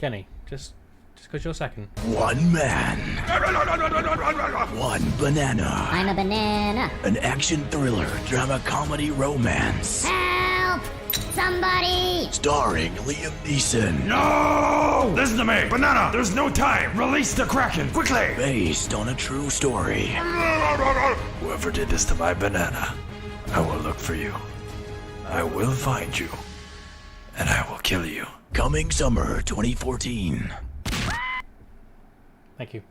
Kenny, just because you're second. One man. One banana. I'm a banana. An action thriller, drama, comedy, romance. Help! Somebody! Starring Liam Neeson. No! Listen to me! Banana, there's no time! Release the Kraken, quickly! Based on a true story. Whoever did this to my banana, I will look for you. I will find you. And I will kill you. Coming summer 2014. Thank you.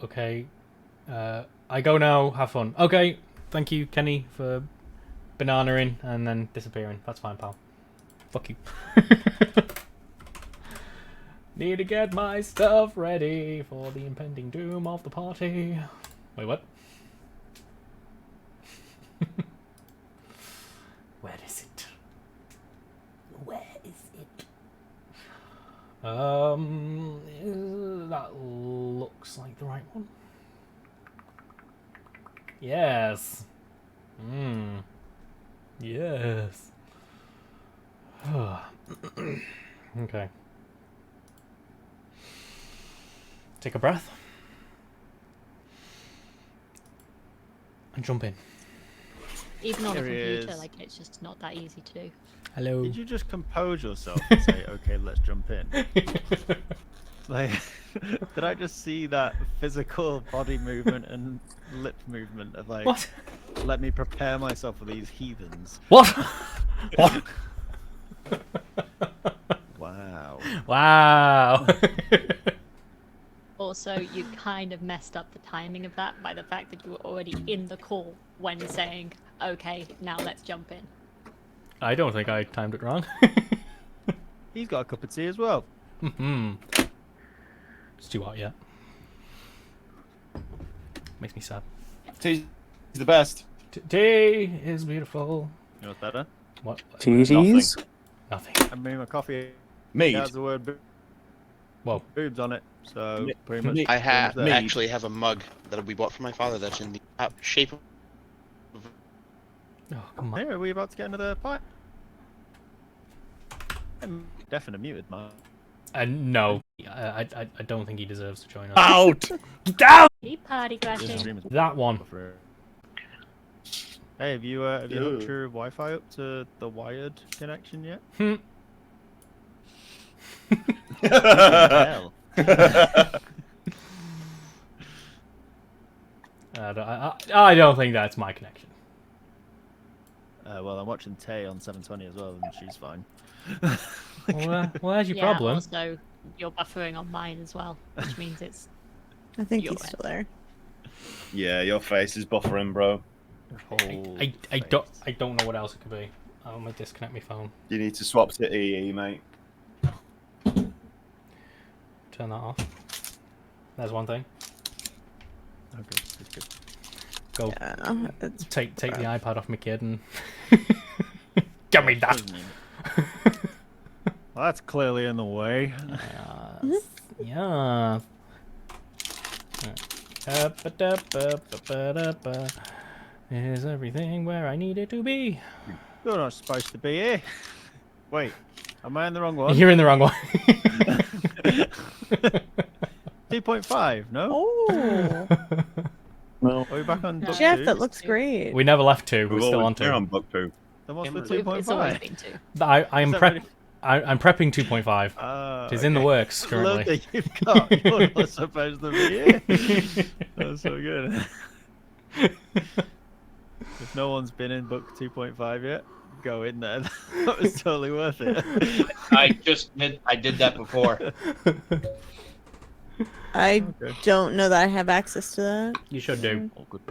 Okay. I go now. Have fun. Okay. Thank you, Kenny, for banana-ing and then disappearing. That's fine, pal. Fuck you. Need to get my stuff ready for the impending doom of the party. Wait, what? Where is it? Where is it? That looks like the right one. Yes. Yes. Okay. Take a breath. And jump in. Even on a Here he computer, is. like, it's just not that easy to do. Hello. Did you just compose yourself and say, okay, let's jump in? Like, did I just see that physical body movement and lip movement of like, What? let me prepare myself for these heathens? What? What? Wow. Wow. Also, you kind of messed up the timing of that by the fact that you were already in the call when saying, okay, now let's jump in. I don't think I timed it wrong. He's got a cup of tea as well. It's too hot yet. Makes me sad. Tea's the best. Tea is beautiful. You know what's better? What? Teas? Nothing. I mean, my coffee Mead. has the word Whoa. boobs on it, so pretty much. Me- I pretty much there. actually have a mug that we bought for my father that's in the shape of... Oh, come on. Hey, are we about to get another pie? I'm definitely muted, man. No. I don't think he deserves to join us. Out! Get out! Hey, party crashing. That one. Hey, have you hooked your Wi-Fi up to the wired connection yet? Hell. I don't think that's my connection. Well, I'm watching Tay on 720 as well, and she's fine. Well, there's your Yeah, problem. also, you're buffering on mine as well, which means it's... I think You're he's still there. Yeah, your face is buffering, bro. I don't know what else it could be. I'm gonna disconnect my phone. You need to swap to EE, mate. Turn that off. There's one thing. Okay, it's good. Go. Yeah, it's Take the iPad off my kid and give me that. Well, that's clearly in the way. Yeah. Is everything where I need it to be? You're not supposed to be here. Wait, am I in the wrong one? You're in the wrong one. 2.5. No. Oh, No. Are we back on book Jeff, two? that looks great. We never left two. We're We've still always on been two. on book 2. Then what's the It's always 2.5? been two. I'm Is that prep. really- I'm prepping 2.5. It's in the works I love currently. that you've got. You're not supposed to be here. That's so good. If no one's been in book 2.5 yet, go in there. That was totally worth it. I did that before. I Okay. don't know that I have access to that. You should do. Oh, good.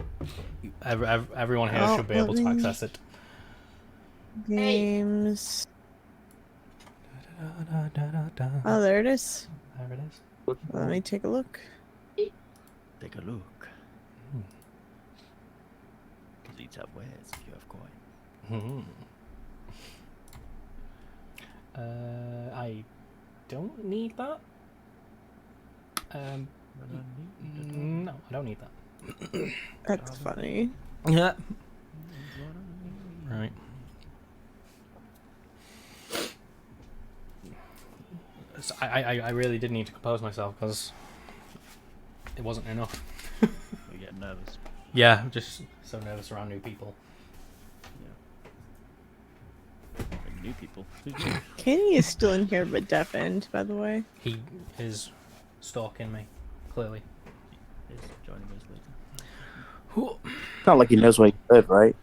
Everyone here Oh, should be able to let me- access it. Games. Oh, there it is. There it is. Let me take a look. Take a look. Because each have wares if you have coin. I don't need that. No, I don't need that. That's funny. Yeah. Right. So I really did need to compose myself because it wasn't enough. You get nervous. Yeah, I'm just so nervous around new people. Like new people. Kenny is still in here but deafened, by the way. He is stalking me, clearly. Is joining us later. It's not like he knows where you live, right?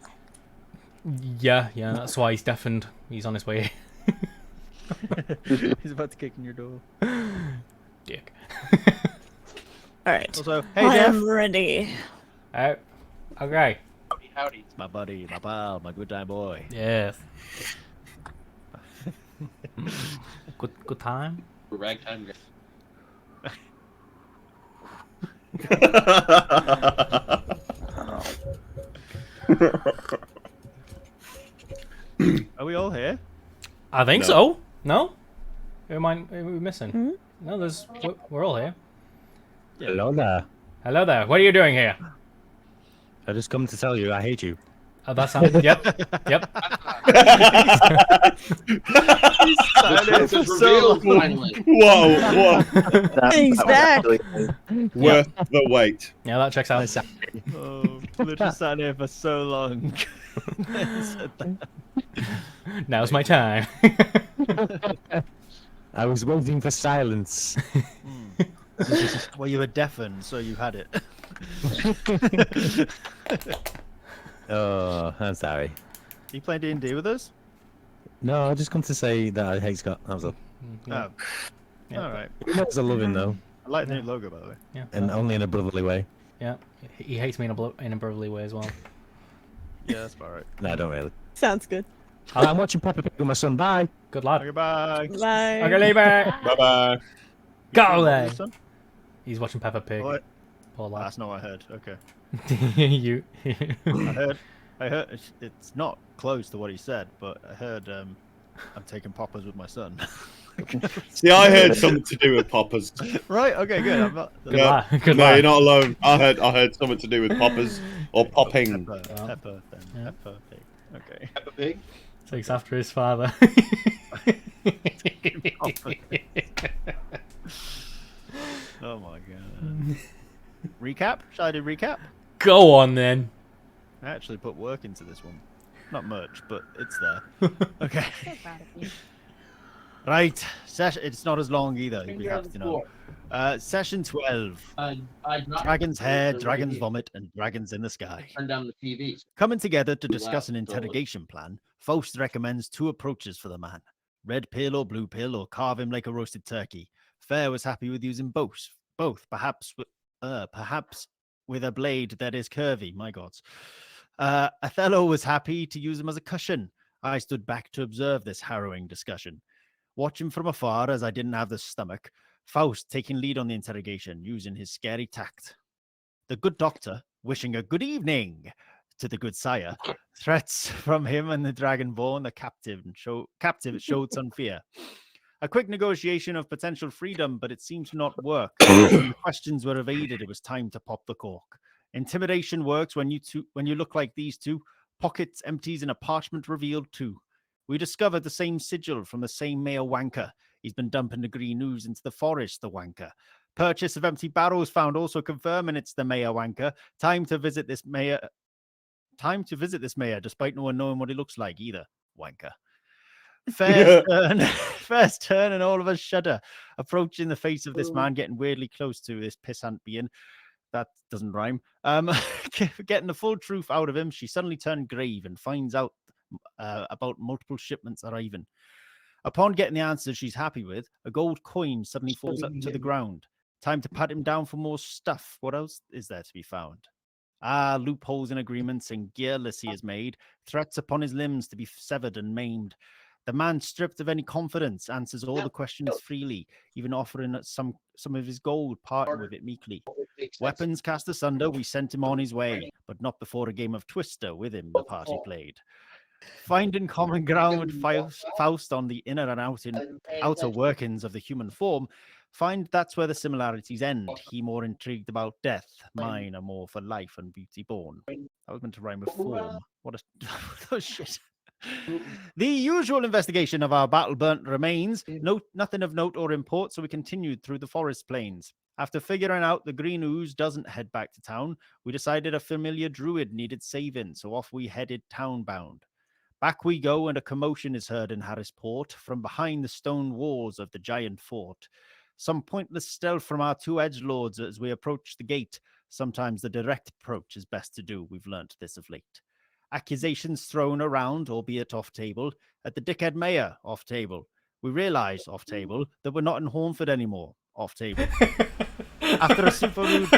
Yeah, that's why he's deafened. He's on his way. He's about to kick in your door. Dick. Alright. Also, hey I Jeff. am ready. Oh, okay. Howdy. It's my buddy, my pal, my good time boy. Yes. Good time. Ragtime. Are we all here? I think No. so. No? Who am who are we missing? Hmm? No, we're all here. Hello there. Hello there. What are you doing here? I just come to tell you I hate you. Oh, that's yep. This is revealed finally. Whoa, He's back. worth the wait. Yeah, that checks out. Oh, literally sat here for so long. Now's my time. I was waiting for silence. Well, you were deafened, so you had it. Oh, I'm sorry. You playing D&D with us? No, I just come to say that I hate Scott. That was all. Oh. Yeah. All right. He knows I love him though, I like the new logo, by the way. Yeah. and only in a brotherly way. Yeah. He hates me in a brotherly way as well. Yeah, that's about right. No, I don't really. Sounds good. I'm watching Peppa Pig with my son. Bye. Good lad. Okay, bye. Bye. Okay, leave it. Bye-bye. Go there. Son? He's watching Peppa Pig. What? Poor lad. That's not what I heard. Okay. You. I heard it's not close to what he said, but I heard I'm taking poppers with my son. See, I heard something to do with poppers. Right, okay, good. I'm not Good Yeah. lad. Good No, lad. you're not alone. I heard something to do with poppers or popping. Pepper, then. Yeah. Pepper pig. Okay. Peppa Pig. Takes after his father. Oh my god. Recap? Shall I do recap? Go on then. I actually put work into this one. Not much, but it's there. Okay. So proud of you. Right. It's not as long either, you'll be happy to know. Session 12. Dragon's hair, dragon's vomit, and dragons in the sky. Turn down the TV. Coming together to discuss an interrogation plan, Faust recommends two approaches for the man. Red pill or blue pill, or carve him like a roasted turkey. Fair was happy with using both, perhaps with a blade that is curvy, my gods. Othello was happy to use him as a cushion. I stood back to observe this harrowing discussion. Watching from afar, as I didn't have the stomach, Faust taking lead on the interrogation, using his scary tact. The good doctor, wishing a good evening to the good sire, threats from him and the dragonborn, the captive showed some fear. A quick negotiation of potential freedom, but it seemed to not work. When the questions were evaded, it was time to pop the cork. Intimidation works when you look like these two. Pockets empties and a parchment revealed too. We discovered the same sigil from the same mayor wanker. He's been dumping the green ooze into the forest, the wanker. Purchase of empty barrels found, also confirming it's the mayor wanker. Time to visit this mayor, despite no one knowing what he looks like either. Wanker. First turn, and all of us shudder, approaching the face of this man, getting weirdly close to this pissant being. That doesn't rhyme. Getting the full truth out of him, she suddenly turned grave and finds out about multiple shipments arriving. Upon getting the answer she's happy with, a gold coin suddenly falls up to the ground. Time to pat him down for more stuff. What else is there to be found? Loopholes in agreements and gearless he is made. Threats upon his limbs to be severed and maimed. The man, stripped of any confidence, answers all the questions freely, even offering some of his gold, parting with it meekly. Weapons cast asunder, we sent him on his way, but not before a game of Twister with him the party played. Finding common ground with Faust on the inner and outer workings of the human form, find that's where the similarities end. He more intrigued about death, mine are more for life and beauty born. That was meant to rhyme with form. What a shit. The usual investigation of our battle-burnt remains. Nothing of note or import, so we continued through the forest plains. After figuring out the green ooze doesn't head back to town, we decided a familiar druid needed saving, so off we headed town-bound. Back we go, and a commotion is heard in Harrisport from behind the stone walls of the giant fort. Some pointless stealth from our two edgelords as we approach the gate. Sometimes the direct approach is best to do, we've learnt this of late. Accusations thrown around, albeit off-table, at the dickhead mayor, off-table. We realise, off-table, that we're not in Hornford anymore, off-table. After a super rude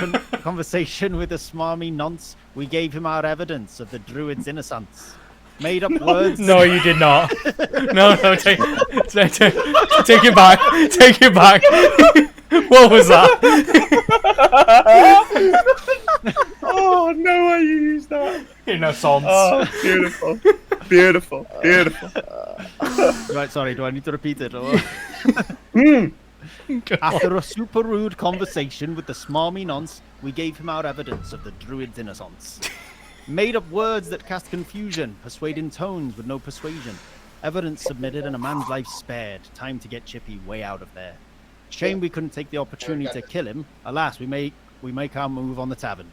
conversation with a smarmy nonce, we gave him our evidence of the druid's innocence. Made up words. No, you did not. No, take it back. Take it back. What was that? Oh, no way you used that. Innocence. Oh, beautiful. Beautiful. Beautiful. Right, sorry, do I need to repeat it? Or... After a super rude conversation with the smarmy nonce, we gave him our evidence of the druid's innocence. Made up words that cast confusion, persuading tones with no persuasion. Evidence submitted and a man's life spared. Time to get Chippy way out of there. Shame we couldn't take the opportunity to kill him. Alas, we make our move on the tavern.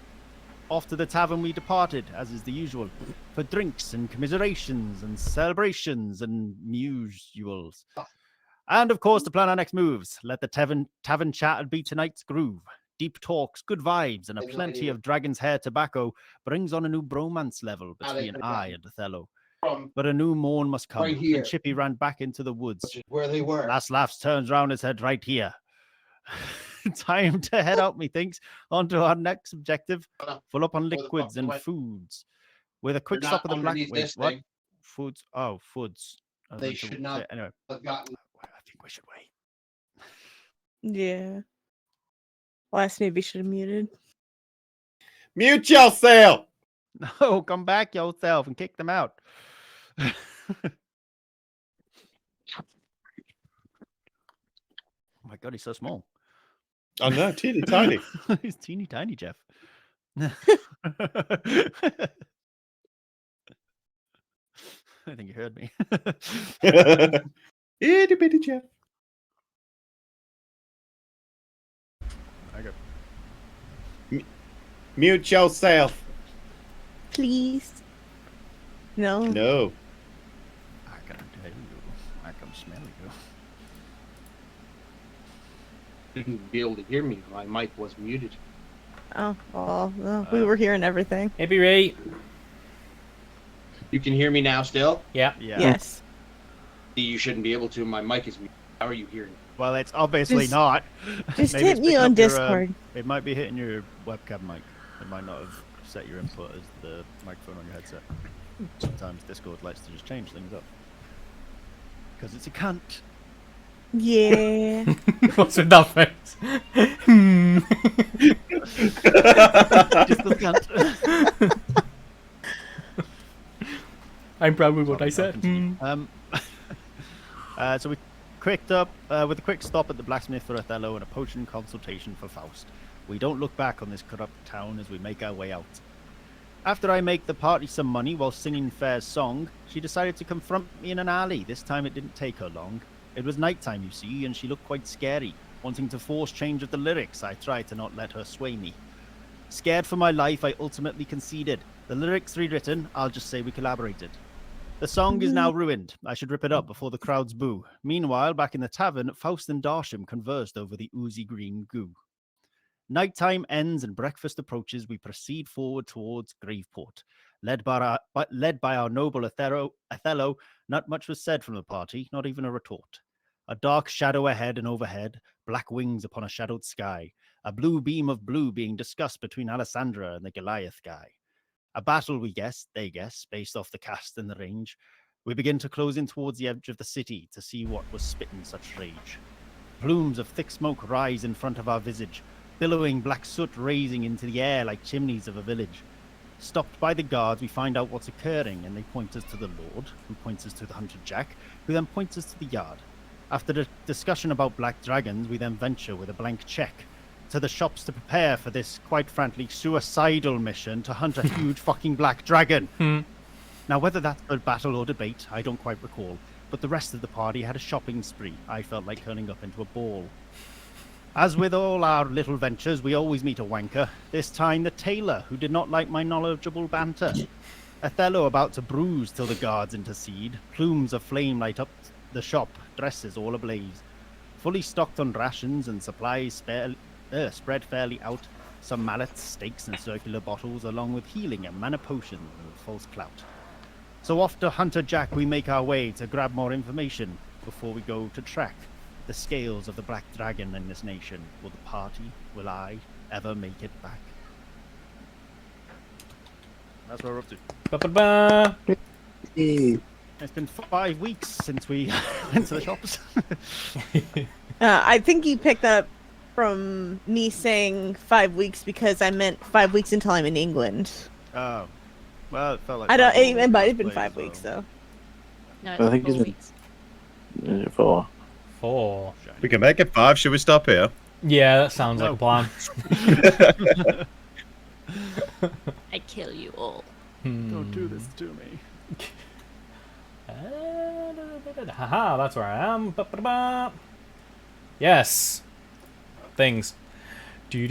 Off to the tavern we departed, as is the usual, for drinks and commiserations and celebrations and usuals. And of course, to plan our next moves. Let the tavern chat be tonight's groove. Deep talks, good vibes, and a plenty of dragon's hair tobacco brings on a new bromance level between I and Othello. But a new morn must come, and Chippy ran back into the woods. Where they were. Last laughs turns round his head right here. Time to head out, methinks, onto our next objective, full up on liquids and foods. With a quick stop at the black... Wait, what? Foods? Oh, foods. They should not anyway, have gotten... I think we should wait. Yeah. Last maybe should have muted. Mute yourself! No, come back yourself and kick them out. Oh my god, he's so small. I know, teeny tiny. He's teeny tiny, Jeff. I think you heard me. Itty bitty Jeff. Okay. Mute yourself. Please. No. No. I can tell you. I can smell you. Didn't be able to hear me. My mic was muted. Oh, well, we were hearing everything. Hey, Ray. You can hear me now still? Yeah. Yes. You shouldn't be able to. My mic is muted. How are you hearing? Well, it's obviously Just- not. Just Maybe hit it's me picking on up your, Discord. it might be hitting your webcam mic. It might not have set your input as the microphone on your headset. Sometimes Discord likes to just change things up. Because it's a cunt. Yeah. What's with that face? Just the cunt. I'm proud with what I I'll said. continue. So we quicked up with a quick stop at the blacksmith for Othello and a potion consultation for Faust. We don't look back on this corrupt town as we make our way out. After I make the party some money while singing Fair's song, she decided to confront me in an alley. This time it didn't take her long. It was nighttime, you see, and she looked quite scary. Wanting to force change of the lyrics, I tried to not let her sway me. Scared for my life, I ultimately conceded. The lyrics rewritten, I'll just say we collaborated. The song is now ruined. I should rip it up before the crowds boo. Meanwhile, back in the tavern, Faust and Darsham conversed over the oozy green goo. Nighttime ends and breakfast approaches. We proceed forward towards Grayport. Led by our noble Othello, not much was said from the party, not even a retort. A dark shadow ahead and overhead, black wings upon a shadowed sky. A blue beam of blue being discussed between Alessandra and the Goliath guy. A battle, we guess, they guess, based off the cast and the range. We begin to close in towards the edge of the city to see what was spitting such rage. Plumes of thick smoke rise in front of our visage, billowing black soot raising into the air like chimneys of a village. Stopped by the guards, we find out what's occurring, and they point us to the Lord, who points us to the Hunter Jack, who then points us to the yard. After the discussion about black dragons, we then venture with a blank check to the shops to prepare for this, quite frankly, suicidal mission to hunt a huge fucking black dragon. Now, whether that's for battle or debate, I don't quite recall, but the rest of the party had a shopping spree I felt like turning up into a ball. As with all our little ventures, we always meet a wanker, this time the tailor, who did not like my knowledgeable banter. Othello about to bruise till the guards intercede, plumes of flame light up the shop, dresses all ablaze. Fully stocked on rations and supplies spread fairly out, some mallets, stakes and circular bottles, along with healing and mana potions with false clout. So off to Hunter Jack we make our way to grab more information before we go to track the scales of the Black Dragon in this nation. Will the party, will I, ever make it back? That's what we're up to. Ba-ba-ba. It's been 5 weeks since we went to the shops. I think you picked that up from me saying 5 weeks because I meant 5 weeks until I'm in England. Oh. Well, it felt like... I don't. 5 weeks It might have last been 5 place, weeks so- though. No, I think it's 4 he's weeks. been 4. 4. We can make it 5. Should we stop here? Yeah, that sounds like No. a plan. I kill you all. Don't do this to me. Haha, that's where I am. Ba-ba-ba. Yes. Things. Do.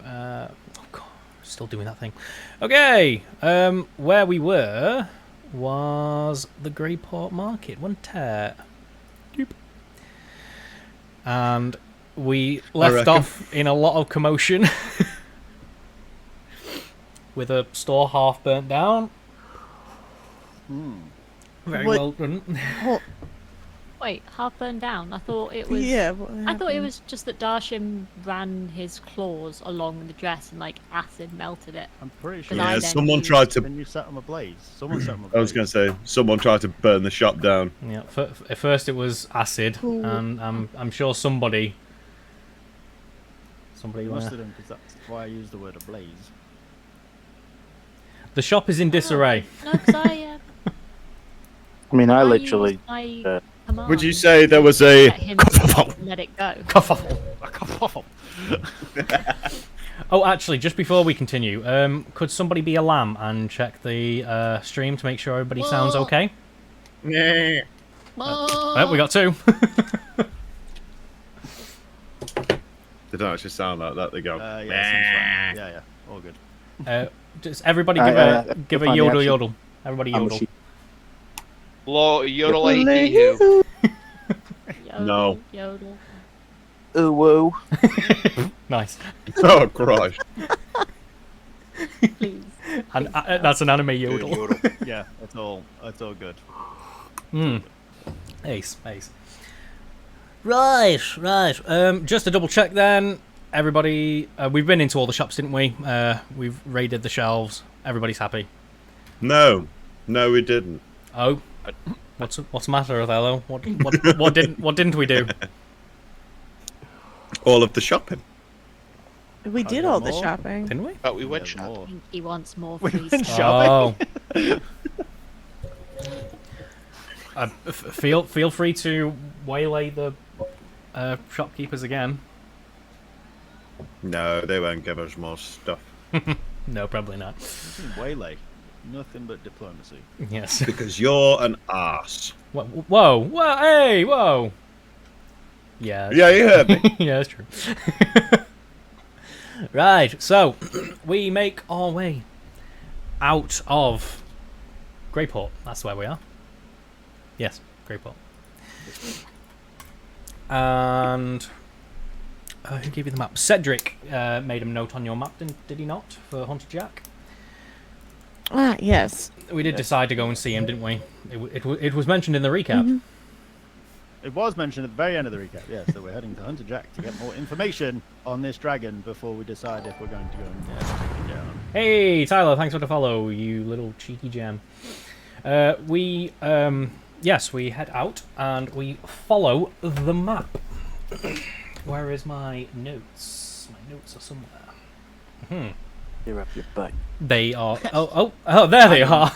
Oh god, still doing that thing. Okay. Where we were was the Grayport Market, wasn't it? Doop. And we left reckon. off in a lot of commotion. With a store half burnt down. Very What- well done. Wait, half burned down. I thought it was. Yeah. What I thought it happened? was just that Darsham ran his claws along the dress and like acid melted it. I'm pretty sure. But I Yeah, then someone used- tried to. Then you set them ablaze. Someone set them ablaze. I was going to say, someone tried to burn the shop down. Yeah, at first it was acid, Cool. and I'm sure somebody. You must have done, because that's why I used the word ablaze. The shop is in disarray. No, because I mean, I used literally. my uh, command Would you say there was a... let him let it go. Oh, actually, just before we continue, could somebody be a lamb and check the stream to make sure everybody sounds Whoa. okay? Yeah. Oh, we got 2. They don't actually sound like that. They go... Yeah, seems fine. Yeah, all good. Just everybody give a find the yodel action. yodel. Everybody I'm a yodel. sheep. Yodel AD who? Yodel, No. Yodel. Ooh, woo. Nice. Oh, Christ. Please. And that's an anime yodel. Yeah, it's all good. Ace. Right. Just to double check then, everybody, we've been into all the shops, didn't we? We've raided the shelves. Everybody's happy. No, we didn't. Oh, what's the matter, Othello? What didn't we do? All of the shopping. We did got all the more. shopping. Didn't we? But we went Yeah, shopping. more. I think he wants more We free went stuff. Oh. Feel free to waylay the shopkeepers again. No, they won't give us more stuff. No, probably not. Waylay. Nothing but diplomacy. Yes. Because you're an arse. Whoa, hey, whoa. Yeah. Yeah, you heard me. Yeah, that's true. Right, so we make our way out of Grayport. That's where we are. Yes, Grayport. And who gave you the map? Cedric made a note on your map, did he not, for Hunter Jack? Ah, yes. We did decide to go and see him, didn't we? It was mentioned in the recap. It was mentioned at the very end of the recap, yeah, so we're heading to Hunter Jack to get more information on this dragon before we decide if we're going to go and take it down. Hey, Tyler, thanks for the follow, you little cheeky gem. Yes, we head out and we follow the map. Where is my notes? My notes are somewhere. You're up your butt. They are. Oh, there they are.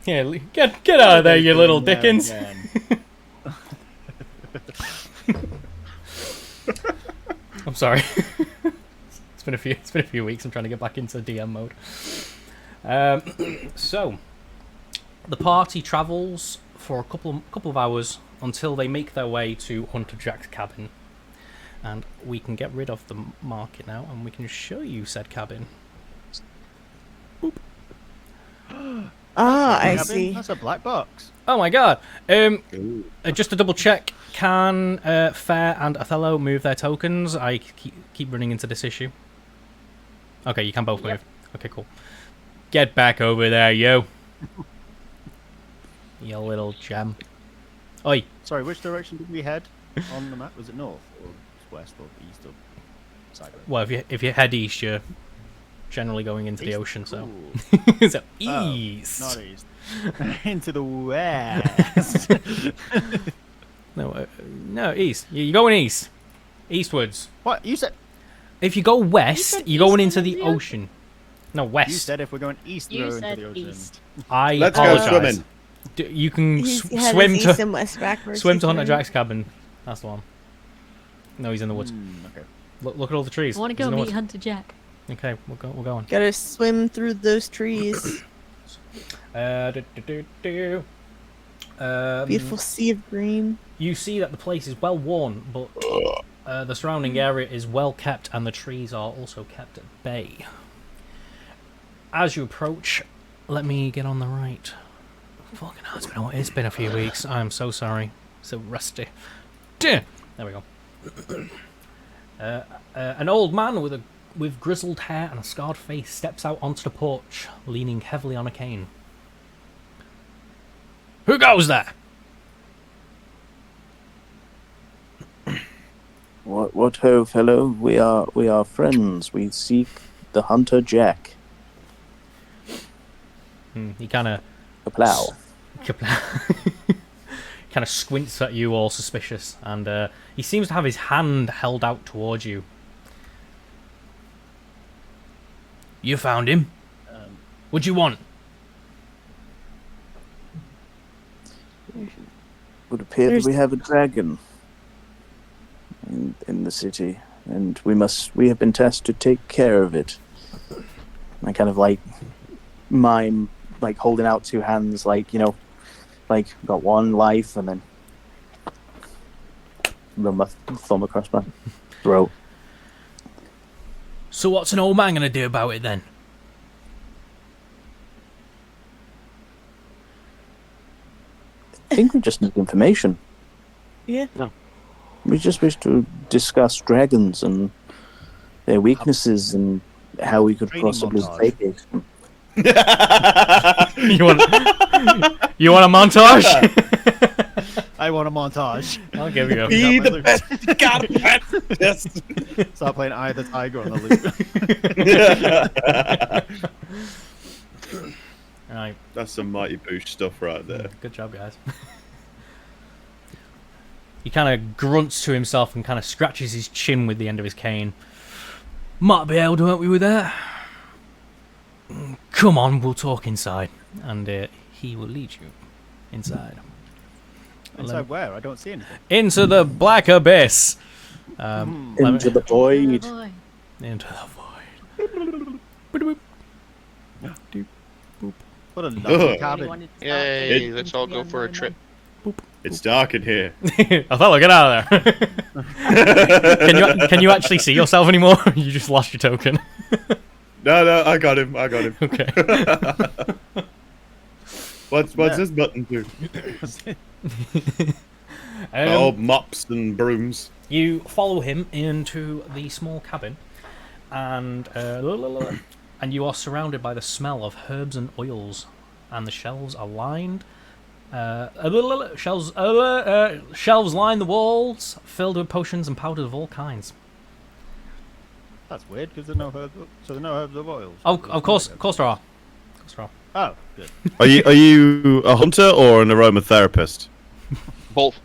Yeah, get out of there, you little dickens. I'm sorry. It's been a few weeks. I'm trying to get back into DM mode. So, the party travels for a couple of hours until they make their way to Hunter Jack's cabin. And we can get rid of the market now, and we can show you said cabin. Boop. I see. That's a black box. Oh my god. Just to double check, can Fair and Othello move their tokens? I keep running into this issue. Okay, you can both move. Okay, cool. Get back over there, you. You little gem. Oi. Sorry, which direction did we head on the map? Was it north or west or east or sideways? Well, if you head east, you're generally going into the ocean, so. So east. Not east. Into the west. No, east. You're going east. Eastwards. What? You said... If you go west, you're going into the ocean. No, west. You said if we're going east, we're into the ocean. East. Let's go swimming. You can He's swim east and west backwards. to Hunter Jack's cabin. That's the one. No, he's in the woods. Okay. Look at all the trees. I want to He's go in the meet woods. Hunter Jack. Okay, we're going. Gotta swim through those trees. Beautiful sea of green. You see that the place is well worn, but the surrounding area is well kept, and the trees are also kept at bay. As you approach, let me get on the right. Fucking hell, it's been a few weeks. I'm so sorry. So rusty. There we go. An old man with grizzled hair and a scarred face steps out onto the porch, leaning heavily on a cane. Who goes there? What ho, fellow? We are friends. We seek the Hunter Jack. He kind of Kaplow. kind of squints at you, all suspicious, and he seems to have his hand held out towards you. You found him. What'd you want? It would appear that we have a dragon in the city, and we have been tasked to take care of it. I kind of like mime, like holding out two hands, like, you know, like got one life, and then run my thumb across my throat. So what's an old man gonna do about it then? I think we just need information. Yeah. No. We just wish to discuss dragons and their weaknesses and how we could Training possibly montage. placate them. You want a montage? I want a montage. I'll give you a. Be the best. God, yes. Start playing Eye of the Tiger on the loop. Right. That's some Mighty Boosh stuff right there. Good job, guys. He kind of grunts to himself and kind of scratches his chin with the end of his cane. Might be able to help you with that. Come on, we'll talk inside. And he will lead you inside. Inside where? I don't see anything. Into the black abyss. Into the void. Boy. Into the void. What a Ugh. lovely Really cabin. wanted to start Yay, dating let's into all the go for a unknown trip. It's dark in here. Othello, get out of there. Can you actually see yourself anymore? You just lost your token. No, I got him. Okay. What's this button do? Mops and brooms. You follow him into the small cabin, and you are surrounded by the smell of herbs and oils, and the shelves are lined. Shelves line the walls, filled with potions and powders of all kinds. That's weird, because there's no herbs. So there are no herbs or oils. Oh, of course there are. Oh, good. Are you a hunter or an aromatherapist? Both.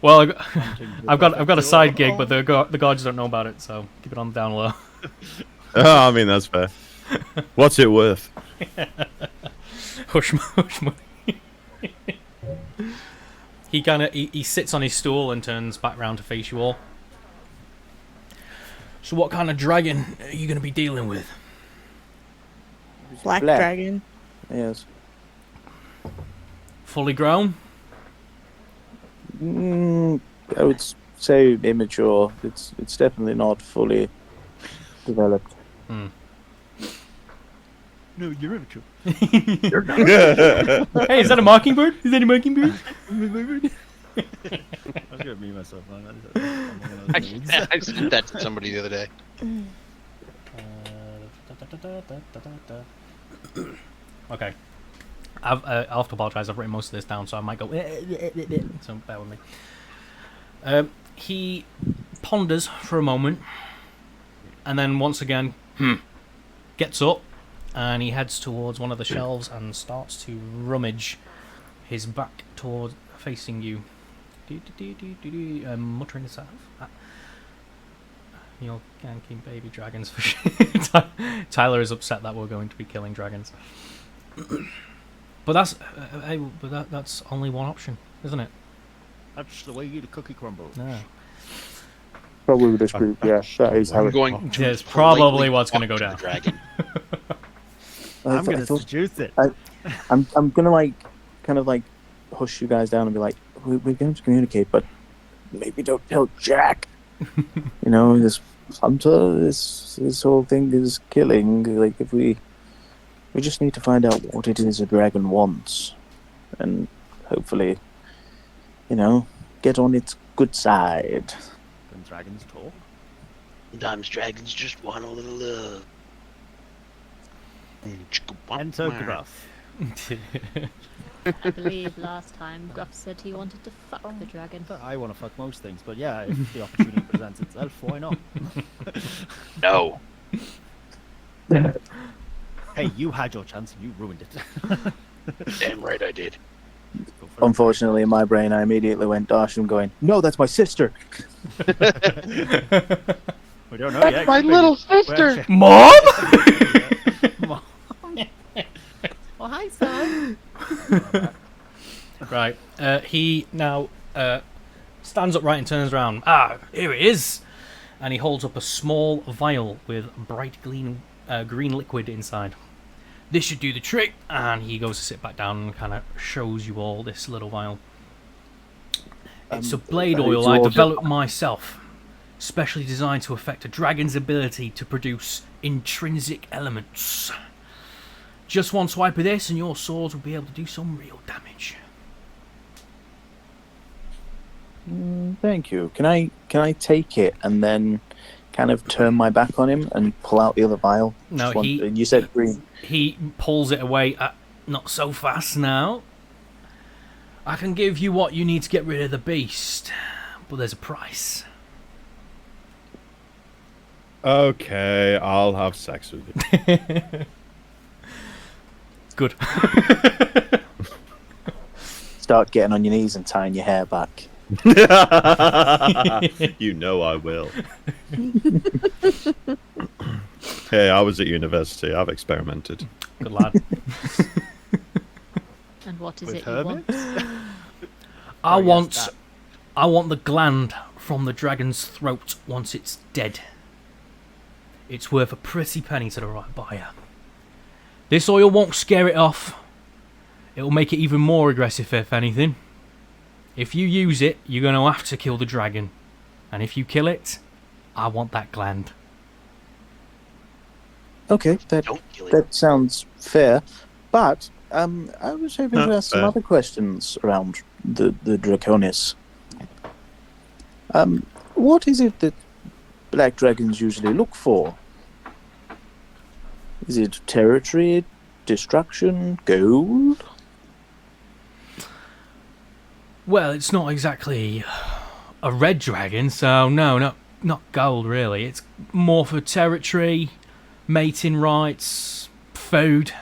Well, I've got a side gig, but the guards don't know about it, so keep it on the down low. Oh, I mean that's fair. What's it worth? Hush money. He sits on his stool and turns back round to face you all. So what kind of dragon are you going to be dealing with? Black dragon. Yes. Fully grown? I would say immature. It's definitely not fully developed. No, you're immature. You're not. Hey, is that a mockingbird? Is that a mockingbird? I was gonna meme myself. I said that to somebody the other day. Okay. I'll have to apologise. I've written most of this down, so I might go. So bear with me. He ponders for a moment, and then once again, gets up, and he heads towards one of the shelves and starts to rummage his back towards facing you. Muttering himself. You're ganking baby dragons for shit. Tyler is upset that we're going to be killing dragons. But that's only one option, isn't it? That's the way the cookie crumbles. Yeah. Probably with this group, yeah. That is how It's probably what's going to go down. Dragon. I'm going to seduce it. I'm going to kind of hush you guys down and be like, we're going to communicate, but maybe don't tell Jack. This hunter, this whole thing is killing. Like, if we just need to find out what it is a dragon wants, and hopefully, get on its good side. Can dragons talk? Sometimes dragons just want a little love. Enter Gruff. I believe last time Gruff said he wanted to fuck the dragon. I want to fuck most things, but yeah, if the opportunity presents itself, why not? No. Hey, you had your chance and you ruined it. Damn right I did. Unfortunately, in my brain, I immediately went Darsham going, no, that's my sister. We don't know yet. My little sister! Mom? Mom? Oh, hi, son. Right. He now stands upright and turns around. Ah, here it is! And he holds up a small vial with bright green liquid inside. This should do the trick. And he goes to sit back down and kind of shows you all this little vial. It's a blade oil I developed myself, specially designed to affect a dragon's ability to produce intrinsic elements. Just one swipe of this and your swords will be able to do some real damage. Thank you. Can I take it and then kind of turn my back on him and pull out the other vial? No, you said green. He pulls it away. Not so fast now. I can give you what you need to get rid of the beast, but there's a price. Okay, I'll have sex with you. Good. Start getting on your knees and tying your hair back. You know I will. Hey, I was at university. I've experimented. Good lad. And what is With it you hermits? want? I want the gland from the dragon's throat once it's dead. It's worth a pretty penny to the right buyer. This oil won't scare it off. It'll make it even more aggressive, if anything. If you use it, you're going to have to kill the dragon. And if you kill it, I want that gland. Okay, that sounds fair. But I was hoping to ask some other questions around the Draconis. What is it that black dragons usually look for? Is it territory, destruction, gold? Well, it's not exactly a red dragon, so no, not gold really. It's more for territory, mating rights, food,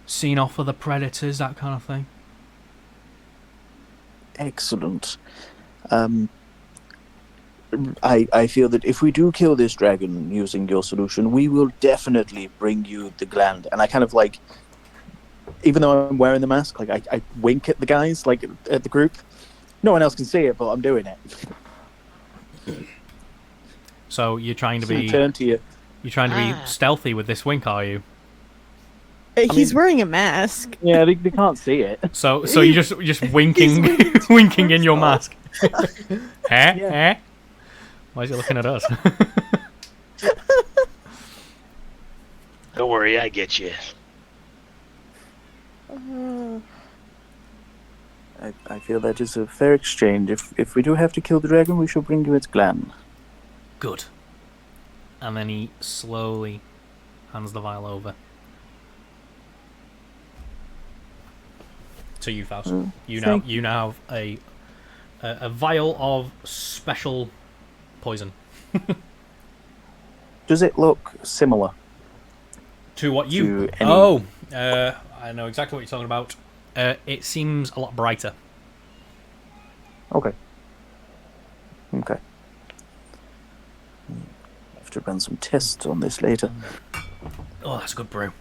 seeing off other predators, that kind of thing. Excellent. I feel that if we do kill this dragon using your solution, we will definitely bring you the gland. And I kind of even though I'm wearing the mask, I wink at the guys, at the group. No one else can see it, but I'm doing it. So you're trying to be Turn to you. You're trying to be stealthy with this wink, are you? He's wearing a mask. Yeah, they can't see it. So you're just winking, winking in your mask. Huh? Why is he looking at us? Don't worry, I get you. I feel that is a fair exchange. If we do have to kill the dragon, we shall bring you its gland. Good. And then he slowly hands the vial over to you, Faust. You now have a vial of special poison. Does it look similar to what you? to any... Oh, I know exactly what you're talking about. It seems a lot brighter. Okay. Okay. Have to run some tests on this later. Oh, that's a good brew.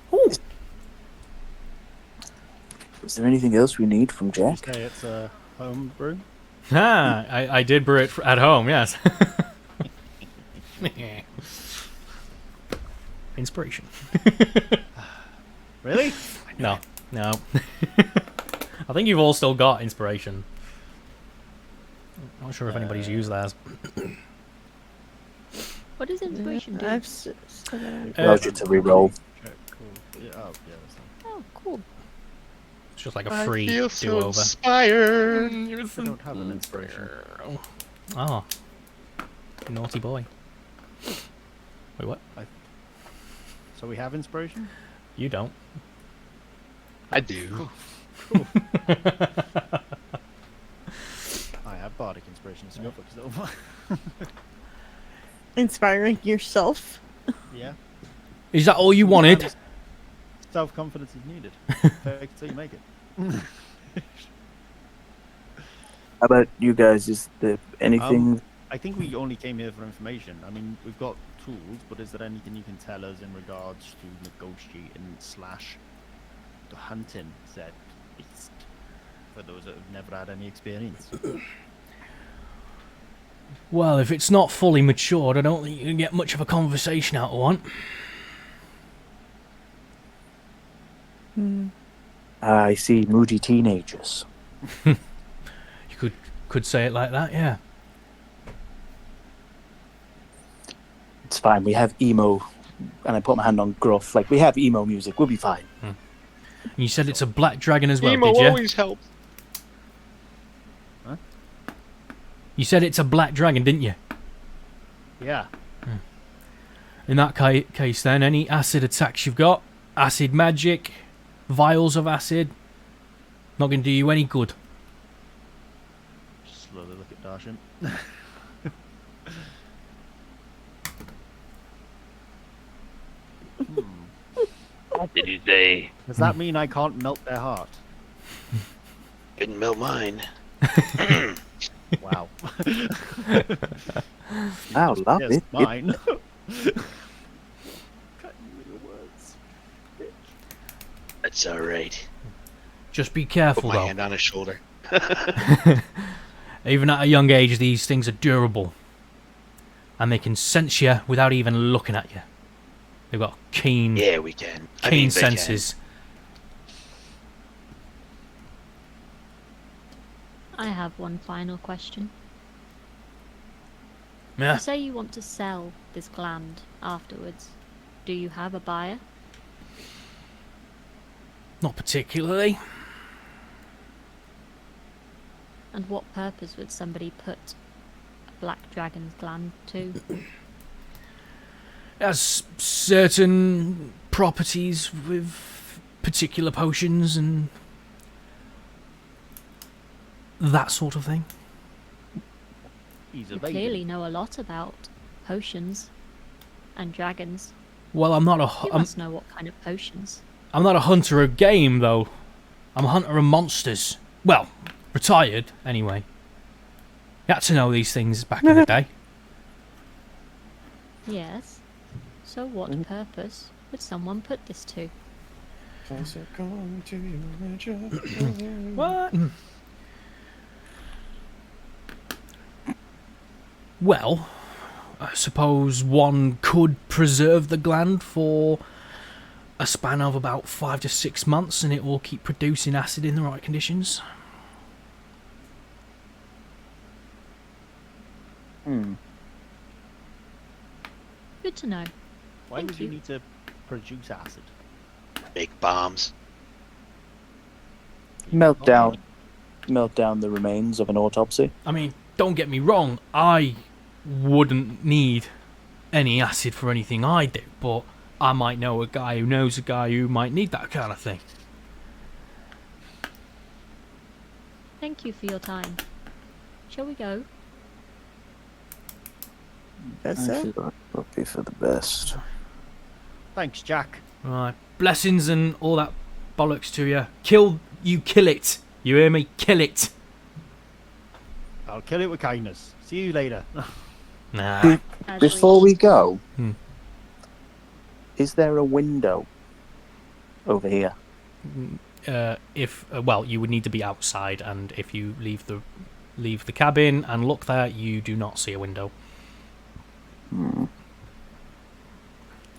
Is there anything else we need from Jack? You say it's a homebrew? Ah, I did brew it at home, yes. Inspiration. Really? No. I think you've all still got inspiration. Not sure if anybody's used theirs. What does inspiration do? Allows you to reroll. Oh, cool. It's just like a free I feel so do-over. inspired. I don't have an inspiration. Oh. Naughty boy. Wait, what? So we have inspiration? You don't. I do. Cool. I have bardic inspiration, so fuck yourself. Inspiring yourself. Yeah. Is that all you wanted? Self-confidence is needed. Fake it till you make it. How about you guys? Is there anything... I think we only came here for information. I mean, we've got tools, but is there anything you can tell us in regards to negotiating / hunting said beast for those that have never had any experience? Well, if it's not fully matured, I don't think you can get much of a conversation out of one. I see moody teenagers. You could say it like that, yeah. It's fine. We have emo, and I put my hand on gruff. Like, we have emo music. We'll be fine. You said it's a black dragon as well, Emo did you? always helps. Huh? You said it's a black dragon, didn't you? Yeah. In that case, then, any acid attacks you've got, acid magic, vials of acid, not going to do you any good. Slowly look at Darshan. What did you say? Does that mean I can't melt their heart? Couldn't melt mine. Wow. Wow, love Yes, it. mine. Cutting with your words. That's alright. Just be Put careful, my though. hand on his shoulder. Even at a young age, these things are durable. And they can sense you without even looking at you. They've got keen, Yeah, we can. I keen mean, they can. senses. I have one final question. Yeah. You say you want to sell this gland afterwards. Do you have a buyer? Not particularly. And what purpose would somebody put a black dragon's gland to? It has certain properties with particular potions and that sort of thing. He's You evading. clearly know a lot about potions and dragons. Well, I'm not You a must know what kind of potions. I'm not a hunter of game though. I'm a hunter of monsters. Well, retired anyway. You had to know these things back in the day. Yes. So what purpose would someone put this to? What? Well, I suppose one could preserve the gland for a span of about 5 to 6 months, and it will keep producing acid in the right conditions. Good to know. Why would you need to produce acid? Make bombs. Melt down the remains of an autopsy. I mean, don't get me wrong, I wouldn't need any acid for anything I do, but I might know a guy who knows a guy who might need that kind of thing. Thank you for your time. Shall we go? Guess I so. feel that would be for the best. Thanks, Jack. Right, blessings and all that bollocks to you. Kill it. You hear me? Kill it. I'll kill it with kindness. See you later. Nah. Before we go, Hmm. is there a window over here? Well, you would need to be outside, and if you leave the cabin and look there, you do not see a window.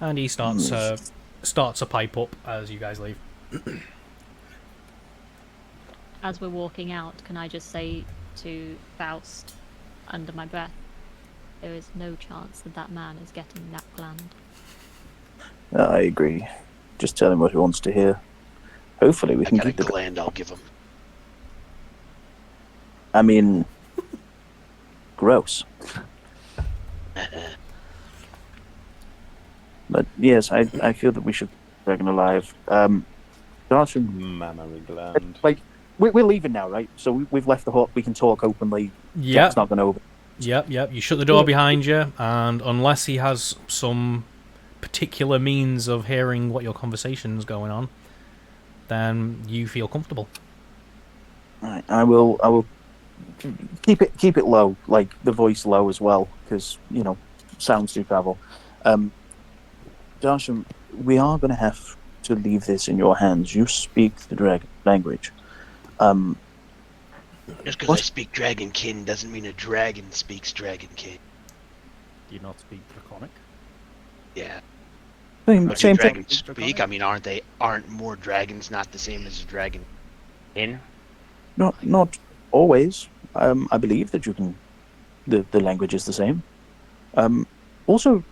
And he starts a pipe up as you guys leave. As we're walking out, can I just say to Faust, under my breath, there is no chance that that man is getting that gland. I agree. Just tell him what he wants to hear. Hopefully we I can got a keep the gland I'll give him. I mean, gross. But yes, I feel that we should keep the dragon alive. Darsham, Mammary gland. like, we're leaving now, right? So we've left the hut. We can talk openly. Yep. Jack's not going over. Yep. You shut the door behind you, and unless he has some particular means of hearing what your conversation's going on, then you feel comfortable. Right, I will keep it low, like the voice low as well, because sounds do travel. Darsham, we are going to have to leave this in your hands. You speak the dragon language. Just because I speak Dragonkin doesn't mean a dragon speaks Dragonkin. Do you not speak Draconic? Yeah. Same But do thing. dragons speak? I mean, aren't more dragons not the same as a dragon? Not always. I believe that you can. The language is the same. Also,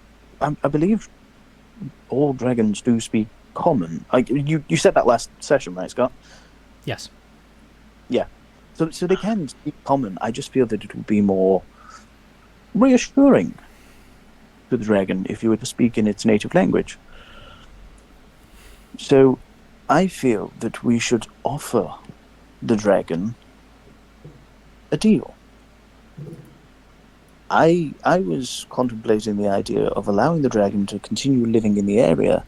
I believe all dragons do speak common. You said that last session, right, Scott? Yes. Yeah. So they can speak common. I just feel that it would be more reassuring to the dragon if you were to speak in its native language. So I feel that we should offer the dragon a deal. I was contemplating the idea of allowing the dragon to continue living in the area,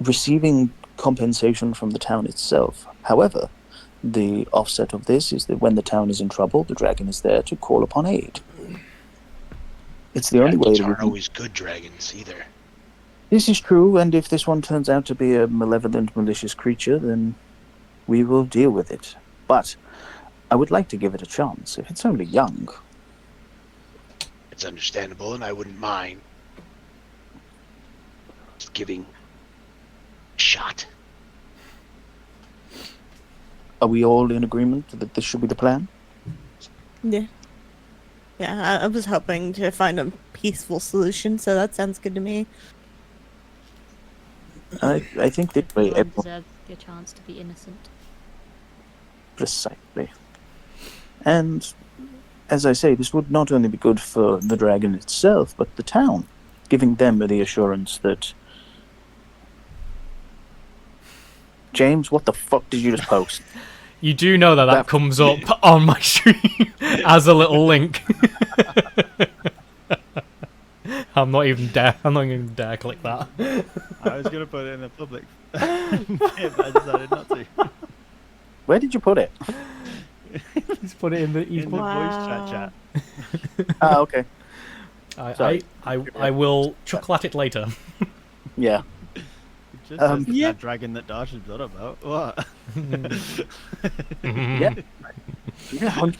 receiving compensation from the town itself. However, the offset of this is that when the town is in trouble, the dragon is there to call upon aid. It's the only way Dragons that we aren't can... always good dragons either. This is true, and if this one turns out to be a malevolent, malicious creature, then we will deal with it. But I would like to give it a chance, if it's only young. It's understandable, and I wouldn't mind just giving a shot. Are we all in agreement that this should be the plan? Yeah. Yeah, I was hoping to find a peaceful solution, so that sounds good to me. I think that way Everyone everyone... deserves your chance to be innocent. Precisely. And, as I say, this would not only be good for the dragon itself, but the town, giving them the assurance that... James, what the fuck did you just post? You do know that comes up on my stream as a little link. I'm not even dare click that. I was going to put it in the public, but I decided not to. Where did you put it? He's put it in the voice chat. Ah, okay. I will chuckle at it later. Yeah. Just says that dragon that Darshan's on about. What? Yeah. Yeah.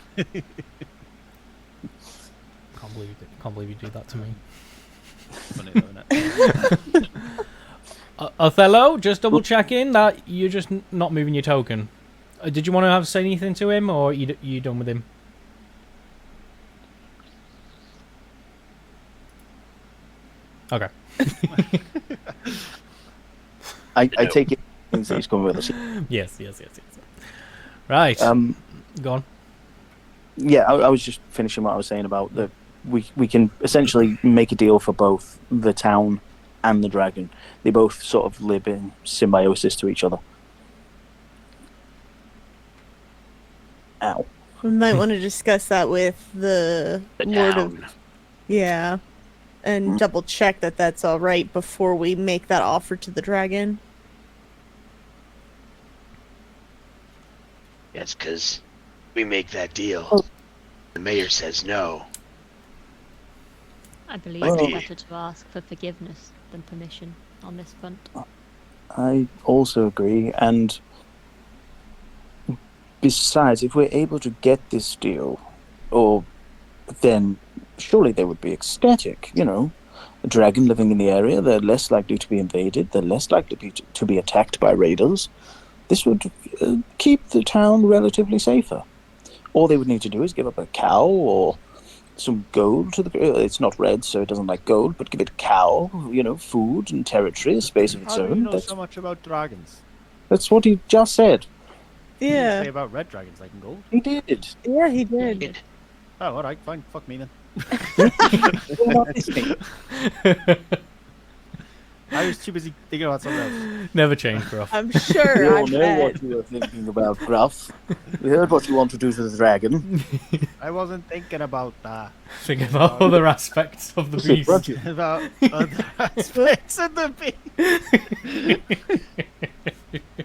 Can't believe you did that to me. Funny, though, isn't it? Othello, just double checking that you're just not moving your token. Did you want to say anything to him, or you done with him? Okay. I take it means that he's coming with us. Yes. Right. Go on. Yeah, I was just finishing what I was saying about the we can essentially make a deal for both the town and the dragon. They both sort of live in symbiosis to each other. Ow. We might want to discuss that with the Lord town. of... Yeah. And double check that that's all right before we make that offer to the dragon. Yes, because we make that deal. The mayor says no. I believe Might it's be. better to ask for forgiveness than permission on this front. I also agree, and besides, if we're able to get this deal, then surely they would be ecstatic, you know. A dragon living in the area, they're less likely to be invaded, they're less likely to be attacked by raiders. This would keep the town relatively safer. All they would need to do is give up a cow or some gold to the... It's not red, so it doesn't like gold, but give it a cow, you know, food and territory, a space of its How do you own. know so much about dragons? That's what he just said. He didn't Yeah. say about red dragons like in gold. He did. Yeah, he did. Oh, alright, fine. Fuck me then. You're not listening. I was too busy thinking about something else. Never change, Gruff. I'm sure. We I all know bet. what you were thinking about, Gruff. We heard what you want to do to the dragon. I wasn't thinking about that. Think about other aspects of the Listen, beast. Roger. About other aspects of the beast.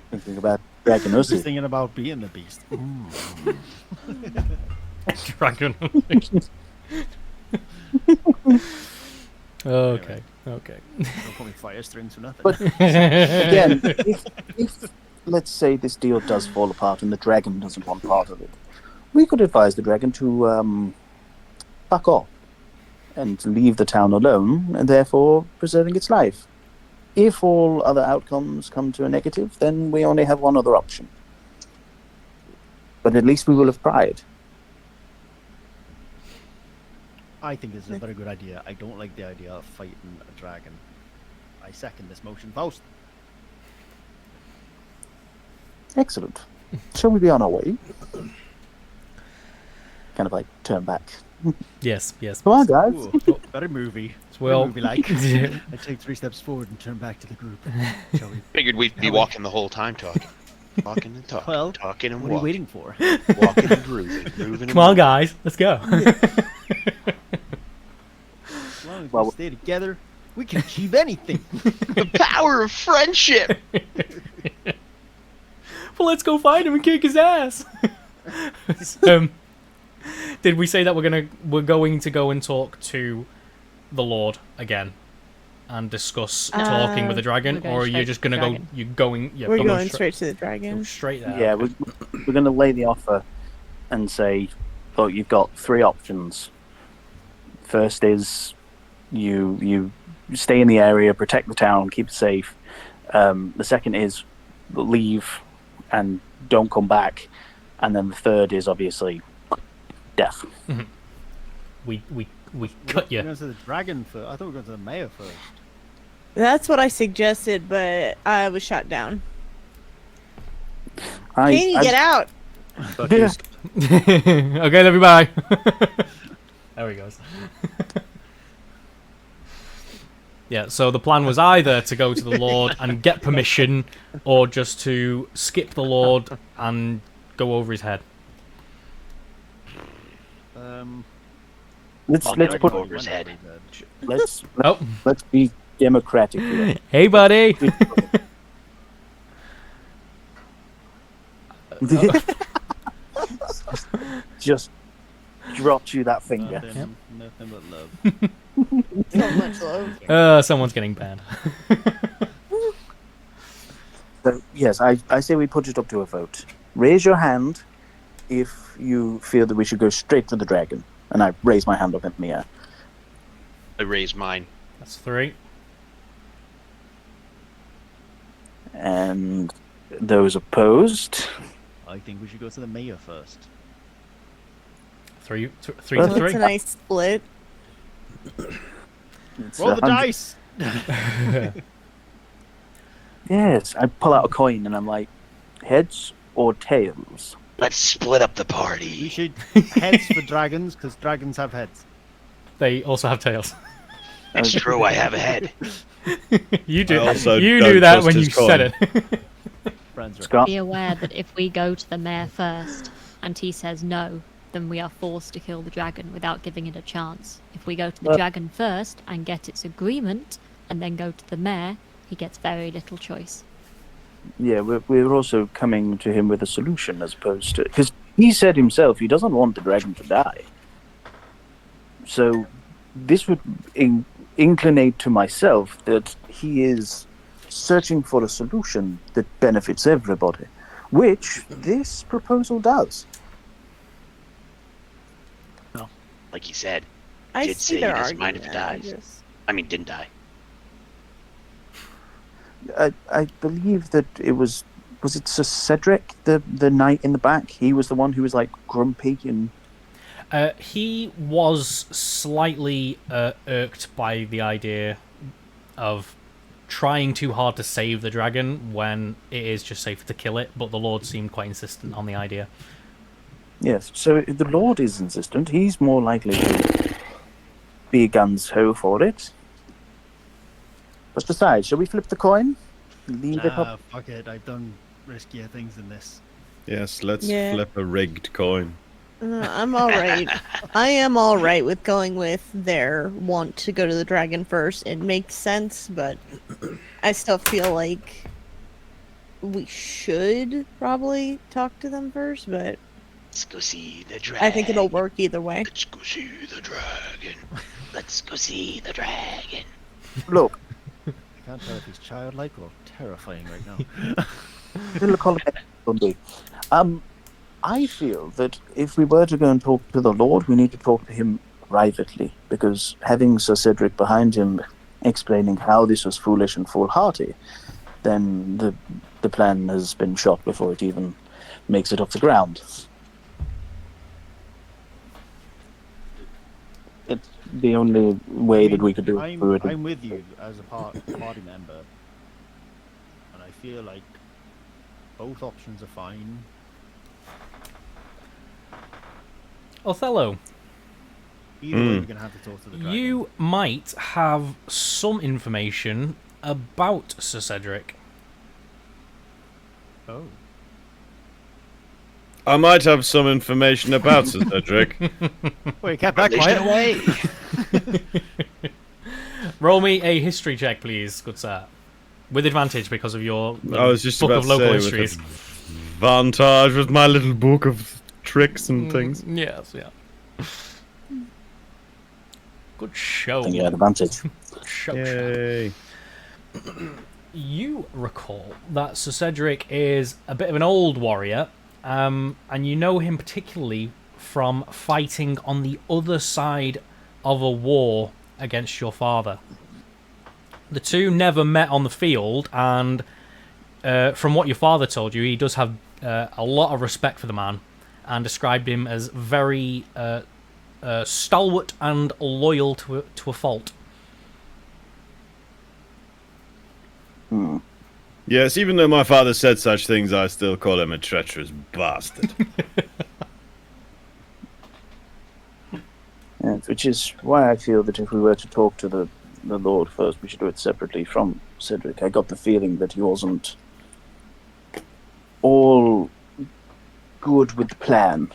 Thinking about dragon I was Uzi. thinking about being the beast. Dragon. Okay. Don't call me fire strings for nothing. But again, if let's say this deal does fall apart and the dragon doesn't want part of it, we could advise the dragon to back off and leave the town alone, and therefore preserving its life. If all other outcomes come to a negative, then we only have one other option. But at least we will have tried. I think this is a very good idea. I don't like the idea of fighting a dragon. I second this motion. Faust. Excellent. Shall we be on our way? Kind of like turn back. Yes. Come on, guys. Ooh, very movie. Well, Very movie-like. I take 3 steps forward and turn back to the group. Shall we? Figured we'd be walking the whole time talking. Talking and talking. Well, talking and What are you walking. waiting for? Walking and grooving. Grooving come on, guys, let's go. As long as Well- we stay together, we can achieve anything. The power of friendship! Well, let's go find him and kick his ass. Did we say that we're going to go and talk to the Lord again and discuss talking with the dragon, we're going or are you straight just to gonna the go? dragon. You're going. Yeah, We're going going straight to the go dragon. straight there. Yeah, we're going to lay the offer and say, look, you've got 3 options. First is you stay in the area, protect the town, keep it safe. The second is leave and don't come back. And then the third is obviously death. We cut We're you. going to the dragon first. I thought we were going to the mayor first. That's what I suggested, but I was shot down. I Get out! Yeah. Okay, everybody. There he goes. Yeah, so the plan was either to go to the Lord and get permission, or just to skip the Lord and go over his head. Let's Go put over his head. let's Oh, let's be democratic here. hey, buddy. Just dropped you that finger. Nothing but love. So much love. Someone's getting banned. So, yes, I say we put it up to a vote. Raise your hand if you feel that we should go straight for the dragon. And I raise my hand up in the air. I raised mine. That's 3. And those opposed? I think we should go to the mayor first. Three Well, to That's three. a nice split. It's Roll the 100 dice! Yes, I pull out a coin and I'm like, heads or tails? Let's split up the We party. should heads for dragons, because dragons have heads. They also have tails. It's true, I have a head. You do. I also You don't knew that trust when you his coin. said it. Friends are Scott? Be aware that if we go to the mayor first and he says no, then we are forced to kill the dragon without giving it a chance. If we go to the But- dragon first and get its agreement, and then go to the mayor, he gets very little choice. Yeah, we're also coming to him with a solution as opposed to... Because he said himself he doesn't want the dragon to die. So this would inclinate to myself that he is searching for a solution that benefits everybody, which this proposal does. Like you said, I did see say their he doesn't mind if it argument. dies. I mean, didn't die. I believe that it was it Sir Cedric, the knight in the back? He was the one who was like grumpy and... He was slightly irked by the idea of trying too hard to save the dragon when it is just safer to kill it, but the Lord seemed quite insistent on the idea. Yes, so if the Lord is insistent, he's more likely to be guns-ho for it. But besides, shall we flip the coin? Leave it up? Fuck it, I've done riskier things than this. Yes, let's Yeah. flip a rigged coin. I'm alright. I am alright with going with their want to go to the dragon first. It makes sense, but I still feel like we should probably talk to them first, but Let's go see the dragon. I think it'll work either way. Let's go see the dragon. Let's go see the dragon. Look, I can't tell if he's childlike or terrifying right now. little column will do. I feel that if we were to go and talk to the Lord, we need to talk to him privately, because having Sir Cedric behind him explaining how this was foolish and foolhardy, then the plan has been shot before it even makes it off the ground. It's the only way that we could do it. I'm with you as a party member, and I feel like both options are fine. Othello, Either way, we're gonna have to talk to the dragon. you might have some information about Sir Cedric. Oh. I might have some information about Sir Cedric. Wait, kept that quiet away. Roll me a history check, please, good sir. With advantage because of your I was just book about of to local say histories. with advantage with my little book of tricks and things. Yes, yeah. Good show. I think you had advantage. Show. Yay. You recall that Sir Cedric is a bit of an old warrior, and you know him particularly from fighting on the other side of a war against your father. The two never met on the field, and from what your father told you, he does have a lot of respect for the man, and described him as very stalwart and loyal to a fault. Yes, even though my father said such things, I still call him a treacherous bastard. Yes, which is why I feel that if we were to talk to the Lord first, we should do it separately from Cedric. I got the feeling that he wasn't all good with the plan.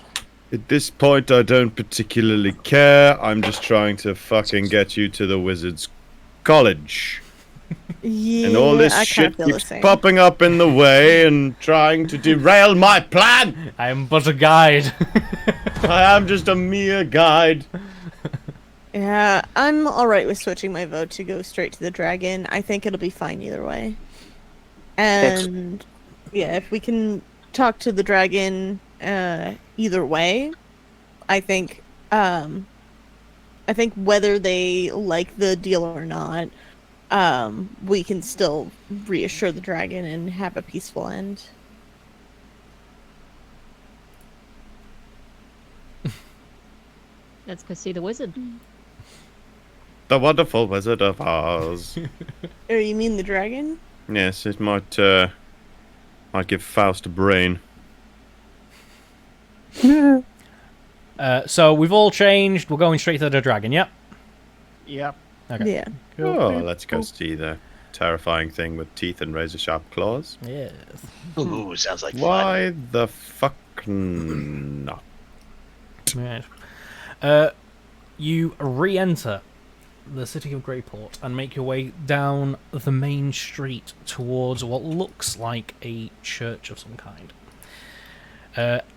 At this point, I don't particularly care. I'm just trying to fucking get you to the Wizard's College. Yeah, And all this I kinda shit feel the keeps same. popping up in the way and trying to derail my plan. I am but a guide. I am just a mere guide. Yeah, I'm alright with switching my vote to go straight to the dragon. I think it'll be fine either way. And yeah, if we can talk to the dragon either way, I think whether they like the deal or not, we can still reassure the dragon and have a peaceful end. Let's go see the wizard. The wonderful Wizard of Oz. Oh, you mean the dragon? Yes, it might give Faust a brain. So we've all changed. We're going straight to the dragon. Yep. Yep. Okay. Yeah. Oh, let's go see the terrifying thing with teeth and razor-sharp claws. Yes. Ooh, sounds like fun. Why the fuck not? Right. You re-enter the city of Grayport and make your way down the main street towards what looks like a church of some kind.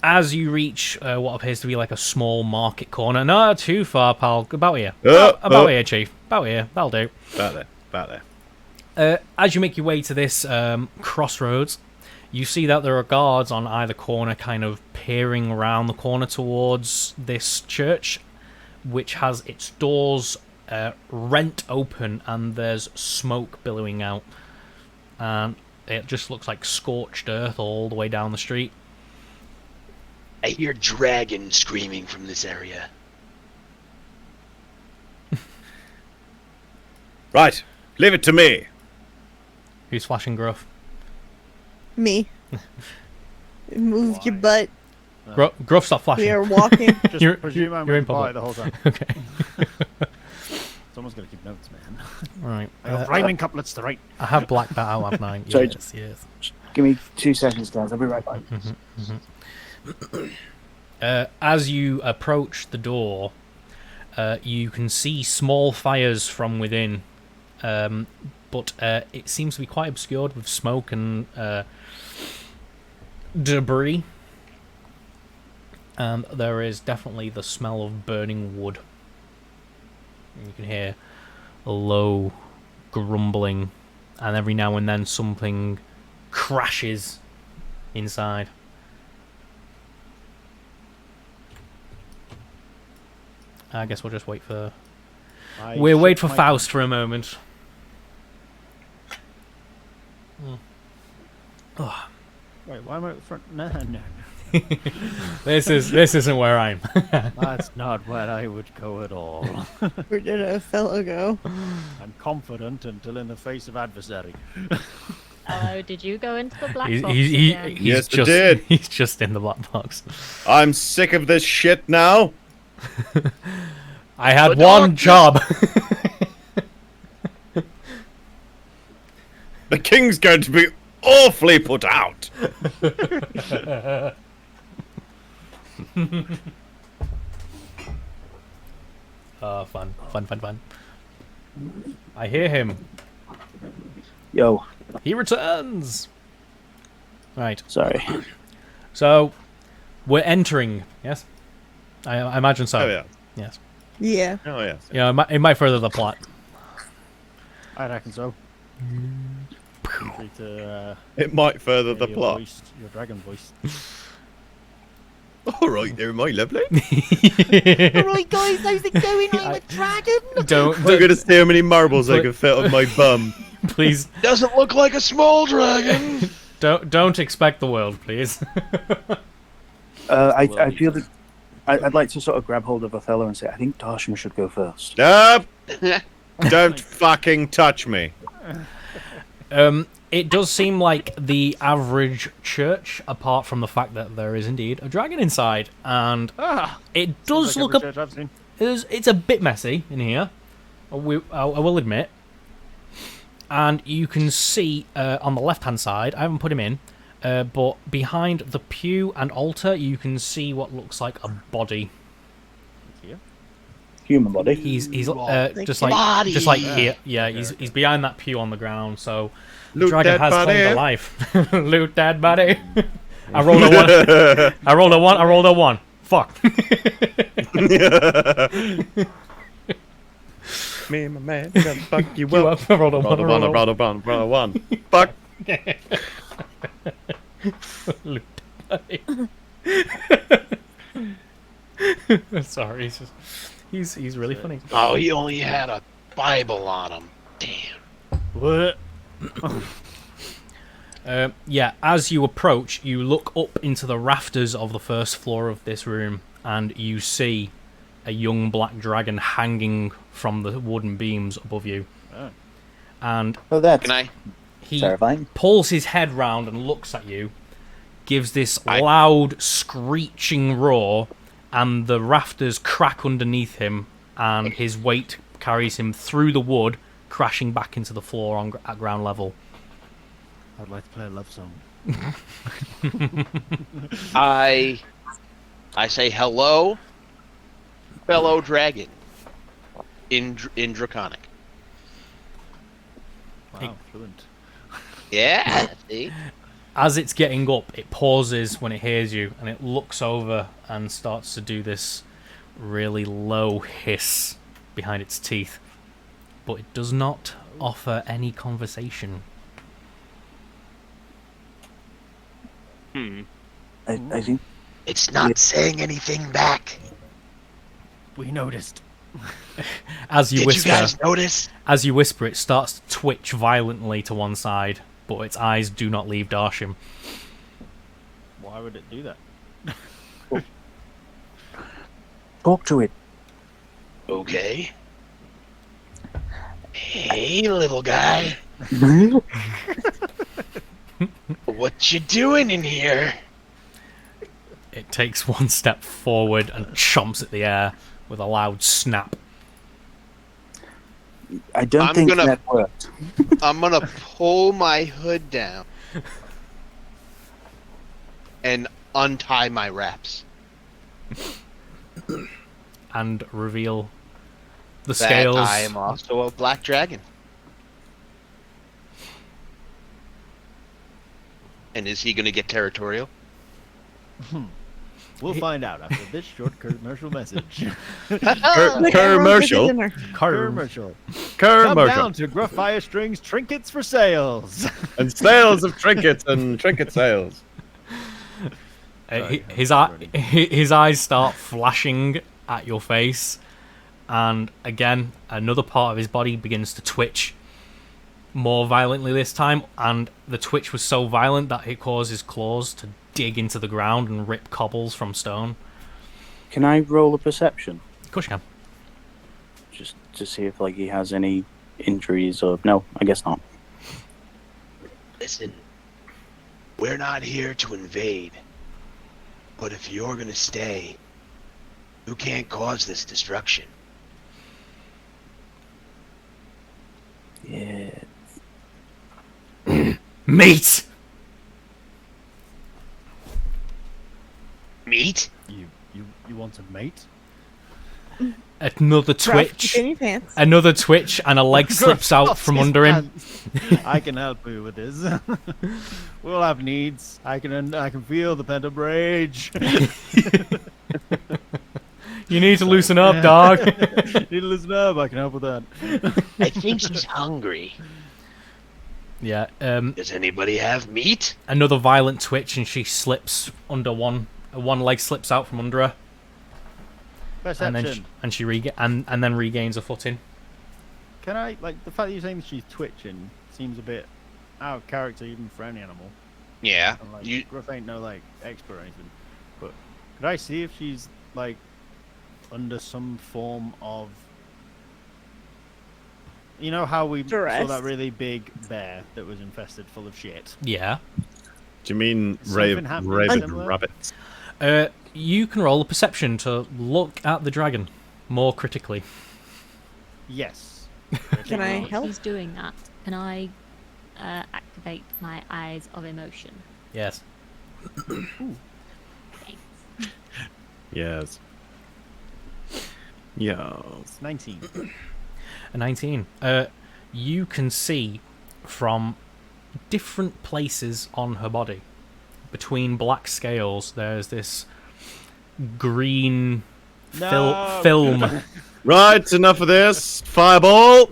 As you reach what appears to be like a small market corner, not too far, pal. About here. About here, Chief. About here. That'll do. About there. As you make your way to this crossroads, you see that there are guards on either corner kind of peering around the corner towards this church, which has its doors rent open and there's smoke billowing out. And it just looks like scorched earth all the way down the street. I hear dragon screaming from this area. Right, leave it to me. Who's flashing gruff? Me. Move your butt. Gruff, stop flashing. We are walking. You're in in public. the whole time. Okay. Someone's got to keep notes, man. Right. I got rhyming couplets to write. I have blacked that out, haven't I? Sorry. Yes. Give me 2 seconds, guys. I'll be right back. As you approach the door, you can see small fires from within, but it seems to be quite obscured with smoke and debris. And there is definitely the smell of burning wood. And you can hear a low grumbling, and every now and then something crashes inside. I guess we'll just wait for... We'll wait for Faust for a moment. Oh. Wait, why am I at the front? No. This isn't where I'm. That's not where I would go at all. Where did a fellow go? I'm confident until in the face of adversary. Oh, did you go into the black box He's Yes, I just, did. He's just in the black box. I'm sick of this shit now. I had But one not- job. The king's going to be awfully put out. Oh, fun. I hear him. Yo, He returns. Right. sorry. So, we're entering. Yes. I imagine so. Oh yeah. Yes. Yeah. Oh yes. Yeah, it might further the plot. I reckon so. Feel free to, It might further the your plot. voice, your dragon voice. All right, there, my lovely. Alright, guys, how's it going? I'm a dragon. Don't I'm gonna see how many marbles I can fit on my bum. please Doesn't look like a small dragon. don't expect the world, please. I feel that I'd like to sort of grab hold of Othello and say, I think Darsham should go first. Nope. Don't fucking touch me. It does seem like the average church, apart from the fact that there is indeed a dragon inside, and it does look Like every church I've seen. it's a bit messy in here. I will admit. And you can see on the left-hand side, I haven't put him in, but behind the pew and altar, you can see what looks like a body. Human body. He's just Body. like here. Yeah, he's behind that pew on the ground. So the Loot dragon dead has body. claimed a life. Loot that body. I rolled a one. I rolled a one. Fuck. Me and my man gonna fuck you You up. up. I rolled a one. Roll a one. Fuck. Loot body. Sorry, he's really funny. Oh, he only had a Bible on him. Damn. What? Yeah, as you approach, you look up into the rafters of the first floor of this room, and you see a young black dragon hanging from the wooden beams above you. Oh. And that's he terrifying. pulls his head round and looks at you, gives this loud screeching roar, and the rafters crack underneath him, and his weight carries him through the wood, crashing back into the floor at ground level. I'd like to play a love song. I say hello, fellow dragon, in Draconic. Wow, fluent. Yeah, see? As it's getting up, it pauses when it hears you, and it looks over and starts to do this really low hiss behind its teeth. But it does not offer any conversation. I think It's not saying anything back. We noticed. As you Did whisper, you guys notice? As you whisper, it starts to twitch violently to one side, but its eyes do not leave Darsham. Why would it do that? talk to it. Okay. Hey, little guy. What you doing in here? It takes one step forward and chomps at the air with a loud snap. I don't think that worked. I'm gonna pull my hood down and untie my wraps. And reveal the That scales. I am also a black dragon. And is he gonna get territorial? We'll find out after this short commercial message. Commercial. Commercial. Come Commercial. down to Gruff Fire Strings Trinkets for Sales. And sales of trinkets and trinket sales. His eyes start flashing at your face, and again, another part of his body begins to twitch more violently this time, and the twitch was so violent that it caused his claws to dig into the ground and rip cobbles from stone. Can I roll a perception? Of course you can. Just to see if he has any injuries or... No, I guess not. Listen, we're not here to invade. But if you're gonna stay, you can't cause this destruction. Yeah. Meat! Meat? You want a mate? Another twitch. Another twitch, and a leg slips out from under him. I can help you with this. We'll have needs. I can feel the pent up rage. You need to loosen up, dog. Need to loosen up. I can help with that. I think she's hungry. Yeah. Does anybody have meat? Another violent twitch, and she slips under one leg slips out from under her. Perception. And then regains a footing. Can I the fact that you're saying she's twitching seems a bit out of character even for any animal. Yeah. And, Gruff ain't no expert or anything. But could I see if she's under some form of, you know how we saw that really big bear that was infested full of shit? Yeah. Do you mean raven rabbits? You can roll a perception to look at the dragon more critically. Yes. Can I help? He's doing that. Can I activate my eyes of emotion? Yes. Yes. Yes. 19. A 19. You can see from different places on her body, between black scales, there's this green film. Right, enough of this. Fireball.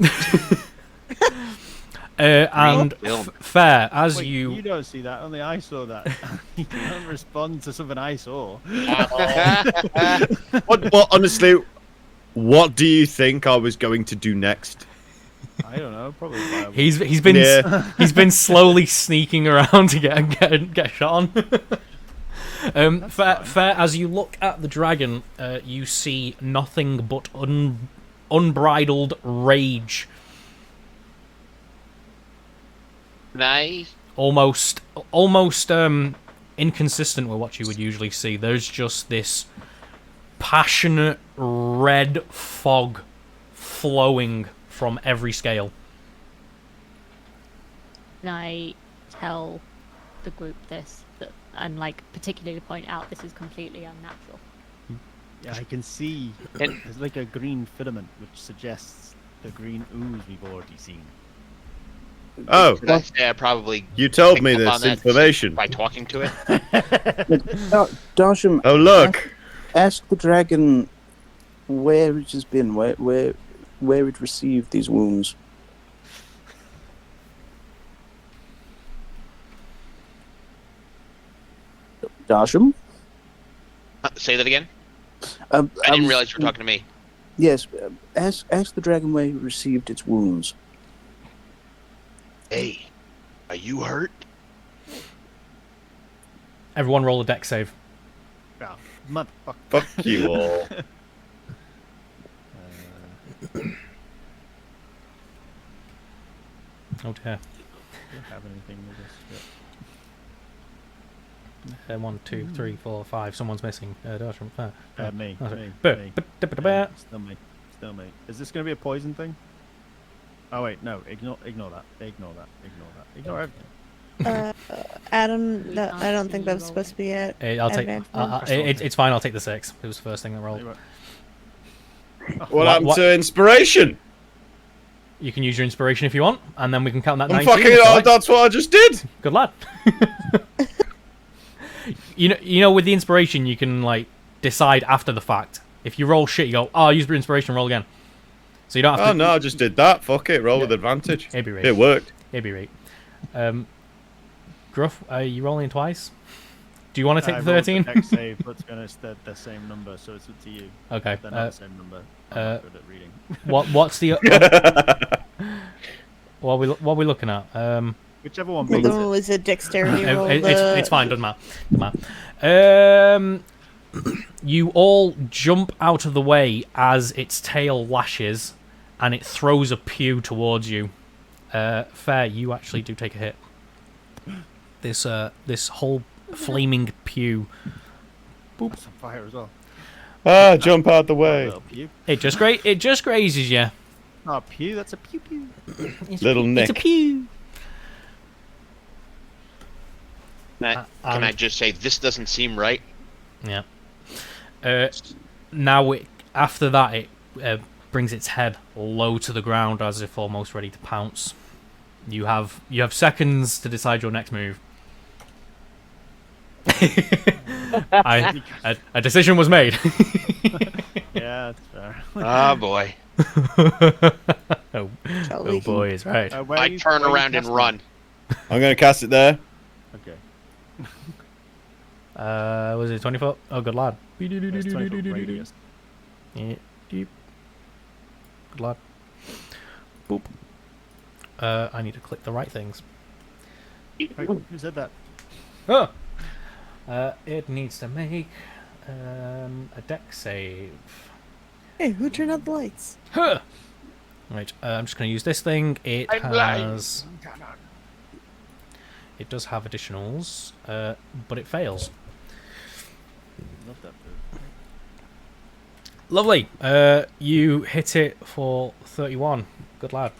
And fair as Wait, you. You don't see that. Only I saw that. You can't respond to something I saw. Well, honestly, what do you think I was going to do next? I don't know. Probably viable. He's been slowly sneaking around to get shot on. Fair. As you look at the dragon, you see nothing but unbridled rage. Nice. Almost inconsistent with what you would usually see. There's just this passionate red fog flowing from every scale. Can I tell the group this, and like particularly point out this is completely unnatural? Yeah, I can see. There's like a green filament which suggests the green ooze we've already seen. Oh, Should I say I probably you told picked me up this on that information by talking to it. Darsham, Oh, look. ask the dragon where it has been, where it received these wounds. Darsham? Say that again. I I didn't realize you were talking to me. Yes, ask the dragon where it received its wounds. Hey, are you hurt? Everyone roll a deck save. Oh, motherfucker. Fuck you all. Oh dear. Don't have anything with this. 1, 2, 3, 4, 5. Someone's missing. Darsham, fair. Me. Oh, sorry. Me. Buh, Me. buh, buh, buh, buh. Still me. Still me. Is this going to be a poison thing? Oh wait, no. Ignore that. Ignore that. Ignore that. Ignore everything. Adam, I don't think that was supposed to be it. I'll take. It's fine. I'll take the 6. It was the first thing that rolled. What happened to inspiration? You can use your inspiration if you want, and then we can count that. I'm 19. fucking. Oh, that's what I just did. Good lad. You know, with the inspiration, you can like decide after the fact. If you roll shit, you go, "Oh, I used your inspiration. Roll again." So you don't have to. Oh no, I just did that. Fuck it. Roll with advantage. It'd be right. It worked. It'd be right. Gruff, are you rolling twice? Do you want to take the 13? Deck save, but it's going to the same number, so it's up to you. Okay. They're not the same number. I'm not good at reading. What's the? What are we looking at? Whichever one The beats other one it. was a dexterity roll. It's fine. Doesn't matter. You all jump out of the way as its tail lashes, and it throws a pew towards you. Fair, you actually do take a hit. This whole flaming pew. Boop. That's on fire as well. Ah, jump out the way. It just grazes you. Oh, pew. That's a pew pew. Little Nick. It's a pew. Can I just say this doesn't seem right? Yeah. Now after that, it brings its head low to the ground as if almost ready to pounce. You have seconds to decide your next move. A decision was made. Yeah, that's fair. Oh boy. oh boy, is right. I turn around and run. I'm gonna cast it there. Okay. Was it 20 foot? Oh, good lad. That's 20 foot radius. Yeah, deep. Good lad. Boop. I need to click the right things. Wait, who said that? Oh! It needs to make a deck save. Hey, who turned out the lights? Huh! Right, I'm just going to use this thing. It has... It does have additionals, but it fails. Love that food. Lovely. You hit it for 31. Good lad.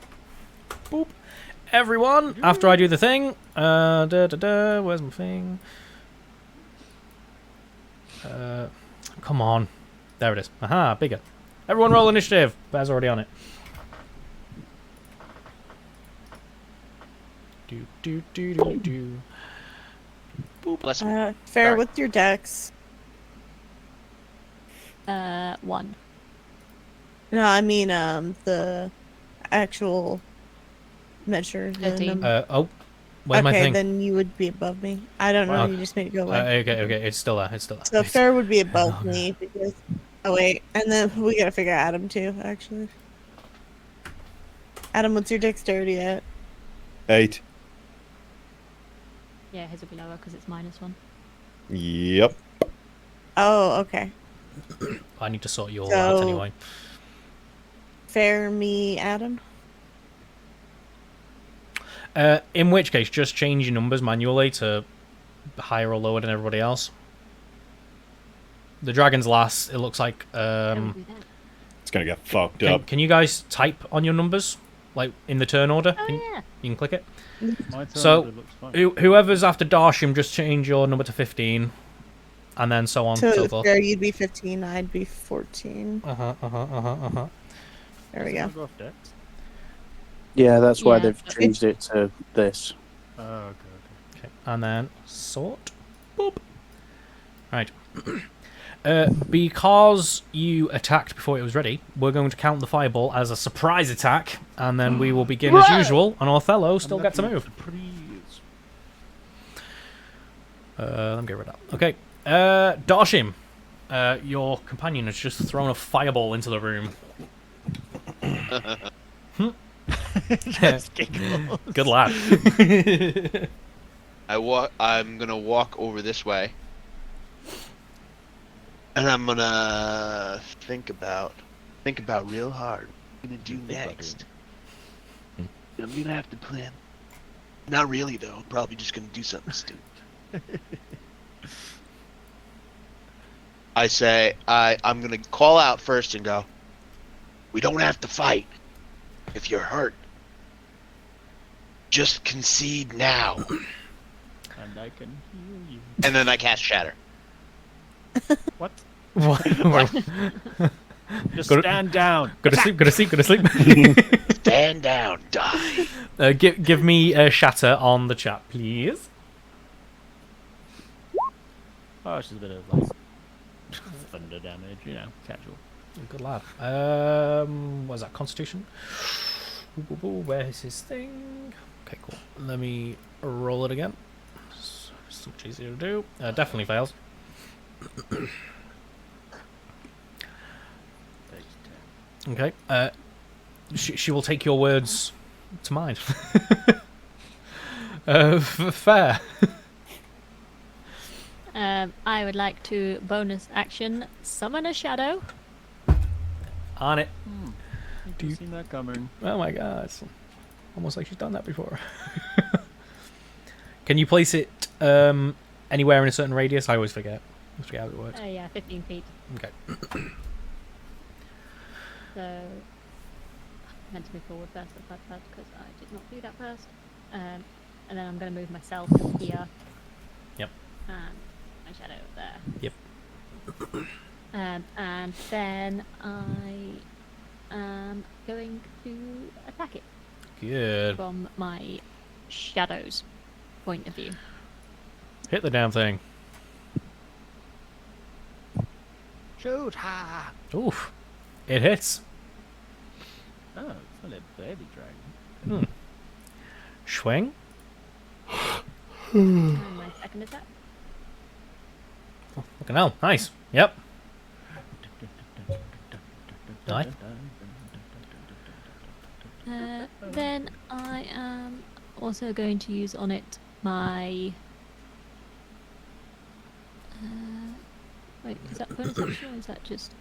Boop. Everyone, after I do the thing, where's my thing? Come on. There it is. Aha, bigger. Everyone roll initiative. Bear's already on it. Do. Boop. Fair with your dex. 1. No, I mean the actual measure. The 13. Oh, where's my okay, thing? then you would be above me. I don't know. Wow. You just made it go away. Okay. It's still there. So Fair would be above me because. Oh wait, and then we gotta figure out Adam too. Actually. Adam, what's your dexterity at? 8. Yeah, his will be lower because it's -1. Yep. Oh, okay. I need to sort you all out So- anyway. Fair me, Adam. In which case, just change your numbers manually to higher or lower than everybody else. The dragon's last. It looks like. It's gonna get fucked up. Can you guys type on your numbers, like in the turn order? Oh yeah. You can click it. My turn So, order looks fine. whoever's after Darsham, just change your number to 15, and then so on and so So forth. fair, you'd be 15, I'd be 14. There we Does go. it go off dex? Yeah, that's why Yeah, they've but changed it to this. Oh, okay. Okay, and then sort. Boop. Right. Because you attacked before it was ready, we're going to count the fireball as a surprise attack, and then we will begin as usual, and Othello still gets to move. Let me get rid of that. Okay. Darshim, your companion has just thrown a fireball into the room. Good lad. I'm gonna walk over this way, And I'm gonna think about real hard what I'm gonna do next. I'm gonna have to plan. Not really though. I'm probably just gonna do something stupid. I say I'm gonna call out first and go. We don't have to fight. If you're hurt, just concede now. And I can heal you. And then I cast Shatter. What? What? Just Go to- stand down. Go to sleep, go to sleep, go to sleep. Stand down, die. Give me a shatter on the chat, please. Oh, it's just a bit of like thunder damage, you know, casual. Good lad. What is that? Constitution? Where's his thing? Okay, cool. Let me roll it again. It's so much easier to do. Definitely fails. Okay. She will take your words to mind. Fair. I would like to bonus action summon a shadow. On it. You've seen that coming. Oh my god. It's almost like she's done that before. Can you place it anywhere in a certain radius? I always forget. I forget how it works. Yeah, 15 feet. Okay. So, I meant to move forward first, because I did not do that first. And then I'm going to move myself here. Yep. And my shadow there. Yep. And then I am going to attack it Good. from my shadow's point of view. Hit the damn thing. Shoot! Ha! Oof. It hits. Oh, it's only a baby dragon. Swing. And my second attack. Oh, fucking hell. Nice. Yep. Nice. Then I am also going to use on it my... wait, is that bonus action or is that just...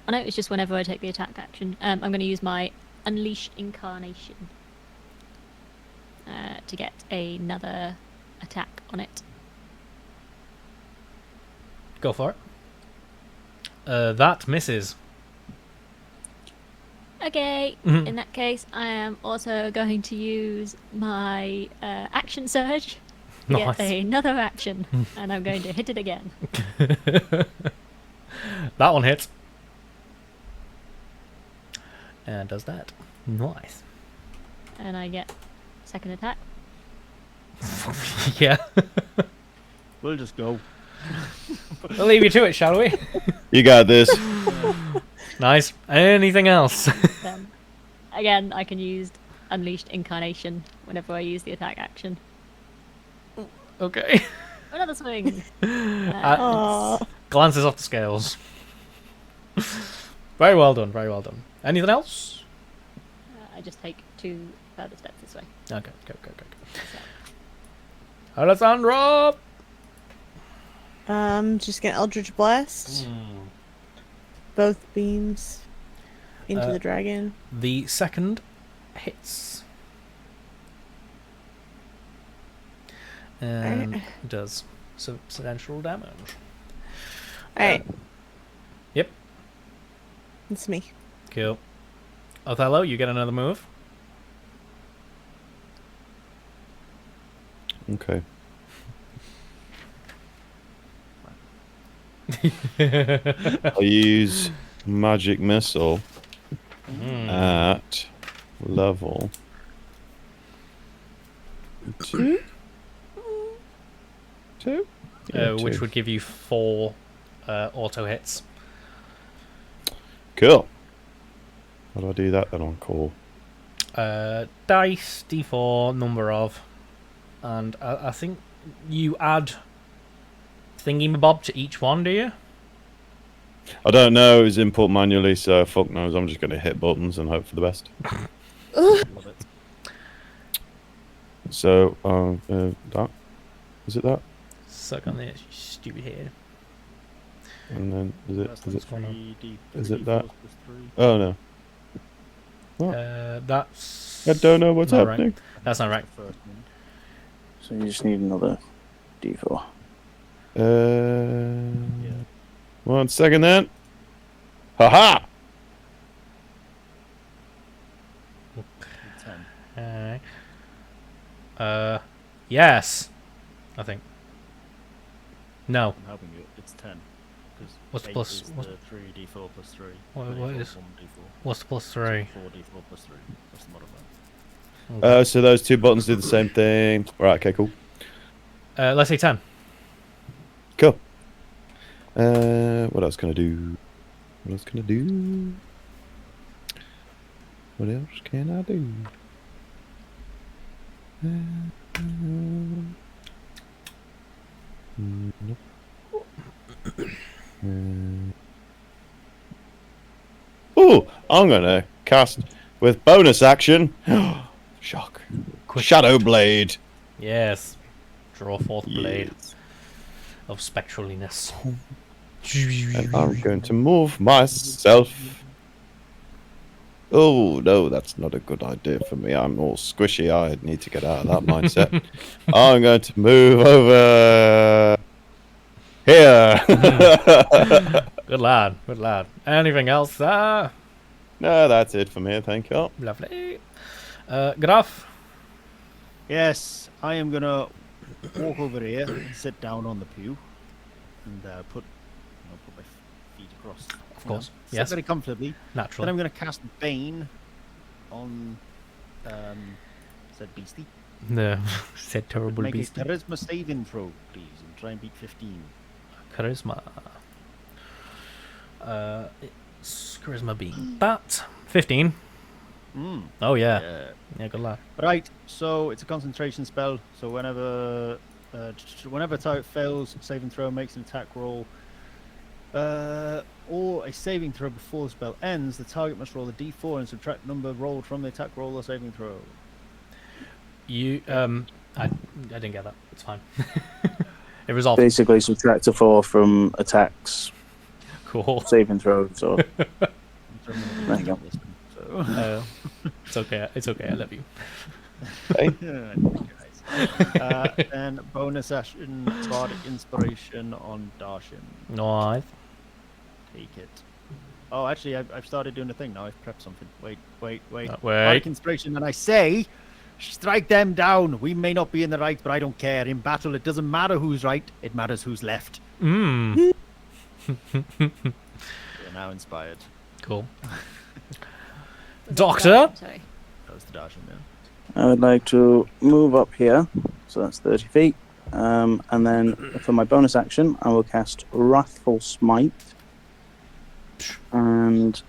I know it's just whenever I take the attack action. I'm going to use my Unleash Incarnation to get another attack on it. Go for it. That misses. Okay, Mhm. in that case, I am also going to use my action surge to Nice. get another action, and I'm going to hit it again. That one hits. And does that. Nice. And I get second attack. Yeah. We'll just go. We'll leave you to it, shall we? You got this. Nice. Anything else? Then, again, I can use Unleashed Incarnation whenever I use the attack action. Okay. Another swing. Glances off the scales. Very well done. Very well done. Anything else? I just take 2 further steps this way. Okay. Go. Alessandro. Just get Eldritch Blast. Both beams into the dragon. The second hits. And does substantial damage. Alright. Yep. It's me. Cool. Othello, you get another move. Okay. I'll use magic missile at level 2. Yeah, Which 2. would give you 4 auto hits. Cool. How do I do that then on call? Dice, d4, number of, and I think you add thingy-mabob to each one, do you? I don't know. It's input manually, so fuck knows. I'm just going to hit buttons and hope for the best. So, that is it that? Suck on this, you stupid head. And then is it that? 3d4 plus 3. Oh no. That's. I don't know what's not happening. Right. That's not right. So you just need another d4. Yeah. 1 second then. Haha! 10. Yes. I think. No. I'm helping you. It's 10. What's the 8 plus? is the 3d4 plus 3. What 3d4 is? 1d4. What's the plus 3? 4d4 plus 3. That's the modifier. So those 2 buttons do the same thing. Right, okay, cool. Let's say 10. Cool. What else can I do? What else can I do? What else can I do? Nope. Oh, I'm gonna cast with bonus action. Shock. Shadow Blade. Yes. Draw forth blade Yes. of spectraliness. And I'm going to move myself. Oh, no, that's not a good idea for me. I'm all squishy. I need to get out of that mindset. I'm going to move over here. Good lad. Good lad. Anything else? No, that's it for me. Thank you. Lovely. Graf. Yes, I am gonna walk over here, sit down on the pew, and put my feet across. Of course. Sit Yes. very comfortably. Naturally. Then I'm gonna cast Bane on said beastie. No. Said terrible Make beast. a charisma saving throw, please, and try and beat 15. Charisma. It's charisma being that 15. Oh yeah. Yeah, good luck. Right, so it's a concentration spell. So whenever a target fails saving throw, makes an attack roll, or a saving throw before the spell ends, the target must roll a d4 and subtract number rolled from the attack roll or saving throw. You I didn't get that. It's fine. It resolved. Basically, subtract a 4 from attacks. Cool. Saving throws. Or... there you go. It's okay. It's okay. I love you. And bonus action, bardic inspiration on Darshan. Nice. Take it. Oh, actually, I've started doing a thing now. I've prepped something. Wait. Wait. Bardic inspiration, and I say, strike them down. We may not be in the right, but I don't care. In battle, it doesn't matter who's right. It matters who's left. Mmm. You're now inspired. Cool. Doctor. Sorry. That was the Darshan, yeah. I would like to move up here, so that's 30 feet. And then for my bonus action, I will cast Wrathful Smite. And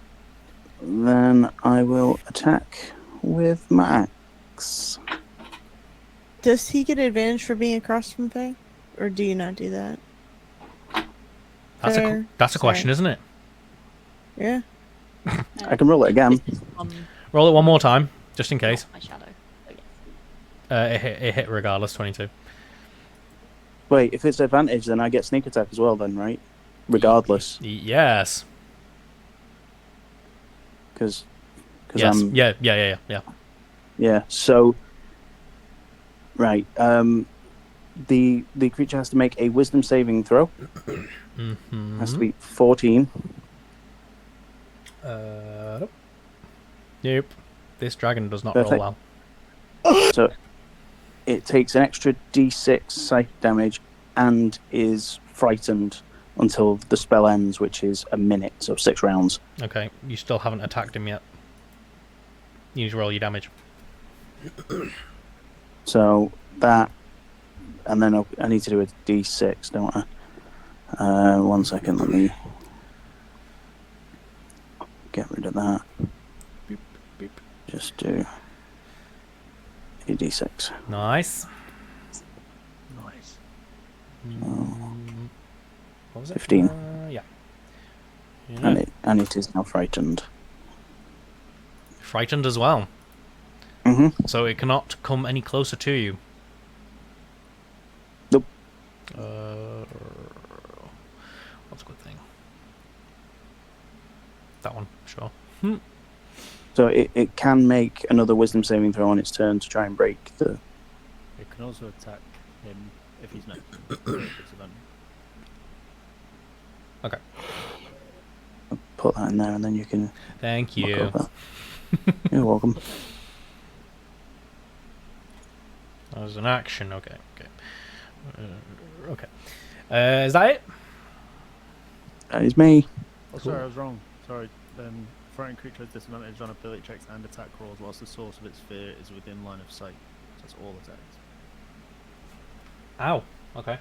then I will attack with my axe. Does he get advantage for being across from Faye? Or do you not do that? That's a question, isn't it? Yeah. I can roll it again. This is on Roll it one more time, just in case. my shadow. Oh, yes. It hit regardless, 22. Wait, if it's advantage, then I get sneak attack as well, then, right? Regardless. Yes. Because Yes. I'm... Yeah. Yeah, so... Right, the creature has to make a wisdom saving throw. Has to be 14. Nope. Nope. This dragon does not Perfect. roll well. So it takes an extra d6 psychic damage and is frightened until the spell ends, which is a minute, so 6 rounds. Okay, you still haven't attacked him yet. You need to roll your damage. So that, and then I need to do a d6, don't I? 1 second, let me get rid of that. Just do a d6. Nice. Nice. What was it? 15. Yeah. And it is now frightened. Frightened as well. Mm-hmm. So it cannot come any closer to you. Nope. What's a good thing? That one, sure. So it can make another wisdom saving throw on its turn to try and break the... It can also attack him if he's next. Okay. I'll put that in there and then you can... Thank look you. over. You're welcome. That was an action. Okay. Okay. Is that it? That is me. Oh, sorry, I was wrong. Sorry. Frightened creature has disadvantage on ability checks and attack rolls whilst the source of its fear is within line of sight. So that's all attacks. Ow. Okay.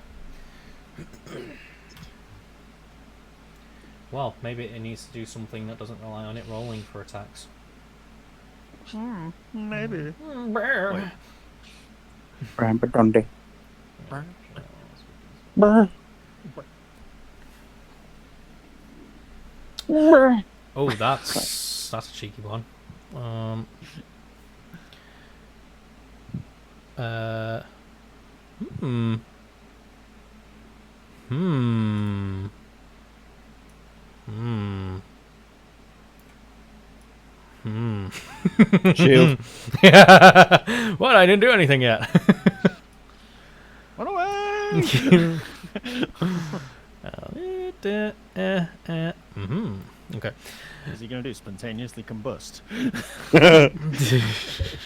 Well, maybe it needs to do something that doesn't rely on it rolling for attacks. Maybe. Brr. Rambadondi. Oh, that's a cheeky one. Shield. What? I didn't do anything yet. Run away! Okay. Is he going to do spontaneously combust?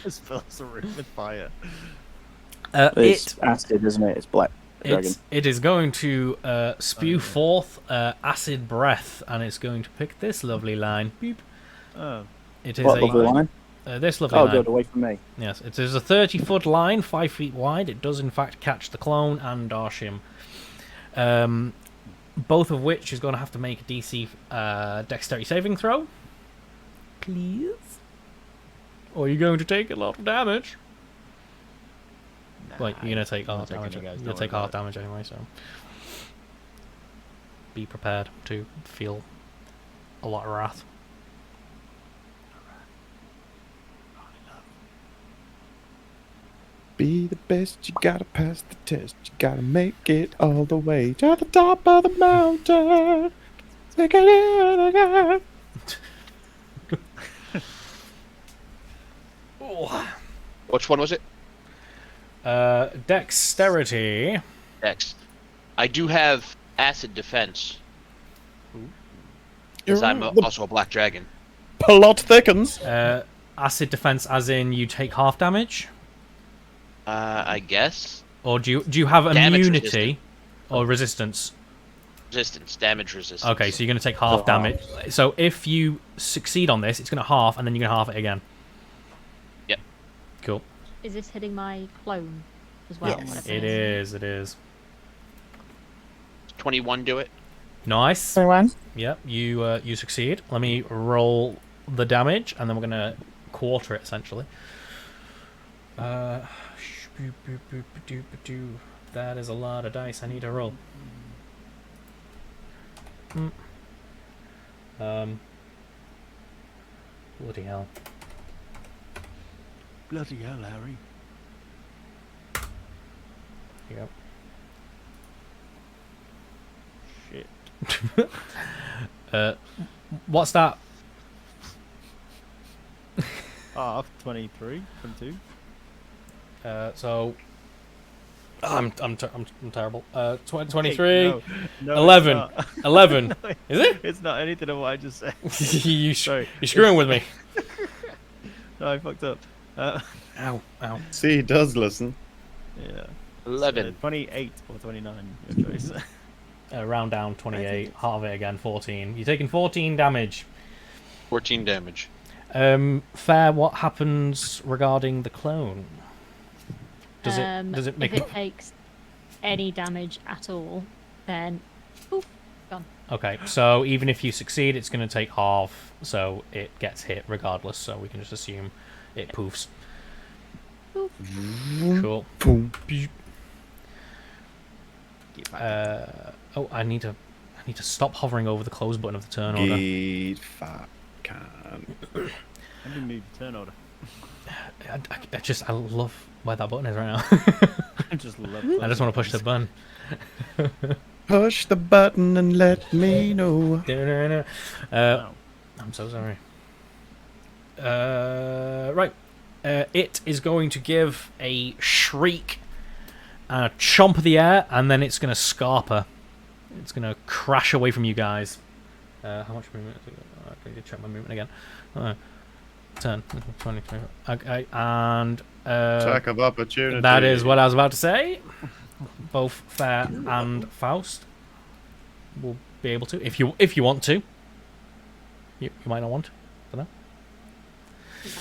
Just fills the room with fire. It's acid, isn't it? It's black dragon. It is going to spew forth acid breath, and it's going to pick this lovely line. Beep. Oh. It is What lovely line? This lovely Oh, line. good, away from me. Yes, it is a 30-foot line, 5 feet wide. It does, in fact, catch the clone and Darshim. Both of which is going to have to make a DC dexterity saving throw. Please? Or you're going to take a lot of damage. Well, you're going to take half damage. You're going to take half damage anyway, so... Be prepared to feel a lot of wrath. Be the best, you gotta pass the test. You gotta make it all the way to the top of the mountain. Take it in again. Which one was it? Dexterity. Next. I do have acid defense. Because I'm also a black dragon. Plot thickens. Acid defense as in you take half damage? I guess. Or do you have Damage immunity or resistance? Resistance, damage resistance. Okay, so you're going to take half damage. So if you succeed on this, it's going to half, and then you're going to half it again. Yep. Cool. Is this hitting my clone as well? Yes, it is. It is. 21 do it. Nice. 21. Yep, you succeed. Let me roll the damage, and then we're going to quarter it, essentially. That is a lot of dice I need to roll. Bloody hell. Bloody hell, Harry. Yep. Shit. What's that? Half 23 from 2. So I'm terrible. 23, Hey, no, 11, it's not. 11. No, Is it? It's not anything of what I just said. You're Sorry. screwing with me. No, I fucked up. Ow, ow. See, he does listen. Yeah. 11. 28 or 29, your choice. Round down 28, half it again, 14. You're taking 14 damage. 14 damage. Fair, what happens regarding the clone? Does it make if it takes any damage at all, then poof, gone. Okay, so even if you succeed, it's going to take half, so it gets hit regardless, so we can just assume it poofs. Poof. Cool. Oh, I need to stop hovering over the close button of the turn order. Get fat can. Let me move the turn order. I love where that button is right now. I just love I just want to push the button. Push the button and let me know. I'm so sorry. Right. It is going to give a shriek and a chomp of the air, and then it's going to scarper. It's going to crash away from you guys. How much movement? I need to check my movement again. 10, 20, 20. Okay, and Attack of opportunity. that is what I was about to say. Both Fair and Faust will be able to, if you want to. You might not want to. I don't know.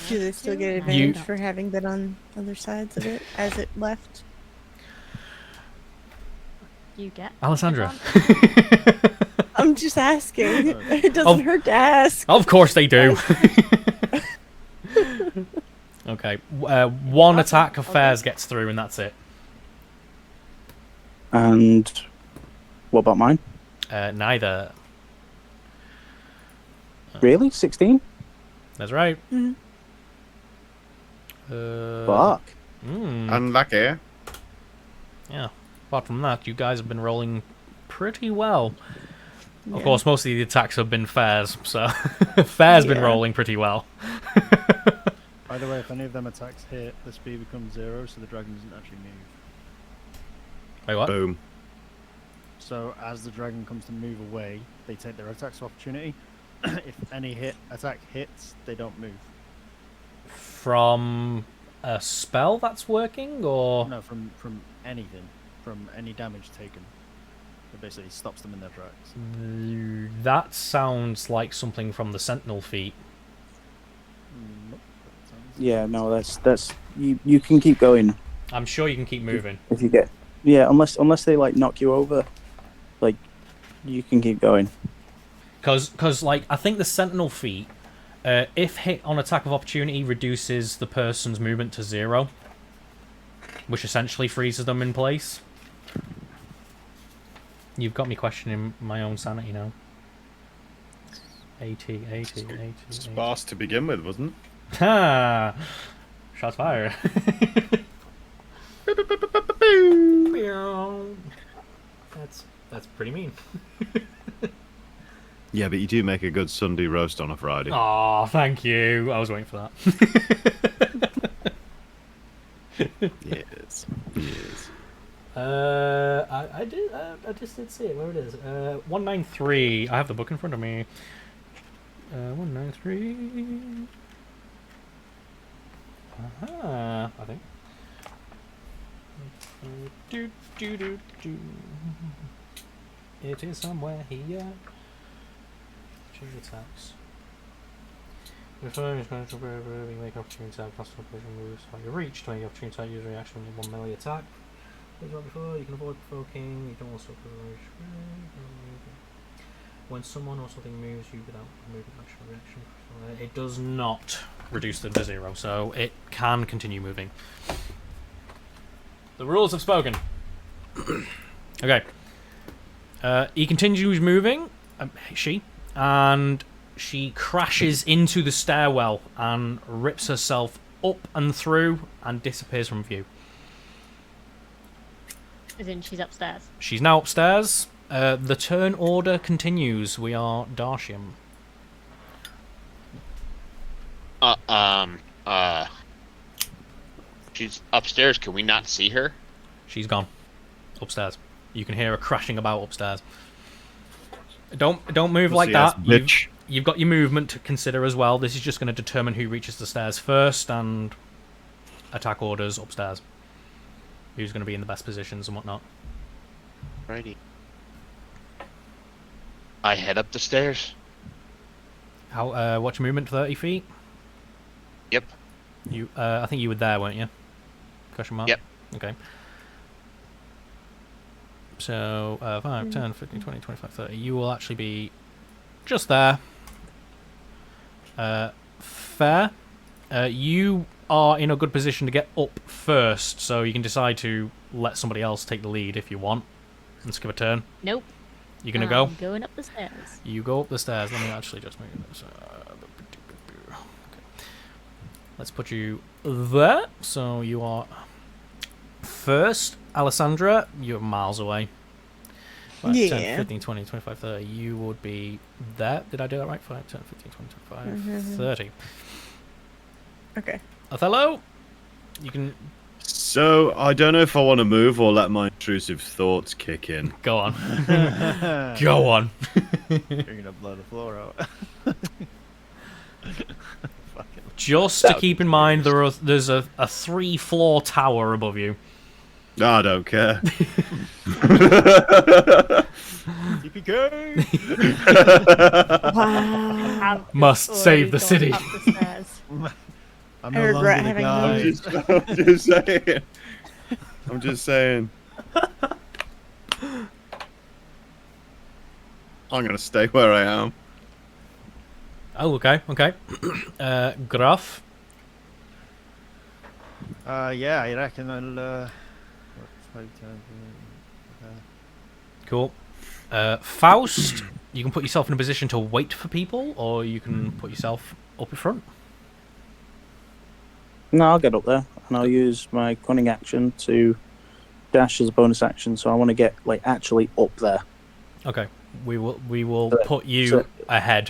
Do they still get advantage for having been on other sides of it as it left? You get Alessandra. I'm just asking. It doesn't hurt to ask. Of course they do. Okay, one attack of Fair's gets through, and that's it. And what about mine? Neither. Really? 16? That's right. Mm. Fuck. Unlucky. Yeah. Apart from that, you guys have been rolling pretty well. Yeah. Of course, most of the attacks have been Fair's, so Fair's been rolling pretty well. By the way, if any of them attacks hit, the speed becomes 0, so the dragon doesn't actually move. Wait, what? Boom. So as the dragon comes to move away, they take their attacks of opportunity. If any attack hits, they don't move. From a spell that's working, or No, from anything, from any damage taken. It basically stops them in their tracks. that sounds like something from the Sentinel feat. Nope, that sounds- Yeah, no, that's you can keep going I'm sure you can keep moving. if you get unless they like knock you over, like you can keep going. Because like, I think the Sentinel feat, if hit on attack of opportunity, reduces the person's movement to 0, which essentially freezes them in place. You've got me questioning my own sanity now. 80. Sparse to begin with, wasn't it? Ha! Shots fired. That's pretty mean. Yeah, but you do make a good Sunday roast on a Friday. Aw, thank you. I was waiting for that. Yes. Yes. I just did see it. Where it is? 193. I have the book in front of me. 193. I think. It is somewhere here. Change attacks. Return is going to make opportunity attack, cost of operation moves by your reach. 20 opportunity attack, use reaction, 1 melee attack. As well before, you can avoid provoking, you can also when someone or something moves you without moving action or reaction. It does not reduce them to 0, so it can continue moving. The rules have spoken. Okay. He continues moving, she, and She crashes into the stairwell and rips herself up and through and disappears from view. As in, she's upstairs. She's now upstairs. The turn order continues. We are Darshium. She's upstairs. Can we not see her? She's gone. Upstairs. You can hear her crashing about upstairs. Don't move like that. You've got your movement to consider as well. This is just going to determine who reaches the stairs first and attack orders upstairs. Who's going to be in the best positions and whatnot. Righty. I head up the stairs. How? What's your movement? 30 feet. Yep. You. I think you were there, weren't you? Question mark. Yep. Okay. So 5, 10, 15, 20, 25, 30. You will actually be just there. Fair. You are in a good position to get up first, so you can decide to let somebody else take the lead if you want. Let's give a turn. Nope. You gonna go? I'm going up the stairs. You go up the stairs. Let me actually just move this. Okay. Let's put you there. So you are first. Alessandra, you're miles away. 5, 10, 15, 20, 25, 30. You would be there. Did I do that right? 5, 10, 15, 20, 25, 30. Okay. Othello, you can... So, I don't know if I want to move or let my intrusive thoughts kick in. Go on. Go on. You're going to blow the floor out. Just to keep in mind, there's a 3-floor tower above you. I don't care. Wow. Must save the city. I'm no longer the guy. I'm just saying. I'm just saying. I'm gonna stay where I am. Oh, okay, okay. Graf. Yeah, I reckon I'll. Cool. Faust, you can put yourself in a position to wait for people, or you can put yourself up in front. No, I'll get up there, and I'll use my cunning action to dash as a bonus action. So I want to get actually up there. Okay, we will put you ahead.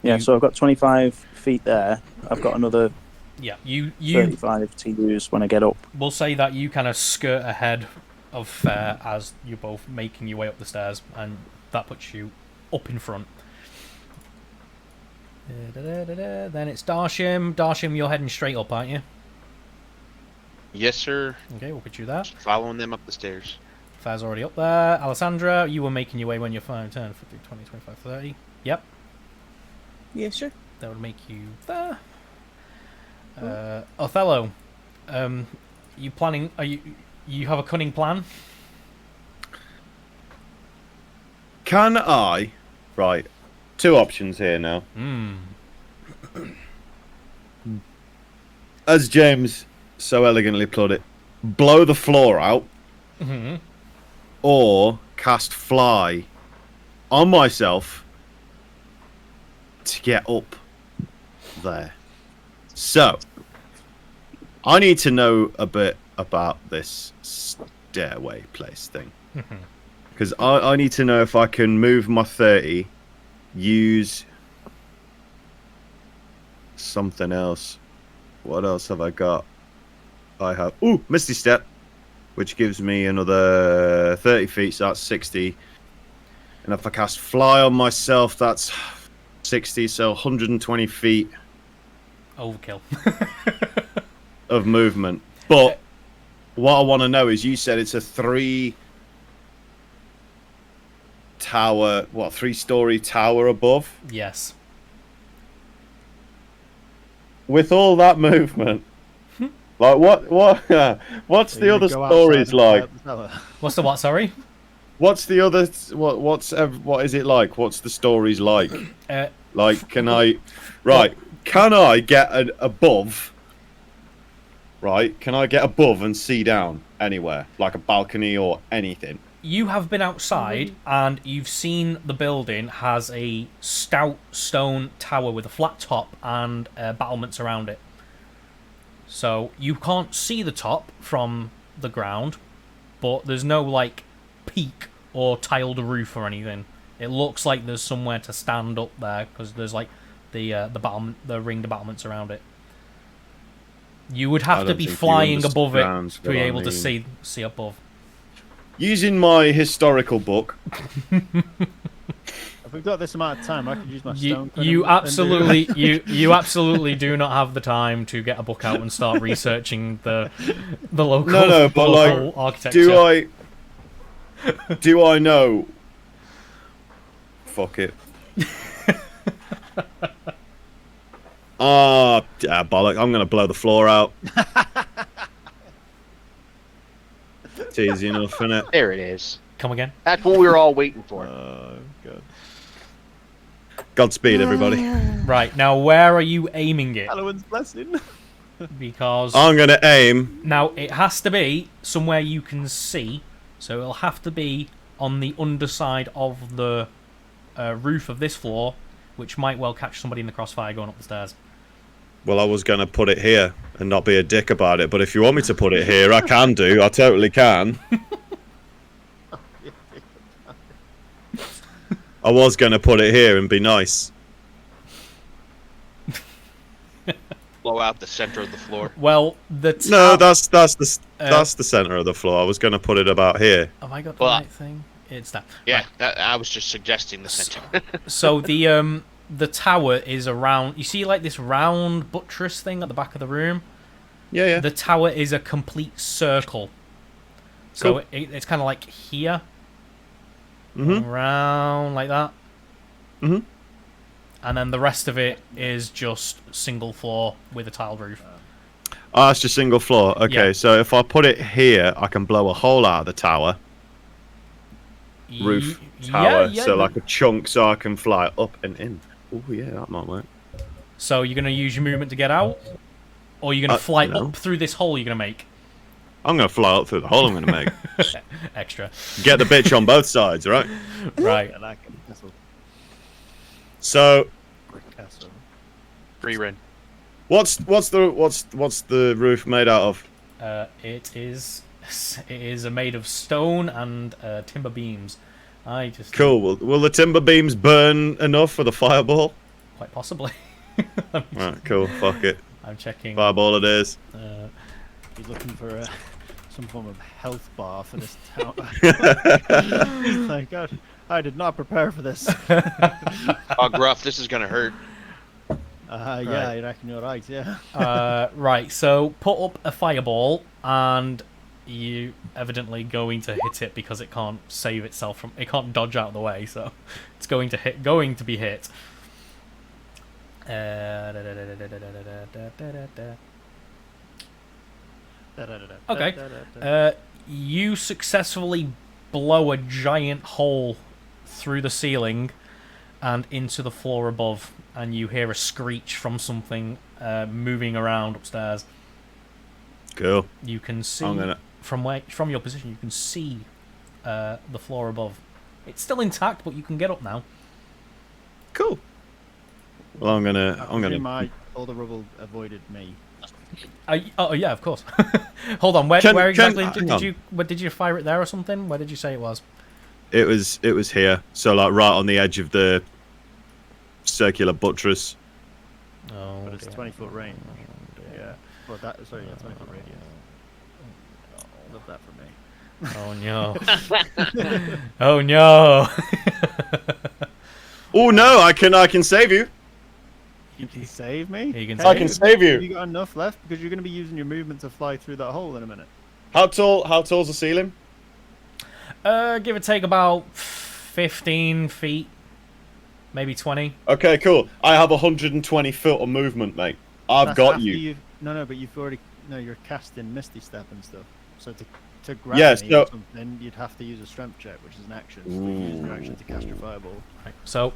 Yeah, so I've got 25 feet there. I've got another. Yeah, you 35 to use when I get up. We'll say that you kind of skirt ahead of Fair as you're both making your way up the stairs, and that puts you up in front. Then it's Darshim. Darshim, you're heading straight up, aren't you? Yes, sir. Okay, we'll put you there. Following them up the stairs. Fair's already up there. Alessandra, you were making your way when you're 5, 10, 15, 20, 25, 30. Yep. Yeah, sure. That would make you there. Othello, you planning? You have a cunning plan? Can I? Right. 2 options here now. As James so elegantly put it, blow the floor out, or cast fly on myself to get up there. So, I need to know a bit about this stairway place thing. Because I need to know if I can move my 30, use something else. What else have I got? I have... Ooh, Misty Step, which gives me another 30 feet, so that's 60. And if I cast Fly on myself, that's 60, so 120 feet. Overkill. Of movement. But what I want to know is, you said it's a 3-story tower above? Yes. With all that movement, what's the other stories like? What's the what? Sorry. What's the other? What is it like? What's the stories like? Can I? Right. Can I get above? Right. Can I get above and see down anywhere, like a balcony or anything? you have been outside and you've seen the building has a stout stone tower with a flat top and battlements around it. So you can't see the top from the ground, but there's no like peak or tiled roof or anything. It looks like there's somewhere to stand up there because there's like the ringed battlements around it. You would have to be flying above it to be able to see above. Using my historical book. If we've got this amount of time, I could use my stone. You absolutely do not have the time to get a book out and start researching the local. No, but local like, architecture. do I know? Fuck it. Bollock! I'm gonna blow the floor out. It's easy enough, isn't it? There it is. Come again? That's what we were all waiting for. God. Godspeed, everybody. Right, now where are you aiming it? Halloween's blessing. Because I'm gonna aim. Now it has to be somewhere you can see, so it'll have to be on the underside of the roof of this floor, which might well catch somebody in the crossfire going up the stairs. Well, I was gonna put it here and not be a dick about it, but if you want me to put it here, I can do. I totally can. I was gonna put it here and be nice. Blow out the center of the floor. Well, that's the center of the floor. I was gonna put it about here. Have I got the right thing? It's that. Yeah, right. I was just suggesting the center. So the tower is around. You see, like this round buttress thing at the back of the room. Yeah. The tower is a complete circle. So Cool. it's kind of like here. Mm-hmm. Around like that. Mm-hmm. And then the rest of it is just single floor with a tiled roof. Oh, it's just single floor. Okay, Yeah. so if I put it here, I can blow a hole out of the tower. Roof tower, yeah, so like a chunk, so I can fly up and in. Oh yeah, that might work. So you're gonna use your movement to get out, or you're gonna fly no. up through this hole you're gonna make. I'm gonna fly up through the hole I'm gonna make. Extra. Get the bitch on both sides, right? Right. So, Free run. what's the roof made out of? It is made of stone and timber beams. Cool. Will the timber beams burn enough for the fireball? Quite possibly. Right. Cool. Fuck it. I'm checking. Fireball it is. He's looking for some form of health bar for this town. Thank God. I did not prepare for this. Oh, Gruff, this is gonna hurt. Yeah, I reckon you're right, yeah. Right, so put up a fireball, and you evidently going to hit it because it can't save itself from. It can't dodge out of the way, so it's going to be hit. Okay. You successfully blow a giant hole through the ceiling and into the floor above, and you hear a screech from something moving around upstairs. Cool. You can see from your position. You can see the floor above. It's still intact, but you can get up now. Cool. Well, I'm gonna. All the rubble avoided me. Oh yeah, of course. Hold on, where exactly did you fire it there or something? Where did you say it was? It was here, so like right on the edge of the circular buttress. Oh, but it's 20-foot range. Yeah. Well, 20-foot radius. Love that for me. Oh no. Oh no. Oh no! I can save you. You can save me? I can save you. Have you got enough left? Because you're going to be using your movement to fly through that hole in a minute. How tall's the ceiling? Give or take about 15 feet, maybe 20. Okay, cool. I have 120 foot of movement, mate. I've got you. No, but you've already. No, you're casting Misty Step and stuff. So to grab me or something, you'd have to use a strength check, which is an action. So you use your action to cast your fireball. Right. So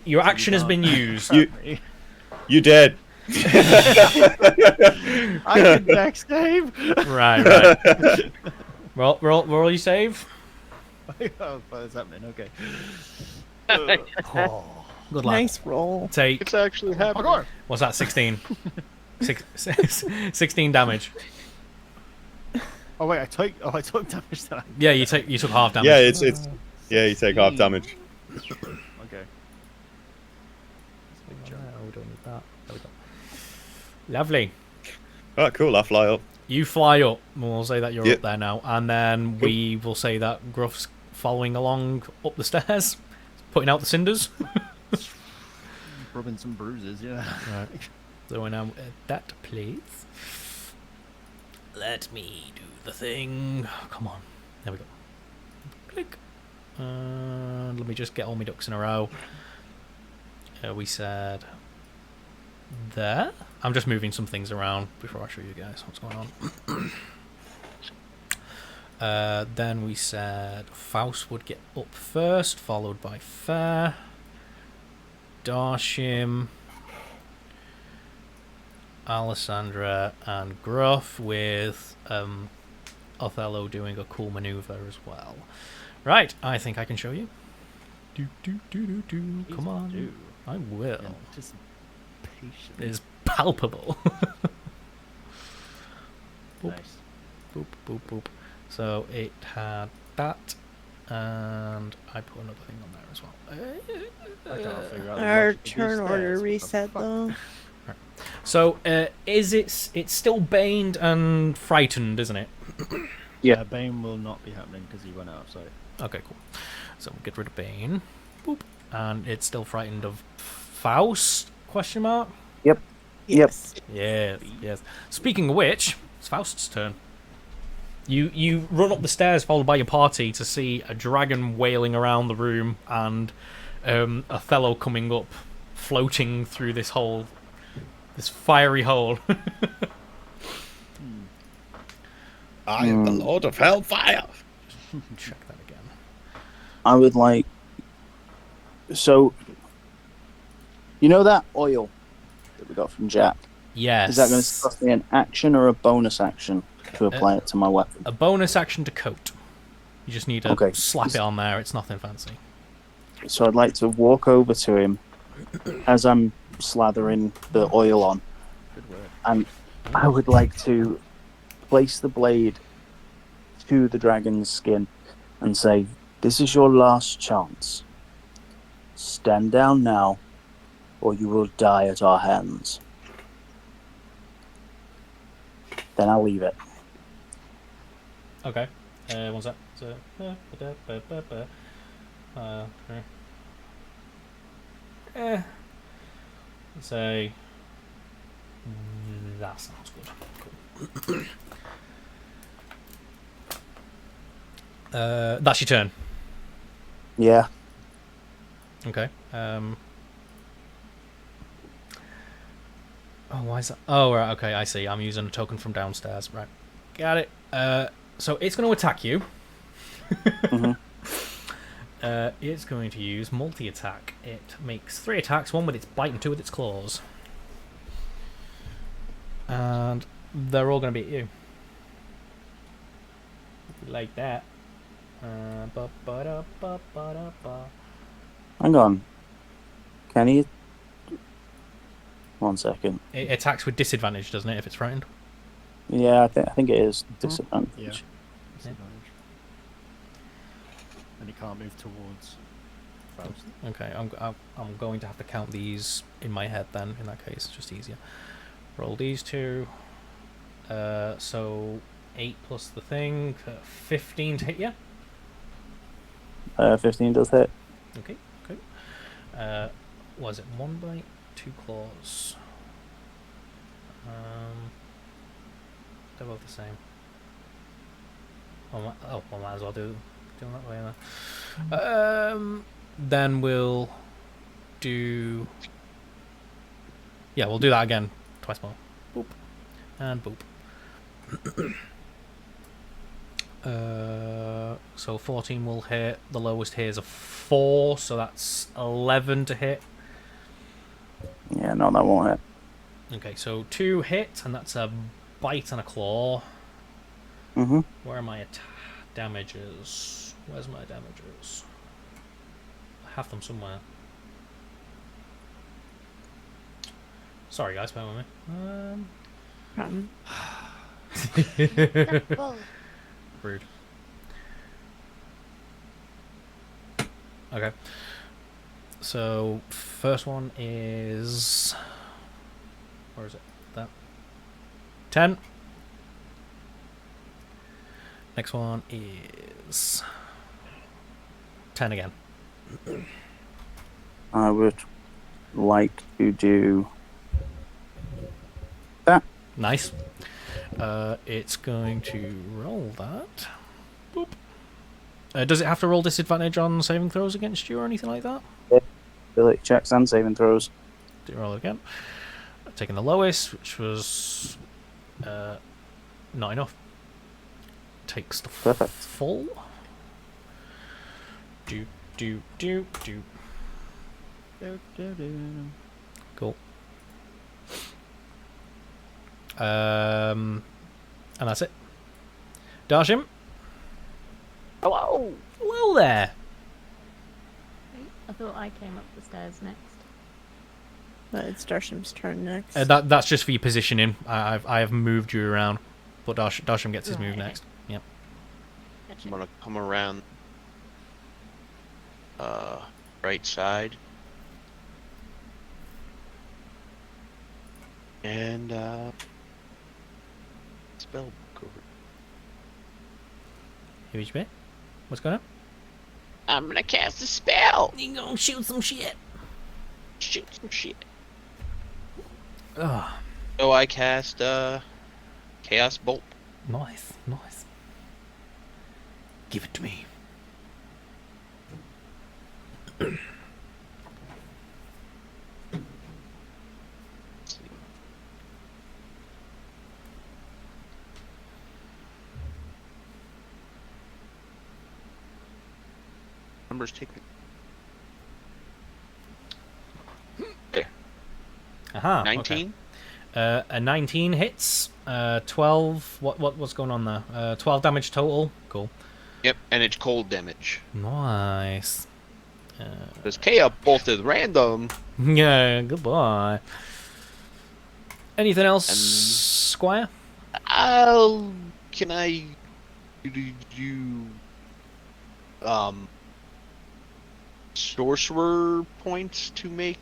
your action has been used. You did. I did dex save. Right. Roll your save. Oh, that's happening. Okay. Oh, good luck. Nice roll. Take. It's actually happening. What's that? 16. 16 damage. Oh wait, I took damage. That Yeah, you took half damage. Yeah, it's yeah. You take half damage. Okay. We don't need that. There we go. Lovely. Oh, cool. I fly up. You fly up. We'll say that you're Yep. up there now, and then we will say that Gruff's following along up the stairs, putting out the cinders. Rubbing some bruises, yeah. Right. So we're now at that place. Let me do the thing. Come on. There we go. Click. Let me just get all my ducks in a row. We said there. I'm just moving some things around before I show you guys what's going on. Then we said Faust would get up first, followed by Fair, Darshim, Alessandra, and Gruff, with Othello doing a cool maneuver as well. Right, I think I can show you. Come on. I will. Anticipation. It is palpable. Boop. Nice. Boop, boop, boop. So it had that, and I put another thing on there as well. I can't figure out the Our logic of these turn order stairs. reset though. So it's still baned and frightened, isn't it? Yeah, Bane will not be happening because he went out of sight. Okay, cool. So we'll get rid of Bane. Boop. And it's still frightened of Faust? Question mark? Yep. Yes. Yes, yes. Speaking of which, it's Faust's turn. You run up the stairs followed by your party to see a dragon wailing around the room and Othello coming up, floating through this hole, this fiery hole. I am the Lord of Hellfire. Check that again. I would like. So, you know that oil that we got from Jack? Yes. Is that going to cost me an action or a bonus action to apply it to my weapon? A bonus action to coat. You just need to Okay. slap it on there. It's nothing fancy. So I'd like to walk over to him as I'm slathering the oil on, Good work. and I would like to place the blade to the dragon's skin and say, "This is your last chance. Stand down now, or you will die at our hands." Then I'll leave it. Okay. One sec. So, say that sounds good. Cool. That's your turn. Yeah. Okay. Oh, why is that? Oh, right. Okay, I see. I'm using a token from downstairs. Right. Got it. So it's going to attack you. Mm-hmm. It's going to use multi-attack. It makes 3 attacks, one with its bite and 2 with its claws. And they're all going to be at you. Like that. Hang on. Can he? 1 second. It attacks with disadvantage, doesn't it, if it's frightened? Yeah, I think it is disadvantage. Yeah. Disadvantage. And he can't move towards Faust. Okay, I'm going to have to count these in my head then. In that case, just easier. Roll these 2. So 8 plus the thing, 15 to hit you. 15 does hit. Okay, okay. Was it 1 bite, 2 claws? They're both the same. Well, might as well do it that way then. Then we'll do. Yeah, we'll do that again. Twice more. Boop. And boop. So 14 will hit. The lowest here is a 4, so that's 11 to hit. Yeah, no, that won't hit. Okay, so 2 hit, and that's a bite and a claw. Mm-hmm. Where am I damages. Where's my damages? I have them somewhere. Sorry, guys, bear with me. Rude. Okay. So, first one is... Where is it? That. 10. Next one is... 10 again. I would like to do that. Nice. It's going to roll that. Boop. Does it have to roll disadvantage on saving throws against you or anything like that? Ability checks and saving throws. Do you roll it again? Taking the lowest, which was not enough. Takes the Perfect. full. Do. Cool. And that's it. Darshim. Hello. Hello there. I thought I came up the stairs next. It's Darshim's turn next. That's just for your positioning. I have moved you around, but Darshim gets his Right, move okay. next. Yep. I'm gonna come around right side. And spell book over. Here you be. What's going on? I'm gonna cast a spell. You gonna shoot some shit. Shoot some shit. Oh, So I cast Chaos Bolt. nice. Give it to me. Numbers take me. Aha. 19. Okay. A 19 hits. 12. What's going on there? 12 damage total. Cool. Yep, and it's cold damage. Nice. Because Chaos Bolt is random. Yeah. Goodbye. Anything else, And- Squire? Can I do sorcerer points to make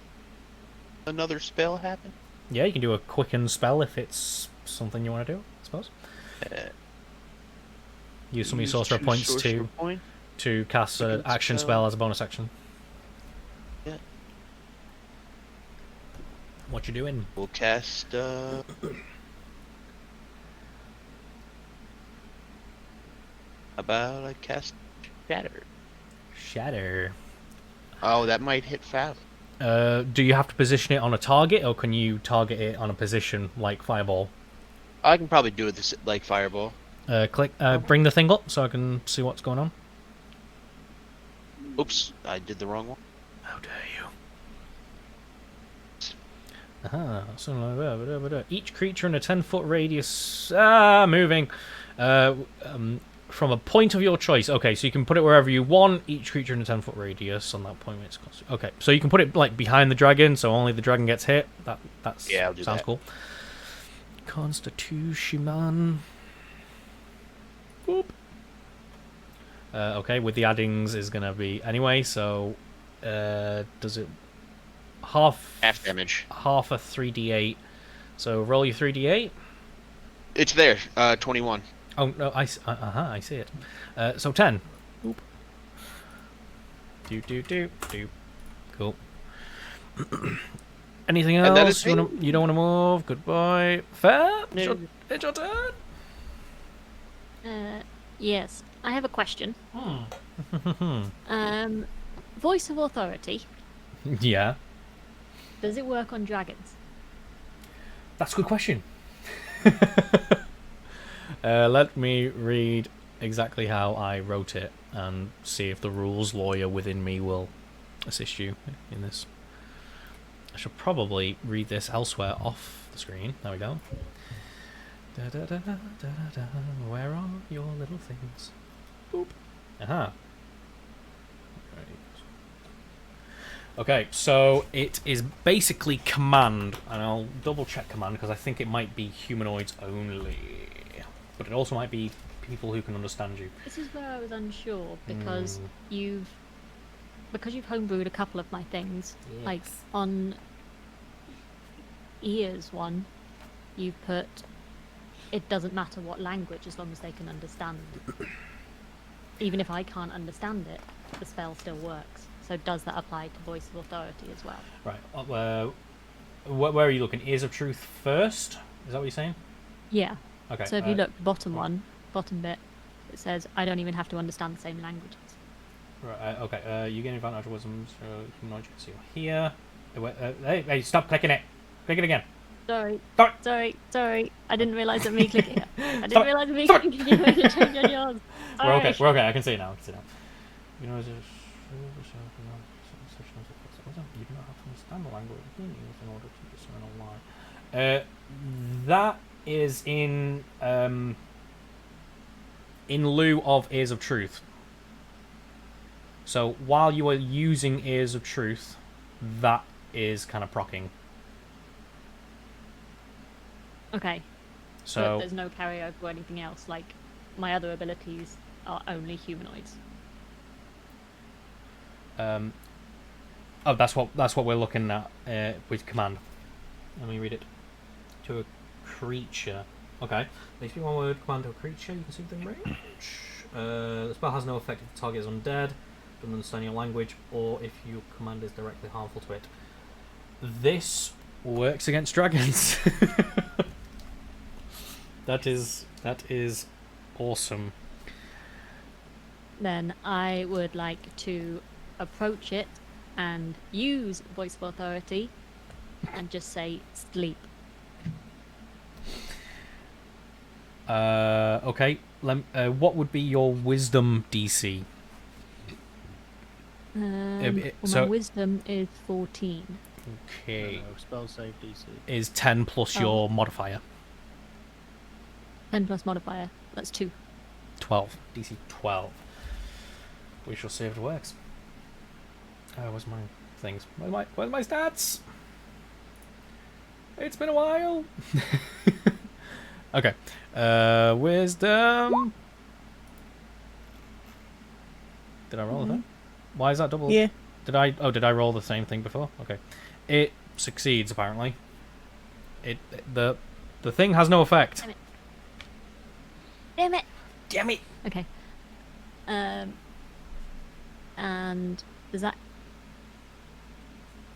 another spell happen? Yeah, you can do a quicken spell if it's something you want to do, I suppose. Use some of your sorcerer two points sorcerer point? to cast an Quicken action spell. spell as a bonus action. Yeah. What you doing? We'll cast about I cast Shatter. Shatter. Oh, that might hit Fab. Do you have to position it on a target, or can you target it on a position like Fireball? I can probably do it this like Fireball. Bring the thing up so I can see what's going on. Oops, I did the wrong one. How dare you? Aha, something like that. Each creature in a 10-foot radius... moving. From a point of your choice. Okay, so you can put it wherever you want. Each creature in a 10-foot radius on that point. It's okay, so you can put it like behind the dragon, so only the dragon gets hit. That's Yeah, I'll do sounds that. cool. Constitution. Boop. Okay, with the addings is gonna be anyway. So, does it half damage? Half a 3d8. So roll your 3d8. It's there. 21. Oh no, I see it. So 10. Oop. Do. Cool. Anything And that else? is You don't want to move? Goodbye. Fair? No. It's your turn. Yes, I have a question. Hmm. Voice of authority. Yeah. Does it work on dragons? That's a good question. Let me read exactly how I wrote it and see if the rules lawyer within me will assist you in this. I should probably read this elsewhere off the screen. There we go. Where are your little things? Aha. Okay, so it is basically command, and I'll double check command because I think it might be humanoids only, but it also might be people who can understand you. This is where I was unsure because you've homebrewed a couple of my things. Yes. Like on Ear's one, you've put it doesn't matter what language as long as they can understand. Even if I can't understand it, the spell still works. So does that apply to Voice of Authority as well? Right. Where are you looking? Ears of Truth first? Is that what you're saying? Yeah. Okay. So if you look bottom bit, it says I don't even have to understand the same languages. Right. Okay. You gain advantage of wisdom. So humanoid checks you here. Hey! Stop clicking it. Click it again. Sorry. Stop. Sorry. I didn't realise that me clicking it. I didn't realise that me clicking it made a change on yours. We're okay. We're okay. I can see it now. You know, you do not have to understand the language in order to discern a lie. That is in lieu of Ears of Truth. So while you are using Ears of Truth, that is kind of proccing. Okay. So but there's no carryover or anything else. Like my other abilities are only humanoids. Oh, that's what we're looking at with command. Let me read it. To a creature. Okay. Makes me one word command to a creature. You can see within range. The spell has no effect if the target is undead, doesn't understand your language, or if your command is directly harmful to it. This works against dragons. That is awesome. Then I would like to approach it and use Voice of Authority and just say sleep. Okay. What would be your wisdom DC? My wisdom is 14. Okay. No, spell save DC is 10 plus your modifier. 10 plus modifier. That's 2. 12. DC 12. We shall see if it works. Where's my things? Where's my stats? It's been a while. Okay. Wisdom. Did I roll that? Why is that double? Yeah. Did I roll the same thing before? Okay. It succeeds apparently. The thing has no effect. Damn it. Damn it. Okay. And does that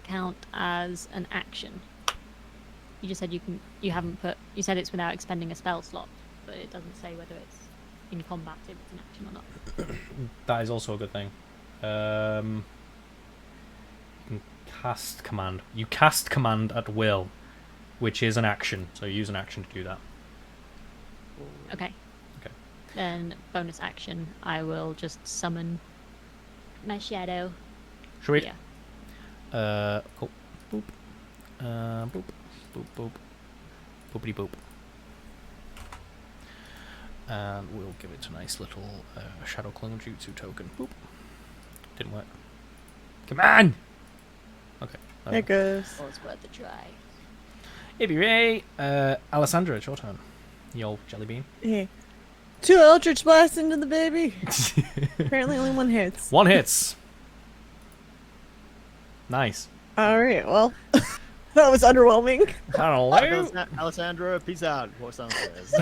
count as an action? You just said you haven't put. You said it's without expending a spell slot, but it doesn't say whether it's in combat if it's an action or not. That is also a good thing. You can cast command. You cast command at will, which is an action. So you use an action to do that. Okay. Okay. Then bonus action, I will just summon my shadow. Should we? Yeah. Cool. Boop. Boop. Boop. Boop. Boopity boop. And we'll give it a nice little Shadow Clone Jutsu token. Boop. Didn't work. Come on! Okay. There it goes. Oh, it's worth a try. Ibby Ray! Alessandra, it's your turn. You old jelly bean. Hey. 2 Eldritch Blast into the baby. Apparently only 1 hits. 1 hits. Nice. Alright, well. That was underwhelming. Hello. Alessandra, peace out. What's downstairs?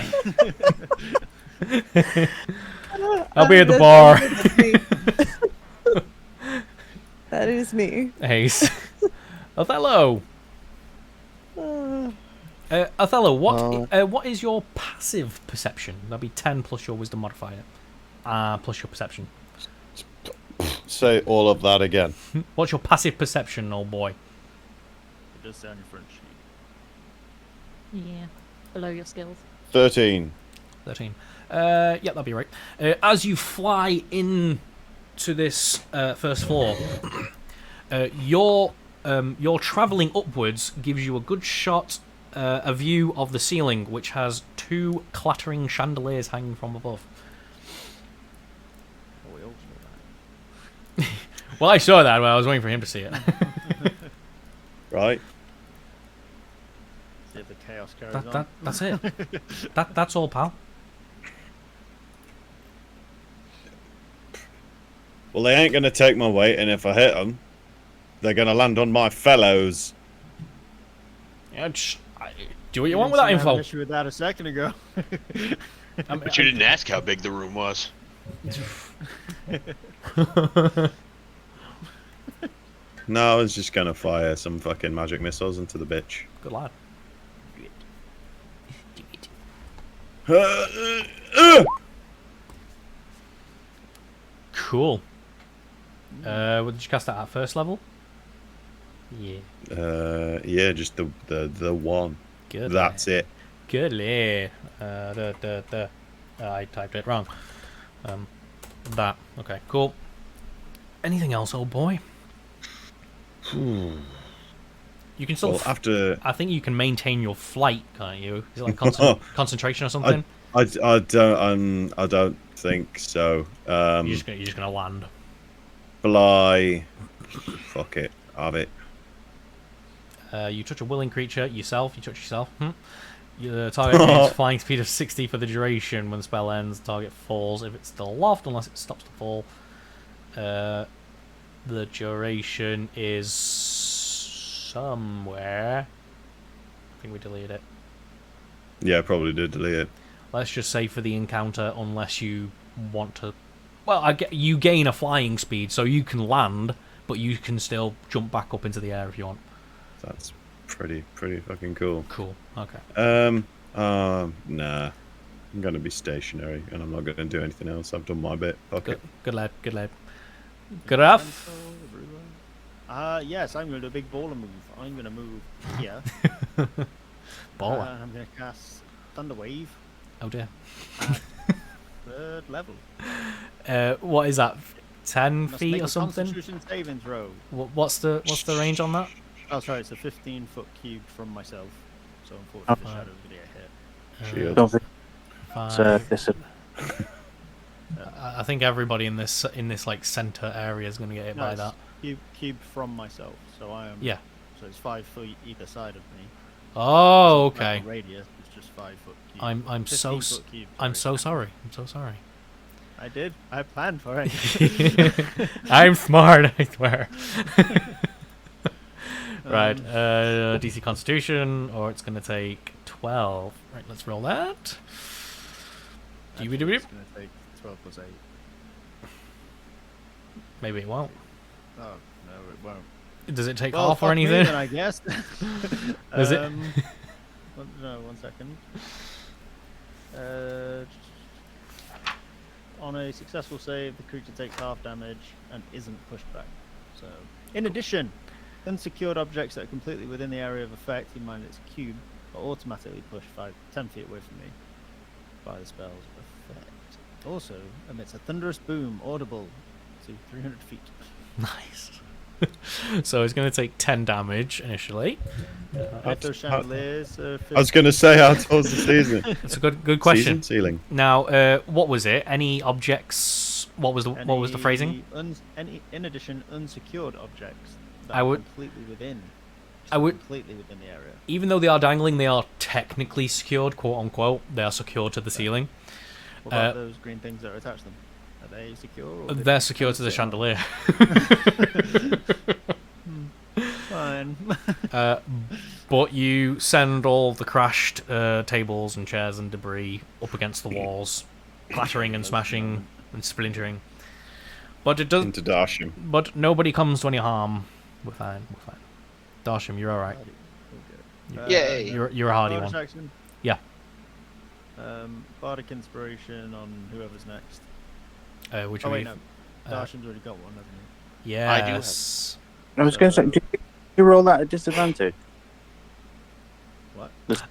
I'll be at the bar. That is me. Ace. Othello. Othello, what is your passive perception? That'll be 10 plus your wisdom modifier. Plus your perception. Say all of that again. What's your passive perception, old boy? It does say on your front sheet. Yeah. Below your skills. 13. 13. Yeah, that'll be right. As you fly in to this first floor, your travelling upwards gives you a good shot, a view of the ceiling, which has 2 clattering chandeliers hanging from above. Well, I saw that, but I was waiting for him to see it. Right. See if the chaos carries on. That's it. That's all, pal. Well, they ain't gonna take my weight, and if I hit them, they're gonna land on my fellows. Yeah, do what you want with that info. I issue with that a second ago. But you didn't ask how big the room was. No, I was just gonna fire some fucking magic missiles into the bitch. Good lad. Cool. Did you cast that at first level? Yeah. Yeah, just the one. Good. That's it. Good. I typed it wrong. That. Okay. Cool. Anything else, old boy? You can still. Well, after. I think you can maintain your flight, can't you? Is it like concentration or something? I don't think so. You're just gonna land. Fly. Fuck it. Have it. You touch a willing creature yourself. You touch yourself. Your target gains flying speed of 60 for the duration. When the spell ends, the target falls if it's still aloft, unless it stops to fall. The duration is somewhere. I think we deleted it. Yeah, probably did delete it. Let's just say for the encounter, unless you want to. Well, you gain a flying speed, so you can land, but you can still jump back up into the air if you want. That's pretty fucking cool. Cool. Okay. Nah. I'm gonna be stationary, and I'm not gonna do anything else. I've done my bit. Fuck it. Good lad. Good lad. Good enough. Yes, I'm going to do a big baller move. I'm going to move here. Baller. I'm going to cast Thunder Wave. Oh dear. At 3rd level. What is that? 10 Must feet make or a something? Constitution saving throw. What's the range on that? Oh, sorry, it's a 15-foot cube from myself. So unfortunately, the shadow's going to get hit. Shield. Don't think Five. I think everybody in this like center area is going to get hit by it's that. Cube from myself, so I am. Yeah. So it's 5 foot either side of me. Oh, So okay. the radius is just 5 foot cube. I'm so 15-foot cube, I'm sorry. so sorry. I'm so sorry. I planned for it. I'm smart, I swear. Right, DC Constitution, or it's going to take 12. Right, let's roll that. It's going to take 12 plus 8. Maybe it won't. Oh, no, it won't. Does it take Well, half or fuck me anything? then, I guess. Is it? No, 1 second. On a successful save, the creature takes half damage and isn't pushed back. So, in addition, unsecured objects that are completely within the area of effect, in mind its cube, are automatically pushed 10 feet away from me by the spell's effect. Also emits a thunderous boom audible to 300 feet. Nice. So it's going to take 10 damage initially. If those chandeliers are I was gonna say, how tall's the season? It's a good question. Ceiling. Now, what was it? Any objects? What was the phrasing? In addition, unsecured objects that I would- are completely within. I would- completely within the area. Even though they are dangling, they are technically secured, quote unquote. They are secured to the ceiling. What about those green things that are attached to them? Are they secure? Or They're secured to the chandelier. Fine. But you send all the crashed tables and chairs and debris up against the walls, clattering and smashing and splintering. But it does. Into Darsham. But nobody comes to any harm. We're fine. We're fine. Darsham, you're all right. Yay. You're a hardy bonus one. action. Yeah. Bardic inspiration on whoever's next. Which Oh one? wait, no. Darsham's already got one, hasn't he? Yes. I was going to say, did you roll that at disadvantage? What?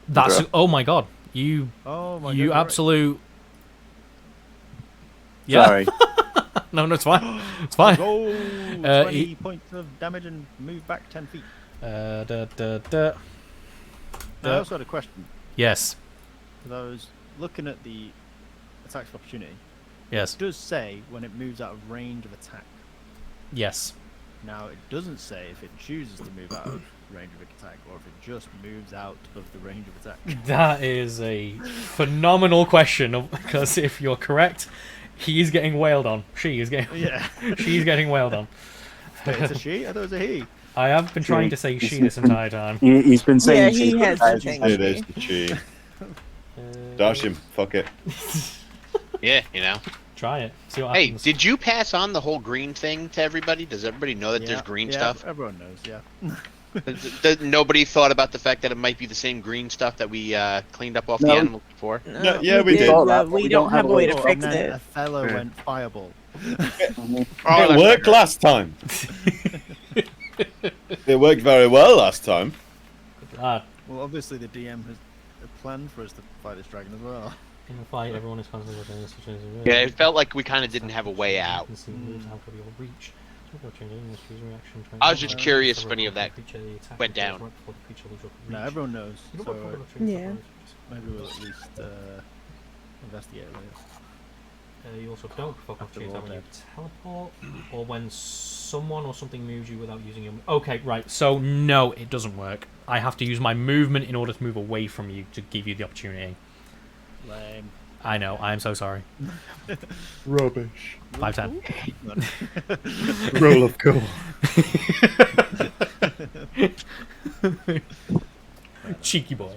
That's. Oh my god. You. Oh my god. You you're right. absolute. Yeah. Sorry. No, it's fine. It's fine. Roll 20 points of damage and move back 10 feet. Da, da, da. Now, I also had a question. Yes. Because I was looking at the attacks of opportunity. Yes. It does say when it moves out of range of attack. Yes. Now, it doesn't say if it chooses to move out of range of attack or if it just moves out of the range of attack. That is a phenomenal question, because if you're correct, he is getting wailed on. She is getting. Yeah. She's getting wailed on. Wait, it's a she? I thought it was a he. I have been trying to say she this entire time. He's been saying Yeah, he has been saying It is the chi. Dash him. Fuck it. Yeah, you know. Try it. See what Hey, happens. did you pass on the whole green thing to everybody? Does everybody know that there's green stuff? Everyone knows, yeah. Nobody thought about the fact that it might be the same green stuff that we cleaned up off the No. animals before? No, yeah, we did. thought that, but but we don't have a way to fix and then it. Othello went fireball. It worked last time. It worked very well last time. Lad, Well, obviously the DM has a plan for us to fight this dragon as well. in the fight, everyone is constantly watching this situation. Yeah, it felt like we kind of didn't have a way out. You can see moves out of your reach. I was just curious if any of that went down. No, everyone knows. So Yeah. maybe we'll at least investigate it later. You also don't provoke After opportunities we're when you all teleport, or when someone or something moves you without using your... Okay, right, so no, it doesn't work. I have to use my movement in order to move away from you to give you the opportunity. Lame. I know, I am so sorry. Rubbish. 5-10. Roll of cool. Cheeky boy.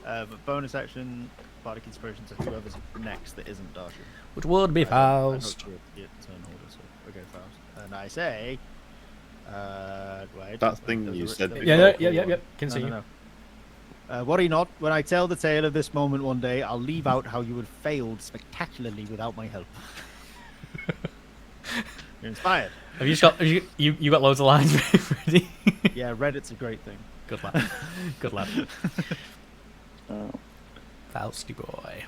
But bonus action, bardic inspiration to whoever's next that isn't Darshan. Which would be Faust. Turn order, so okay, Faust. And I say, wait. That thing you said. Yeah. Can see you. No. Worry not, when I tell the tale of this moment one day, I'll leave out how you had failed spectacularly without my help. You're inspired. Have you just got you got loads of lines ready? Yeah, Reddit's a great thing. Good lad. Good lad. Fausty boy.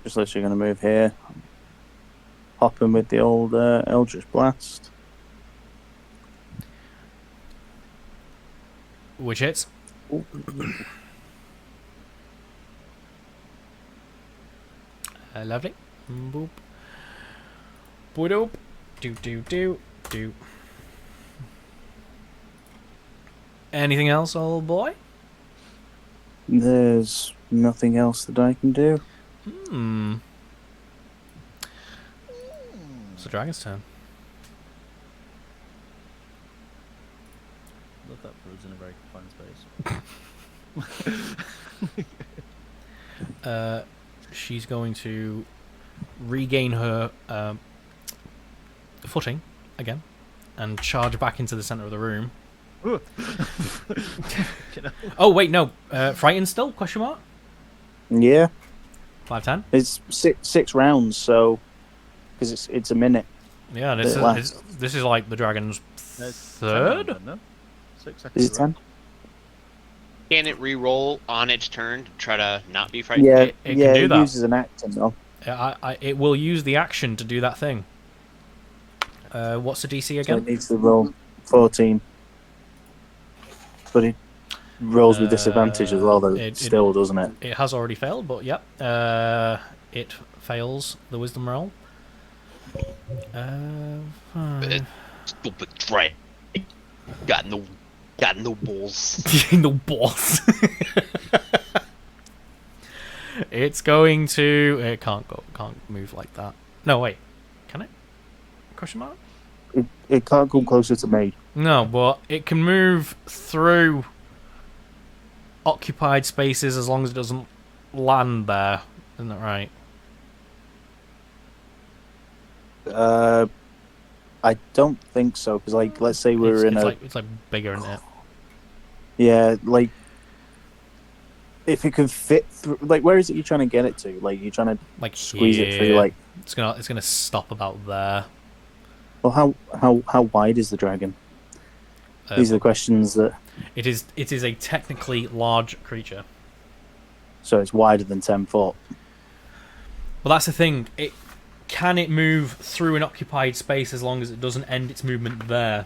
Just literally going to move here. Hop in with the old Eldritch Blast. Which hits? Lovely. Boop. Boop. Do. Anything else, old boy? There's nothing else that I can do. It's the dragon's turn. Love that Brood's in a very confined space. She's going to regain her footing again and charge back into the center of the room. Oh wait, no. Frightened still? Question mark. Yeah. 5-10. It's six rounds, so because it's a minute. Yeah, this is like the dragon's third. 6 seconds. Is it 10? Can it re-roll on its turn to try to not be frightened? Yeah, It can do that. It uses an action though. It will use the action to do that thing. What's the DC So again? it needs to roll 14. But it rolls with disadvantage as well, though. Still, doesn't it? It has already failed, but yep. It fails the wisdom roll. Stupid dragon. Got no balls. No balls. It's going to. It can't move like that. No, wait. Can it? Question mark. It can't come closer to me. No, but it can move through occupied spaces as long as it doesn't land there. Isn't that right? I don't think so, because like, let's say we're it's like bigger, isn't it? Yeah, like if it can fit through, like, where is it you're trying to get it to? Like, you're trying to Like squeeze it through, here. like. It's gonna stop about there. Well, how wide is the dragon? These are the questions that. It is a technically large creature. So it's wider than 10 foot. Well, that's the thing. Can it move through an occupied space as long as it doesn't end its movement there?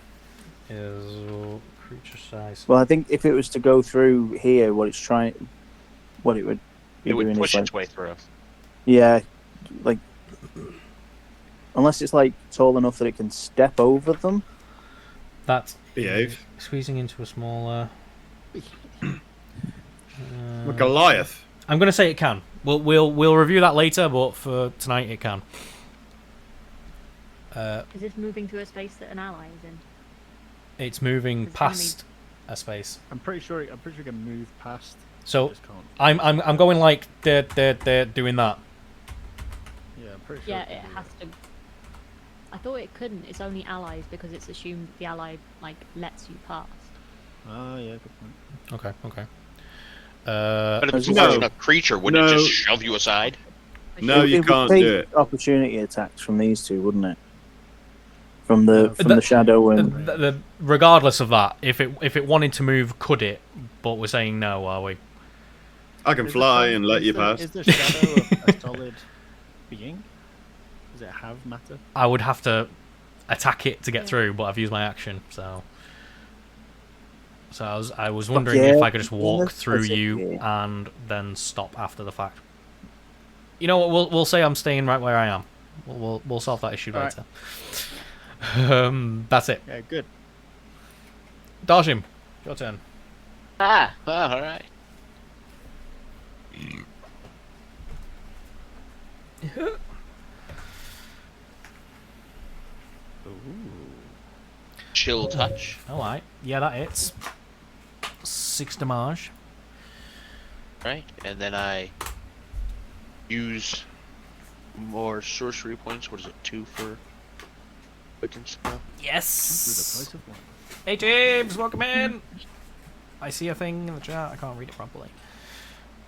Is creature size. Well, I think if it was to go through here, what it would be It would doing push is its way through. yeah, like unless it's like tall enough that it can step over them. That's Behave. squeezing into a smaller. Like Goliath. I'm going to say it can. We'll review that later, but for tonight it can. Is this moving through a space that an ally is in? It's moving It's past a space. I'm pretty sure it can move past. So just can't. I'm going like they're doing that. Yeah, I'm pretty sure. Yeah, it has to. I thought it couldn't. It's only allies because it's assumed the ally like lets you pass. Oh yeah, good point. Okay. But if it's No. large enough creature, wouldn't it No. just shove you aside? No, you would can't take do it. opportunity attacks from these two, wouldn't it? From the shadow and regardless of that, if it wanted to move, could it? But we're saying no, are we? I can fly and let you pass. Is the shadow a solid being? Does it have matter? I would have to attack it to get through, but I've used my action, so I was wondering if I could just walk through you and then stop after the fact. You know what? We'll say I'm staying right where I am. We'll solve that issue All later. That's it. Yeah, good. Darshim, your turn. All right. Chill touch. Alright. Yeah, that hits. 6 damage. Right, and then I use more sorcery points. What is it? 2 for poison spell? Yes! Hey James, welcome in! I see a thing in the chat, I can't read it properly.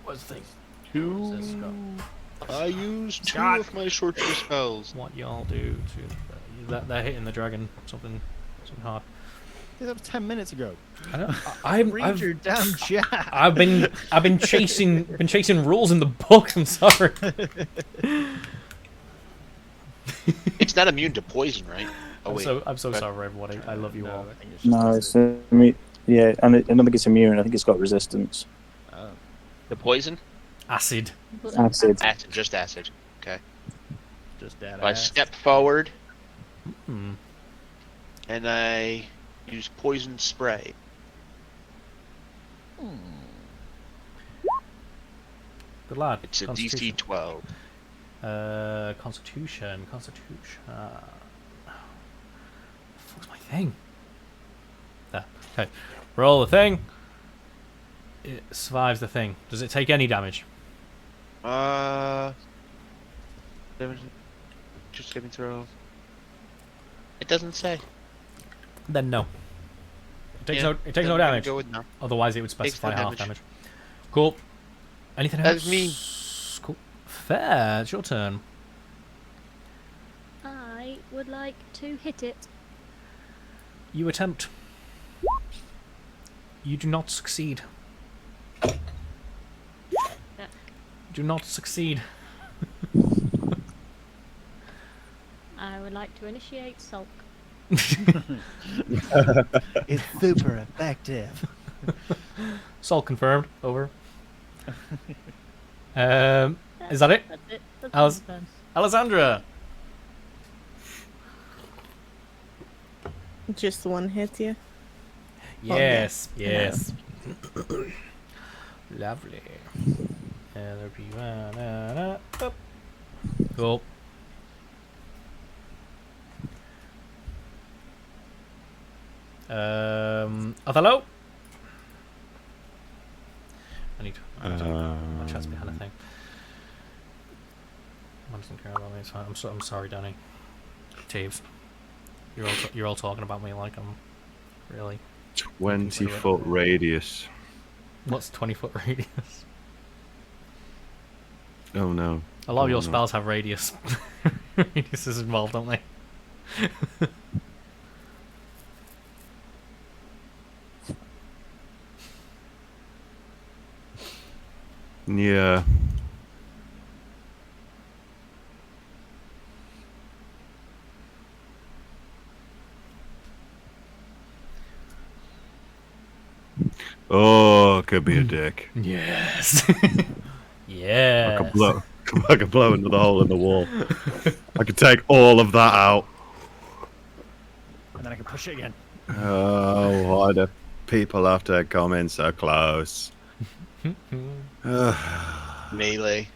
What's the thing? 2. Says Scott. I use 2 Scott. of my sorcery spells. What y'all do to they're hitting the dragon something hard. That was 10 minutes ago. I know. I've your damn chat. I've been chasing rules in the book. I'm sorry. It's not immune to poison, right? Oh, wait. I'm so sorry, everybody. I love you all. I think it's just no, it's yeah, and I don't think it's immune. I think it's got resistance. The poison? Acid. Acid. Acid, just acid. Okay. just that. So I step forward Hmm. and I use poison spray. Good lad. It's a Constitution. DC 12. Constitution. What's my thing? There. Okay. Roll the thing. It survives the thing. Does it take any damage? Just saving throw. It doesn't say. Then no. It takes Yeah, no then no I'm gonna damage. go with no. Otherwise, it would Takes specify no half damage. damage. Cool. Anything else? That's me. Cool. Fair. It's your turn. I would like to hit it. You attempt. You do not succeed. Do not succeed. I would like to initiate sulk. It's super effective. Sol confirmed. Over. Is that it? That's it. That's Alice- my turn. Alessandra. Just the one hit you. Yes. Yes. Lovely. Up. Cool. Othello? I need to my chat's behind a thing. I doesn't care about me. I'm sorry, Danny. Taves. You're all talking about me like I'm really 20-foot radius. What's 20-foot radius? Oh no. A lot of your no. spells have radius. Radius is involved, don't they? Yeah. Oh, could be a dick. Yes. Yeah. I could blow another hole in the wall. I could take all of that out. And then I can push it again. Oh, why do people have to come in so close? Melee.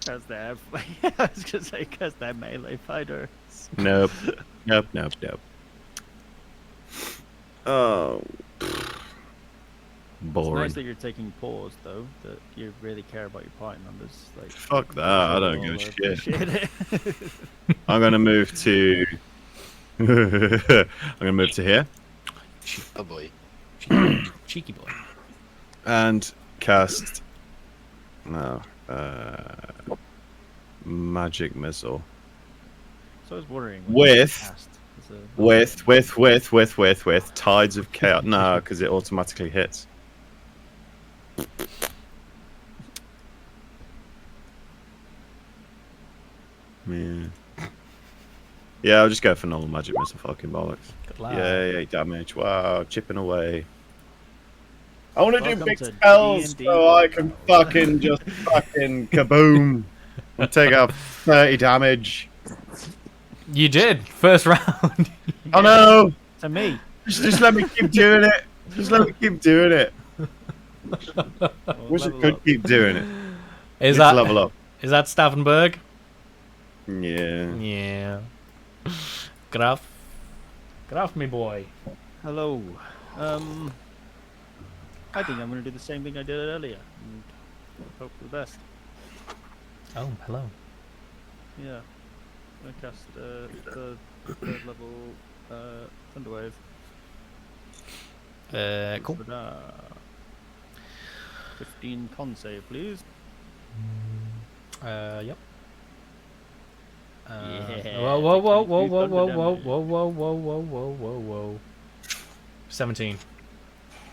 Because they're... I was going to say, because they're melee fighters. Nope. Nope, nope, nope. Oh. It's Boring. nice that you're taking pause, though, that you really care about your party members. Like, Fuck that, I don't give a shit. appreciate it. I'm gonna move to... I'm gonna move to here. Oh boy. Cheeky boy. And cast... No. Magic missile. So I was wondering... With Tides of Chaos. No, because it automatically hits. Yeah. Yeah, I'll just go for normal magic missile. Fucking bollocks. Good lad. Yay, 8 damage. Wow, chipping away. I want to do Welcome big to spells D&D so I can fucking just fucking kaboom and take out 30 damage. You did first round. Oh no! To me. Just let me keep doing it. Just let me keep doing it. Wish I could keep doing it. Is Let's that level up? Is that Staffenberg? Yeah. Yeah. Graf, me boy. Hello. I think I'm going to do the same thing I did earlier. And hope for the best. Oh, hello. Yeah. I'm going to cast third level Thunderwave. Cool. 15 con save, please. Yep. Yeah, Whoa, whoa, whoa, take whoa, 22 whoa, thunder whoa, damage. whoa, whoa, whoa, whoa, whoa, whoa, whoa. 17.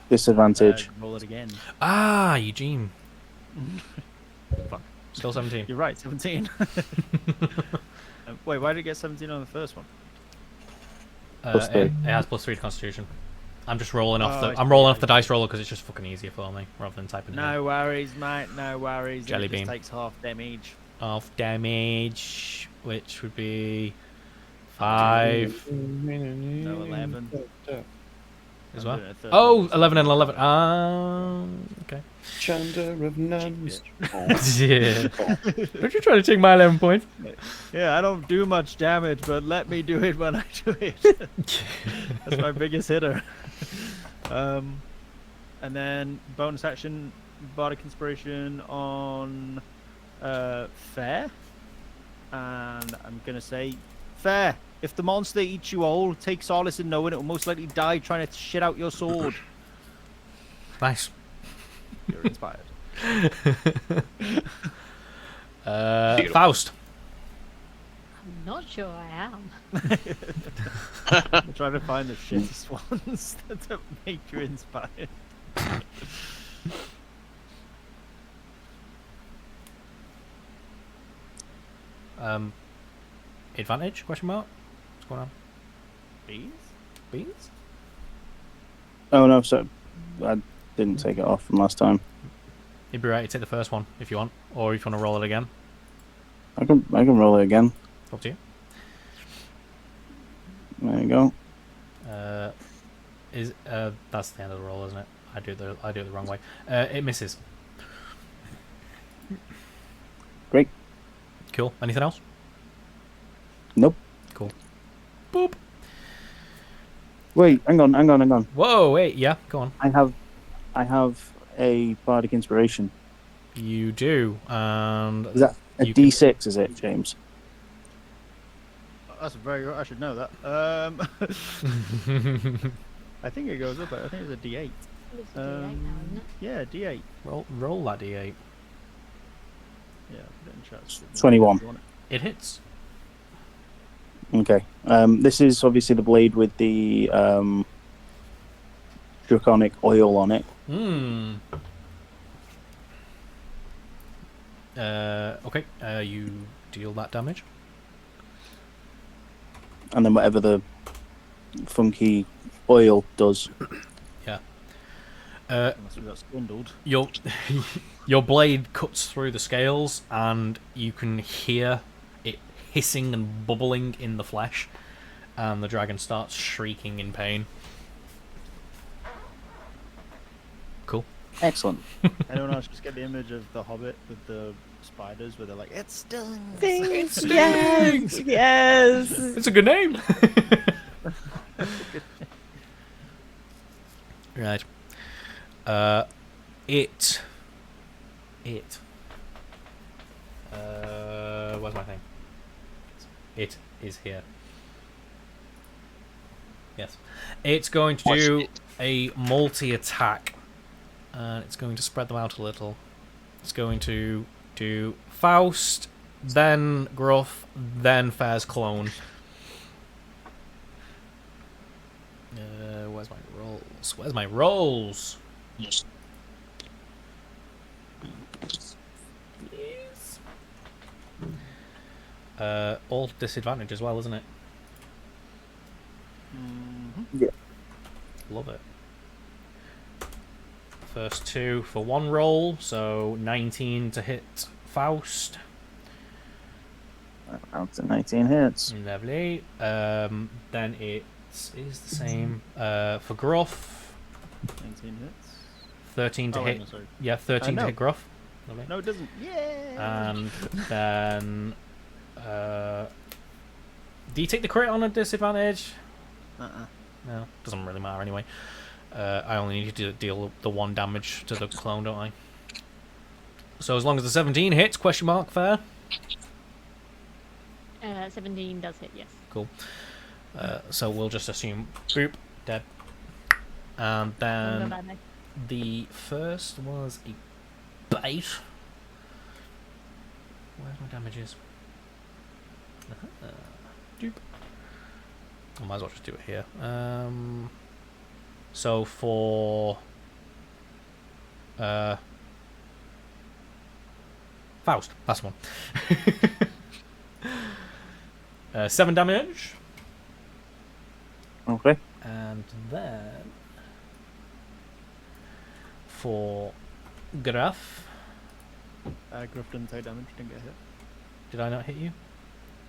Disadvantage. Roll it again. Ah, Eugene. Fuck. Still 17. You're right, 17. Wait, why did it get 17 on the first one? Plus three. It has +3 to Constitution. I'm just rolling off Oh, the. I I'm see, rolling I off the dice roller because it's just fucking easier for me rather than typing. No worries, mate. No worries. Jelly it bean. just takes half damage. Half damage, which would be 5. No, 11. As I'm well. doing a third Oh, level, so 11 and I'm 11. Okay. Chander of nuns. Yeah. Don't you try to take my 11 points? Yeah, I don't do much damage, but let me do it when I do it. That's my biggest hitter. And then bonus action, Bardic Inspiration on Fair. And I'm going to say, Fair, if the monster eats you whole, take solace in knowing it will most likely die trying to shit out your sword. Nice. You're inspired. Faust. I'm not sure I am. I'm trying to find the shittest ones that make you inspired. Advantage? Question mark. What's going on? Bees? Beans? Oh no, so I didn't take it off from last time. You'd be right to take the first one if you want, or if you want to roll it again. I can roll it again. Up to you. There you go. That's the end of the roll, isn't it? I do it the wrong way. It misses. Great. Cool. Anything else? Nope. Cool. Boop. Wait, hang on. Whoa, wait, yeah, go on. I have a bardic inspiration. You do, and Is that a you D6? Is it, James? That's very good. I should know that. I think it goes up. I think it's a D8. It's a D8 now, isn't it? Yeah, D8. roll that d8. Yeah, put it in chat. 21. It hits. Okay. This is obviously the blade with the draconic oil on it. Hmm. Okay. You deal that damage. And then whatever the funky oil does. Yeah. Unless we got swindled. Your blade cuts through the scales, and you can hear it hissing and bubbling in the flesh, and the dragon starts shrieking in pain. Cool. Excellent. Anyone else just get the image of the Hobbit with the spiders where they're like, it stings. Stings. Yes. Yes. It's a good name. Right. It. Where's my thing? It is here. Yes. It's going to do a multi-attack. And it's going to spread them out a little. It's going to do Faust, then Gruff, then Fair's clone. Where's my rolls? Where's my rolls? Yes. All disadvantage as well, isn't it? Yeah. Love it. First two for one roll, so 19 to hit Faust. Out to 19 hits. Lovely. Then it is the same for Gruff. 19 hits. 13 to hit. No, sorry. Yeah, 13 to no. hit Gruff. Lovely. No, it doesn't. Yeah. And then do you take the crit on a disadvantage? No, doesn't really matter anyway. I only need to deal the 1 damage to the clone, don't I? So as long as the 17 hits, question mark, Fair? 17 does hit, yes. Cool. So we'll just assume, boop, dead. And then the first was a bite. Where's my damages? Doop. I might as well just do it here. So for Faust, that's one. 7 damage. Okay. And then for Gruff. Gruff didn't take damage, didn't get hit. Did I not hit you?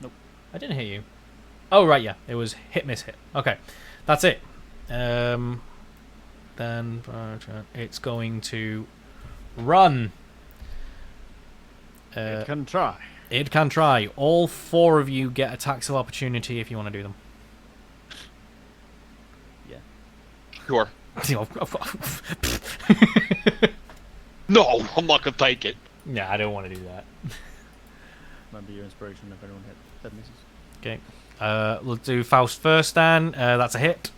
Nope. I didn't hit you. Oh, right, yeah. It was hit, miss, hit. Okay. That's it. Then it's going to run. It can try. It can try. All 4 of you get attacks of opportunity if you want to do them. Yeah. Sure. Yeah. No, I'm not gonna take it. Yeah, I don't want to do that. Remember your inspiration if anyone hit dead misses. Okay. We'll do Faust first then. That's a hit.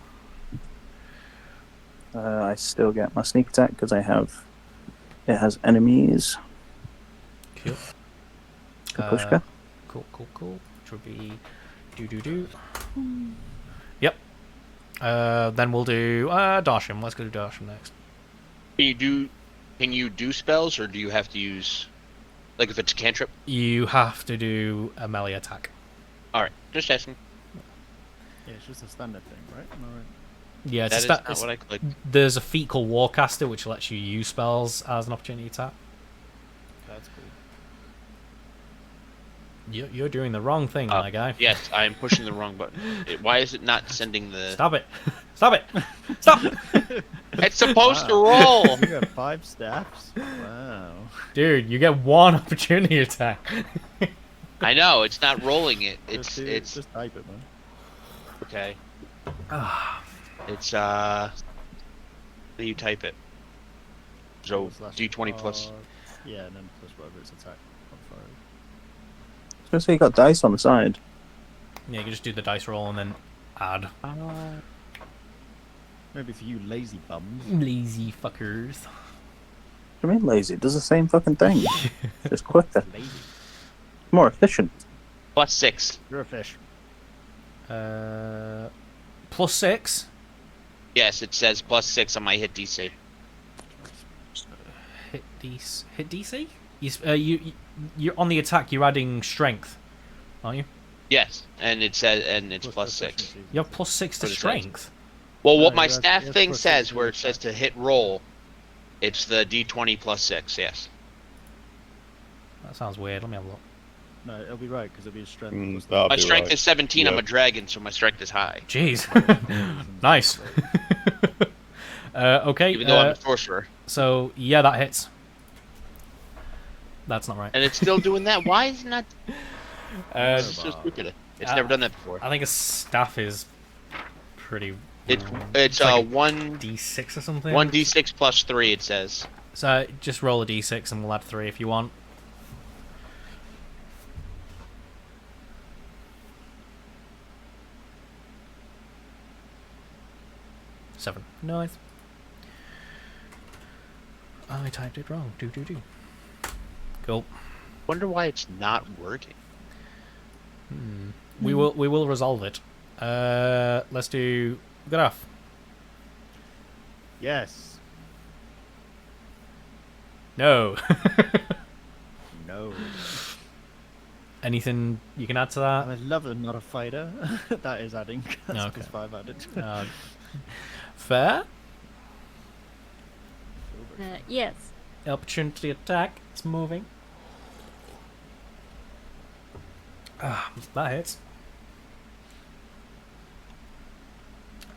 I still get my sneak attack because it has enemies. Cool. Pushka. Cool. Which would be do. Yep. Then we'll do Darsham. Let's go to Darsham next. Can you do spells, or do you have to use, like, if it's a cantrip? You have to do a melee attack. All right, just asking. Yeah, it's just a standard thing, right? Am I right? Yeah, That is not what I clicked. There's a feat called Warcaster, which lets you use spells as an opportunity attack. That's cool. You're doing the wrong thing, my guy. Yes, I am pushing the wrong button. Why is it not sending the... Stop it! Stop it! Stop! It's supposed to roll! You got 5 staffs? Wow. Dude, you get 1 opportunity attack. I know, it's not rolling it. It's just type it, man. Okay. It's how do you type it? So D20 plus. Yeah, and then plus whatever its attack modifier. I was gonna say you got dice on the side. Yeah, you can just do the dice roll and then add. Maybe for you lazy bums. Lazy fuckers. What do you mean lazy? It does the same fucking thing. Just quicker. Lazy. More efficient. Plus 6. You're a fish. Plus 6. Yes, it says plus 6 on my hit DC. Hit DC. You're on the attack. You're adding strength, aren't you? Yes, and it says, and it's plus 6. You have plus 6 to strength. Well, what my staff thing says, where it says to hit roll, it's the D20 plus 6. Yes. That sounds weird. Let me have a look. No, it'll be right because it'll be a strength. plus the- that'll My be strength right. is 17. I'm Yep. a dragon, so my strength is high. Jeez. Nice. Okay. Even though I'm a sorcerer. So yeah, that hits. That's not right. And it's still doing that. Why is it not? Uh, This is so stupid. It's never done that before. I think a staff is pretty. It's like a one d6 or something. 1d6 plus 3. It says. So just roll a d6 and we'll add 3 if you want. Seven. Nice. I typed it wrong. Do. Cool. Wonder why it's not working. We will resolve it. Let's do good off. Yes. No. No. Anything you can add to I'm that? a lover, not a fighter. That is adding. That's Okay. plus 5 added. Fair. Yes. Opportunity attack. It's moving. Ah, that hits.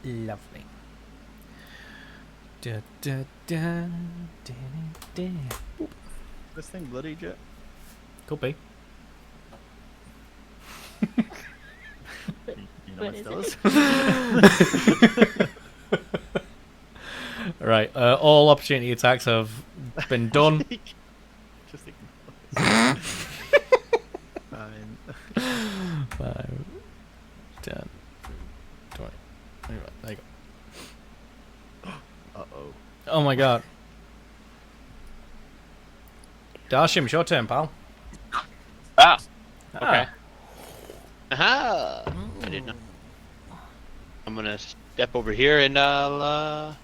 Lovely. Da, da, da, da, da. This thing bloody jet. Could be. You know But what is it does. Right. All opportunity attacks have been done. Just thinking. 5, 10, 20. There you go. Uh-oh. Oh my god. Darshim, it's your turn, pal. Ah. Ah. Okay. Aha! I didn't know. I'm gonna step over here and I'll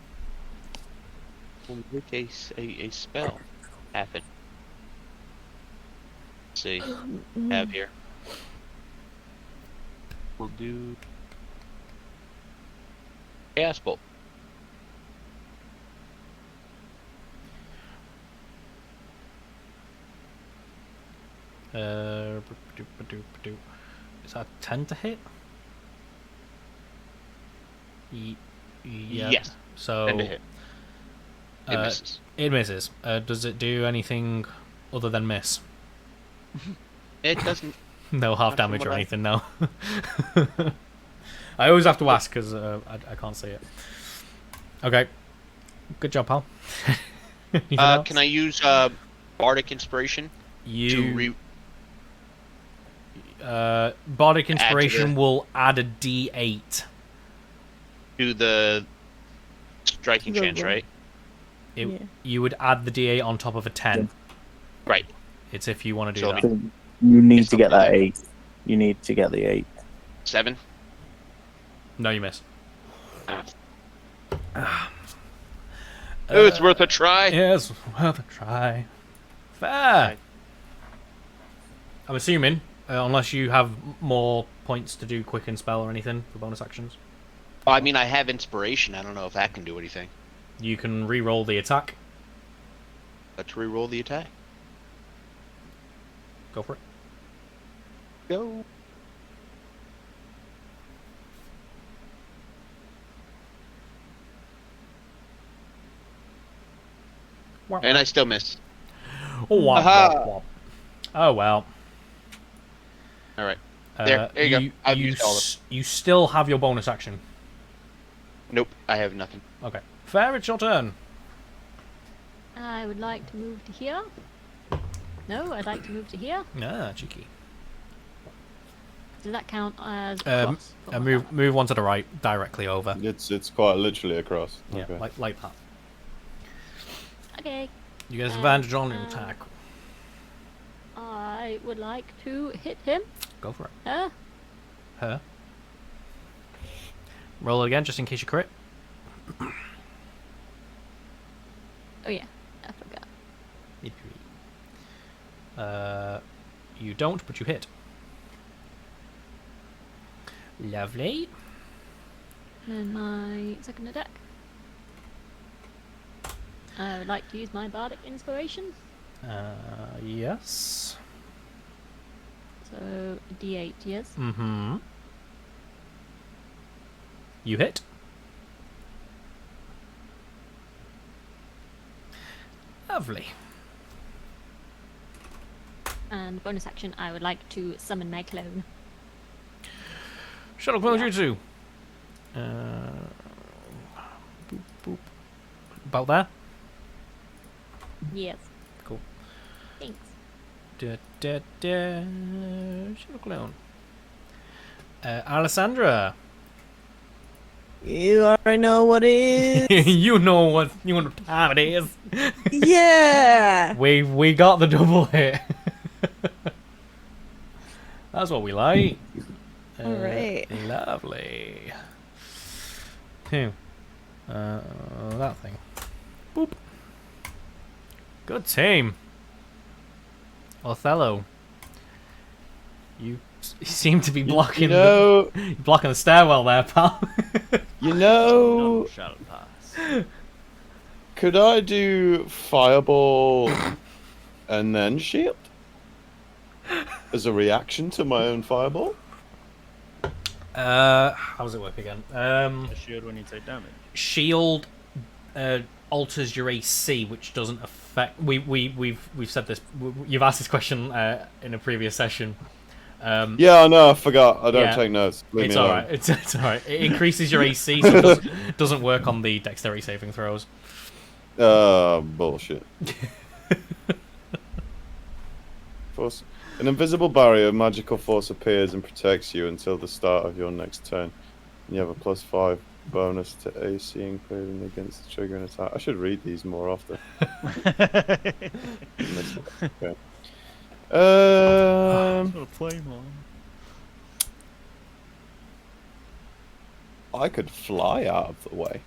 make a spell happen. Let's see. Have here. We'll do Chaos Bolt. Is that 10 to hit? Yeah. Yes. So 10 to hit. It misses. It misses. Does it do anything other than miss? It doesn't. No half Not damage from or what anything, no. I always have to ask because I can't see it. Okay. Good job, pal. Anything else? Can I use Bardic Inspiration to Bardic Inspiration will add a D8. do the striking The chance, roll. right? You would add the D8 on top of a 10. Right. It's if you want to do So that. let me- You need It's to get that something 8. You need to get the 8. 7. No, you miss. Oh, it's worth a try. Yes, worth a try. Fair. Right. I'm assuming, unless you have more points to do quicken spell or anything for bonus actions. Well, I mean, I have Inspiration. I don't know if that can do anything. You can re-roll the attack. Let's re-roll the attack. Go for it. Go. And I still miss. Oh, wop, Aha. wop, wop. Oh well. All right. There you go. I've used all of it. You still have your bonus action. Nope, I have nothing. Okay. Fair, it's your turn. I would like to move to here. No, I'd like to move to here. Ah, cheeky. Does that count as Move one to the right, directly over. It's quite literally across. Yeah, Okay. like that. Okay. You get advantage on your attack. I would like to hit him. Go for it. Huh? Roll it again, just in case you crit. Oh yeah, I forgot. You don't, but you hit. Lovely. And my second attack. I would like to use my Bardic Inspiration. Yes. So D8, yes. Mm-hmm. You hit. Lovely. And bonus action, I would like to summon my clone. Shuttle clone jutsu. Boop, boop. About there? Yes. Cool. Thanks. Shuttle clone. Alessandra. You already know what it is. you know what time it is. Yeah. We got the double hit. That's what we like. All right. Lovely. That thing. Boop. Good team. Othello. You seem to be blocking blocking the stairwell there, pal. Shall pass. Could I do fireball and then shield as a reaction to my own fireball? How does it work again? A shield when you take damage. Shield alters your AC, which doesn't affect. We've said this. You've asked this question in a previous session. Yeah, I know. I forgot. I don't take notes. Leave It's me all alone. right. It's all right. It increases your AC, so it doesn't work on the dexterity saving throws. Bullshit. Force. An invisible barrier of magical force appears and protects you until the start of your next turn. You have a +5 bonus to AC, including against the triggering attack. I should read these more often. Okay. I could fly out of the way.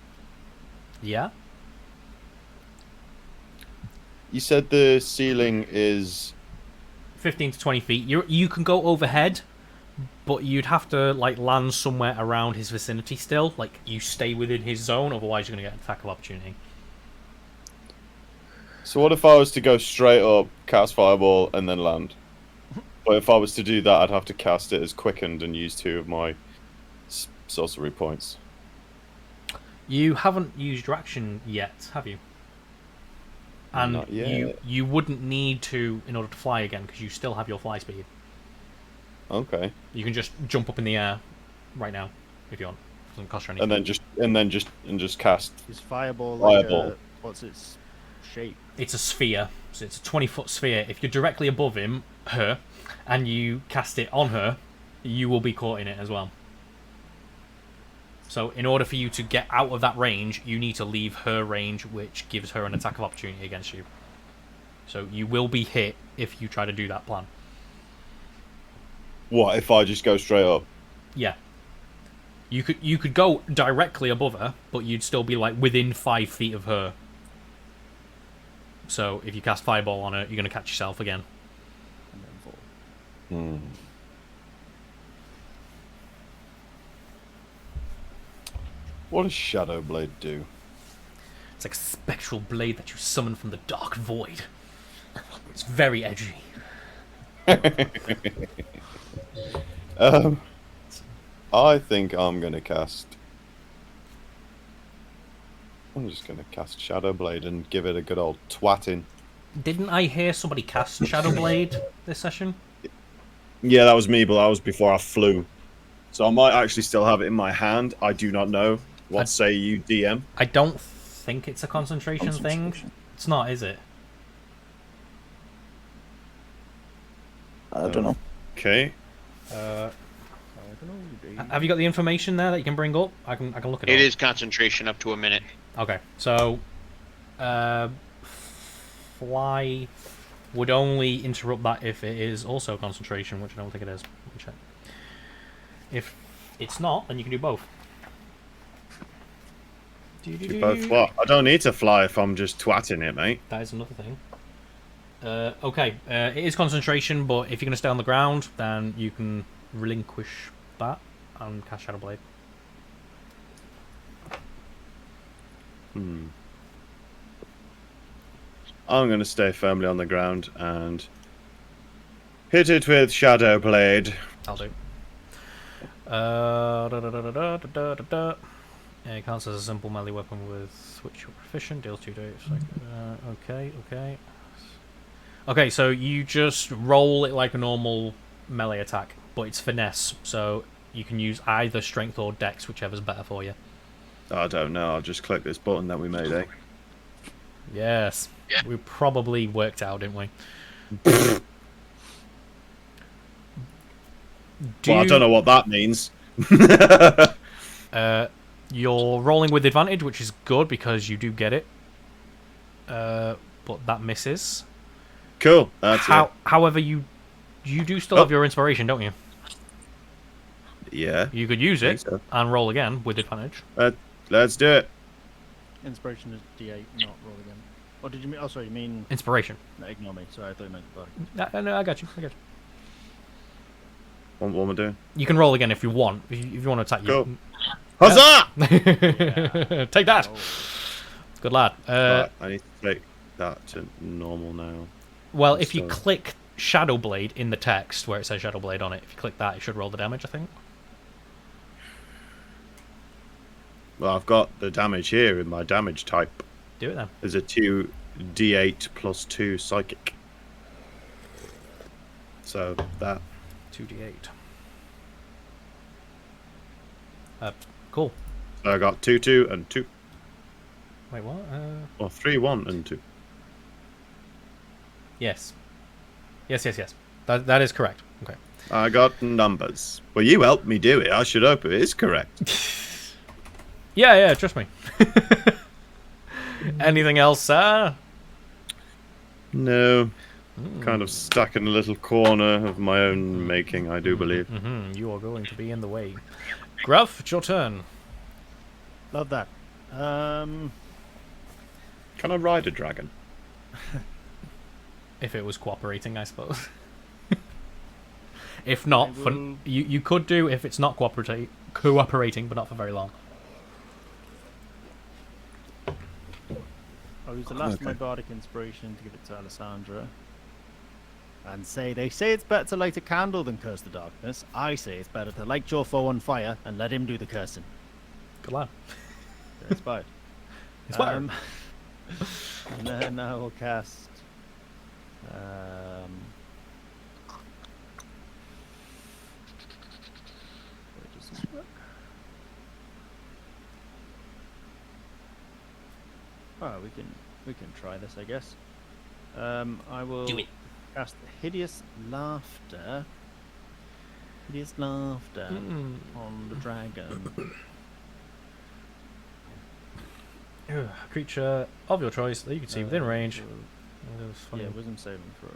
Yeah. You said the ceiling is 15 to 20 feet. You can go overhead, but you'd have to like land somewhere around his vicinity still. Like you stay within his zone, otherwise you're gonna get an attack of opportunity. So what if I was to go straight up, cast fireball, and then land? But if I was to do that, I'd have to cast it as quickened and use 2 of my sorcery points. You haven't used your action yet, have you? And Not yet. you wouldn't need to in order to fly again because you still have your fly speed. Okay. You can just jump up in the air right now if you want. It doesn't cost you anything. And then just cast. Is fireball like Fireball. what's its shape? It's a sphere, so it's a 20-foot sphere. If you're directly above her, and you cast it on her, you will be caught in it as well. So in order for you to get out of that range, you need to leave her range, which gives her an attack of opportunity against you. So you will be hit if you try to do that plan. What if I just go straight up? Yeah. You could go directly above her, but you'd still be like within 5 feet of her. So if you cast fireball on her, you're gonna catch yourself again. And then fall. What does Shadow Blade do? It's like a spectral blade that you summon from the dark void. It's very edgy. I think I'm gonna cast. I'm just gonna cast Shadow Blade and give it a good old twatting. Didn't I hear somebody cast Shadow Blade this session? Yeah, that was me, but that was before I flew. So I might actually still have it in my hand. I do not know. What say you, DM? I don't think it's a concentration thing. It's not, is it? I don't know. Okay. Have you got the information there that you can bring up? I can look it up. It is concentration up to a minute. Okay, so fly would only interrupt that if it is also concentration, which I don't think it is. Let me check. If it's not, then you can do both. Do both what? I don't need to fly if I'm just twatting it, mate. That is another thing. Okay, it is concentration, but if you're going to stay on the ground, then you can relinquish that and cast Shadow Blade. I'm going to stay firmly on the ground and Hit it with Shadow Blade. I'll do. It counts as a simple melee weapon with which you're proficient. Deals 2d8. Okay. Okay, so you just roll it like a normal melee attack, but it's finesse, so you can use either strength or dex, whichever's better for you. I don't know. I'll just click this button that we made, eh? Yes. Yeah. We probably worked out, didn't we? Well, I don't know what that means. You're rolling with advantage, which is good because you do get it. But that misses. Cool. That's it. However, you do still have your inspiration, don't you? Yeah. You could use it and roll again with advantage. Let's do it. Inspiration is D8, not roll again. Or did you mean? Oh, sorry, you mean inspiration? No, ignore me. Sorry, I thought you meant body. No, I got you. What am I doing? You can roll again if you want. If you want to attack, you. Huzzah! Take that. Oh. Good lad. Right, I need to take that to normal now. Well, if you click Shadow Blade in the text where it says Shadow Blade on it, if you click that, it should roll the damage, I think. Well, I've got the damage here in my damage type. Do it then. There's a 2d8 plus 2 psychic. So that 2d8. Cool. So I got 2, 2, and 2. Wait, what? Or 3, 1, and 2. Yes. Yes. That is correct. Okay. I got numbers. Well, you helped me do it. I should hope it is correct. Yeah, trust me. Anything else, sir? No. Kind of stuck in a little corner of my own making, I do believe. You are going to be in the way. Gruff, it's your turn. Love that. Can I ride a dragon? If it was cooperating, I suppose. If not, you could do if it's not cooperating, but not for very long. I'll use the last of my bardic inspiration to give it to Alessandra. And they say it's better to light a candle than curse the darkness. I say it's better to light your foe on fire and let him do the cursing. Good lad. You're inspired. And then I will cast... Oh, we can try this, I guess. I will do it. Cast Hideous Laughter. Hideous Laughter on the dragon. Creature of your choice that you can see within range. Yeah, wisdom saving throw.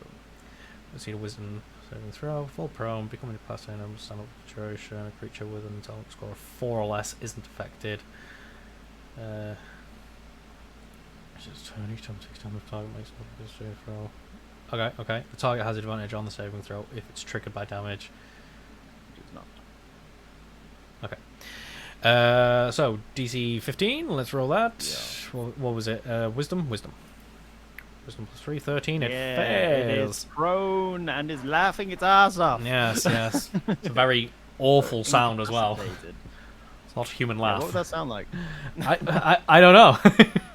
Let's see the wisdom saving throw. Fall prone, becoming a passive and stand up duration. A creature with an intelligence score of 4 or less isn't affected. Just turn each time 6 times the target makes a saving throw. Okay. The target has advantage on the saving throw if it's triggered by damage. It's not. Okay. So DC 15. Let's roll that. Yeah. What was it? Wisdom. Wisdom plus 3, 13. It fails. It is prone and is laughing its ass off. Yes. It's a very awful sound as well. It's not a human laugh. What would that sound like? I don't know.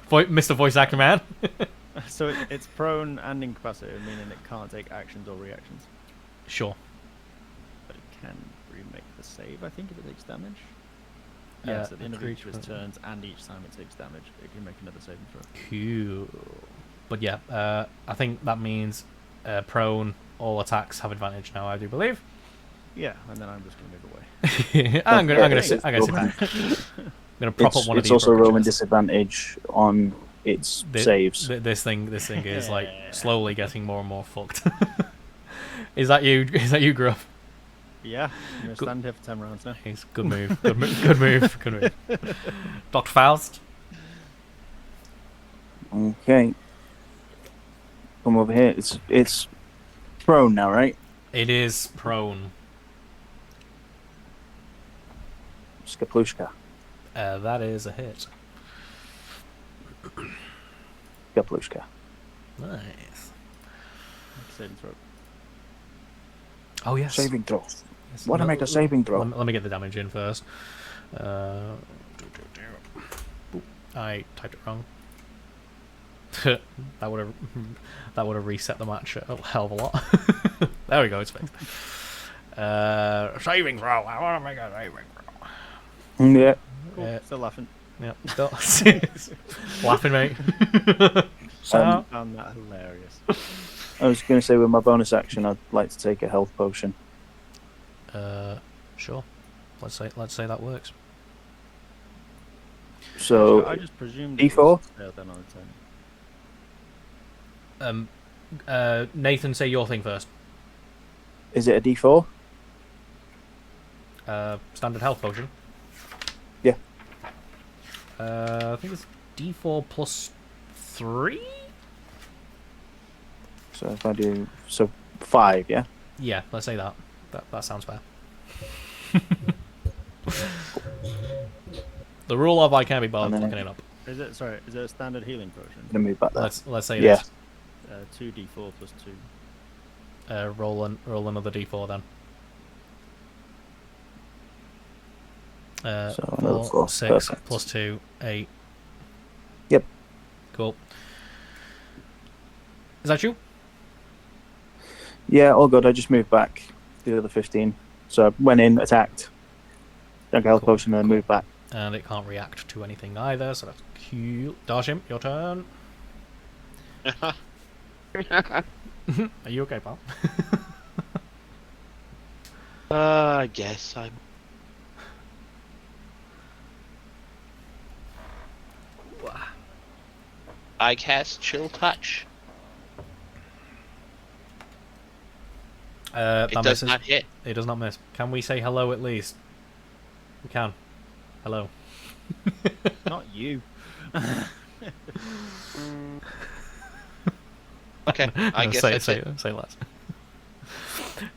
Mr. Voice Actor Man. So it's prone and incapacitated, meaning it can't take actions or reactions. Sure. But it can remake the save, I think, if it takes damage. Yes, at the end of each of its turns and each time it takes damage, it can make another saving throw. Cool. But yeah, I think that means prone, all attacks have advantage now, I do believe. Yeah, and then I'm just going to move away. I'm gonna sit back. I'm gonna prop up one of these. It's also rolling disadvantage on its saves. This thing is like slowly getting more and more fucked. Is that you, Gruff? Yeah, I'm gonna stand here for 10 rounds now. It's good move. Good move. Dr. Faust. Okay. Come over here. It's prone now, right? It is prone. Skaplushka. That is a hit. Skaplushka. Nice. Saving throw. Oh yes. Saving throw. Yes, Want to make a saving throw? Let me get the damage in first. I typed it wrong. that would have reset the match a hell of a lot. There we go. It's fixed. Saving throw. I want to make a saving throw. Yeah. Cool. Still laughing. Yep. Still laughing, mate. So Found that hilarious. I was going to say with my bonus action, I'd like to take a health potion. Sure. Let's say that works. So I just presumed D4. Then on the turn. Nathan, say your thing first. Is it a D4? Standard health potion. Yeah. I think it's D4 plus 3. So if I do 5, yeah. Yeah, let's say that. That sounds fair. The rule of I can't be bothered looking it up. Is it a standard healing potion? Let me back there. Let's say yeah. this. 2d4 plus 2. Roll another D4 then. So another 4. 6 Perfect. plus 2, 8. Yep. Cool. Is that you? Yeah, all good. I just moved back the other 15. So I went in, attacked, drank a health potion, and then moved back. And it can't react to anything either, so that's cute. Darshim, your turn. Are you okay, pal? I guess I'm. I cast Chill Touch. That It does misses. not hit. It does not miss. Can we say hello at least? We can. Hello. Not you. Okay, I guess say, that's say, it. say less.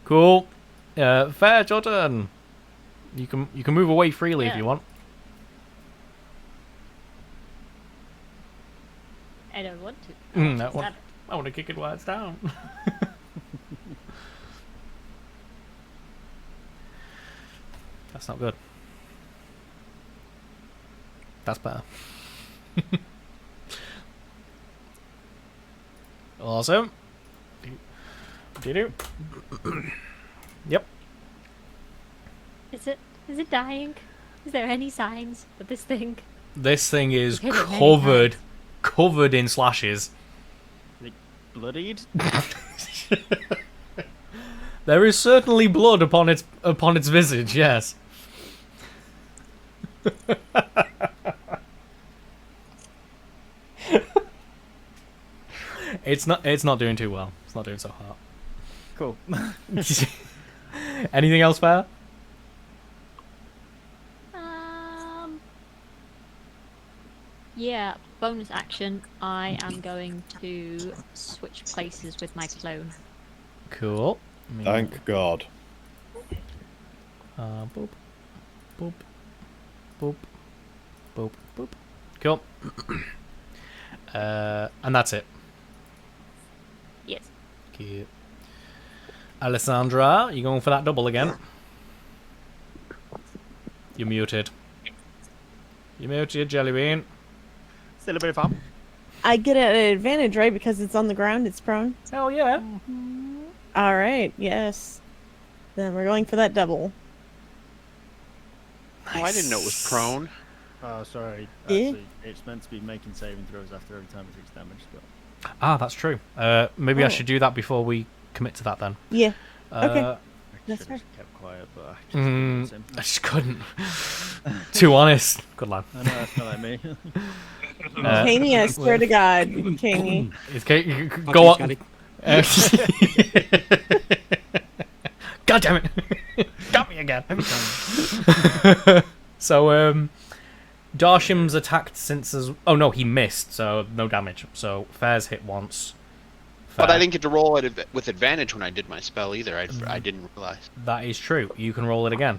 Cool. Fair, it's your turn. You can move away freely if you want. I don't want to. I want to kick it while it's down. That's not good. That's better. Awesome. Do. Yep. Is it dying? Is there any signs of this thing? This thing is Hit it many covered in slashes. Like bloodied? There is certainly blood upon its visage. Yes. It's not doing too well. It's not doing so hot. Cool. Anything else, Fair? Yeah, bonus action. I am going to switch places with my clone. Cool. Thank God. Boop. Boop. Boop. Boop. Boop. Cool. And that's it. Yes. Cute. Alessandra, you going for that double again? You're muted. You're muted, Jellybean. Still a bit of fun. I get an advantage, right? Because it's on the ground, it's prone. Hell yeah. All right, yes. Then we're going for that double. Oh, I didn't know it was prone. Oh, sorry. Yeah. Actually, it's meant to be making saving throws after every time it takes damage. But... Ah, that's true. Maybe I should do that before we commit to that then. Yeah. Okay. I That's should fair. have kept quiet, but I just didn't listen. I just couldn't. Too honest. Good lad. I know that's not like me. Caney, I swear to God, Caney. Go on. God damn it. Got me again. So, Darshim's attacked since as... Oh, no, he missed, so no damage. So, Fair's hit once. But I didn't get to roll it with advantage when I did my spell either. I didn't realize. That is true. You can roll it again.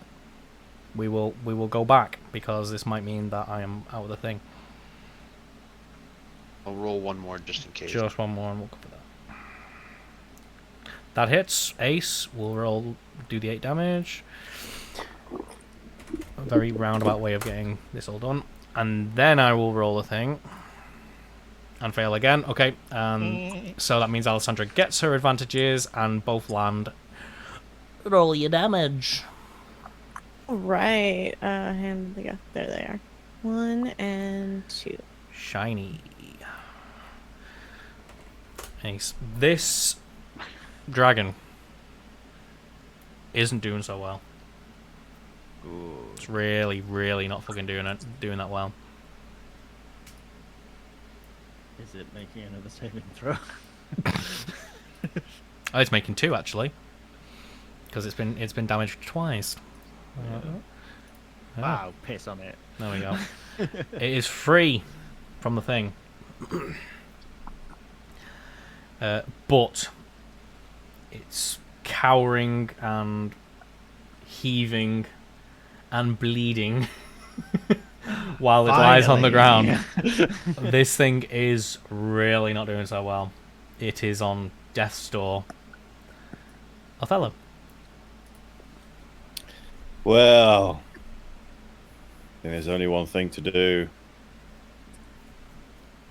We will go back, because this might mean that I am out of the thing. I'll roll one more just in case. Just one more and we'll cover That hits. Ace will roll, do the 8 damage. A very roundabout way of getting this all done. And then I will roll a thing. And fail again. Okay. So that means Alessandra gets her advantages and both land. Roll your damage. Right. And they go. There they are. 1 and 2. Shiny. Ace. This dragon isn't doing so well. It's really, really not fucking doing that well. Is it making another saving throw? Oh, it's making 2 actually, because it's been damaged twice. Wow, piss on it. There we go. It is free from the thing. But it's cowering and heaving and bleeding while it lies on the ground. This thing is really not doing so well. It is on death's door. Othello. Well, I think there's only one thing to do.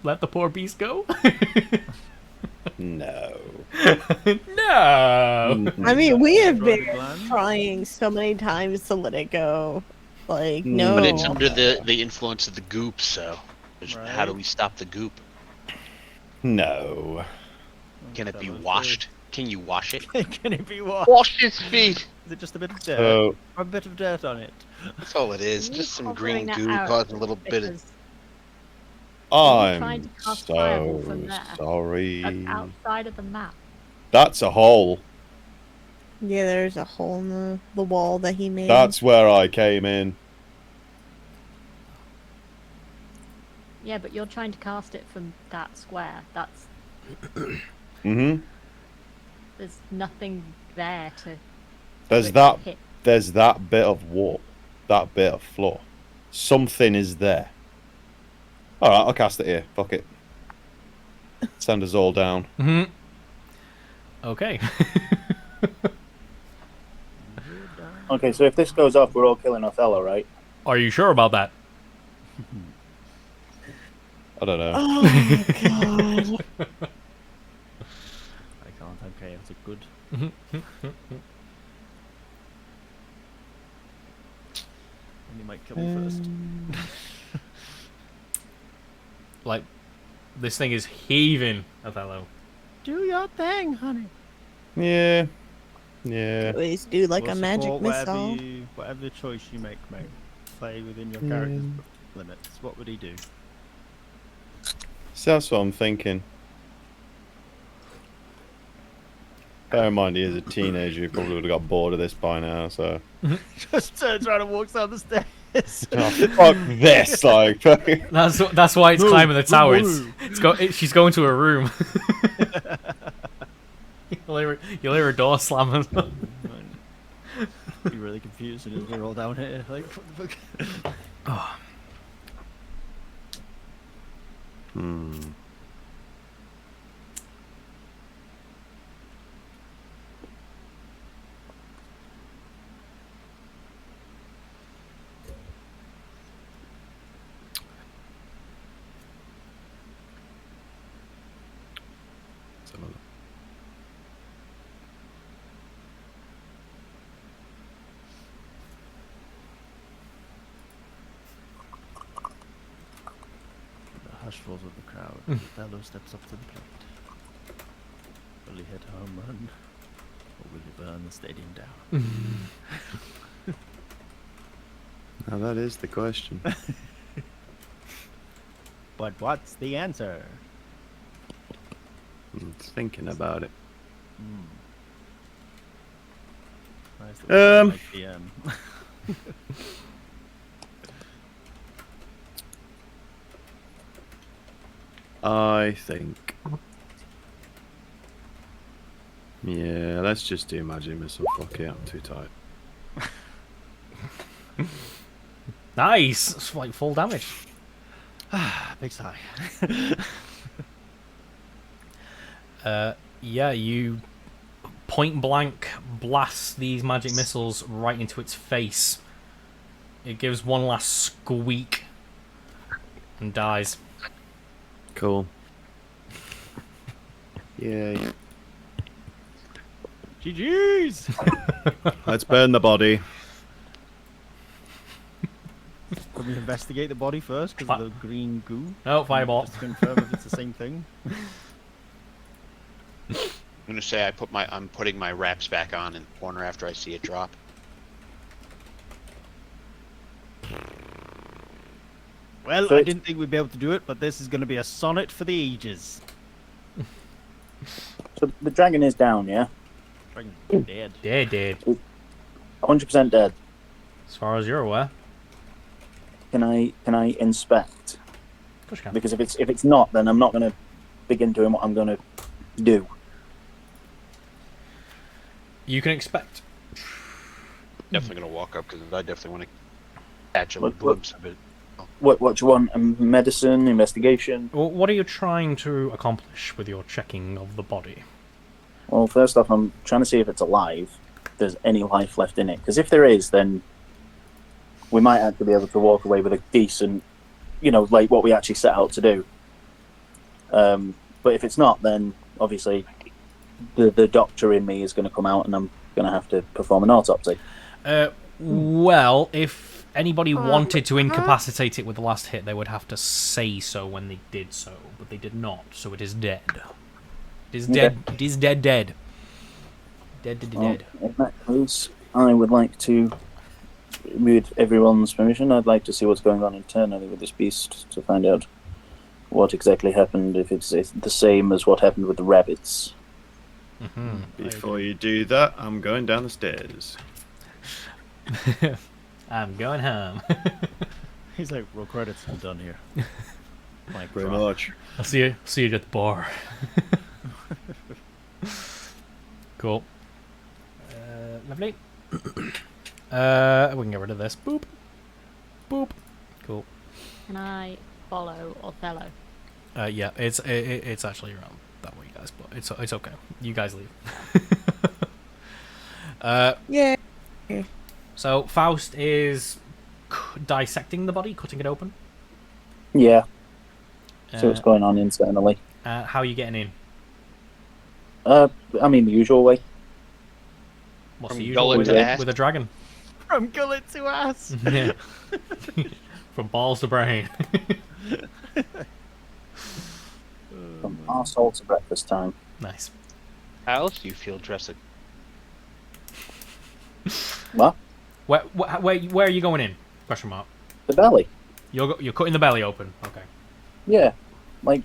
Let the poor beast go? No. No. I mean, we have been trying so many times to let it go. Like, no. But it's under the influence of the goop, so how do we stop the goop? No. Can it be washed? Can you wash it? Can it be washed? Wash his feet! Is it just a bit of dirt? So- Or a bit of dirt on it? That's all it is. Just some green that goo out causing a little bit of... because trying I'm to cast fireball so from there. sorry. That's outside of the map. That's a hole. Yeah, there's a hole in the wall that he made. That's where I came in. Yeah, but you're trying to cast it from that square. That's Mm-hmm. there's nothing there to. There's to that. hit. There's that bit of wall, that bit of floor. Something is there. All right, I'll cast it here. Fuck it. Send us all down. Mm-hmm. Okay. Okay, so if this goes off, we're all killing Othello, right? Are you sure about that? I don't know. Oh my god. I can't. I'm chaotic good. And you might kill me first. Like, this thing is heaving, Othello. Do your thing, honey. Yeah. Yeah. Please do like We'll a magic support missile. whatever choice you make, mate. Play within your character's limits. What would he do? So that's what I'm thinking. Bear in mind, he is a teenager. He probably would have got bored of this by now. So Just turns around and walks down the stairs. oh, fuck this! Like That's why it's climbing the tower. She's going to her room. You'll hear her door slamming. Be really confused as we're all down here. Like, what the fuck? Oh. Hmm. The hush falls of the crowd. Othello steps up to the plate. Will he hit a home run? Or will he burn the stadium down? Now that is the question. But what's the answer? I'm thinking about it. Nice little like PM. I think. Yeah, let's just do magic missile. Fuck it, I'm too tired. Nice! It's like full damage. Big sigh. Yeah, you point blank blasts these magic missiles right into its face. It gives one last squeak and dies. Cool. Yay. GG's! Let's burn the body. Can we investigate the body first because of the green goo? No, fireball. Just to confirm if it's the same thing. I'm gonna say I'm putting my wraps back on in the corner after I see it drop. Well, So- I didn't think we'd be able to do it, but this is going to be a sonnet for the ages. So the dragon is down, yeah? Dragon's dead. Dead. 100% dead. As far as you're aware. Can I inspect? Of course you can. Because if it's not, then I'm not going to begin doing what I'm going to do. You can expect. Definitely gonna walk up because I definitely want to catch a Look, glimpse of it. What do you want? Medicine, investigation? Well, what are you trying to accomplish with your checking of the body? Well, first off, I'm trying to see if it's alive. If there's any life left in it. Because if there is, then we might actually be able to walk away with a decent, like what we actually set out to do. But if it's not, then obviously the doctor in me is going to come out and I'm going to have to perform an autopsy. Well, if anybody wanted to incapacitate it with the last hit, they would have to say so when they did so, but they did not, so it is dead. It is dead. It is dead. Dead. In that case, I would like to, with everyone's permission, I'd like to see what's going on internally with this beast to find out what exactly happened, if it's the same as what happened with the rabbits. Before you do that, I'm going down the stairs. I'm going home. He's like, roll credits, I'm done here. Like, Pretty much. I'll see you at the bar. Cool. Lovely. We can get rid of this. Boop. Boop. Cool. Can I follow Othello? Yeah, it's actually around that way, guys, but it's okay. You guys leave. Yeah. So Faust is dissecting the body, cutting it open. Yeah. So what's going on internally? How are you getting in? I mean the usual way. What's From the usual gullet way to ass? with a dragon? From gullet to ass! Yeah. From balls to brain. From arsehole to breakfast time. Nice. How else do you feel dressing? What? Where are you going in? Question mark. The belly. You're cutting the belly open. Okay. Yeah. Like,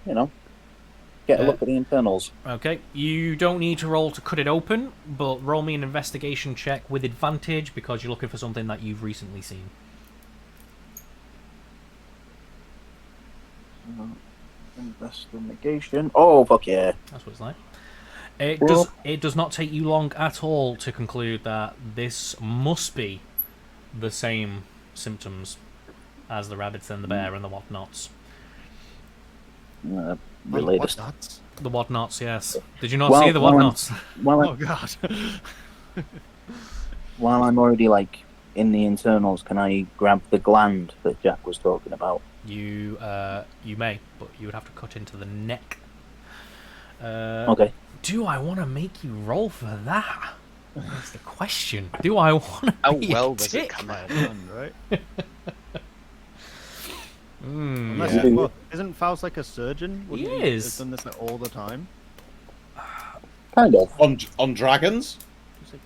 get a look at the internals. Okay. You don't need to roll to cut it open, but roll me an investigation check with advantage because you're looking for something that you've recently seen. Investigation. Oh, fuck yeah. That's what it's like. It does not take you long at all to conclude that this must be the same symptoms as the rabbits and the bear and the whatnots. Related. Whatnots? The whatnots, yes. Did you not see the whatnots? Oh god. While I'm already in the internals, can I grab the gland that Jack was talking about? You may, but you would have to cut into the neck. Okay. Do I want to make you roll for that? That's the question. Do I want to? How be well a does it dick? come out? Right? Yeah. Well, isn't Faust like a surgeon? He Wouldn't is. Has done this all the time. Kind of. On dragons? He's like,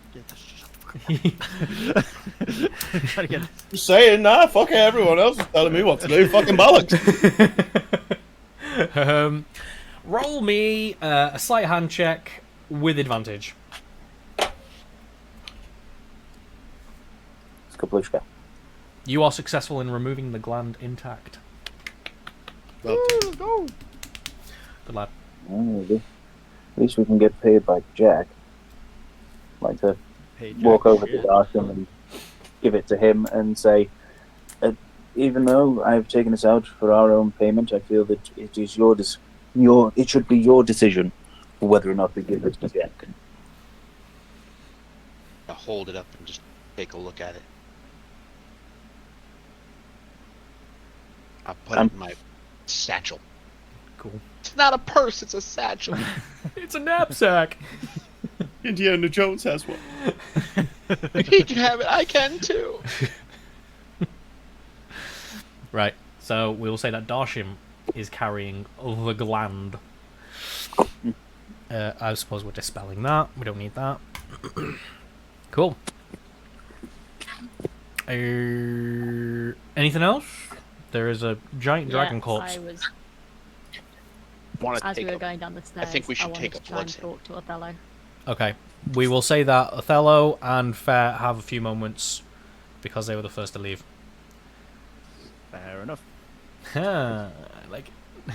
Try to get Just saying, nah, fuck it, everyone else is telling me what to do. Fucking bollocks. Roll me a sleight of hand check with advantage. Skablushka. You are successful in removing the gland intact. let's go. Good lad. Oh, at least we can get paid by Jack. Like to Hey, Jack, walk over yeah. to Darkham and give it to him and say, even though I've taken this out for our own payment, I feel that it is it should be your decision whether or not they give it to Jack. I'll hold it up and just take a look at it. I'll put it in my satchel. Cool. It's not a purse, it's a satchel. It's a knapsack. Indiana Jones has one. If he can have it, I can too. Right. So we'll say that Darshim is carrying the gland. I suppose we're dispelling that. We don't need that. Cool. Anything else? There is a giant dragon corpse. I was. Wanna As we take were a- going down the stairs, I think we should wanted take to a try and blood talk to Othello. Okay. We will say that Othello and Fair have a few moments because they were the first to leave. Fair enough. I like it.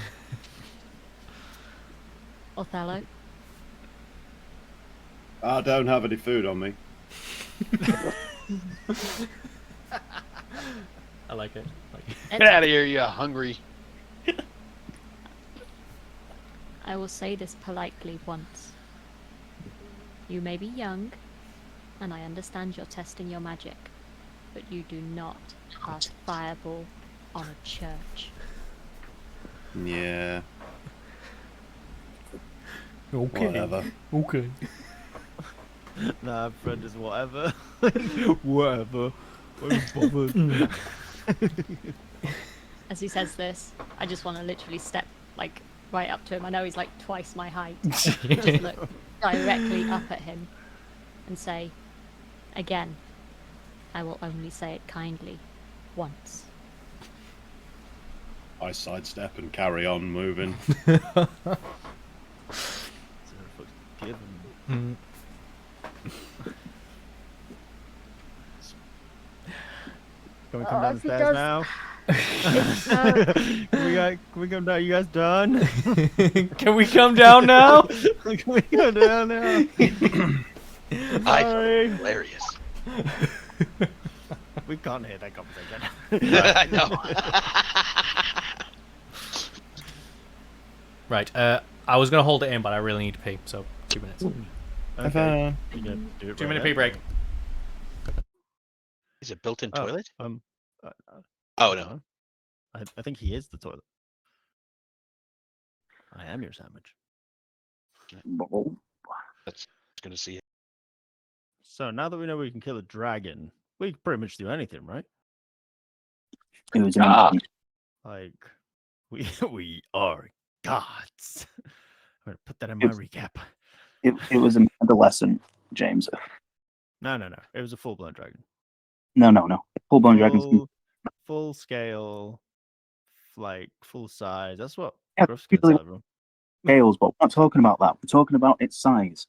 Othello. I don't have any food on me. I like it. Get out of here, you hungry. I will say this politely once. You may be young, and I understand you're testing your magic, but you do not cast Fireball on a church. Yeah. Okay. Whatever. Okay. Nah, friend is whatever. Whatever. I'm bothered. As he says this, I just want to literally step like right up to him. I know he's like twice my height. Just look directly up at him and say, again, I will only say it kindly once. I sidestep and carry on moving. Mm. Can we come down the if he stairs does- now? Can Can we come down? You guys done? Can we come down now? Can we come down now? I feel hilarious. We can't hear that conversation. I know. Right. I was gonna hold it in, but I really need to pee. So 2 minutes. Okay. You can do it 2 right minute now. pee break. Is it built-in Oh, toilet? uh, Oh no. I think he is the toilet. I am your sandwich. That's gonna see it. So now that we know we can kill a dragon, we can pretty much do anything, right? It was Like, we are gods. I'm gonna put that in It my was- recap. it was an adolescent, James. No. It was a full-blown dragon. No. Full-blown dragons. Full scale, like full size. That's what Yeah, Gruff's gonna really- tell everyone. Scales, but we're not talking about that. We're talking about its size.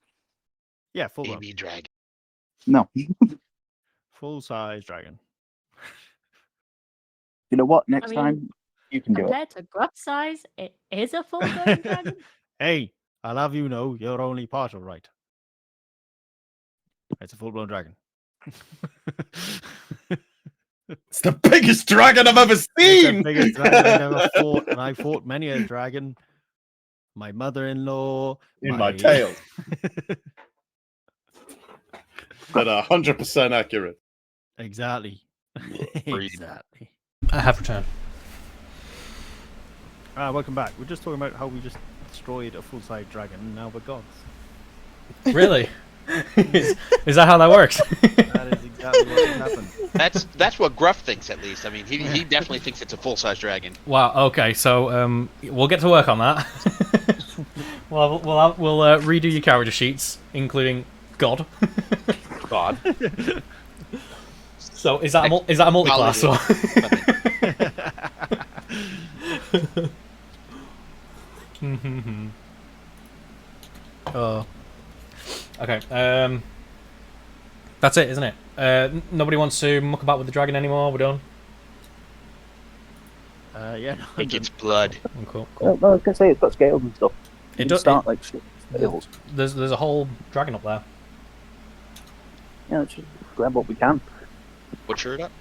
Yeah, full blown. Baby dragon. No. Full size dragon. You know what? Next mean, time you can do it. Compared to Gruff size, it is a full-grown dragon. Hey, I'll have you know you're only partial right. It's a full blown dragon. It's the biggest dragon I've ever It's the seen! biggest dragon I've ever fought, and I fought many a dragon. My mother-in-law. In my tail. That are 100% accurate. Exactly. Breed. Exactly. I have returned. Welcome back. We're just talking about how we just destroyed a full-size dragon, and now we're gods. Really? is that how that works? That is exactly what happened. That's what Gruff thinks, at least. I mean, he definitely thinks it's a full-size dragon. Wow. Okay. So we'll get to work on that. we'll redo your character sheets, including God. God. So is that a multi-class? Or? Oh. Okay. That's it, isn't it? Nobody wants to muck about with the dragon anymore. We're done. Yeah. No, It gets blood. Oh, cool. Cool. No, I was gonna say it's got scales and stuff. It You does. start like scales. There's a whole dragon up there. Yeah, let's just grab what we can. Butcher it up.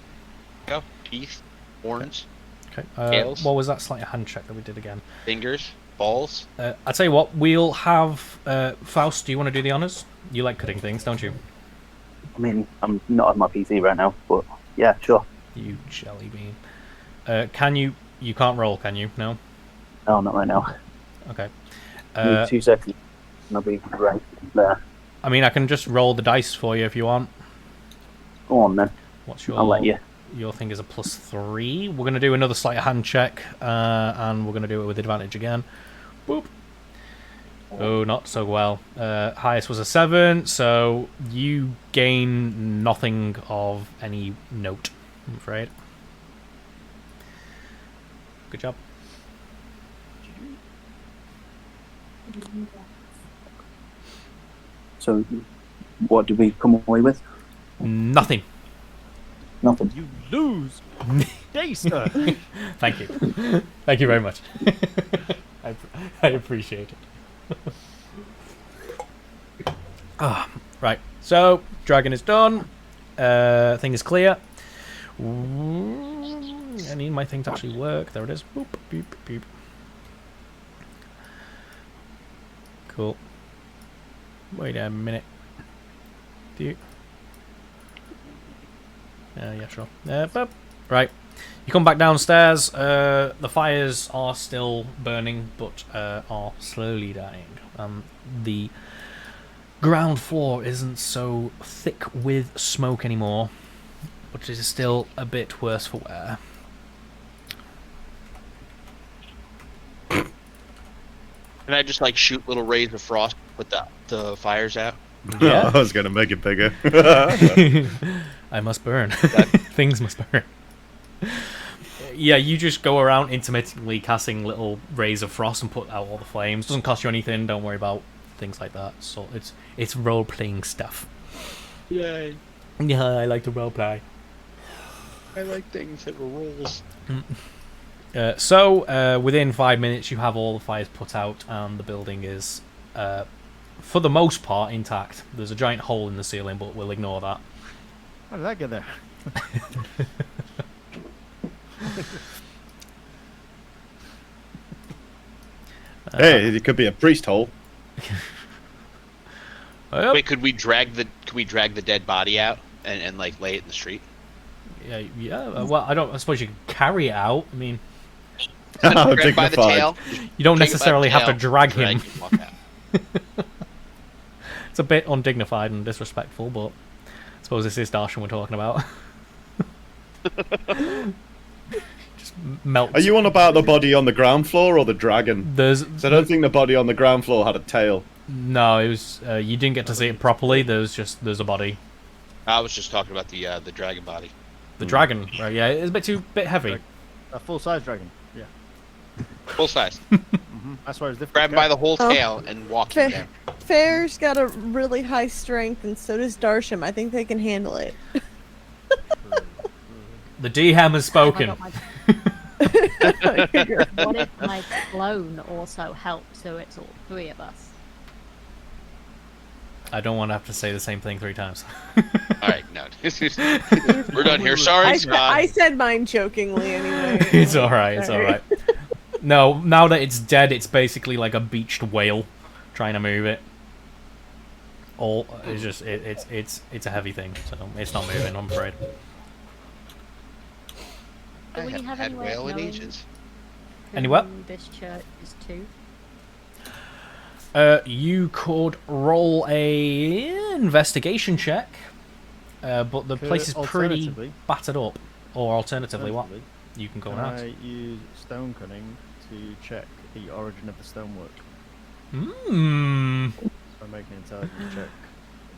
Go. Teeth. Horns. Okay. Scales. What was that sleight of hand check that we did again? Fingers. balls. I tell you what, we'll have Faust. Do you want to do the honors? You like cutting things, don't you? I mean, I'm not on my PC right now, but yeah, sure. You jelly bean. Can you? You can't roll, can you? No. No, not right now. Okay. Give me 2 seconds, and I'll be right there. I mean, I can just roll the dice for you if you want. Go on then. What's your? I'll let you. Your thing is a +3. We're gonna do another sleight of hand check, and we're gonna do it with advantage again. Boop. Oh, not so well. Highest was a 7, so you gain nothing of any note, I'm afraid. Good job. So, what did we come away with? Nothing. Nothing. You lose. Dacer. Thank you. Thank you very much. I appreciate it. Right. So, dragon is done. Thing is clear. I need my thing to actually work. There it is. Boop, beep, beep. Cool. Wait a minute. Do you? Yeah, sure. Boop. Right. You come back downstairs. The fires are still burning, but are slowly dying. The ground floor isn't so thick with smoke anymore, but it is still a bit worse for wear. Can I just like shoot little rays of frost, put the fires out? Yeah. I was gonna make it bigger. I must burn. Things must burn. Yeah, you just go around intermittently casting little rays of frost and put out all the flames. Doesn't cost you anything. Don't worry about things like that. So it's role playing stuff. Yay! Yeah, I like to role play. I like things that were rolls. So within 5 minutes, you have all the fires put out, and the building is, for the most part, intact. There's a giant hole in the ceiling, but we'll ignore that. How did that get there? Hey, it could be a priest hole. Wait, could we drag the dead body out and like lay it in the street? Yeah. Well, I suppose you could carry it out. I mean, Grab by the tail. You don't necessarily have to drag him. walk out. It's a bit undignified and disrespectful, but I suppose this is Darshan we're talking about. Just melt. Are you on about the body on the ground floor or the dragon? So I don't think the body on the ground floor had a tail. No, it was. You didn't get to see it properly. There's a body. I was just talking about the dragon body. The dragon, right? Yeah, it's a bit heavy. A full-size dragon. Yeah. Full size. That's why it's difficult. Grab him by the whole tail and walk him down. Fair's got a really high strength, and so does Darsham. I think they can handle it. The D-Ham has spoken. What if my clone also helps, so it's all 3 of us? I don't want to have to say the same thing 3 times. Alright, no. We're done here. Sorry, Scott. I said mine jokingly anyway. It's alright, it's alright. No, now that it's dead, it's basically like a beached whale trying to move it. It's just it's a heavy thing, so it's not moving, I'm afraid. Do we haven't have had any way whale of in knowing ages. Any what? who this church is to? You could roll a investigation check, but the place is pretty battered up. Or alternatively, what? You can go and ask. I use stone cunning to check the origin of the stonework. Hmm. So I make an intelligence check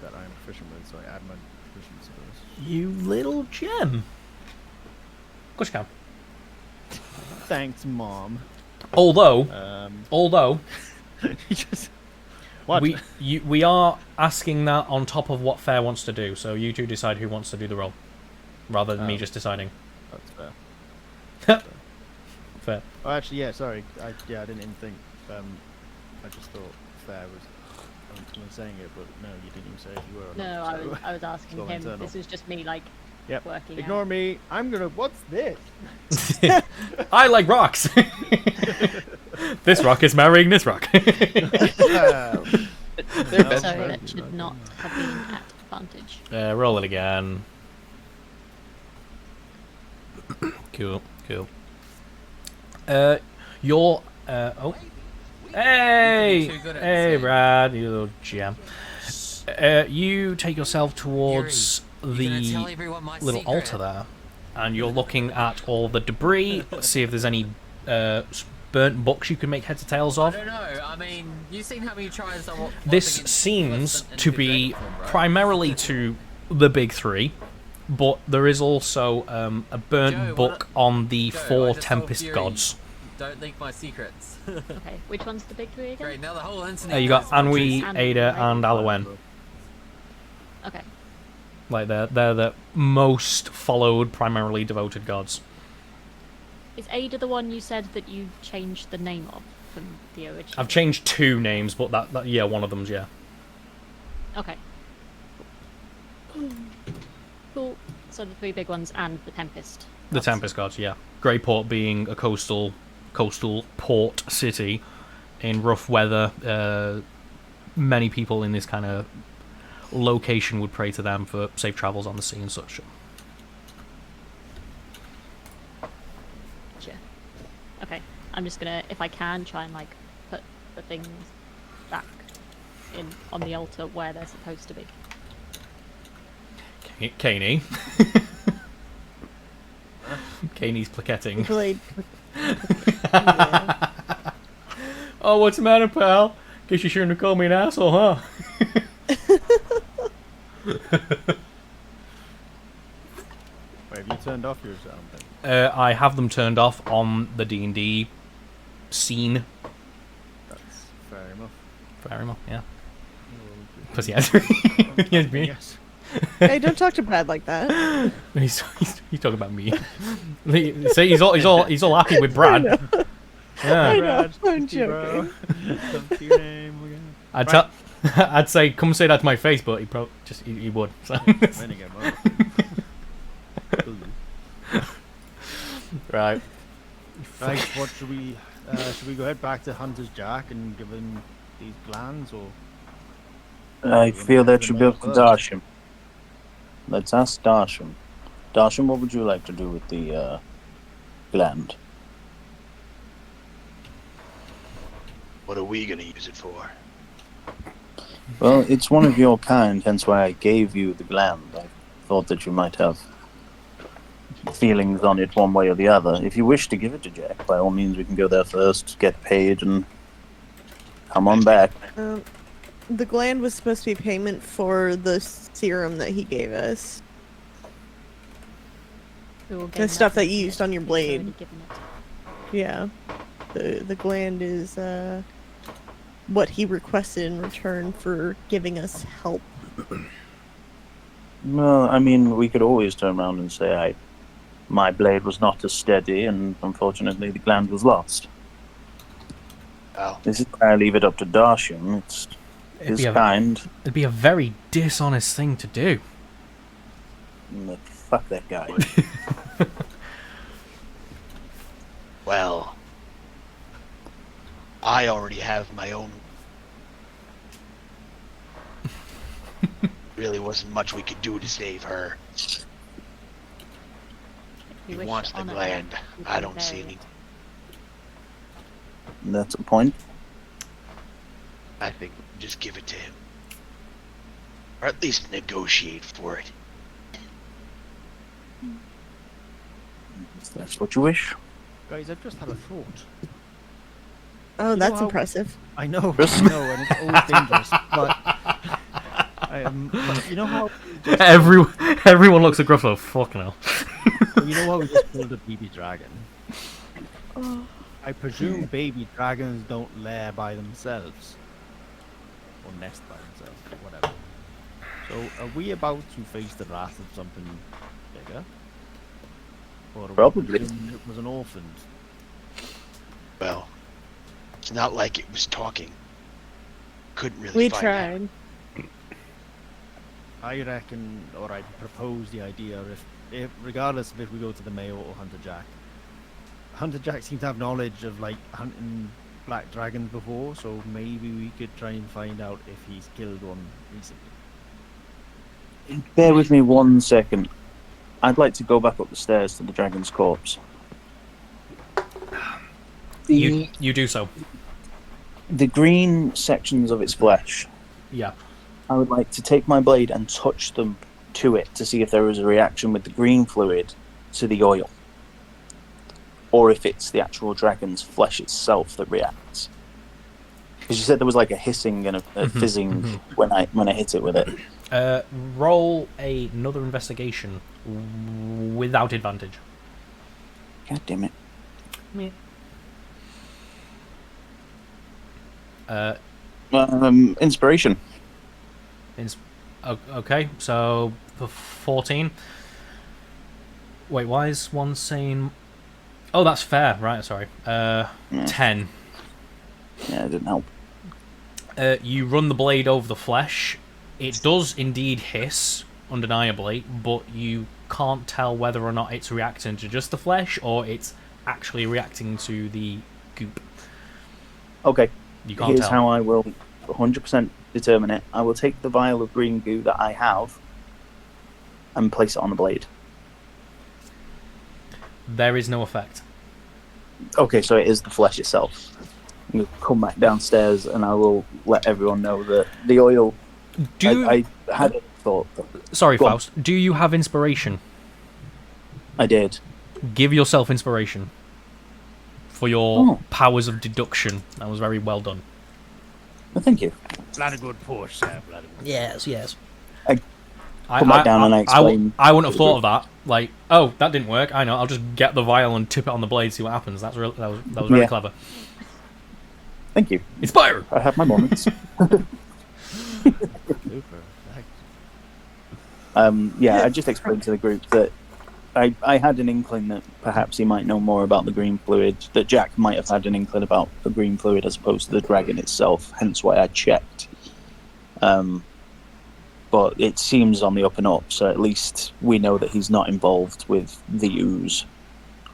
that I am proficient with, so I add my proficiency bonus. You little gem. Of course you can. Thanks, Mom. Although, just, what? we are asking that on top of what Fair wants to do, so you two decide who wants to do the roll, rather than me just deciding. That's fair. Fair. Oh, actually, yeah. Sorry. I didn't even think. I just thought Fair was saying it, but no, you didn't even say if you were. Or No, not, I was asking him. internal. This was just me, like, working Ignore out. me. I'm gonna. What's this? I like rocks. This rock is marrying this rock. So that should not have been at advantage. Roll it again. Cool. You're oh. Hey, Brad, you little gem. You take yourself towards the little altar there, and you're looking at all the debris. See if there's any burnt books you can make heads or tails of. I don't know. I mean, you've seen how many tries I want. This seems to be primarily to the big three, but there is also a burnt book on the four Tempest gods. Don't leak my secrets. Okay, which one's the big three again? Great, now the whole internet. You got Anhui, And Ada, and Alowen. Okay. Like they're the most followed, primarily devoted gods. Is Ada the one you said that you changed the name of from the original? I've changed two names, but that yeah, one of them's yeah. Okay. Cool. So the three big ones and the Tempest. The Tempest gods, yeah. Grayport being a coastal port city in rough weather. Many people in this kind of location would pray to them for safe travels on the sea and such. Gotcha. Okay, I'm just gonna, if I can, try and like put the things back in on the altar where they're supposed to be. Caney. Caney's plaquetting. Yeah. Oh, what's the matter, pal? Guess you shouldn't have called me an asshole, huh? Wait, have you turned off your sound then? I have them turned off on the D&D scene. That's fair enough. Fair enough, yeah. Because yes. Yes, me. Yes. Hey, don't talk to Brad like that. He's talking about me. See, he's all happy with Brad. Yeah. I know, I'm joking. I'd say come say that to my face, but he would. So. Right. Right. What should we go head back to Hunter's Jack and give him these glands, or? I feel that should be up to Darsham. Let's ask Darsham. Darsham, what would you like to do with the gland? What are we gonna use it for? Well, it's one of your kind, hence why I gave you the gland. I thought that you might have feelings on it one way or the other. If you wish to give it to Jack, by all means we can go there first, get paid, and come on back. The gland was supposed to be payment for the serum that he gave us. The stuff that you used on your blade. Yeah. The gland is what he requested in return for giving us help. Well, I mean, we could always turn around and say, my blade was not as steady, and unfortunately the gland was lost. Oh. This is why I leave it up to Darsham. It's his kind. It'd be a very dishonest thing to do. Fuck that guy. Well, I already have my own. Really wasn't much we could do to save her. He wants the gland. I don't see any. That's a point. I think just give it to him. Or at least negotiate for it. If that's what you wish. Guys, I've just had a thought. Oh, that's impressive. I know, and it's always dangerous, but you know how everyone looks at Gruffalo. Fucking hell. You know how we just killed a baby dragon? I presume baby dragons don't lair by themselves. Or nest by themselves, or whatever. So, are we about to face the wrath of something bigger? Or probably. It was an orphan. Well, it's not like it was talking. Couldn't really find tried. I reckon, or I propose the idea, if regardless of if we go to the Mayo or Hunter Jack seems to have knowledge of like hunting black dragons before, so maybe we could try and find out if he's killed one recently. Bear with me 1 second. I'd like to go back up the stairs to the dragon's corpse. You do so. The green sections of its flesh. Yeah. I would like to take my blade and touch them to it to see if there is a reaction with the green fluid to the oil, or if it's the actual dragon's flesh itself that reacts. Because you said there was like a hissing and a fizzing when I hit it with it. Roll another investigation without advantage. God damn it. Inspiration. Okay, so for 14. Wait, why is one saying... Oh, that's fair. Right, sorry. 10. Yeah, it didn't help. You run the blade over the flesh. It does indeed hiss, undeniably, but you can't tell whether or not it's reacting to just the flesh or it's actually reacting to the goop. Okay. You can't Here's tell. how I will 100% determine it. I will take the vial of green goo that I have and place it on the blade. There is no effect. Okay, so it is the flesh itself. I'm going to come back downstairs and I will let everyone know that the oil... I had a thought. Sorry, Faust. Do you have inspiration? I did. Give yourself inspiration for your powers of deduction. That was very well done. Well, thank you. Bloody good push, sir. Bloody good. Yes. I come back down and I explain. I wouldn't have thought of that. Like, oh, that didn't work. I know. I'll just get the vial and tip it on the blade, see what happens. That was very clever. Thank you. Inspire. I have my moments. I just explained to the group that I had an inkling that perhaps he might know more about the green fluid, that Jack might have had an inkling about the green fluid as opposed to the dragon itself, hence why I checked. But it seems on the up and up, so at least we know that he's not involved with the ooze.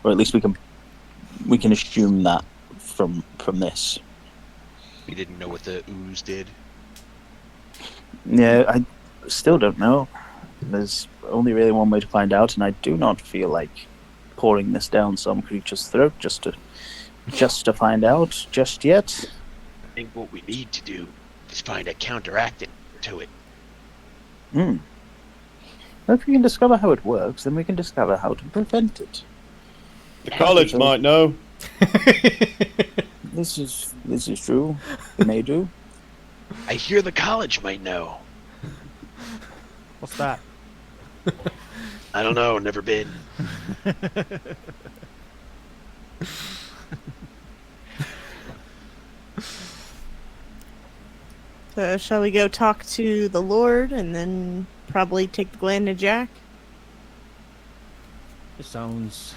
Or at least we can assume that from this. We didn't know what the ooze did. Yeah, I still don't know. There's only really one way to find out, and I do not feel like pouring this down some creature's throat just to find out just yet. I think what we need to do is find a counteracting to it. If we can discover how it works, then we can discover how to prevent it. The college might know. This is true. They may do. I hear the college might know. What's that? I don't know, never been. So shall we go talk to the Lord and then probably take the gland to Jack? This sounds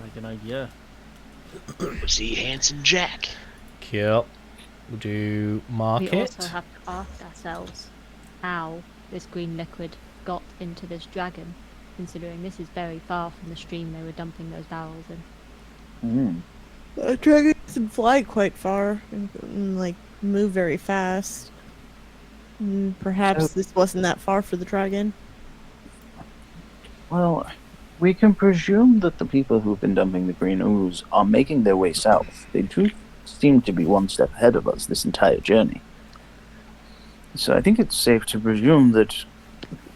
like an idea. See handsome Jack. Cool. We'll do market. We also have to ask ourselves how this green liquid got into this dragon, considering this is very far from the stream they were dumping those barrels in. The dragon can fly quite far and like move very fast. Perhaps this wasn't that far for the dragon. Well, we can presume that the people who've been dumping the green ooze are making their way south. They do seem to be one step ahead of us this entire journey. So I think it's safe to presume that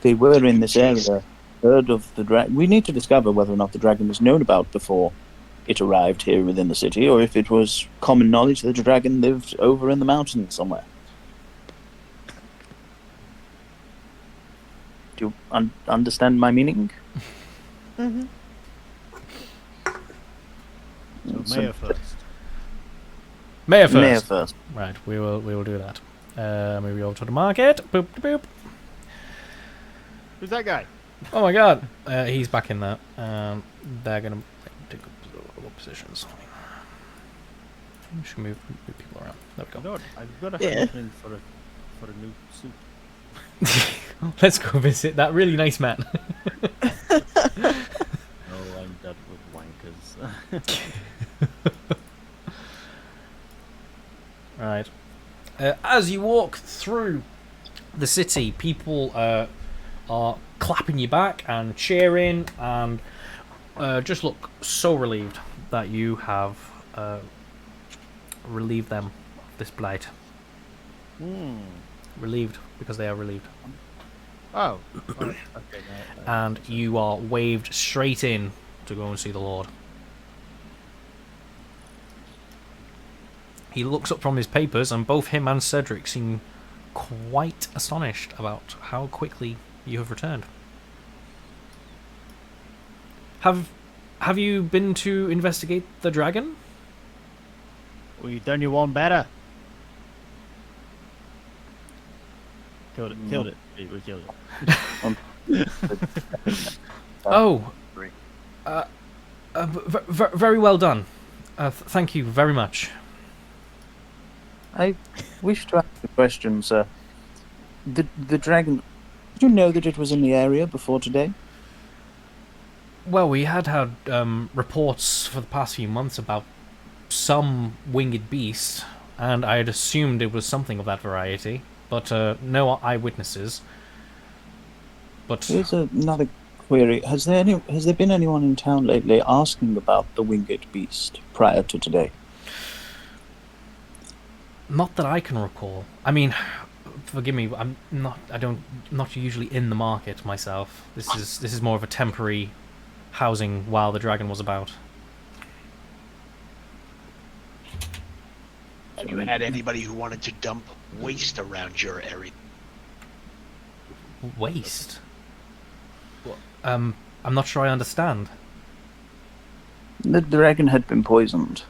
they were in this area, heard of the dragon. We need to discover whether or not the dragon was known about before it arrived here within the city, or if it was common knowledge that the dragon lived over in the mountains somewhere. Do you understand my meaning? Mm-hmm. So Mayor first. Mayor first. Mayor first. Right, we will do that. Maybe over to the market. Boop boop. Who's that guy? Oh my god, he's back in there. They're gonna take up positions. We should move people around. There we go. I've got a feeling for a new suit. Let's go visit that really nice man. No, I'm done with wankers. as you walk through the city, people are clapping you back and cheering and just look so relieved that you have relieved them of this blight. Relieved because they are relieved. Oh. Okay, And you are waved straight in to go and see the Lord. He looks up from his papers, and both him and Cedric seem quite astonished about how quickly you have returned. Have you been to investigate the dragon? We've done you one better. Killed it. We killed it. Oh. Very well done. Thank you very much. I wish to ask a question, sir. The dragon... Did you know that it was in the area before today? Well, we had reports for the past few months about some winged beast, and I had assumed it was something of that variety, but no eyewitnesses. But Here's another query. Has there been anyone in town lately asking about the winged beast prior to today? not that I can recall. I mean, forgive me, I'm not usually in the market myself. This is more of a temporary housing while the dragon was about. Have you had anybody who wanted to dump waste around your area? Waste? I'm not sure I understand. The dragon had been poisoned.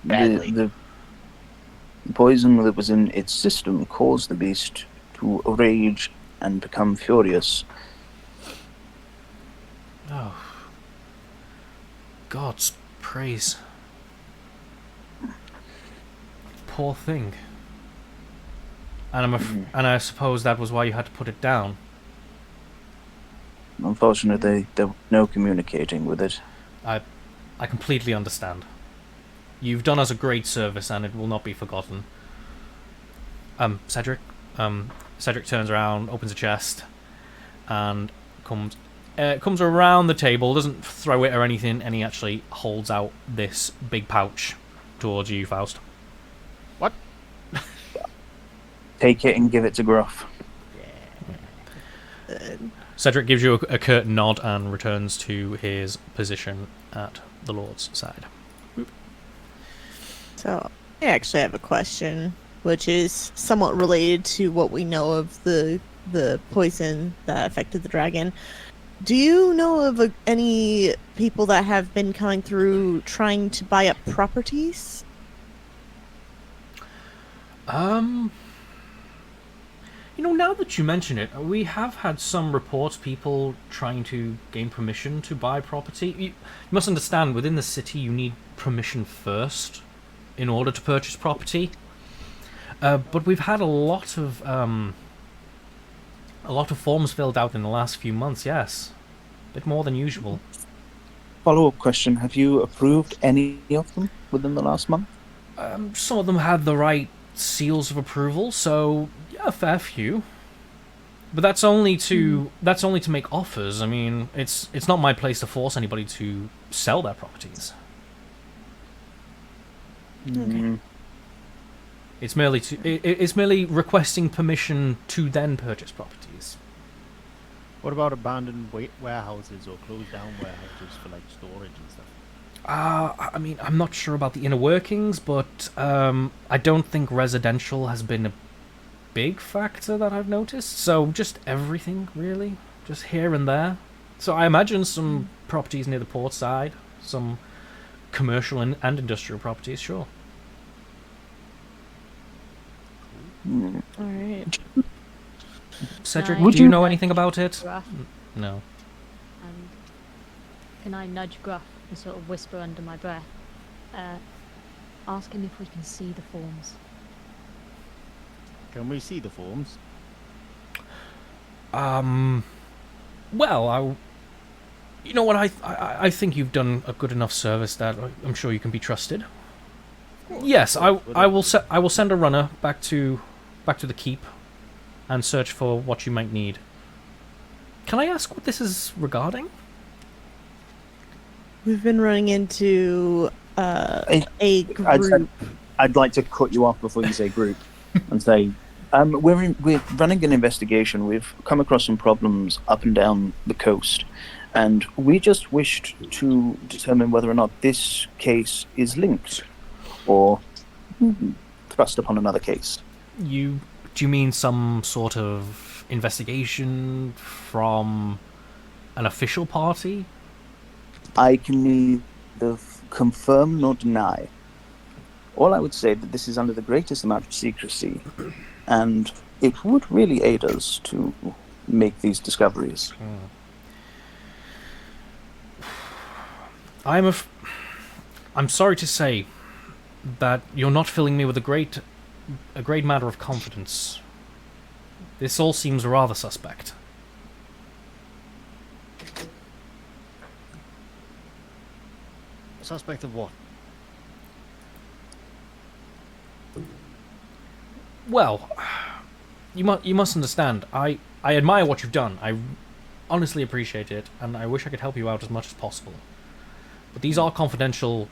Badly. The poison that was in its system caused the beast to rage and become furious. Oh. God's praise. Poor thing. And and I suppose that was why you had to put it down. Unfortunately, there was no communicating with it. I completely understand. You've done us a great service, and it will not be forgotten. Cedric. Cedric turns around, opens a chest, and comes around the table. Doesn't throw it or anything, and he actually holds out this big pouch towards you, Faust. What? Take it and give it to Gruff. Cedric gives you a curt nod and returns to his position at the Lord's side. So, I actually have a question, which is somewhat related to what we know of the poison that affected the dragon. Do you know of any people that have been coming through trying to buy up properties? You know, now that you mention it, we have had some reports, people trying to gain permission to buy property. You must understand, within the city you need permission first in order to purchase property. But we've had a lot of forms filled out in the last few months, yes. A bit more than usual. Follow-up question, have you approved any of them within the last month? Some of them had the right seals of approval, so yeah, a fair few. But that's only to make offers. I mean, it's not my place to force anybody to sell their properties. Okay. It's merely requesting permission to then purchase properties. What about abandoned warehouses or closed down warehouses for like storage and stuff? I mean, I'm not sure about the inner workings, but I don't think residential has been a big factor that I've noticed. So just everything, really. Just here and there. So I imagine some properties near the port side, some commercial and industrial properties, sure. Alright. Cedric, Would do you you- know anything about it? Gruff, No. and can I nudge Gruff and sort of whisper under my breath? Ask him if we can see the forms. Can we see the forms? Well, you know what, I think you've done a good enough service that I'm sure you can be trusted. Yes, I will send a runner back to the keep and search for what you might need. Can I ask what this is regarding? We've been running into a group. I'd like to cut you off before you say group and say, we're running an investigation. We've come across some problems up and down the coast, and we just wished to determine whether or not this case is linked or thrust upon another case. Do you mean some sort of investigation from an official party? I can neither confirm nor deny. All I would say that this is under the greatest amount of secrecy, and it would really aid us to make these discoveries. I'm sorry to say that you're not filling me with a great matter of confidence. This all seems rather suspect. Suspect of what? Well, you must understand. I admire what you've done. I honestly appreciate it, and I wish I could help you out as much as possible. But these are confidential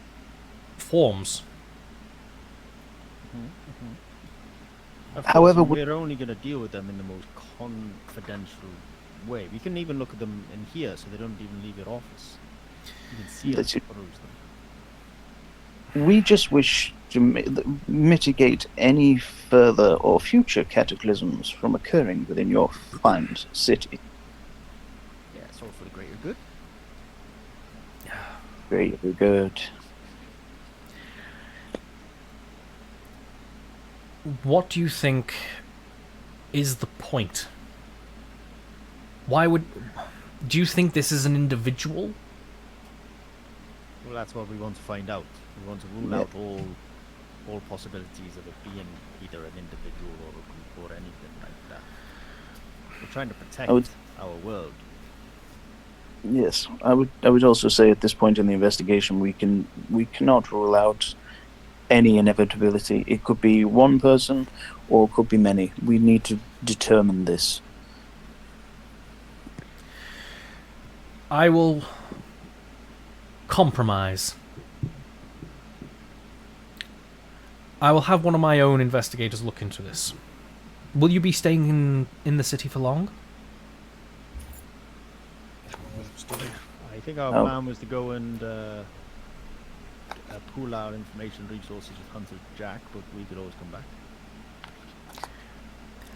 forms. However, we're only going to deal with them in the most confidential way. We can even look at them in here, so they don't even leave your office. You can see us peruse them. We just wish to mitigate any further or future cataclysms from occurring within your fine city. Yeah, it's all for the greater good. Greater good. What do you think is the point? Do you think this is an individual? Well, that's what we want to find out. We want to rule out all possibilities of it being either an individual or a group or anything like that. We're trying to protect our world. Yes, I would also say at this point in the investigation we cannot rule out any inevitability. It could be one person or it could be many. We need to determine this. I will compromise. I will have one of my own investigators look into this. Will you be staying in the city for long? I think our plan was to go and pool our information resources with Hunter Jack, but we could always come back.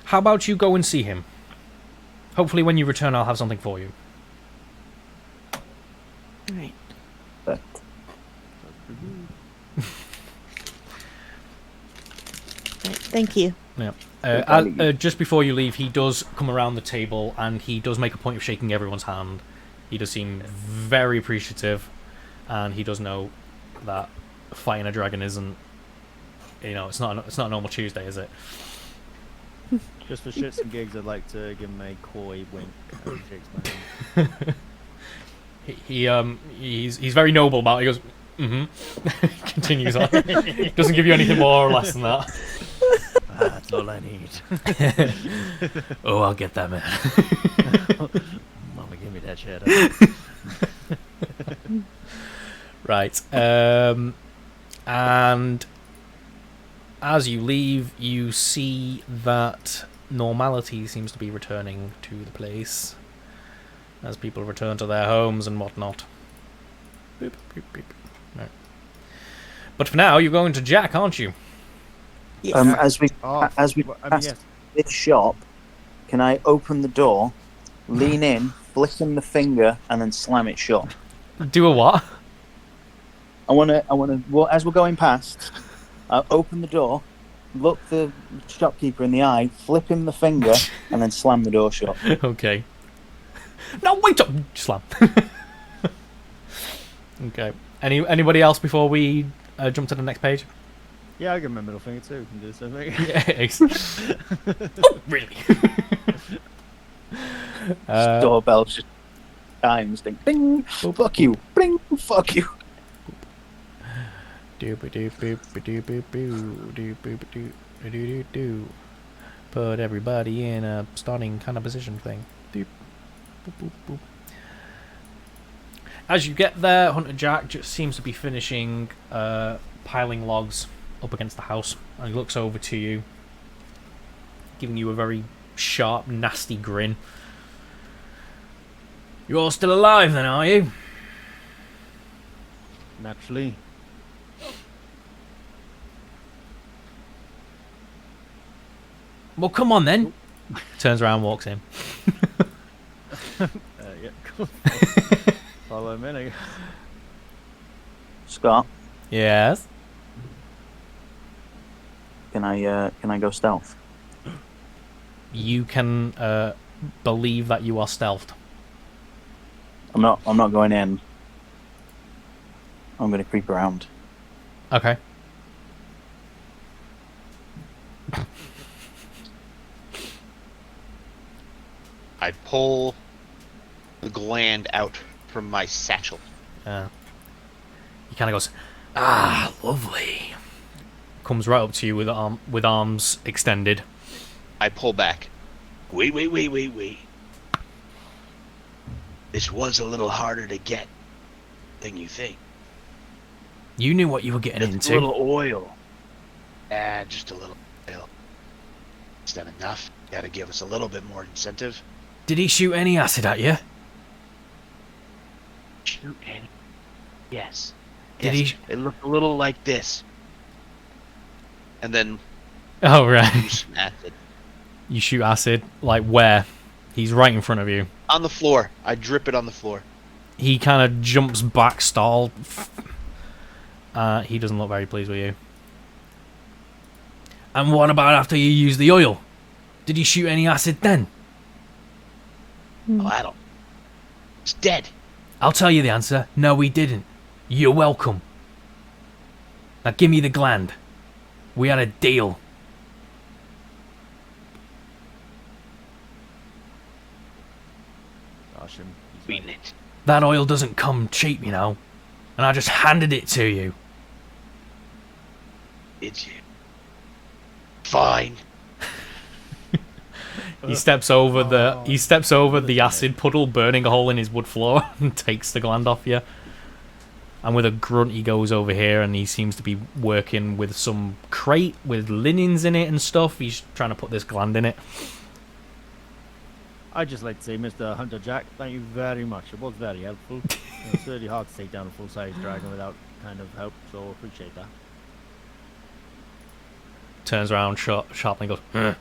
How about you go and see him? Hopefully when you return I'll have something for you. Right. Thank you. Yeah. Just before you leave, he does come around the table and he does make a point of shaking everyone's hand. He does seem very appreciative, and he does know that fighting a dragon isn't, it's not a normal Tuesday, is it? Just for shits and gigs, I'd like to give him a coy wink and shakes my hand. He's very noble about it. He goes, continues on. Doesn't give you anything more or less than that. That's all I need. Oh, I'll get that, man. Mama, give me that shit. Right. And as you leave, you see that normality seems to be returning to the place as people return to their homes and whatnot. Boop, boop, boop. Right. But for now, you're going to Jack, aren't you? Yes. As we pass this shop, can I open the door, lean in, flick him the finger, and then slam it shut? Do a what? I want to. Well, as we're going past, open the door, look the shopkeeper in the eye, flip him the finger, and then slam the door shut. Okay. No, wait up! Slam. Okay. Anybody else before we jump to the next page? Yeah, I'll give him a middle finger too. Can do something. Yeah. Oh, really? Doorbell just chimes. Ding, ding. Fuck you. Bling. Fuck you. Do-ba-do-boop-ba-do-boop-boo, put everybody in a starting kind of position thing. Doop, boop, boop, boop. As you get there, Hunter Jack just seems to be finishing piling logs up against the house, and he looks over to you, giving you a very sharp, nasty grin. You're all still alive then, are you? Naturally. Well, come on then. Turns around, walks in. Yeah, cool. Follow him in. Scott, Yes. can I go stealth? You can believe that you are stealthed. I'm not going in. I'm gonna creep around. Okay. I pull the gland out from my satchel. He kind of goes, ah, lovely. Comes right up to you with arms extended. I pull back. Wait. This was a little harder to get than you think. You knew what you were getting Just into. a little oil. Just a little oil. Is that enough? Gotta give us a little bit more incentive. Did he shoot any acid at you? Shoot any? Yes. Did Yes, he? It looked a little like this. And then Oh, right. use some acid. You shoot acid? Like where? He's right in front of you. On the floor. I drip it on the floor. He kind of jumps back, stalled. He doesn't look very pleased with you. And what about after you use the oil? Did he shoot any acid then? Oh, I don't. It's dead. I'll tell you the answer. No, he didn't. You're welcome. Now give me the gland. We had a deal. Gosh, he's Beating it. That oil doesn't come cheap, you know. And I just handed it to you. Did you? Fine. He steps over the acid puddle, burning a hole in his wood floor, and takes the gland off you. And with a grunt, he goes over here, and he seems to be working with some crate with linens in it and stuff. He's trying to put this gland in it. I'd just like to say, Mr. Hunter Jack, thank you very much. It was very helpful. It's really hard to take down a full-size dragon without kind of help, so appreciate that. Turns around sharply and goes, "Huh."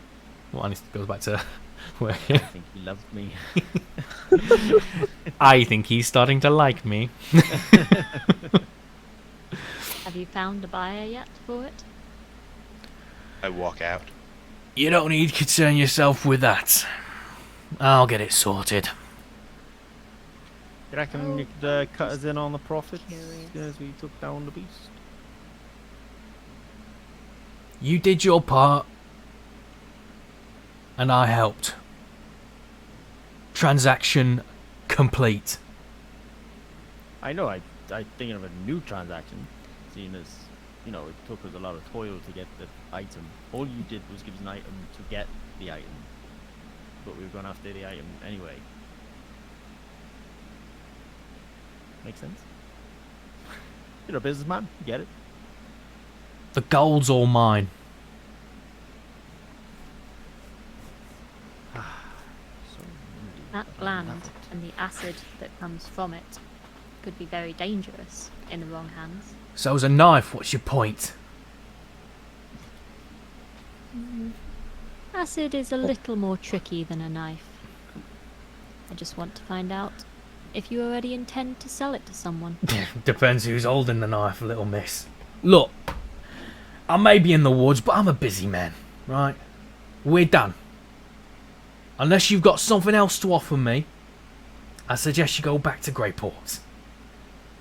Well, and he goes back to working. I think he loves me. I think he's starting to like me. Have you found a buyer yet for it? I walk out. You don't need to concern yourself with that. I'll get it sorted. You reckon you could cut us in on the profits as we took down the beast? You did your part, and I helped. Transaction complete. I know, I'm thinking of a new transaction, seeing as, you know, it took us a lot of toil to get the item. All you did was give us an item to get the item, but we were going after the item anyway. Makes sense? You're a businessman, you get it. The gold's all mine. That gland and the acid that comes from it could be very dangerous in the wrong hands. So's a knife, what's your point? Acid is a little more tricky than a knife. I just want to find out if you already intend to sell it to someone. Depends who's holding the knife, little miss. Look, I may be in the woods, but I'm a busy man, right? We're done. Unless you've got something else to offer me, I suggest you go back to Grayport.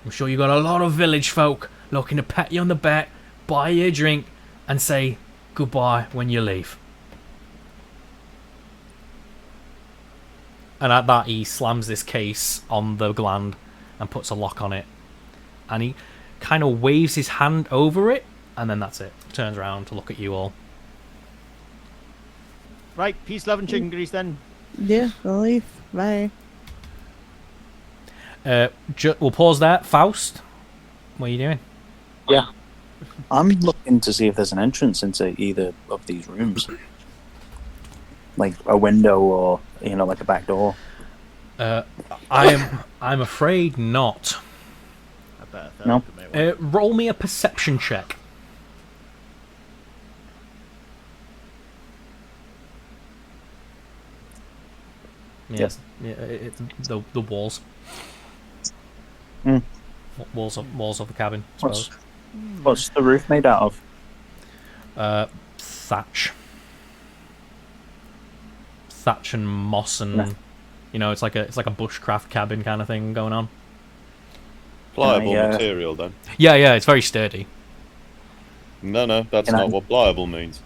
I'm sure you've got a lot of village folk looking to pat you on the back, buy you a drink, and say goodbye when you leave. And at that, he slams this case on the gland and puts a lock on it. And he kind of waves his hand over it, and then that's it. Turns around to look at you all. Right, peace, love, and chicken grease then. Yeah, I'll leave. Bye. We'll pause there. Faust, what are you doing? Yeah. I'm looking to see if there's an entrance into either of these rooms. Like a window or, like a back door. I'm afraid not. No. Roll me a perception check. Yes. Yeah, it's the walls. Mm. Walls of the cabin, I suppose. What's the roof made out of? Thatch. Thatch and moss and it's like a bushcraft cabin kind of thing going on. Pliable material then. Yeah, it's very sturdy. No, that's not what pliable means.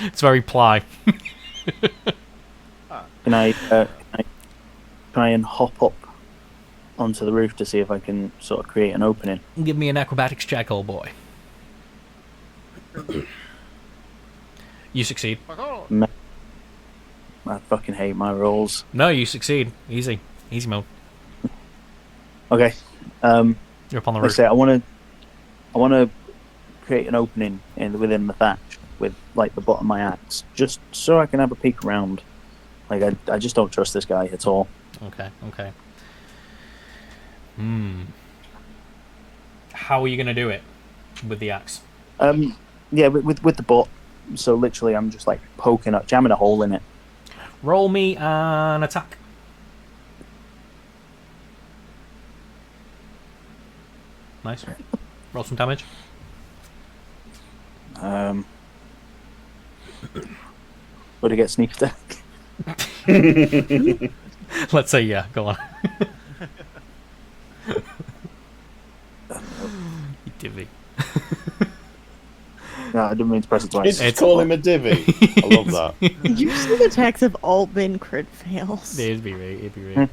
It's very ply. Can I try and hop up onto the roof to see if I can sort of create an opening? Give me an acrobatics check, old boy. You succeed. I fucking hate my rolls. No, you succeed. Easy mode. Okay. You're up on the roof. Say I want to create an opening within the thatch with like the bottom of my axe, just so I can have a peek around. Like I just don't trust this guy at all. Okay. How are you gonna do it with the axe? Yeah, with the butt. So literally, I'm just like poking up, jamming a hole in it. Roll me an attack. Nice. Roll some damage. Would I get sneak attack? Let's say yeah. Go on. You divvy. No, I didn't mean to press it twice. It's call him a divvy. I love that. Your sneak attacks have all been crit fails. It'd be right.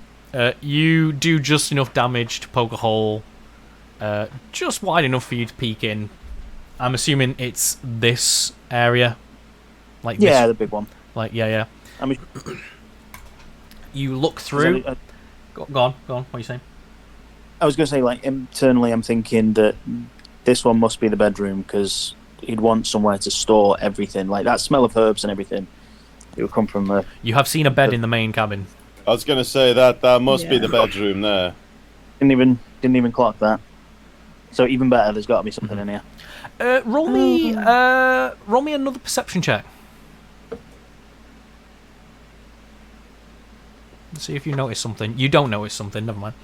You do just enough damage to poke a hole, just wide enough for you to peek in. I'm assuming it's this area, like the big one. Like yeah. I mean, you look through. Go on. What are you saying? I was going to say, like, internally, I'm thinking that this one must be the bedroom because he'd want somewhere to store everything. Like that smell of herbs and everything. It would come from the. You have seen a bed in the main cabin. I was going to say that must be the bedroom there. Didn't even clock that. So even better, there's got to be something in here. Roll me another perception check. Let's see if you notice something. You don't notice something. Never mind.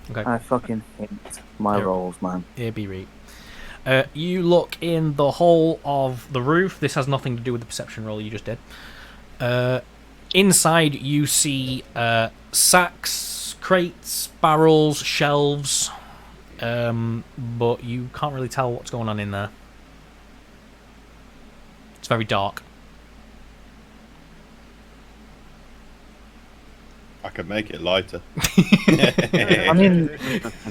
Okay. I fucking hate my rolls, man. Here be right. You look in the hole of the roof. This has nothing to do with the perception roll you just did. Inside, you see sacks, crates, barrels, shelves, but you can't really tell what's going on in there. It's very dark. I could make it lighter. I mean,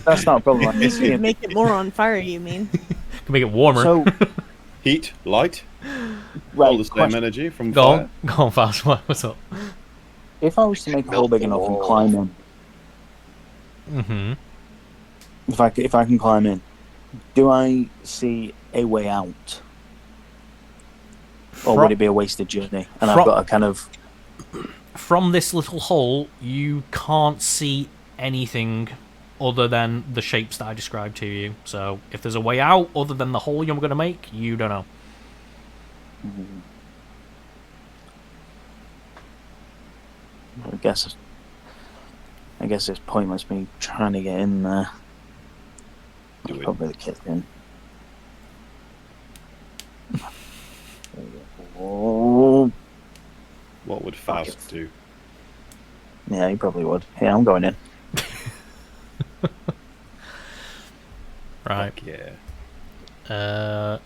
that's not a problem. You could make it more on fire, you mean? Can make it warmer. So, heat, light, right, all the same energy from go fire. on, go on fast. What's up? If I was to make a hole big enough and climb in, if I can climb in, do I see a way out, or would it be a wasted journey? And I've got a kind of. From this little hole, you can't see anything other than the shapes that I described to you. So, if there's a way out other than the hole you're going to make, you don't know. I guess it's pointless me trying to get in there. I'll probably the kid in. Oh. What would Faust do? Yeah, he probably would. Yeah, I'm going in. Right. Fuck yeah.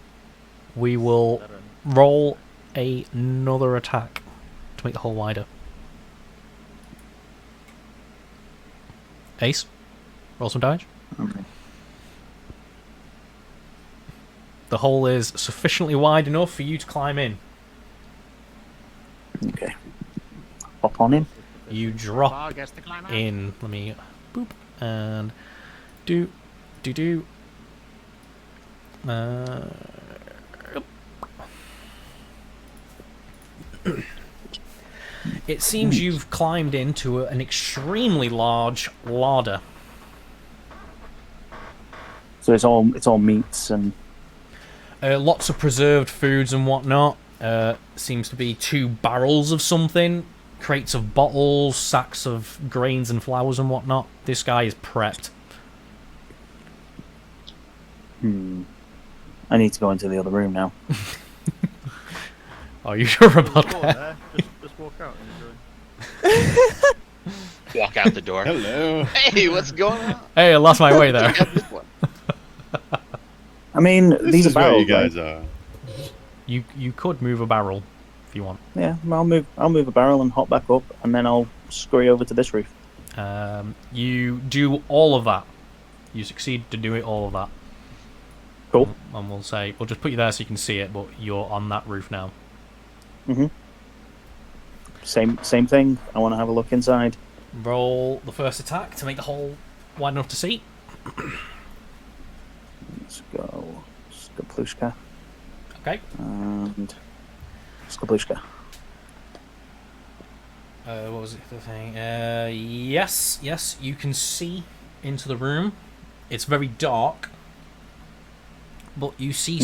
We will roll another attack to make the hole wider. Ace, roll some damage. Okay. The hole is sufficiently wide enough for you to climb in. Okay. Hop on in. You drop in. Let me boop and do. It seems you've climbed into an extremely large larder. So it's all meats and lots of preserved foods and whatnot. Seems to be 2 barrels of something, crates of bottles, sacks of grains and flours and whatnot. This guy is prepped. I need to go into the other room now. Are you sure about that? Just walk out and enjoy. Walk out the door. Hello. Hey, what's going on? Hey, I lost my way there. I mean, This these are is where barrels. you guys right? are. You could move a barrel if you want. Yeah, I'll move a barrel and hop back up, and then I'll scurry over to this roof. You do all of that. You succeed to do it all of that. Cool. And we'll just put you there so you can see it, but you're on that roof now. Same thing. I want to have a look inside. Roll the first attack to make the hole wide enough to see. Let's go. Skaplushka. Okay. And Skaplushka. What was it the thing? Yes, you can see into the room. It's very dark, but you see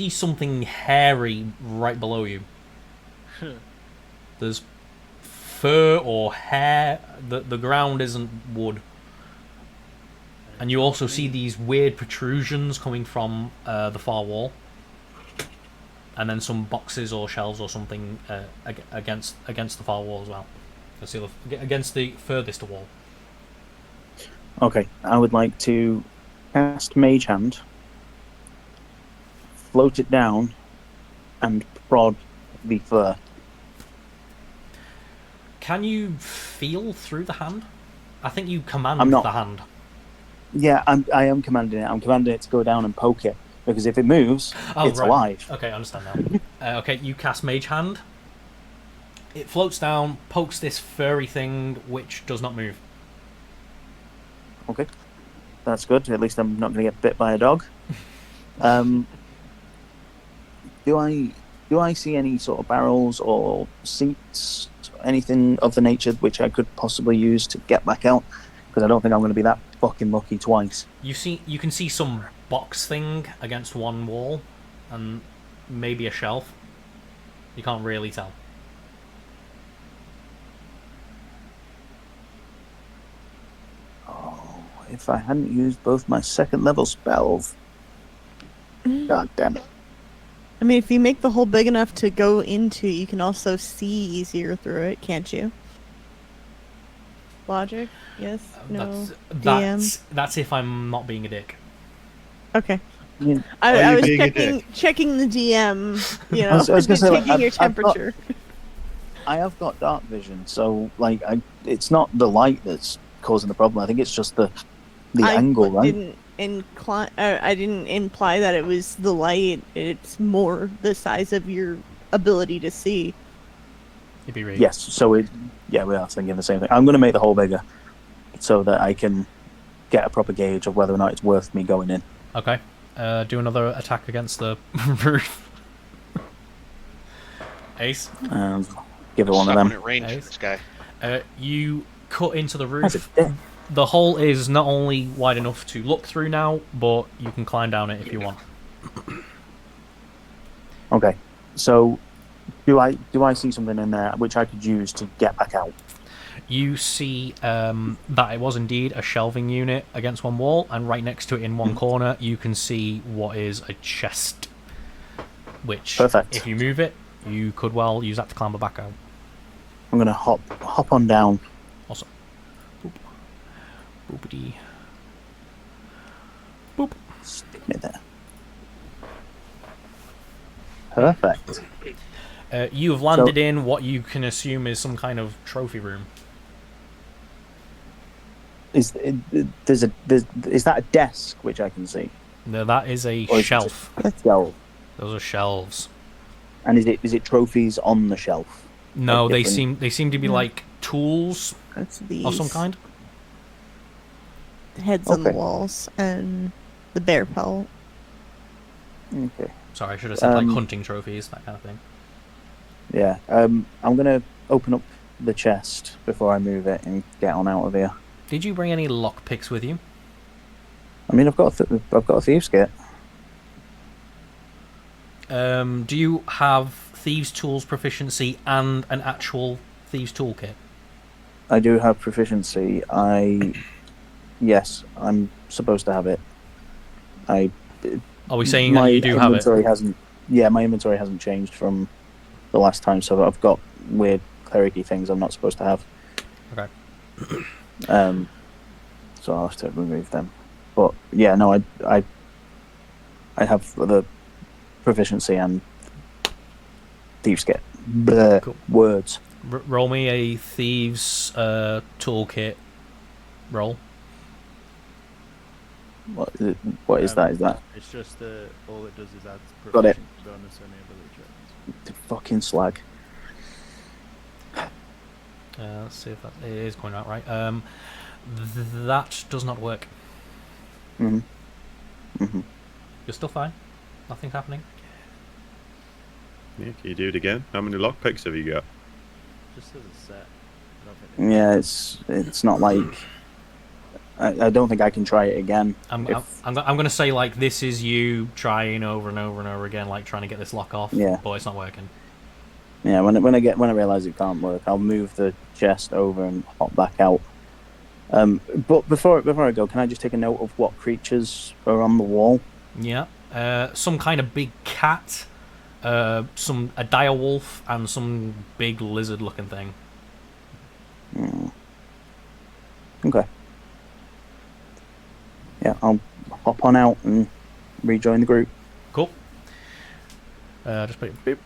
something hairy right below you. There's fur or hair. The ground isn't wood. And you also see these weird protrusions coming from the far wall. And then some boxes or shelves or something against the far wall as well. Against the furthest wall. Okay, I would like to cast Mage Hand, float it down, and prod the fur. Can you feel through the hand? I think you command I'm not. the hand. Yeah, I am commanding it. I'm commanding it to go down and poke it, because if it moves, it's right. alive. Okay, I understand now. Okay, you cast Mage Hand. It floats down, pokes this furry thing, which does not move. Okay, that's good. At least I'm not going to get bit by a dog. Do I see any sort of barrels or seats, anything of the nature which I could possibly use to get back out? Because I don't think I'm going to be that fucking lucky twice. You can see some box thing against one wall, and maybe a shelf. You can't really tell. Oh, if I hadn't used both my second level spells. God damn it. I mean, if you make the hole big enough to go into, you can also see easier through it, can't you? Logic? Yes? No? That's if I'm not being a dick. Okay. Yeah. I was checking the DM, you know, I was gonna say, taking your temperature. I have got dark vision, so like it's not the light that's causing the problem. I think it's just the angle, right? I didn't imply that it was the light. It's more the size of your ability to see. You'd be right. Yes. So we are thinking the same thing. I'm going to make the hole bigger so that I can get a proper gauge of whether or not it's worth me going in. Okay. Do another attack against the roof. Ace. Give it one of them. This guy. You cut into the roof. The hole is not only wide enough to look through now, but you can climb down it if you want. Okay. So, do I see something in there which I could use to get back out? You see that it was indeed a shelving unit against one wall, and right next to it in one corner, you can see what is a chest. Which, Perfect. If you move it, you could well use that to climb back out. I'm gonna hop on down. Awesome. Boop. Boopity. Boop. Stick me there. Perfect. You have landed in what you can assume is some kind of trophy room. Is that a desk which I can see? No, that is a Or is it shelf. just a shelf? Those are shelves. And is it trophies on the shelf? No, Like they seem to be like tools That's of some these. kind. Heads on the Okay. walls and the bear pelt. Okay. Sorry, I should have said like hunting trophies, that kind of thing. Yeah. I'm gonna open up the chest before I move it and get on out of here. Did you bring any lockpicks with you? I mean, I've got a thieves kit. Do you have thieves' tools proficiency and an actual thieves' toolkit? I do have proficiency. Yes, I'm supposed to have it. Are we saying that you do have it? My inventory hasn't changed from the last time, so I've got weird clericy things I'm not supposed to have. Okay. So I'll have to remove them. But yeah, no, I have the proficiency and thieves kit. Bleh, Cool. Words. Roll me a thieves' toolkit roll. Um, What is that? Is that It's just all it does is add Got it. proficiency bonus on the ability checks. the fucking slag? Let's see if that it is going out right. That does not work. Mhm. Mhm. You're still fine. Nothing's happening. Yeah, can you do it again? How many lockpicks have you got? Just as a set. I don't think Yeah, it's not like I don't think I can try it again. I'm going to say like this is you trying over and over and over again, like trying to get this lock off. Yeah. But it's not working. Yeah, when I realize it can't work, I'll move the chest over and hop back out. But before I go, can I just take a note of what creatures are on the wall? Yeah. Some kind of big cat, a dire wolf, and some big lizard-looking thing. Okay. Yeah, I'll hop on out and rejoin the group. Cool. Just put it. Beep.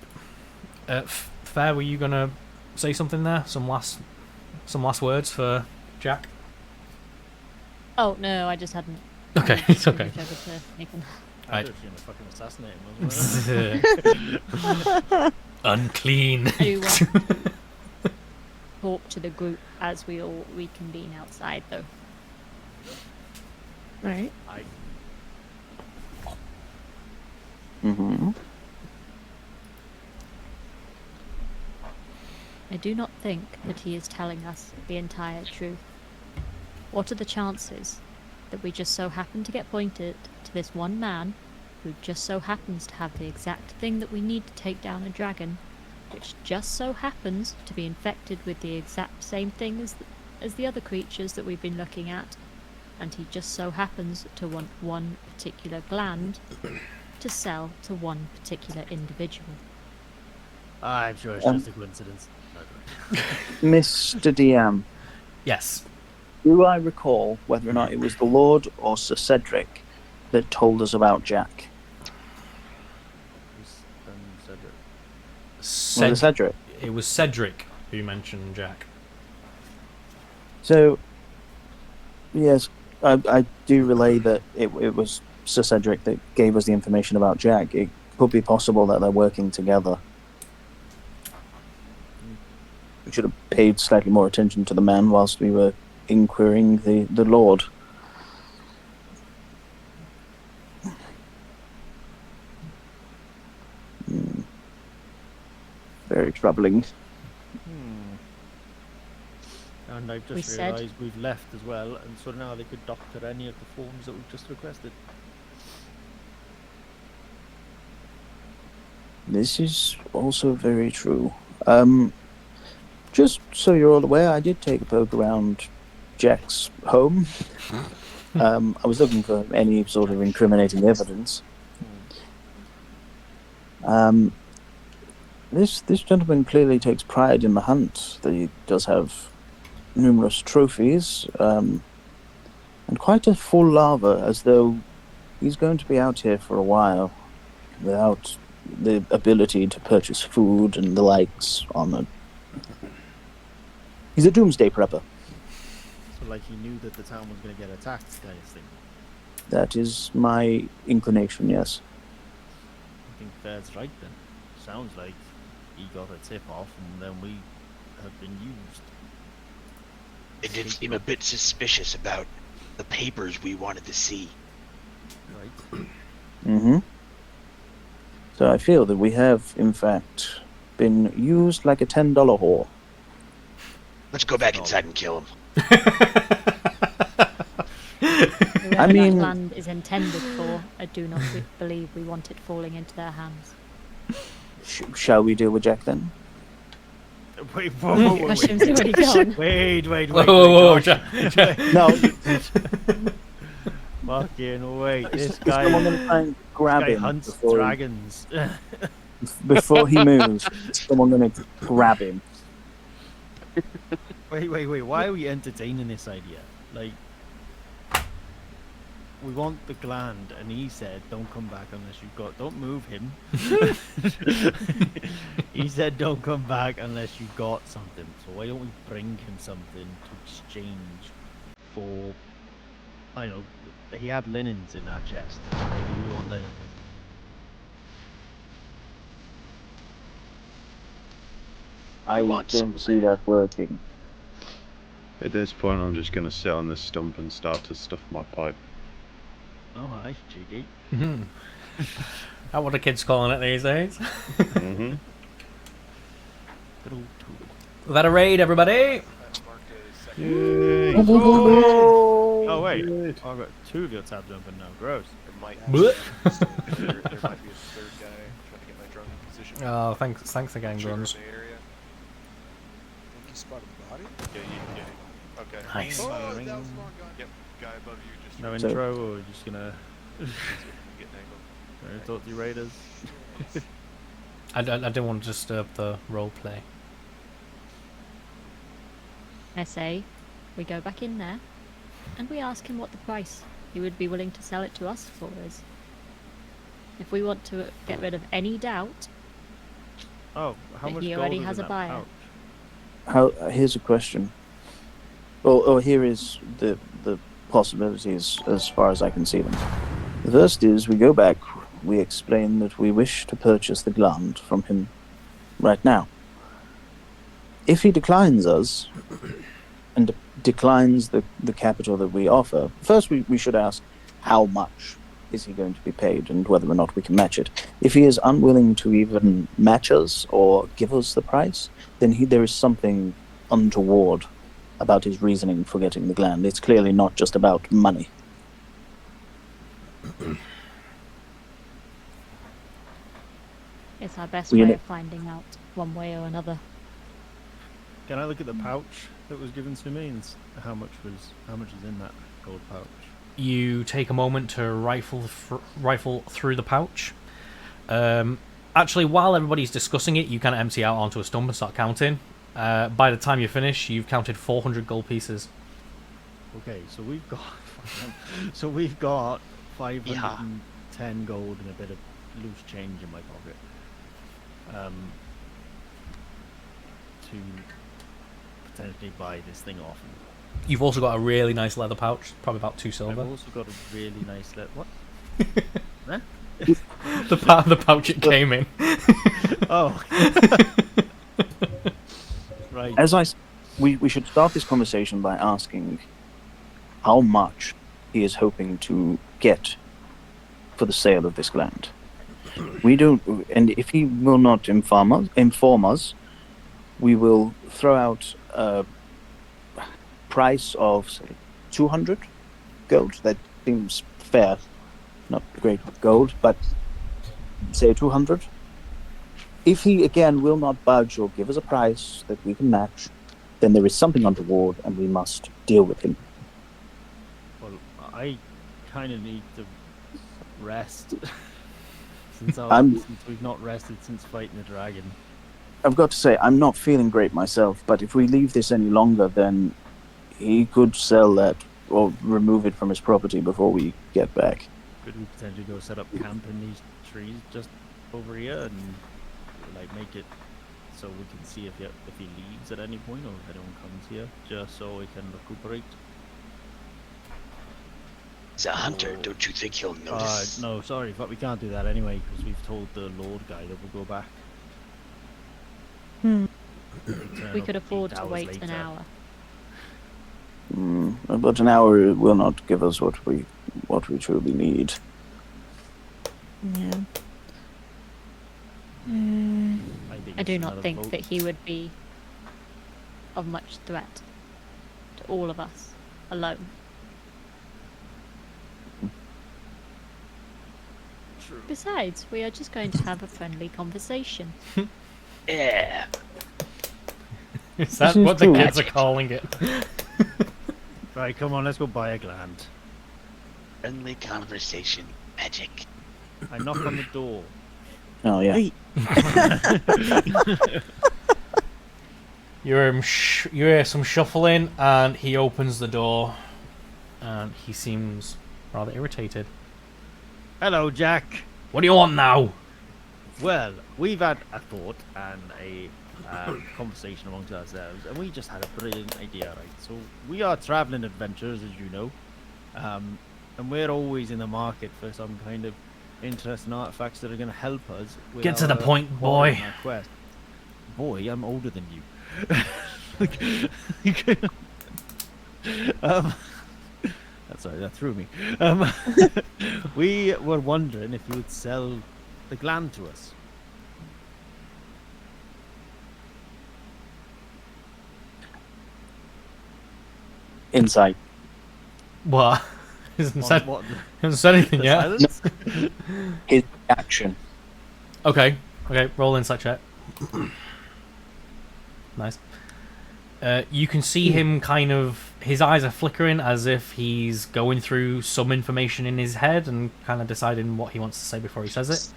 Fair, were you gonna say something there? Some last words for Jack? Oh no, I just hadn't. Okay, it's okay. I was going to fucking assassinate him, wasn't I? Unclean. I do want to talk to the group as we all reconvene outside, though. Right. Mm-hmm. I do not think that he is telling us the entire truth. What are the chances that we just so happen to get pointed to this one man who just so happens to have the exact thing that we need to take down a dragon, which just so happens to be infected with the exact same thing as the other creatures that we've been looking at, and he just so happens to want one particular gland to sell to one particular individual. I'm sure it's just a coincidence. Mr. DM. Yes. Do I recall whether or not it was the Lord or Sir Cedric that told us about Jack? Cedric. Was it Cedric? It was Cedric who mentioned Jack. So, yes, I do relay that it was Sir Cedric that gave us the information about Jack. It could be possible that they're working together. We should have paid slightly more attention to the man whilst we were inquiring the Lord. Very troubling. And I've just realised we've left as well, and so now they could doctor any of the forms that we've just requested. This is also very true. Just so you're all aware, I did take a poke around Jack's home. I was looking for any sort of incriminating evidence. This gentleman clearly takes pride in the hunt. He does have numerous trophies, and quite a full larva, as though he's going to be out here for a while without the ability to purchase food and the likes on a... He's a doomsday prepper. So like he knew that the town was going to get attacked, kind of thing. That is my inclination, yes. I think that's right then. Sounds like he got a tip off and then we have been used. It did seem a bit suspicious about the papers we wanted to see. Right. Mm-hmm. So I feel that we have, in fact, been used like a $10 whore. Let's go back inside and kill him. Whoever mean- that land is intended for, I do not believe we want it falling into their hands. Shall we deal with Jack then? Wait, whoa, Question's already gone. wait. Whoa, Josh. No. Fucking wait, this Is guy. someone going to try and grab guy him hunts before, dragons. before he moves? Is someone going to grab him? Wait. Why are we entertaining this idea? Like, we want the gland, and he said, "Don't come back unless you've got. Don't move him." He said, "Don't come back unless you've got something." So why don't we bring him something to exchange for? I know he had linens in that chest. Maybe we want linens. I don't see that working. At this point, I'm just gonna sit on this stump and start to stuff my pipe. Oh, hi, cheeky. That's what the kids calling it these days. Mm-hmm. We've had a raid, everybody. Yay! Oh wait, I've got two of your tabs open now. Gross. Blech. There might be a third guy trying to get my drone in position. Oh, thanks again, Trigger in Guns. the area. I think he spotted the body. Yeah. Okay. Nice. Oh, that was the wrong gun. Yep. Guy above you just. No So- intro, or just gonna Get angled. gonna talk to you raiders. I didn't want to disturb the role play. I say, we go back in there, and we ask him what the price he would be willing to sell it to us for is. If we want to get rid of any doubt, Oh, how But much he gold already is has in a that buyer. pouch? Here's a question. Well, here is the possibilities as far as I can see them. The first is we go back, we explain that we wish to purchase the gland from him right now. If he declines us and declines the capital that we offer, first we should ask how much is he going to be paid and whether or not we can match it. If he is unwilling to even match us or give us the price, then there is something untoward about his reasoning for getting the gland. It's clearly not just about money. it's our best We way in of finding out one way or another. Can I look at the pouch that was given to me and how much is in that gold pouch? You take a moment to rifle through the pouch. Actually, while everybody's discussing it, you kind of empty out onto a stump and start counting. By the time you finish, you've counted 400 gold pieces. Okay, so we've got 510 gold and a bit of loose change in my pocket. To potentially buy this thing off. You've also got a really nice leather pouch, probably about 2 silver. I've also got a really nice what? Huh? the pouch it came in. Oh. Right. We should start this conversation by asking how much he is hoping to get for the sale of this land. We don't, and if he will not inform us, we will throw out a price of say 200 gold. That seems fair. Not great gold, but say 200. If he again will not budge or give us a price that we can match, then there is something untoward and we must deal with him. Well, I kind of need to rest since we've not rested since fighting the dragon. I've got to say, I'm not feeling great myself, but if we leave this any longer, then he could sell that or remove it from his property before we get back. Could we potentially go set up camp in these trees just over here and like make it so we can see if he leaves at any point or if anyone comes here, just so we can recuperate? He's a hunter. Don't you think he'll notice? No, sorry, but we can't do that anyway because we've told the Lord guy that we'll go back. We could afford to wait an hour. But an hour will not give us what we truly need. Yeah. I do not think that he would be of much threat to all of us alone. True. Besides, we are just going to have a friendly conversation. Yeah. Is that what the kids are calling it? Right, come on, let's go buy a gland. Friendly conversation. Magic. I knock on the door. Oh yeah. You hear some shuffling, and he opens the door, and he seems rather irritated. Hello, Jack. What do you want now? Well, we've had a thought and a conversation amongst ourselves, and we just had a brilliant idea, right? So we are traveling adventurers, as you know, and we're always in the market for some kind of interesting artifacts that are going to help us. With Get to the point, boy. our quest. Boy, I'm older than you. Sorry, that threw me. We were wondering if you would sell the gland to us. Insight. What? He hasn't said anything yet. His action. Okay, roll insight check. Nice. You can see him kind of, his eyes are flickering as if he's going through some information in his head and kind of deciding what he wants to say before he says it.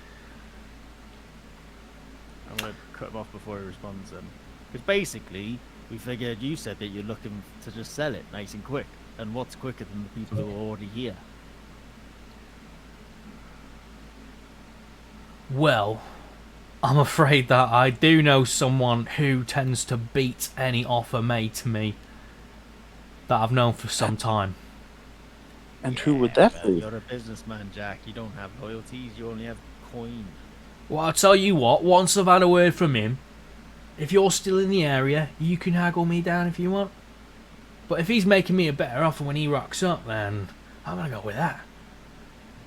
I'm going to cut him off before he responds then. Because basically, we figured you said that you're looking to just sell it nice and quick. And what's quicker than the people who are already here? Well, I'm afraid that I do know someone who tends to beat any offer made to me that I've known for some time. And who would that be? You're a businessman, Jack. You don't have loyalties. You only have coin. Well, I'll tell you what, once I've had a word from him, if you're still in the area, you can haggle me down if you want. But if he's making me a better offer when he rocks up, then I'm going to go with that.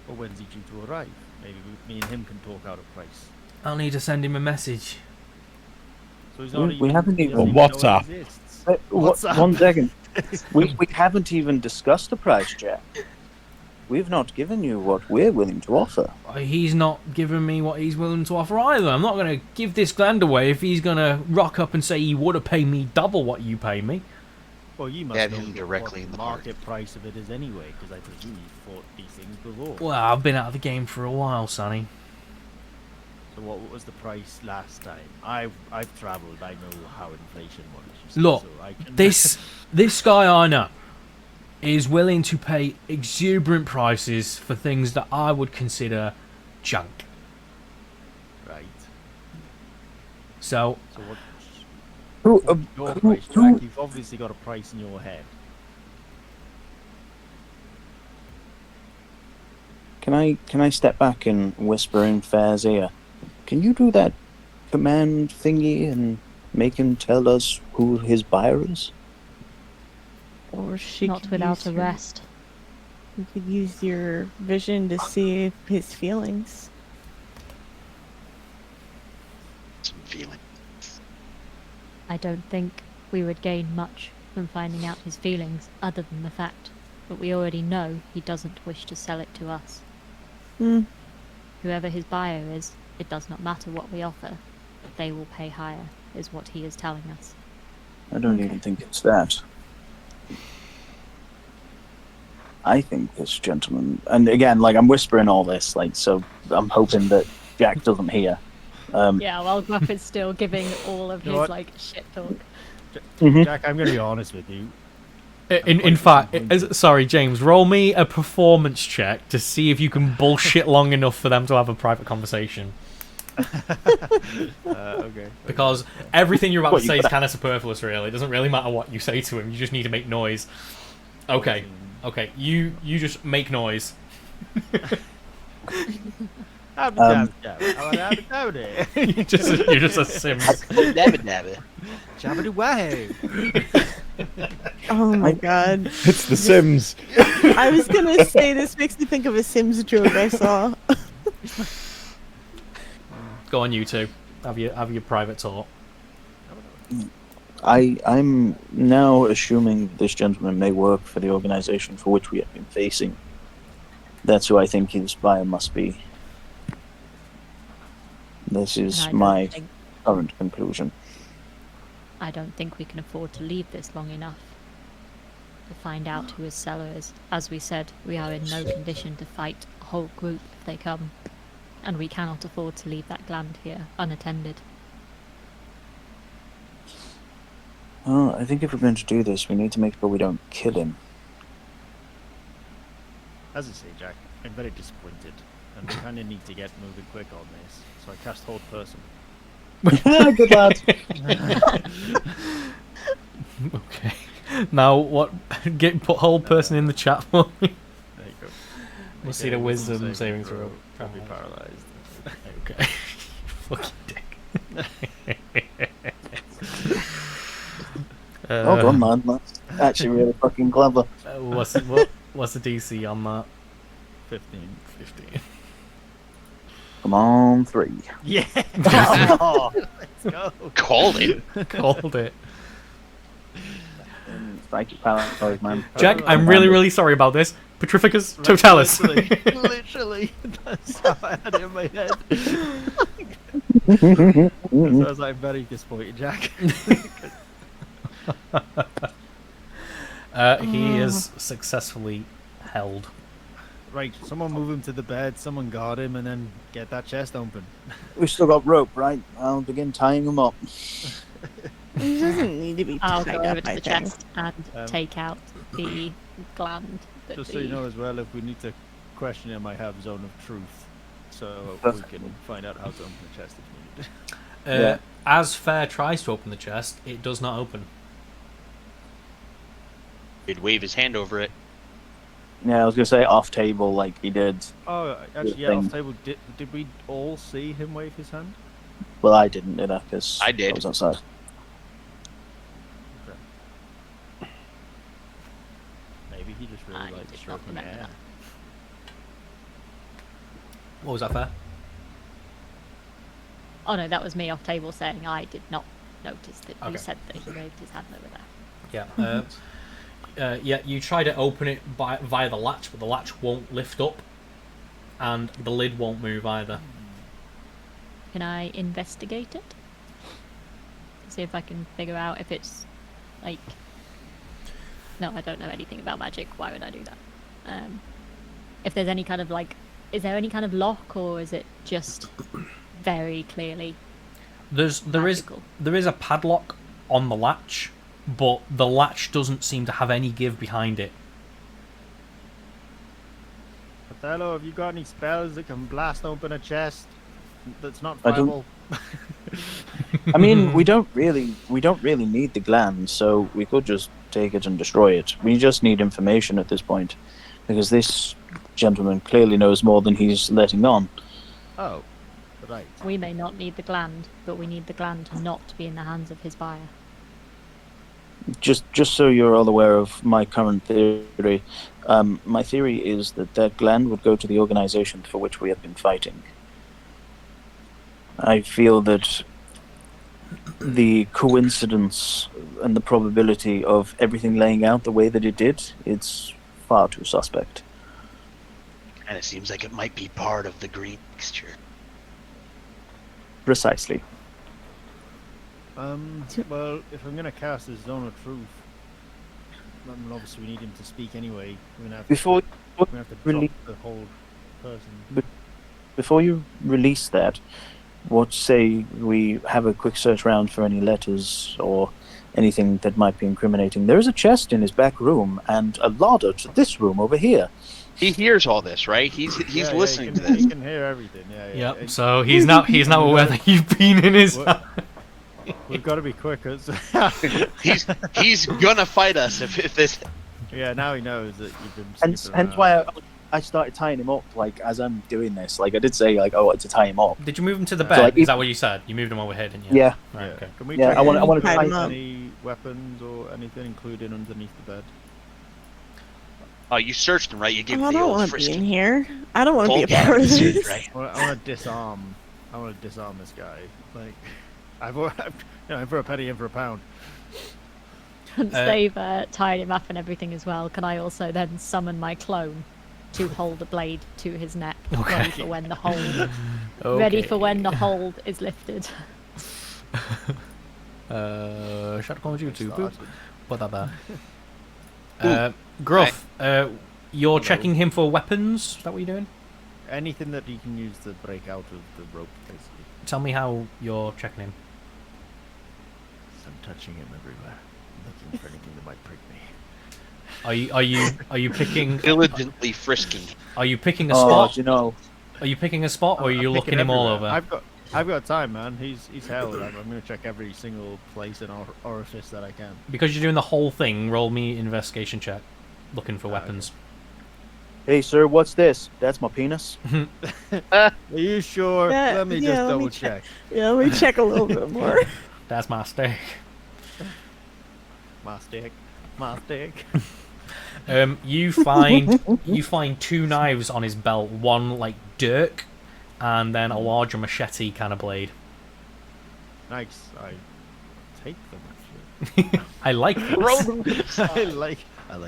Well, when's he due to arrive? Maybe me and him can talk out a price. I'll need to send him a message. So he's not We haven't even... What's up? One second. we haven't even discussed the price, Jack. We've not given you what we're willing to offer. He's not giving me what he's willing to offer either. I'm not going to give this gland away if he's going to rock up and say he would have paid me double what you pay me. Well, you must Have know him directly what in the the market price of it is anyway, because I presume you fought these things before. Well, I've been out of the game for a while, Sonny. So what was the price last time? I've travelled. I know how inflation works. You see, Look, so I can... this guy I know is willing to pay exuberant prices for things that I would consider junk. Right. So what? Who, Your price, Jack. You've obviously got a price in your head. Can I step back and whisper in Fair's ear? Can you do that command thingy and make him tell us who his buyer is? Or she Not could without use a rest. You could use your vision to see his feelings. Some feeling. I don't think we would gain much from finding out his feelings, other than the fact that we already know he doesn't wish to sell it to us. Whoever his buyer is, it does not matter what we offer. They will pay higher, is what he is telling us. I don't even think it's that. I think this gentleman, and again, like I'm whispering all this, like so I'm hoping that Jack doesn't hear. Yeah, well, Gruff is still giving all of You know his, what? like, shit talk. Jack, I'm going to be honest with you. In fact, sorry, James, roll me a performance check to see if you can bullshit long enough for them to have a private conversation. Okay. Because everything you're about to say is kind of superfluous, really. It doesn't really matter what you say to him. You just need to make noise. Okay. Okay, you just make noise. You're You're just a Sims. Dabba dabba. Oh my god. It's The Sims. I was gonna say this makes me think of a Sims joke I saw. Go on, you two. Have your private talk. I'm now assuming this gentleman may work for the organization for which we have been facing. That's who I think his buyer must be. This is my current conclusion. I don't think we can afford to leave this long enough to find out who his seller is. As we said, we are in no condition to fight a whole group if they come, and we cannot afford to leave that gland here unattended. Well, I think if we're going to do this, we need to make sure we don't kill him. As I say, Jack, I'm very disappointed, and we kind of need to get moving quick on this. So I cast Hold Person. Good lad. Okay. Now what? Put Hold Person in the chat for me. There you go. We'll see the wisdom saving throw. Probably paralyzed. Okay. Fucking dick. Well done, man. That's actually really fucking clever. What's the DC on that? 15. Come on, 3. Yeah. Oh, let's go. Called it. Called it. Thank you, paralyzed man. Jack, I'm really sorry about this. Petrificus Totalis. Literally. That's how I had it in my head. So I was like, very disappointed, Jack. He is successfully held. Right, someone move him to the bed, someone guard him, and then get that chest open. We've still got rope, right? I'll begin tying him up. It doesn't need to be I'll tied go up, over to I the think. chest and take out the gland. That Just so you know as well, if we need to question him, I have Zone of Truth. So we can find out how to open the chest if needed. As Fair tries to open the chest, it does not open. He'd wave his hand over it. Yeah, I was gonna say off table like he did. Oh, actually, yeah, off table. Did we all see him wave his hand? Well, I didn't, did I? Because I did. I was outside. Okay. Maybe he just really likes stroking the air. What was that, Fair? Oh no, that was me off table saying I did not notice that you Okay. said that he waved his hand over there. Yeah. Yeah, you try to open it via the latch, but the latch won't lift up, and the lid won't move either. Can I investigate it? See if I can figure out if it's like. No, I don't know anything about magic. Why would I do that? If there's any kind of like, is there any kind of lock, or is it just very clearly? There is a padlock on the latch, but the latch doesn't seem to have any give behind it. Othello, have you got any spells that can blast open a chest that's not I don't- fireable? I mean, we don't really need the gland, so we could just take it and destroy it. We just need information at this point, because this gentleman clearly knows more than he's letting on. Oh, right. We may not need the gland, but we need the gland not to be in the hands of his buyer. Just so you're all aware of my current theory, my theory is that gland would go to the organization for which we have been fighting. I feel that the coincidence and the probability of everything laying out the way that it did, it's far too suspect. And it seems like it might be part of the green mixture. Precisely. Well, if I'm gonna cast a Zone of Truth, then obviously we need him to speak anyway. We're gonna have Before we're gonna have to drop release, the whole person. before you release that, what say we have a quick search round for any letters or anything that might be incriminating? There is a chest in his back room and a ladder to this room over here. He hears all this, right? He's listening to this. He can hear everything. Yeah. Yep. So he's now aware that you've been in his. We've got to be quick. 'Cause he's gonna fight us if this Yeah, now he knows that you've been. Hence snooping around. why I started tying him up. Like as I'm doing this, like I did say, like I wanted to tie him up. Did you move him to the So, bed? like, Is that what you said? You moved him over here, didn't you? Yeah. Right, okay. Can we Yeah, check I want to Tied him if up. any weapons or anything, including underneath the bed? Oh, you searched him, right? You gave Oh, him I the don't old want to be frisky. in here. I don't want to be a Full part of cavity this. search, right? I want to disarm. I want to disarm this guy. Like, for a penny and for a pound. Once they've tied him up and everything as well, can I also then summon my clone to hold a blade to his neck, ready for when the hold, ready for when the hold is lifted? Shut down YouTube. Boop. Put that there. Gruff, you're checking him for weapons. Is that what you're doing? Anything that you can use to break out of the rope, basically. Tell me how you're checking him. I'm touching him everywhere, looking for anything that might prick me. Are you picking Diligently frisking. Are you picking a spot? You know. Are you picking a spot, or are you I'm looking picking him all everywhere. over? I've got time, man. He's held. I'm going to check every single place and orifice that I can. Because you're doing the whole thing, roll me investigation check, looking for weapons. Hey, sir, what's this? That's my penis. Are you sure? Yeah, Let me yeah, just let me double check. check. Yeah, let me check a little bit more. That's my steak. My stick. My stick. You find two knives on his belt, one like dirk, and then a larger machete kind of blade. Nice. I take them actually. I like this. I like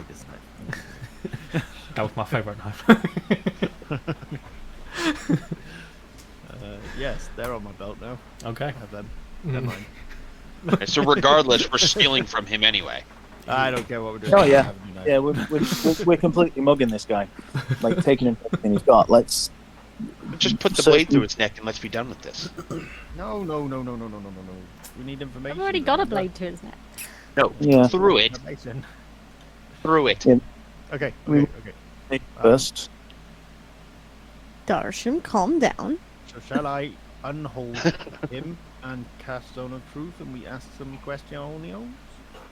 this knife. That was my favourite knife. Yes, they're on my belt now. Okay. I have them. Never mind. Okay, so regardless, we're stealing from him anyway. I don't care what we're doing. Oh I yeah, have a new knife. yeah. We're completely mugging this guy, like taking him everything he's got. Let's Just put the blade through his neck and let's be done with this. No. We need information. I've already got a remember? blade to his neck. No, Yeah. through it. Information. Through it. Yeah. Okay. first. Darsham, calm down. So shall I unhold him and cast Zone of Truth, and we ask some questions?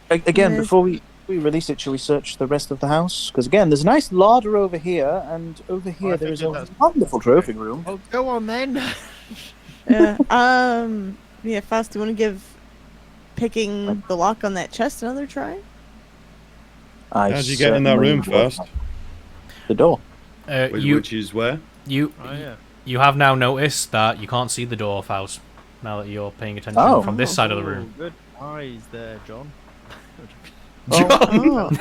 Again, Yes. before we release it, shall we search the rest of the house? Because again, there's a nice larder over here, and over here I there is a figured that's- wonderful trophy room. Oh, go on then. Yeah. Yeah, Faust, do you want to give picking the lock on that chest another try? How'd you get in that room first? The door. Which is where? You Oh, yeah. you have now noticed that you can't see the door, Faust. Now that you're paying attention Oh. from this side of the room. Good eyes there, John. Oh.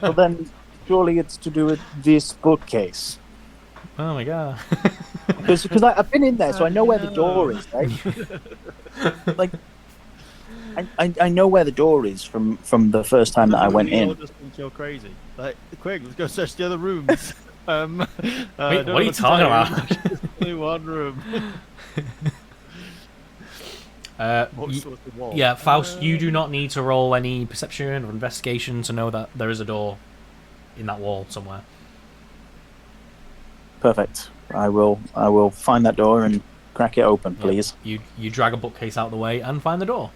Well then, surely it's to do with this bookcase. Oh my god. Because I've been in there, so I know where the door is, right? Like, I know where the door is from the first time that I went We all in. just think you're crazy. Like, quick, let's go search the other rooms. Wait, don't what know are you to talking tell you. about? There's only one room. What's the wall? Yeah, Faust, you do not need to roll any perception or investigation to know that there is a door in that wall somewhere. Perfect. I will find that door and crack it open, please. You drag a bookcase out of the way and find the door.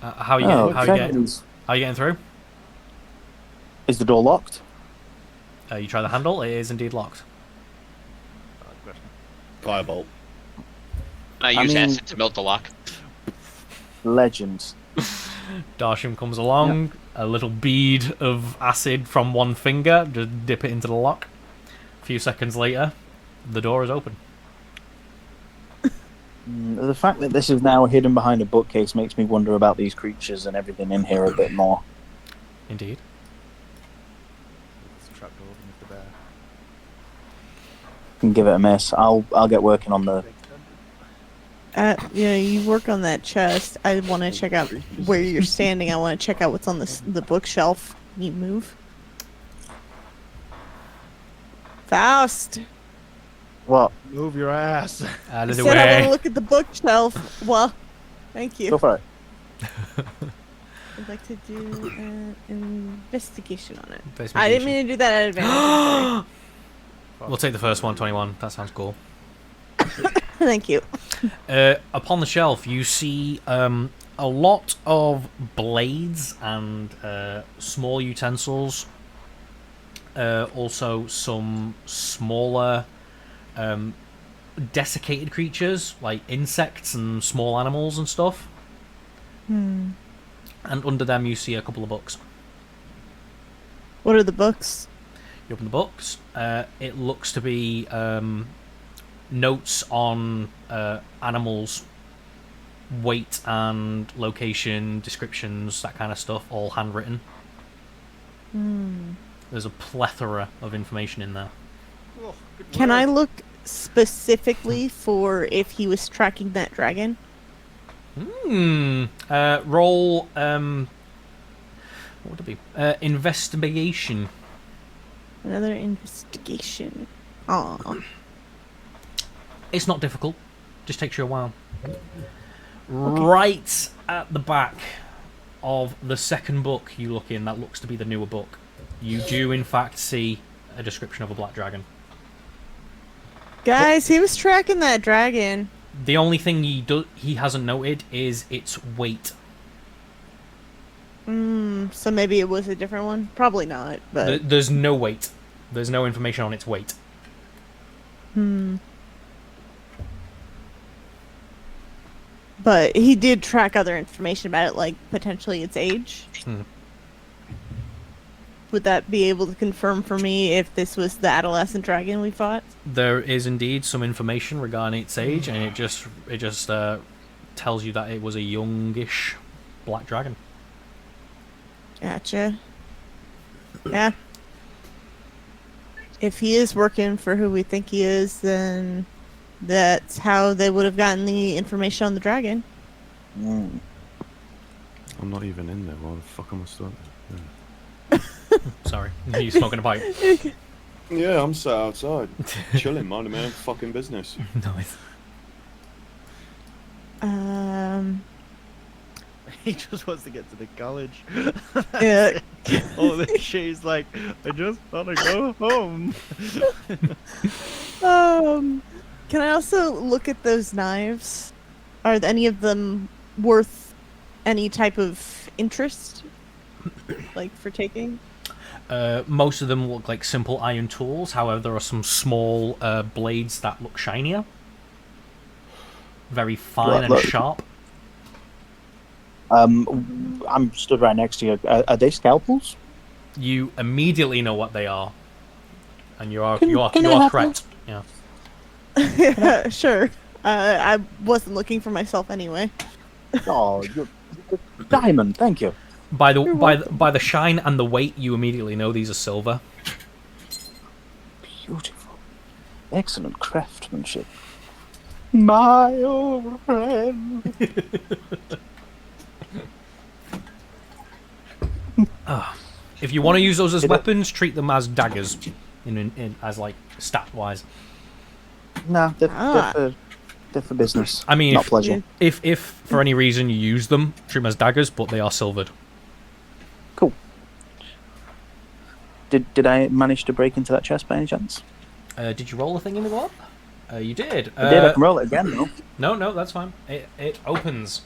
How are you Oh, getting okay. through? Is the door locked? You try the handle. It is indeed locked. Firebolt. I use acid to melt the lock. Legend. Darsham comes along. A little bead of acid from one finger. Just dip it into the lock. A few seconds later, the door is open. The fact that this is now hidden behind a bookcase makes me wonder about these creatures and everything in here a bit more. Indeed. It's a trapdoor beneath the bear. Can give it a miss. I'll get working on the. Yeah, you work on that chest. I want to check out where you're standing. I want to check out what's on the bookshelf. You move. Faust! What? Move your ass. Out I of the said I want to way. look at the bookshelf. Well, thank you. Go for it. I'd like to do an investigation on it. I Investigation. didn't mean to do that at advantage. I'm We'll take the first one, 21. That sounds cool. sorry. Thank you. Upon the shelf, you see a lot of blades and small utensils. Also some smaller desiccated creatures like insects and small animals and stuff. Hmm. And under them you see a couple of books. What are the books? You open the books. It looks to be notes on animals, weight and location, descriptions, that kind of stuff, all handwritten. Hmm. There's a plethora of information in there. Can I look specifically for if he was tracking that dragon? Roll. What would it be? Investigation. Another investigation. Aw. It's not difficult. Just takes you a while. Right at the back of the second book you look in, that looks to be the newer book, you do in fact see a description of a black dragon. Guys, he was tracking that dragon. The only thing he hasn't noted is its weight. So maybe it was a different one? Probably not, but... There's no weight. There's no information on its weight. But he did track other information about it, like potentially its age. Would that be able to confirm for me if this was the adolescent dragon we fought? There is indeed some information regarding its age, and it just tells you that it was a youngish black dragon. Gotcha. Yeah. If he is working for who we think he is, then that's how they would have gotten the information on the dragon. I'm not even in there. Why the fuck am I starting? Sorry, you smoking a pipe? Yeah, I'm sat outside, chilling, minding my own fucking business. Nice. He just wants to get to the college. Yeah. All this shit, he's like, I just want to go home. Can I also look at those knives? Are any of them worth any type of interest? Like, for taking? Most of them look like simple iron tools. However, there are some small blades that look shinier. Very fine and sharp. I'm stood right next to you. Are they scalpels? You immediately know what they are, and you are correct. Yeah. Yeah, sure. I wasn't looking for myself anyway. Oh, you're diamond. Thank you. By the shine and the weight, you immediately know these are silver. Beautiful, excellent craftsmanship. My old friend. If you want to use those as weapons, treat them as daggers, as like stat wise. Nah, they're for business. I mean, not pleasure. If for any reason you use them, treat them as daggers, but they are silvered. Cool. Did I manage to break into that chest by any chance? Did you roll the thing in the go up? You did. I did. I can roll it again, though. No, that's fine. It opens.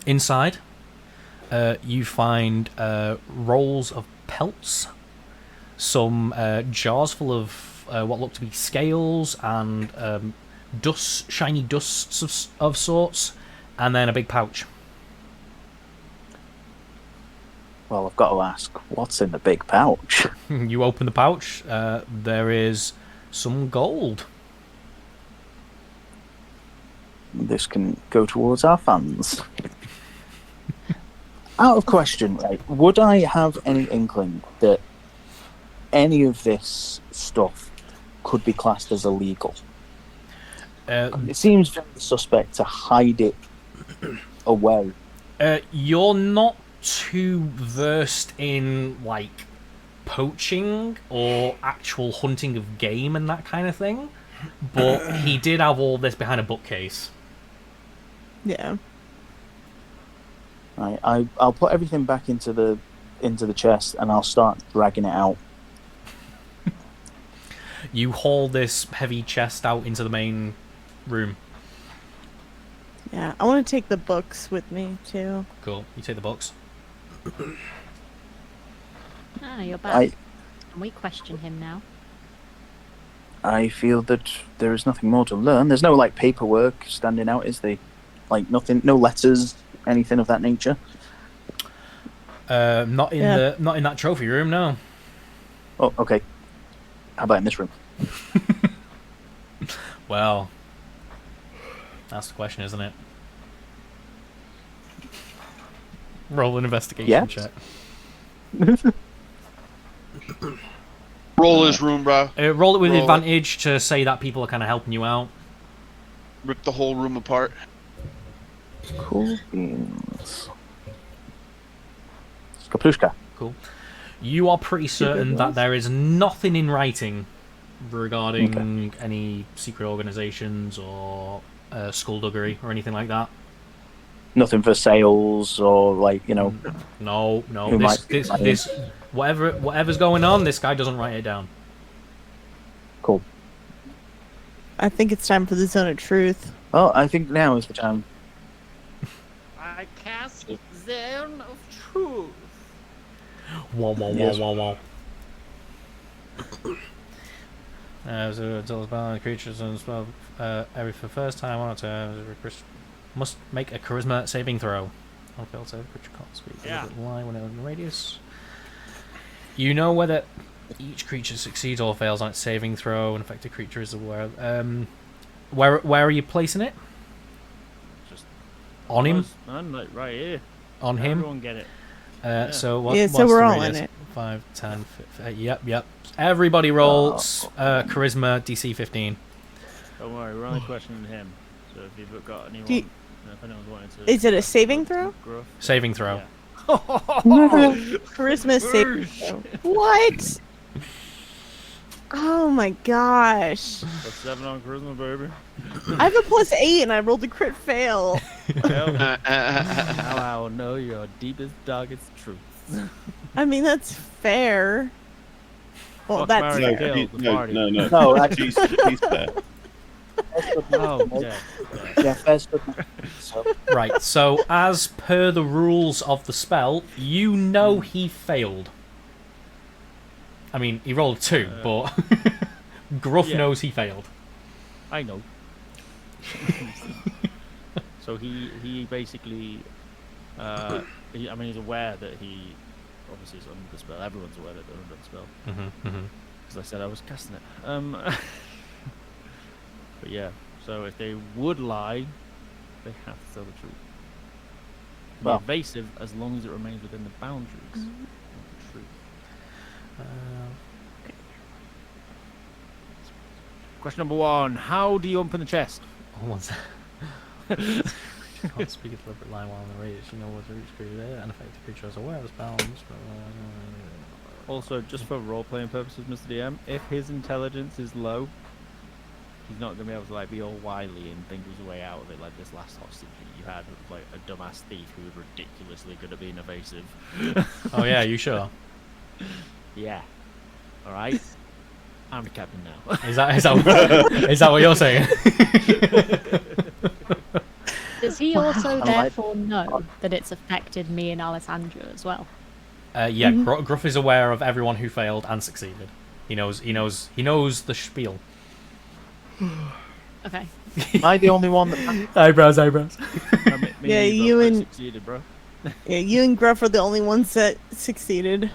Inside, you find rolls of pelts, some jars full of what look to be scales and shiny dusts of sorts, and then a big pouch. Well, I've got to ask, what's in the big pouch? You open the pouch. There is some gold. This can go towards our funds. Out of question, right? Would I have any inkling that any of this stuff could be classed as illegal? It seems very suspect to hide it away. You're not too versed in like poaching or actual hunting of game and that kind of thing, but he did have all this behind a bookcase. Yeah. Right, I'll put everything back into the chest and I'll start dragging it out. You haul this heavy chest out into the main room. Yeah, I want to take the books with me too. Cool. You take the books. Ah, you're back. Can we question him now? I feel that there is nothing more to learn. There's no like paperwork standing out, is there? Like nothing, no letters, anything of that nature. Not in that trophy room, no. Oh, okay. How about in this room? Well, that's the question, isn't it? Roll an investigation check. Roll his room, bro. Roll it with advantage to say that people are kind of helping you out. Rip the whole room apart. Cool beans. Kaplushka. Cool. You are pretty certain that there is nothing in writing regarding any secret organizations or skullduggery or anything like that. Nothing for sales or like, you know. No. This whatever's going on, this guy doesn't write it down. Cool. I think it's time for the Zone of Truth. Oh, I think now is the time. I cast Zone of Truth. Wow. So tell us about creatures and spell every for the first time on it must make a charisma saving throw. On failed save, creature can't speak. Lie when in radius. You know whether each creature succeeds or fails on its saving throw. An affected creature is aware. Where are you placing it? Just on him. I'm like right here. On him. Everyone get it. So what's we're all in it. 5, 10, 15, yep. Everybody rolls charisma DC 15. Don't worry, we're only questioning him. So if you've got anyone, if anyone's wanting to. Is it a saving throw? Saving throw. Yeah. Charisma saving throw. What? Oh my gosh. Plus 7 on charisma, baby. I have a +8 and I rolled a crit fail. Now I'll know your deepest, darkest truths. I mean, that's fair. Well, that's fair. No, actually, he's fair. Yeah, fair stuff. Right, so as per the rules of the spell, you know he failed. I mean, he rolled 2, but Gruff knows he failed. I know. So he basically, he's aware that he obviously is under the spell. Everyone's aware that they're under the spell. Because I said I was casting it. But yeah, so if they would lie, they have to tell the truth. Be evasive as long as it remains within the boundaries of the truth. Question number 1: how do you open the chest? Can't speak a deliberate lie while in the radius. You know what the reach creature there, and affected creature is aware of this bounds. Also, just for role-playing purposes, Mr. DM, if his intelligence is low, he's not going to be able to like be all wily and think his way out of it like this last hostage that you had, like a dumbass thief who was ridiculously good at being evasive. Oh yeah, you sure? Yeah. All right. I'm the captain now. Is that what you're saying? Does he also therefore know that it's affected me and Alessandro as well? Yeah, Gruff is aware of everyone who failed and succeeded. He knows the spiel. Okay. Am I the only one that... Eyebrows. Yeah, you and succeeded, bro. Yeah, you and Gruff are the only ones that succeeded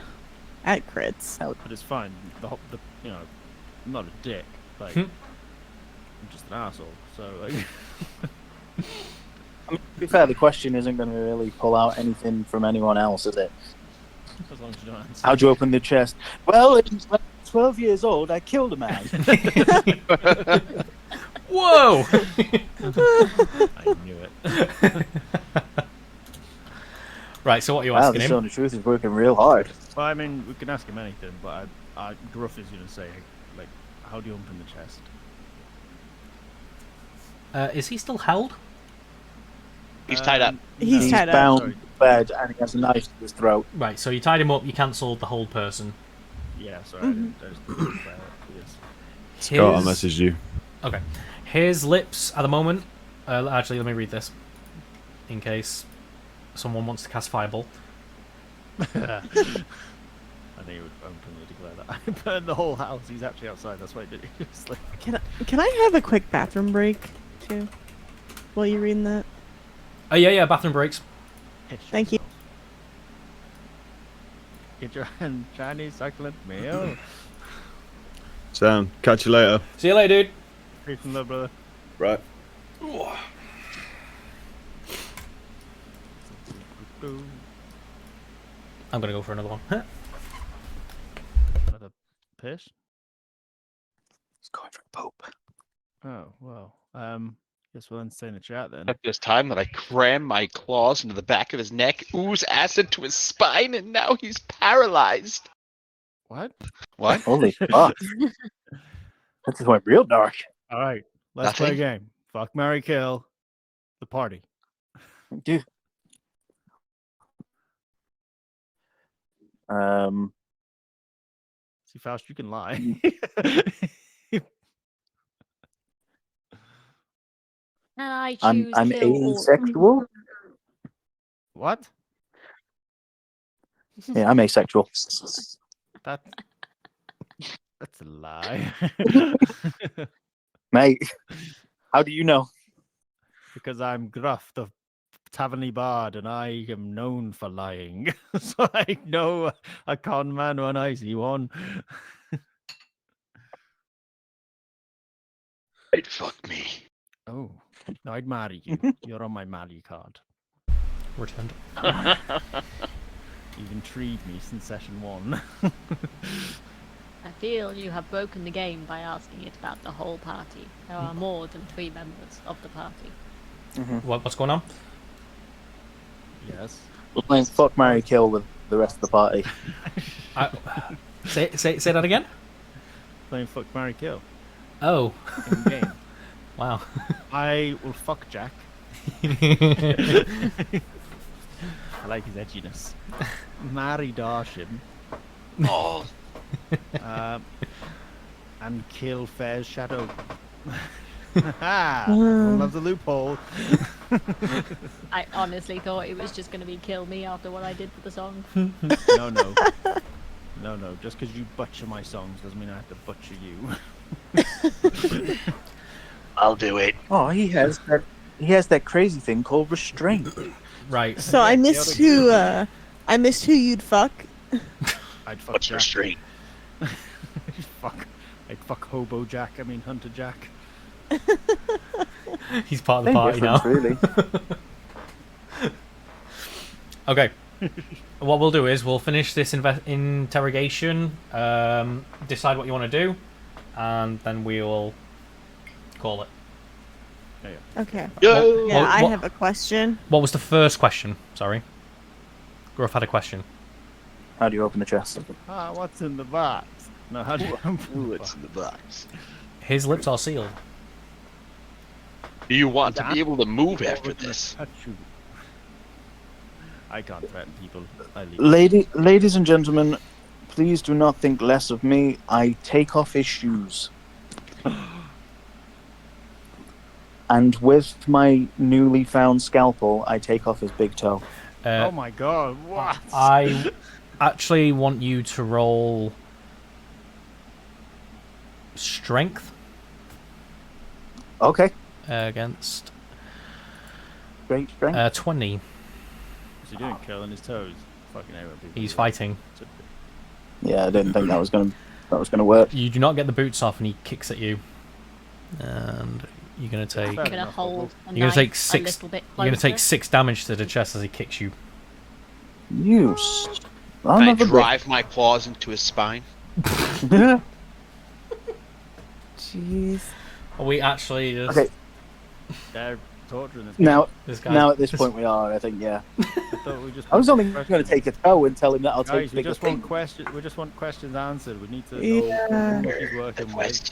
at crits. But it's fine. You know, I'm not a dick. Like, I'm just an asshole. So, like. I mean, to be fair, the question isn't going to really pull out anything from anyone else, is it? As long as you don't answer. How'd you open the chest? Well, when I was 12 years old, I killed a man. Whoa! I knew it. Right, so what are you asking the him? Zone of Truth is working real hard. Well, I mean, we can ask him anything, but Gruff is going to say, like, how do you open the chest? Is he still held? He's tied up. He's tied up. Bound to bed and he has a knife to his throat. Right, so you tied him up, you cancelled the hold person. Yeah, sorry. I just Scott, I messaged you. Okay. His lips at the moment... actually, let me read this. in case someone wants to cast Fireball. I think he would openly declare that. I burned the whole house. He's actually outside. That's why I did it. It's like... Can I have a quick bathroom break too? While you're reading that. Oh yeah, bathroom breaks. Thank you. Get your Chinese succulent meal. Sound. Catch you later. See you later, dude. Peace and love, brother. Right. I'm gonna go for another one. Another piss? He's going for the Pope. Oh, well. Guess we'll then stay in the chat then. At this time that I cram my claws into the back of his neck, ooze acid to his spine, and now he's paralyzed. What? What? Holy fuck. That just went real dark. All right, let's play a Nothing? game. Fuck, marry, kill. The party. Dude. See, Faust, you can lie. Can I I'm choose I'm kill or asexual. What? Yeah, I'm asexual. That's a lie. Mate, how do you know? Because I'm Gruff, the Taverny Bard, and I am known for lying. So I know a con man when I see one. Right, fuck me. Oh, no, I'd marry you. You're on my marry card. Returned. You've intrigued me since session 1. I feel you have broken the game by asking it about the whole party. There are more than 3 members of the party. What's going on? Yes. We're playing fuck, marry, kill with the rest of the party. Say that again. Playing fuck, marry, kill. Oh. In game. Wow. I will fuck Jack. I like his edginess. Marry Darshan. Oh. And kill Fair's shadow. Love the loophole. I honestly thought it was just going to be kill me after what I did with the song. No. Just because you butcher my songs doesn't mean I have to butcher you. I'll do it. Oh, he has that crazy thing called restraint. Right. So I missed who you'd fuck. I'd fuck What's Jack. restraint? I'd fuck Hobo Jack. I mean Hunter Jack. He's part of the Same party now. difference, really. Okay. What we'll do is we'll finish this interrogation, decide what you want to do, and then we'll call it. Okay. Yo! Yeah, I What- have a question. What was the first question? Sorry. Gruff had a question. How do you open the chest? What's in the box? No, how do you open What's in the box? His lips are sealed. Do you want to be able to move after this? I can't threaten people. I leave. Ladies and gentlemen, please do not think less of me. I take off his shoes. And with my newly found scalpel, I take off his big toe. Oh my god, what? I actually want you to roll strength. Okay. Against Great strength. 20. What's he doing? Curling his toes? Fucking hell, people. He's fighting. Yeah, I didn't think that was gonna work. You do not get the boots off, and he kicks at you. And you're gonna take. I'm gonna hold a You're gonna take knife six. a little bit You're gonna take closer. 6 damage to the chest as he kicks you. You. I drive my claws into his spine. Jeez. Are we actually just... Okay. They're torturing this Now, This guy- now at this point we are. I think, yeah. I thought we just I was only want going to take a toe and tell him that I'll Guys, take we bigger just want thing. questions. We just want questions answered. We need to know Yeah. who he's working with.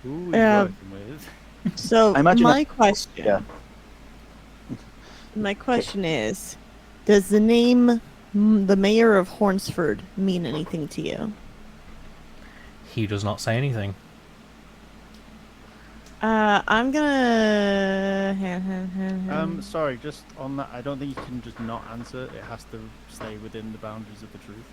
Who he's Yeah. working with. So I imagine my question. Yeah. My question is, does the name the mayor of Hornsford mean anything to you? He does not say anything. I'm gonna. Sorry, just on that, I don't think you can just not answer. It has to stay within the boundaries of the truth.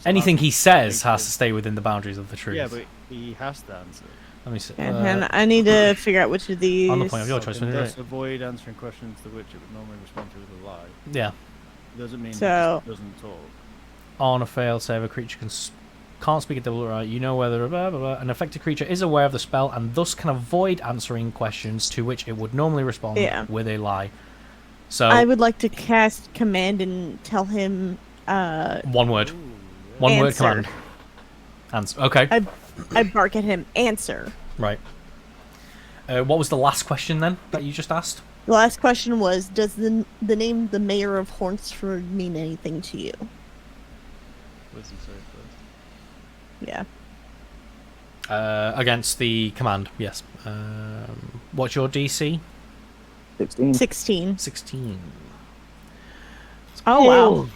Anything he says has to stay within the boundaries of the truth. Yeah, but he has to answer. Let me see. And I need to figure out which of these. On the point of your choice, Can right? thus avoid answering questions to which it would normally respond to with a lie. Yeah. Doesn't mean So- it just doesn't talk. On a failed save, a creature can't speak a double right. You know whether blah, blah, blah. An affected creature is aware of the spell and thus can avoid answering questions to which it would normally respond with a lie. So I would like to cast command and tell him. one word. One word Answer. command. Answer. Okay. I bark at him. Answer. Right. What was the last question then that you just asked? The last question was: does the name the Mayor of Hornsford mean anything to you? Wisdom save first. Yeah. Against the command, yes. What's your DC? 16. 16. 16. Oh wow.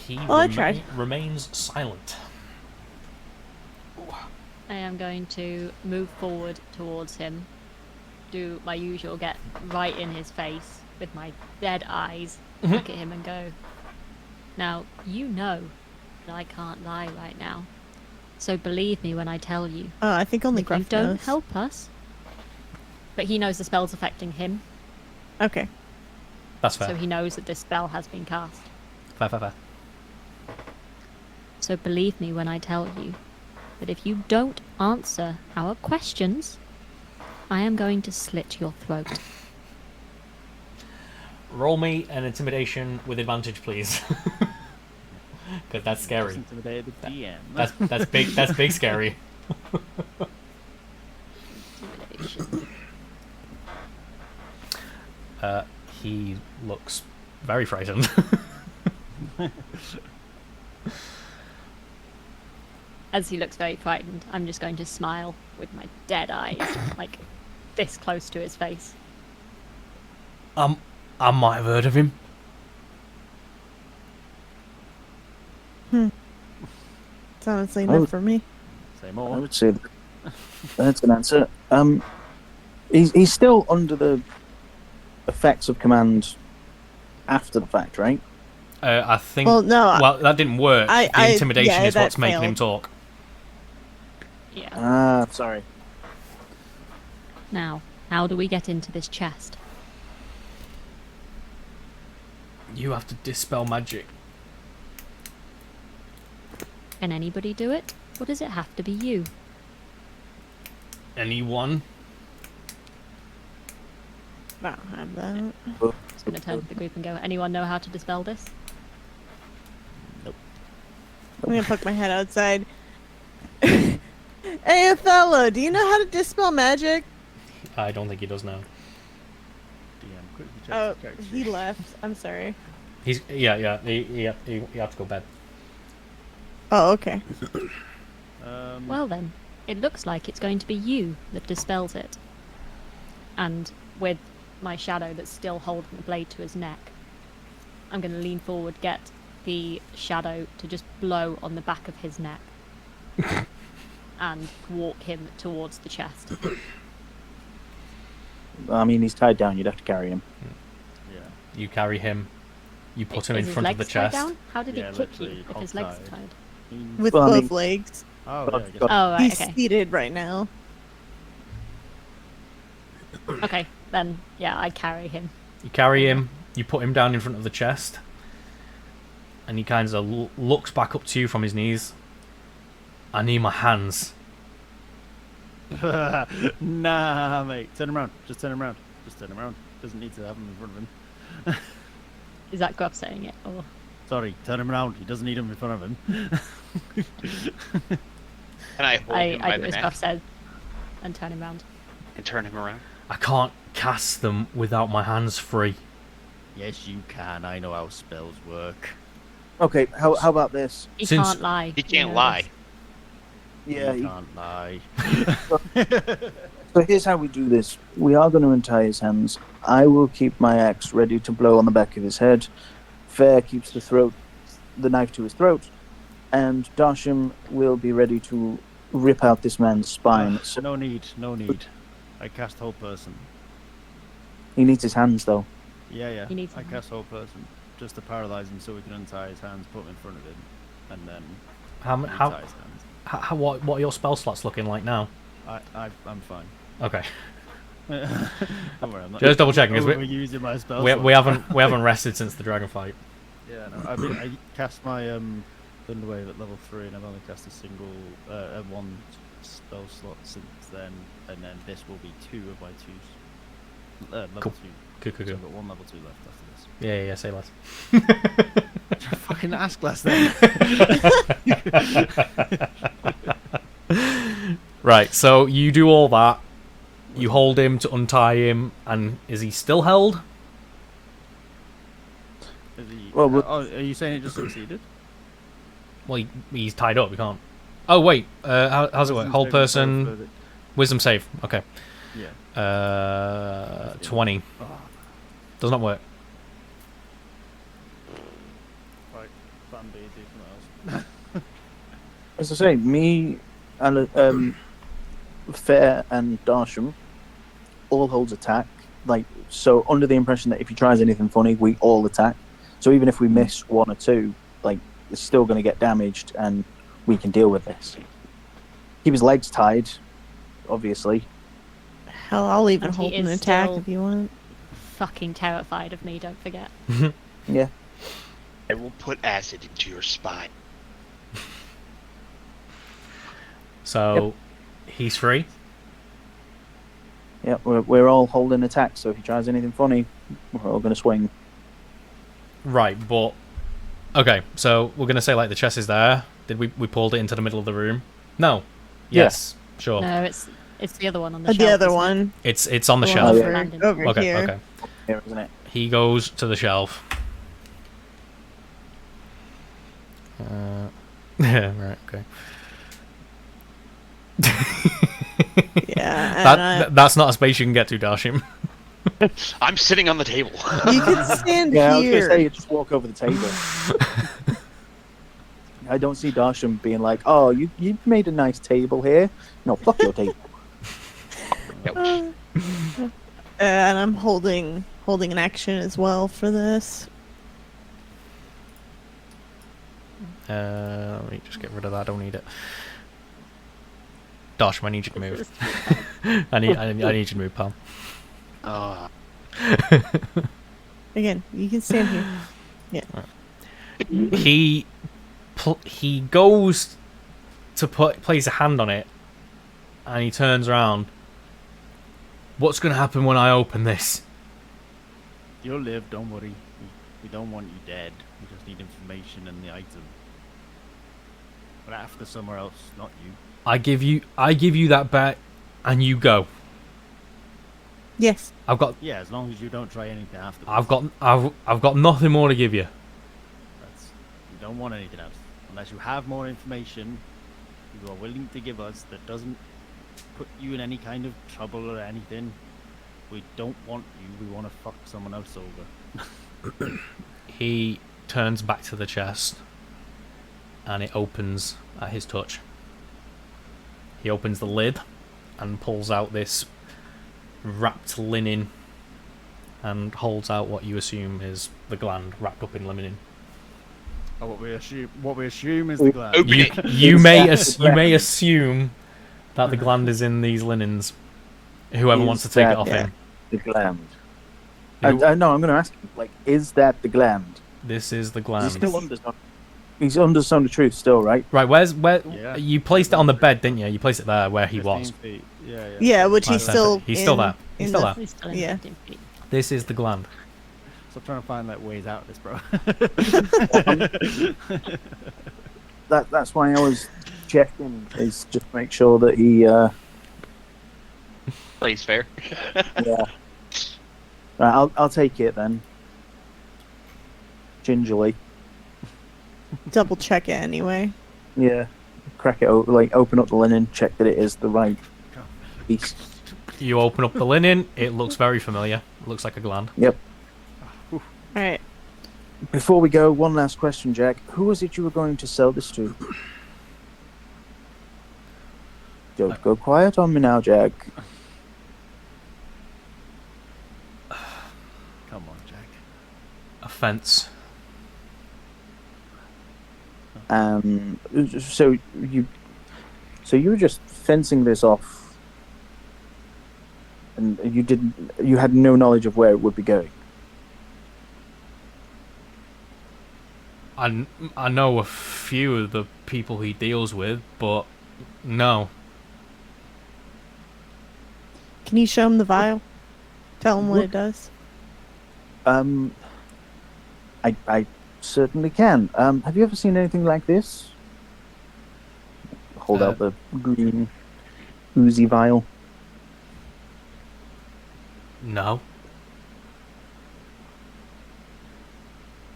He Well, I tried. remains silent. I am going to move forward towards him, do my usual, get right in his face with my dead eyes, look at him and go, now, you know that I can't lie right now, so believe me when I tell you. I think only If you Gruff don't knows. help us. But he knows the spell's affecting him, Okay. That's fair. so he knows that this spell has been cast. Fair. So believe me when I tell you that if you don't answer our questions, I am going to slit your throat. Roll me an intimidation with advantage, please. Because that's scary. Intimidate the DM. That's big. That's big scary. Intimidation. He looks very frightened. As he looks very frightened, I'm just going to smile with my dead eyes, like this close to his face. I might have heard of him. It's honestly enough for me. Say more. I would say that's an answer. He's still under the effects of command after the fact, right? I think. Well, no. Well, that didn't work. The intimidation yeah, is what's that making him failed. talk. Yeah. Ah, sorry. Now, how do we get into this chest? You have to dispel magic. Can anybody do it? Or does it have to be you? Anyone? I don't have that. Just going to turn to the group and go, anyone know how to dispel this? I'm gonna poke my head outside. Hey, Othello, do you know how to dispel magic? I don't think he does now. DM, quickly check Oh, his character he sheet. left. I'm sorry. He's yeah. He have to go bed. Oh, okay. Well then, it looks like it's going to be you that dispels it. And with my shadow that's still holding the blade to his neck, I'm going to lean forward, get the shadow to just blow on the back of his neck and walk him towards the chest. I mean, he's tied down. You'd have to carry him. Yeah. You carry him. You put him Is in his front of the legs tied chest. down? How did Yeah, he kick you literally, if his legs are hog-tied. tied? With Well, I both mean- legs. Oh, God, yeah, I guess. God. Oh, right, He's okay. seated right now. Okay, then, yeah, I carry him. You carry him. You put him down in front of the chest, and he kind of looks back up to you from his knees. I need my hands. Nah, mate. Turn him around. Just turn him around. Just turn him around. Doesn't need to have him in front of him. Is that Gruff saying it? Or Sorry, turn him around. He doesn't need him in front of him. Can I hold him by I do the as neck Gruff said and turn him around. and turn him around? I can't cast them without my hands free. Yes, you can. I know how spells work. Okay, how about this? He Since- can't lie. He you can't know lie. Yeah. You can't lie. So here's how we do this. We are going to untie his hands. I will keep my axe ready to blow on the back of his head. Fair keeps the knife to his throat, and Darsham will be ready to rip out this man's spine. So No need. No need. I cast whole person. He needs his hands though. Yeah. He needs I his cast whole person just to paralyze him so we can untie his hands, put him in front of him, and then untie his hands. What are your spell slots looking like now? I'm fine. Okay. Don't worry, I'm not Just double checking because using my spell we haven't rested since the dragon fight. Yeah, no, I cast my Thunderwave at level 3, and I've only cast a single one spell slot since then, and then this will be 2 of my 2s. Level Cool. 2. Cool. So I've got 1 level 2 left after this. Yeah, say less. Fucking ask less then. Right, so you do all that. You hold him to untie him, and is he still held? Well, are you saying it just succeeded? Well, he's tied up. You can't. Oh wait, how's it work? Hold person, wisdom save. Okay. Yeah. 20. Does not work. Right, plan B, do something else. As I say, me and Fair and Darsham all holds attack. Like, so under the impression that if he tries anything funny, we all attack. So even if we miss 1 or 2, like, it's still going to get damaged, and we can deal with this. Keep his legs tied, obviously. Hell, I'll even And he hold an is attack still if you want. Fucking terrified of me, don't forget. Yeah. I will put acid into your spine. So he's free. Yeah, we're all holding attack, so if he tries anything funny, we're all going to swing. Right, but okay. So we're gonna say like the chest is there. Did we pulled it into the middle of the room? No. Yes. Sure. No, it's the other one on the shelf. The other isn't it? one. It's on the The shelf. one over Okay. here. Okay. Here, isn't it? He goes to the shelf. Right. Okay. Yeah. That's not a space you can get to, Darshim. I'm sitting on the table. You can stand Yeah, I was here. going to say, you just walk over the table. I don't see Darsham being like, oh, you've made a nice table here. No, fuck your table. And I'm holding an action as well for this. Let me just get rid of that. I don't need it. Darshim, I need you to move. I need you to move, pal. Again, you can stand here. Yeah. He goes to place a hand on it, and he turns around. What's going to happen when I open this? You'll live, don't worry. We don't want you dead. We just need information and the item. But after somewhere else, not you. I give you that bet, and you go. Yes. Yeah, as long as you don't try anything after. I've got nothing more to give you. You don't want anything else. Unless you have more information you are willing to give us that doesn't put you in any kind of trouble or anything. We don't want you. We want to fuck someone else over. He turns back to the chest, and it opens at his touch. He opens the lid and pulls out this wrapped linen and holds out what you assume is the gland wrapped up in linen. Oh, what we assume is the gland. You may assume that the gland is in these linens. Whoever wants to take it off him. The gland. No, I'm going to ask him, like, is that the gland? This is the gland. He's under Zone of Truth still, right? Right, where you placed it on the bed, didn't you? You placed it there where he was. Yeah, which he's still He's still there. He's still there. He's still in Yeah. 15 feet. This is the gland. Stop trying to find like ways out of this, bro. That's why I was checking, is just make sure that he Plays fair. yeah. Right, I'll take it then. Gingerly. double check it anyway. Yeah. Crack it open, like open up the linen, check that it is the right piece. You open up the linen, it looks very familiar. It looks like a gland. Yep. Alright. Before we go, one last question, Jack. Who was it you were going to sell this to? Don't go quiet on me now, Jack. fence. So you were just fencing this off, and you had no knowledge of where it would be going. I know a few of the people he deals with, but no. Can you show him the vial? Tell him what it does. I certainly can. Have you ever seen anything like this? Hold out the green oozy vial. No.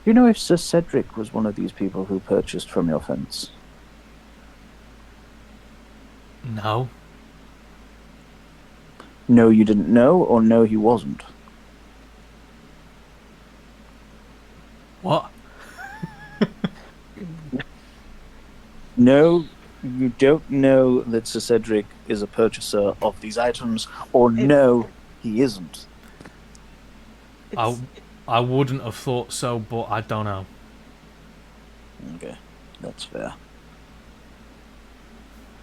Do you know if Sir Cedric was one of these people who purchased from your fence? No. No, you didn't know, or no, he wasn't? What? No, you don't know that Sir Cedric is a purchaser of these items, or no, he isn't. I wouldn't have thought so, but I don't know. Okay, that's fair.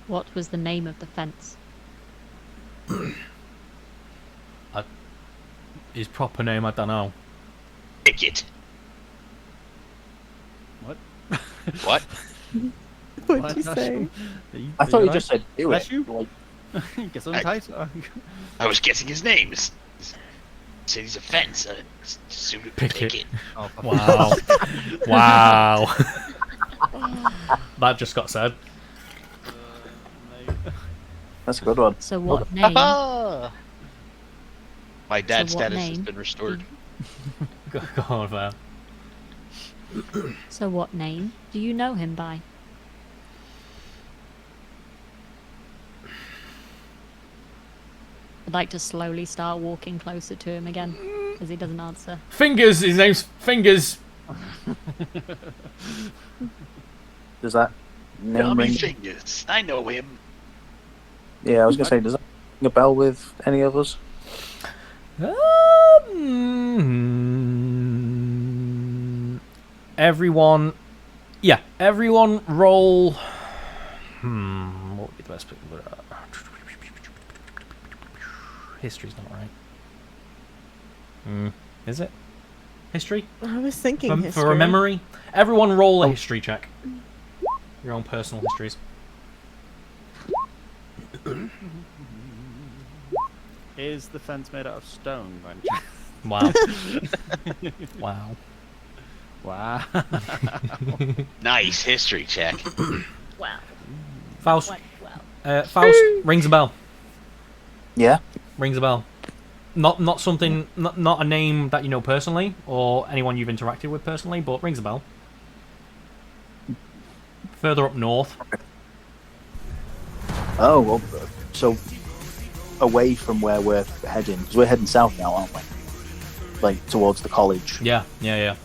What was the name of the fence? His proper name, I don't know. Ticket. What? What? What'd you say? I thought you just said do Bless it. you. Like, Get something tight. I was guessing his name. He said he's a fence. Assumed it was Picket. Oh, Wow. Wow. That just got said. that's a good one. So what name? My dad's So what status has name? been restored. Go on, Val. So what name do you know him by? I'd like to slowly start walking closer to him again, as he doesn't answer. Fingers! His name's Fingers! Does that name Tommy ring? Fingers. I know him. Yeah, I was gonna say, does that ring a bell with any of us? Everyone... Yeah, everyone roll... What would be the best pick? History's not right. Is it? History? I was thinking history. For a memory? Everyone roll a history check. Your own personal histories. Is the fence made out of stone? Wow. Wow. Wow. Nice history check. Wow. Faust. Wow. Faust rings a bell. Yeah. Rings a bell. Not something. Not a name that you know personally or anyone you've interacted with personally, but rings a bell. Further up north. Oh, well, so away from where we're heading, because we're heading south now, aren't we? Like towards the college. Yeah. Hey,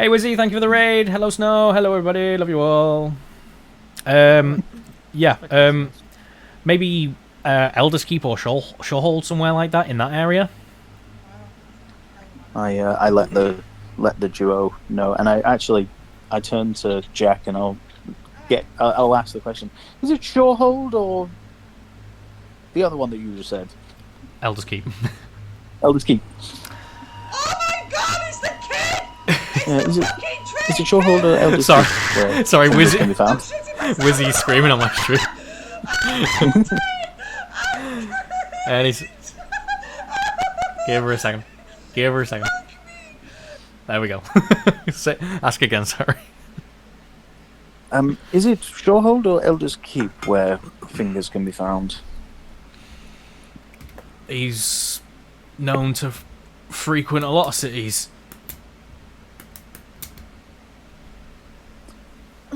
Wizzy, thank you for the raid. Hello, Snow. Hello, everybody. Love you all. Maybe Elder's Keep or Shorehold, somewhere like that in that area. I let the duo know, and I turn to Jack and I'll ask the question: is it Shorehold or the other one that you just said? Elder's Keep. Elder's Keep. Oh my God! It's the kid. Is it Shorehold or Elder's Sorry, Keep? sorry, Wizzy. Can be found? Wizzy screaming on my street. And he's... Give her a second. There we go. Ask again, sorry. Is it Shorehold or Elder's Keep where fingers can be found? He's known to frequent a lot of cities.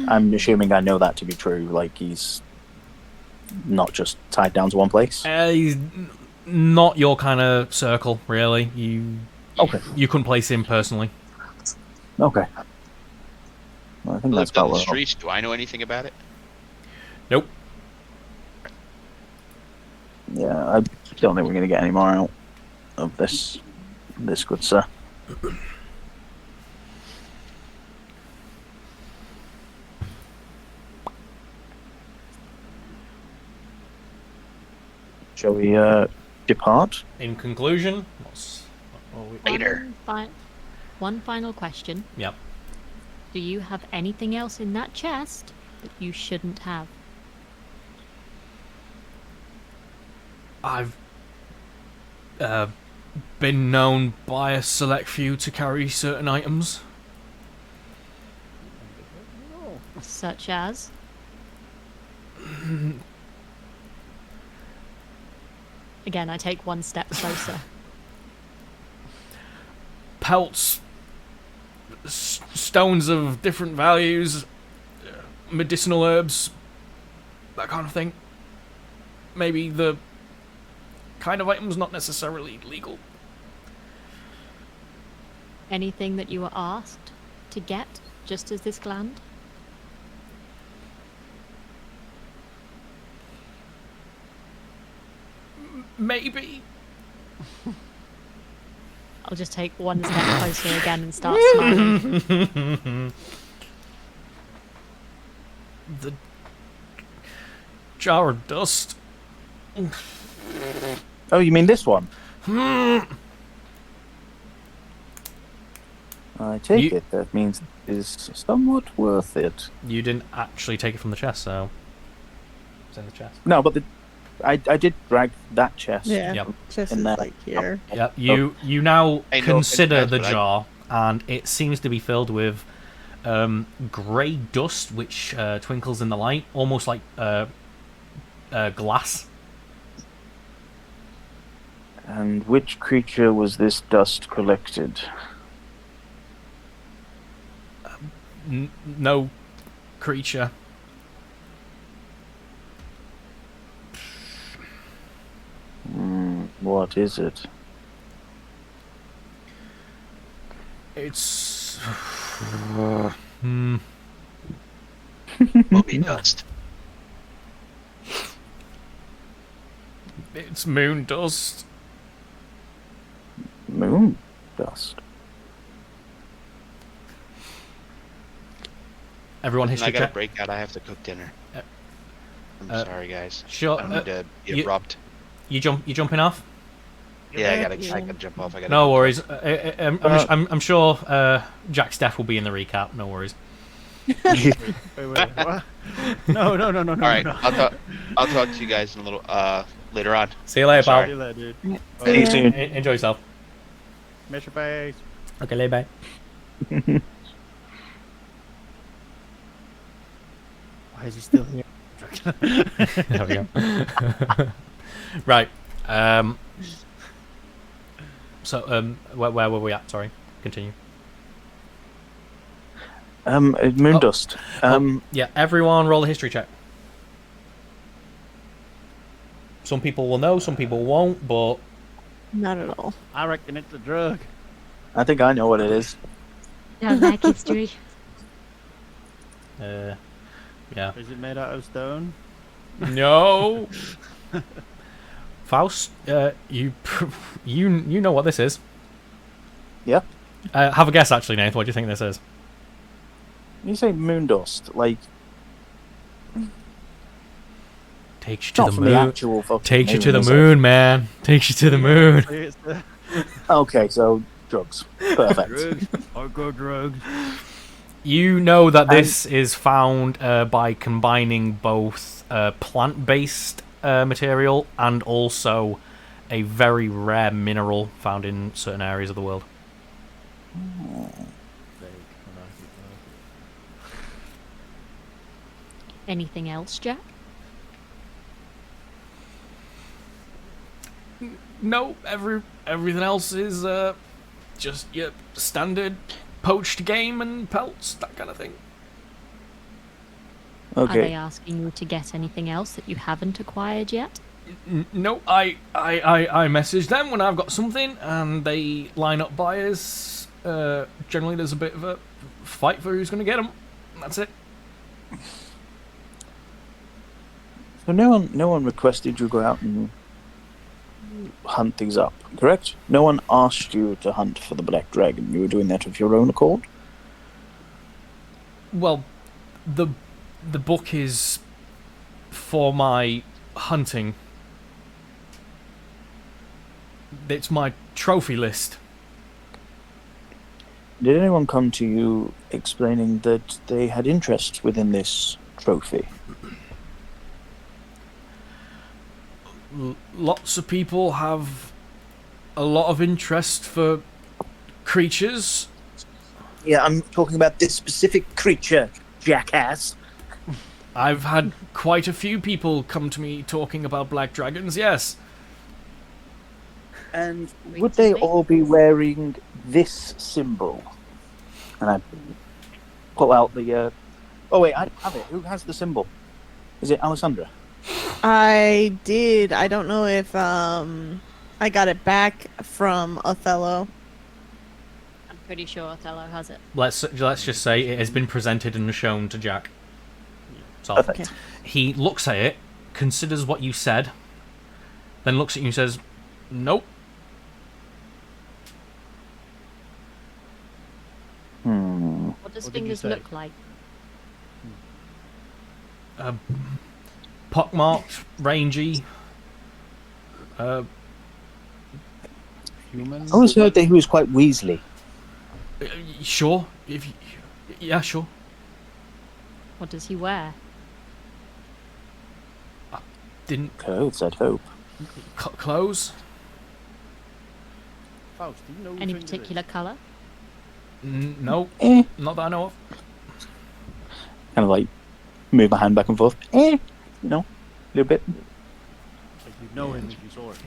I'm assuming I know that to be true. Like he's not just tied down to one place. He's not your kind of circle, really. You couldn't place him personally. Okay. Well, I think that's Lived on about the right. streets. Do I know anything about it? Nope. Yeah, I don't think we're going to get any more out of this good sir. Shall we depart? In conclusion, Later. One final question. Yep. Do you have anything else in that chest that you shouldn't have? I've been known by a select few to carry certain items. Such as? Again, I take one step closer. Pelts, stones of different values, medicinal herbs, that kind of thing. Maybe the kind of items not necessarily legal. Anything that you were asked to get just as this gland? Maybe. I'll just take one step closer again and start smiling. The jar of dust. Oh, you mean this one? I take it that means it is somewhat worth it. You didn't actually take it from the chest, so it's in the chest. No, but I did drag that chest. Yeah, Yep. chest in is there. like here. Yeah, you now I know consider it's the but I- jar, and it seems to be filled with grey dust, which twinkles in the light, almost like glass. And which creature was this dust collected? No creature. What is it? It's Movie dust. It's moon dust. Moon dust. Everyone, I history got a check. breakout. I have to cook dinner. I'm sorry, guys. Sure. I don't need to be abrupt. You jumping off? Yeah, I gotta jump off. I gotta. No jump worries. off. I'm sure Jack Steph will be in the recap. No worries. Wait, what? No. All right, no. I'll talk to you guys in a little later on. See you later, pal. See you later, dude. See you soon. Enjoy yourself. Miss your face. Okay, lay bye. Why is he still here? There we go. Right. So, where were we at? Sorry. Continue. Moon dust. Yeah, everyone roll a history check. Some people will know, some people won't, but... Not at all. I reckon it's a drug. I think I know what it is. Don't like history. Yeah. Is it made out of stone? No. Faust, you know what this is. Yeah. Have a guess, actually, Nath. What do you think this is? You say moon dust, like Takes you to not the from moon. the actual fucking Takes you to the is it? moon, man. Takes you to the moon. Okay, so drugs. Perfect. Drugs. Hardcore drugs. You know that this is found by combining both plant-based material and also a very rare mineral found in certain areas of the world. Anything else, Jack? No, everything else is just your standard poached game and pelts, that kind of thing. Are they Okay. asking you to get anything else that you haven't acquired yet? No, I message them when I've got something, and they line up buyers. Generally, there's a bit of a fight for who's going to get them. That's it. So no one requested you go out and hunt these up, correct? No one asked you to hunt for the black dragon. You were doing that of your own accord. Well, the book is for my hunting. It's my trophy list. Did anyone come to you explaining that they had interest within this trophy? Lots of people have a lot of interest for creatures. Yeah, I'm talking about this specific creature, jackass. I've had quite a few people come to me talking about black dragons, yes. And would they all be wearing this symbol? And I pull out the. Oh wait, I have it. Who has the symbol? Is it Alessandra? I did. I don't know if I got it back from Othello. I'm pretty sure Othello has it. Let's just say it has been presented and shown to Jack. So Perfect. he looks at it, considers what you said, then looks at you and says, "Nope." What does What did you fingers say? look like? Pockmarked, rangy. Human? I always heard that he was quite Weasley. Sure. Yeah, sure. What does he wear? Didn't Clothes, I'd hope. clothes. Faust, do you know who Any Finger is? particular colour? No, not that I know of. Kind of like move my hand back and forth. You know, a little bit. Like you'd know him if you saw him.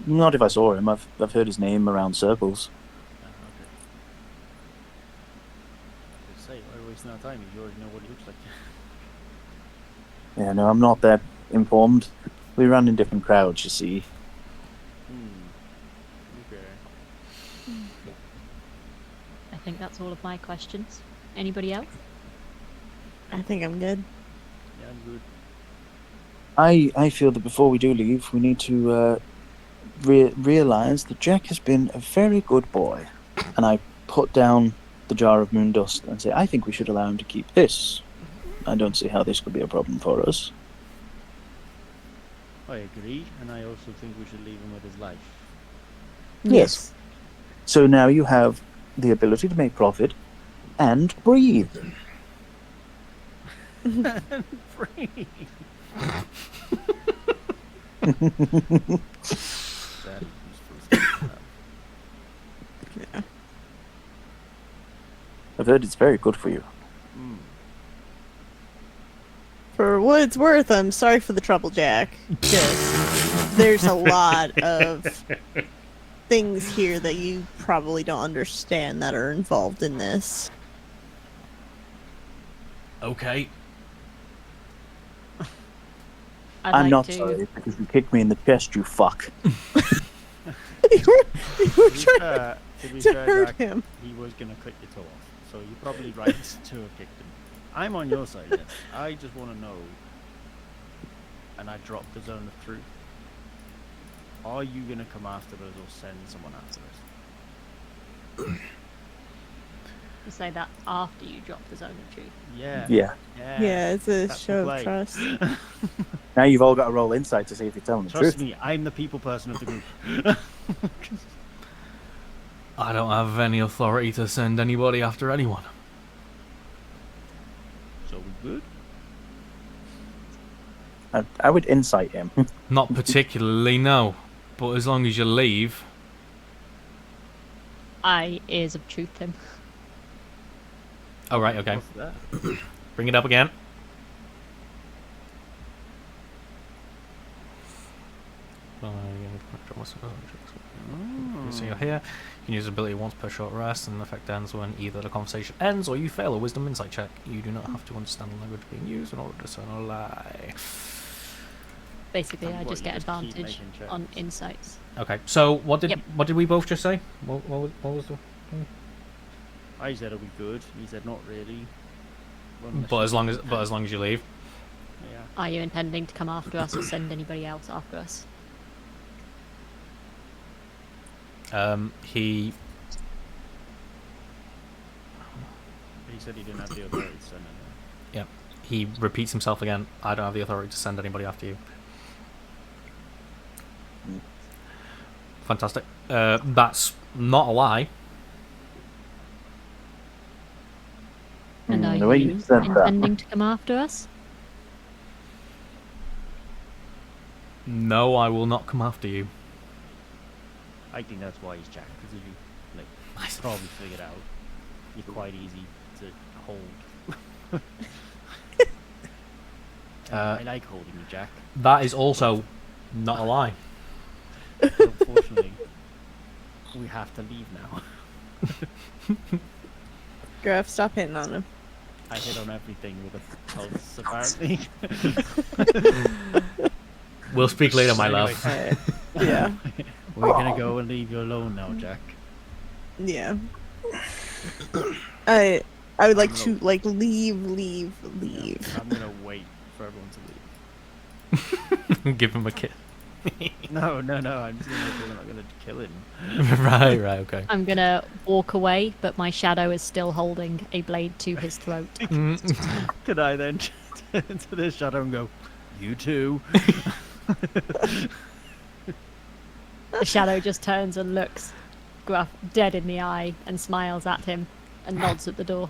Not if I saw him. I've heard his name around circles. Okay. Just say, why wasting our time if you already know what he looks like? Yeah, no, I'm not that informed. We ran in different crowds, you see. Okay. I think that's all of my questions. Anybody else? I think I'm good. Yeah, I'm good. I feel that before we do leave, we need to realize that Jack has been a very good boy. And I put down the jar of moon dust and say, I think we should allow him to keep this. I don't see how this could be a problem for us. I agree, and I also think we should leave him with his life. Yes. So now you have the ability to make profit and breathe. Free. I've heard it's very good for you. For what it's worth, I'm sorry for the trouble, Jack. Just, there's a lot of things here that you probably don't understand that are involved in this. Okay. I'm not sorry because you kicked me in the chest, you fuck. you were trying To be to fair, hurt Jack, him. he was going to cut your toe off, so you're probably right to have kicked him. I'm on your side, yes. I just want to know, and I dropped the zone of truth. Are you going to come after us or send someone after us? You say that after you drop the zone of truth. Yeah. Yeah. Yeah, it's a That's the show play. of trust. Now you've all got to roll insight to see if you're telling the Trust truth. me, I'm the people person of the group. I don't have any authority to send anybody after anyone. So we good? I would insight him. Not particularly, no. But as long as you leave. I ears of truth him. Oh, right, okay. What's that? Bring it up again. So you're here. You can use the ability once per short rest, and the effect ends when either the conversation ends or you fail a wisdom insight check. You do not have to understand the language being used in order to discern a lie. Basically, I What, just you get just keep advantage making checks? on insights. Okay, so what did Yep. we both just say? What was the? I said are we good? He said not really. But as long as you leave. Yeah. Are you intending to come after us or send anybody else after us? He said he didn't have the authority to send anyone. Yeah. He repeats himself again. I don't have the authority to send anybody after you. Fantastic. That's not a lie. And are the way you you said that. intending to come after us? No, I will not come after you. I think that's wise, Jack, because if you probably figured out you're quite easy to hold. I like holding you, Jack. That is also not a lie. Unfortunately, we have to leave now. Gruff, stop hitting on him. I hit on everything with a pulse, apparently. We'll speak later, my Anyway, love. Yeah. We're gonna go and leave you alone now, Jack. Yeah. I would like to leave. I'm gonna wait for everyone to leave. Give him a kiss. No, I'm just gonna make sure we're not gonna kill him. Right, okay. I'm gonna walk away, but my shadow is still holding a blade to his throat. Could I then turn to the shadow and go, "You too"? The shadow just turns and looks Gruff dead in the eye and smiles at him and nods at the door.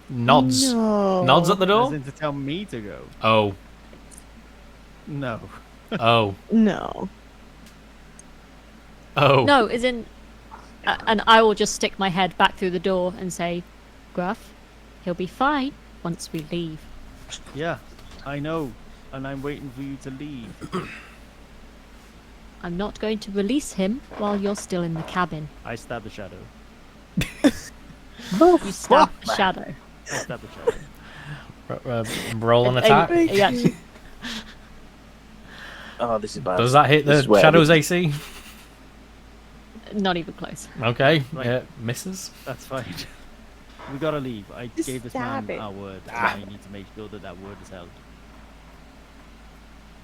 Nods. No. Nods at the door? As in to tell me to go. Oh. No. Oh. No. Oh. No, as in... and I will just stick my head back through the door and say, Gruff, he'll be fine once we leave. Yeah, I know. And I'm waiting for you to leave. I'm not going to release him while you're still in the cabin. I stab the shadow. You stab the shadow. I stab the shadow. Roll an attack. Oh, this is bad. Does that hit the This is where Shadow's we- AC? Not even close. Okay, Right. yeah, misses. That's fine. We gotta leave. I Just gave this stab man it. our word. And I need to make sure that that word is held.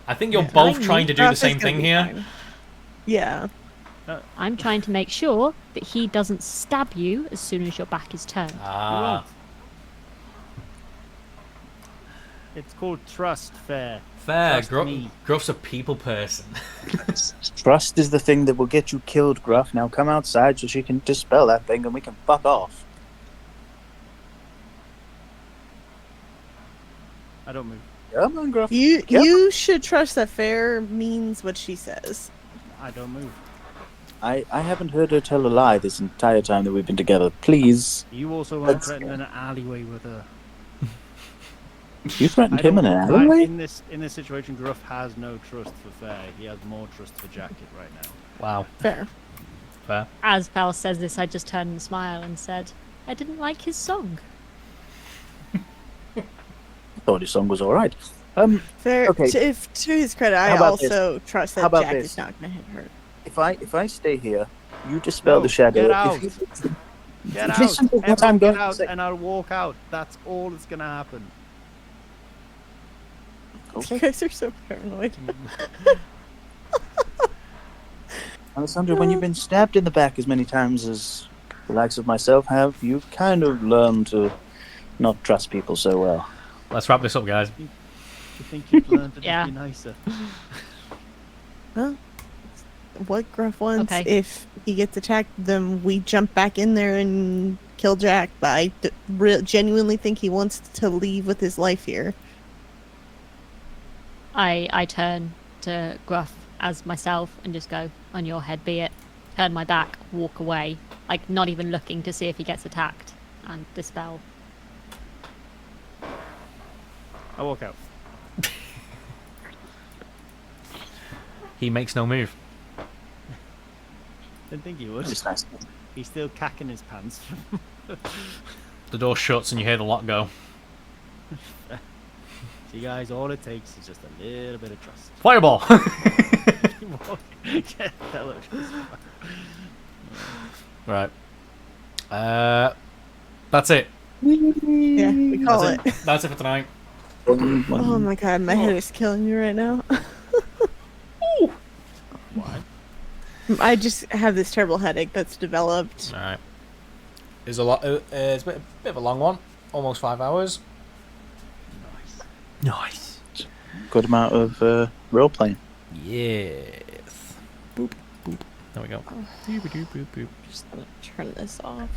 I think you're Yeah. both Fine, trying to do the Gruff is same gonna thing be here. fine. Yeah. I'm trying to make sure that he doesn't stab you as soon as your back is turned. Ah, It's called trust, fair. fair. Trust me. Gruff's a people person. Trust is the thing that will get you killed, Gruff. Now come outside so she can dispel that thing and we can fuck off. I don't move. Come on, Gruff. You should trust that Fair means what she says. I don't move. I haven't heard her tell a lie this entire time that we've been together. Please. You also weren't threatened in an alleyway with her. You threatened I him in don't- an alleyway? In this situation, Gruff has no trust for Fair. He has more trust for Jacket right now. Wow. Fair. Fair. As Val says this, I just turned and smiled and said, I didn't like his song. I thought his song was alright. Fair. Okay. To his credit, I How about this? also trust How that about Jack this? is not going to hit her. If I stay here, you dispel No, the shadow. get out. If you- Get out! Listen to what Everyone I'm going get to out, say. and I'll walk out. That's all that's gonna happen. You guys are so paranoid. Alessandro, when you've been stabbed in the back as many times as the likes of myself have, you've kind of learned to not trust people so well. Let's wrap this up, guys. You think you've learned to Yeah. just be nicer? Well, what Gruff wants, Okay. if he gets attacked, then we jump back in there and kill Jack. But I genuinely think he wants to leave with his life here. I turn to Gruff as myself and just go, on your head be it. Turn my back, walk away, like not even looking to see if he gets attacked, and dispel. I walk out. He makes no move. Didn't think he would. It's nice. He's still cacking his pants. The door shuts and you hear the lock go. See, guys, all it takes is just a little bit of trust. Fireball! Yeah, fellow trust. Right. That's it. Yeah, we call it. That's it for tonight. Oh my god, my head is killing me right now. Why? I just have this terrible headache that's developed. Alright. It's a lot. It's a bit of a long one. Almost 5 hours. Nice. Good amount of role playing. Yes. boop, boop. There we go. Boop, boop, boop, boop. Just gonna turn this off.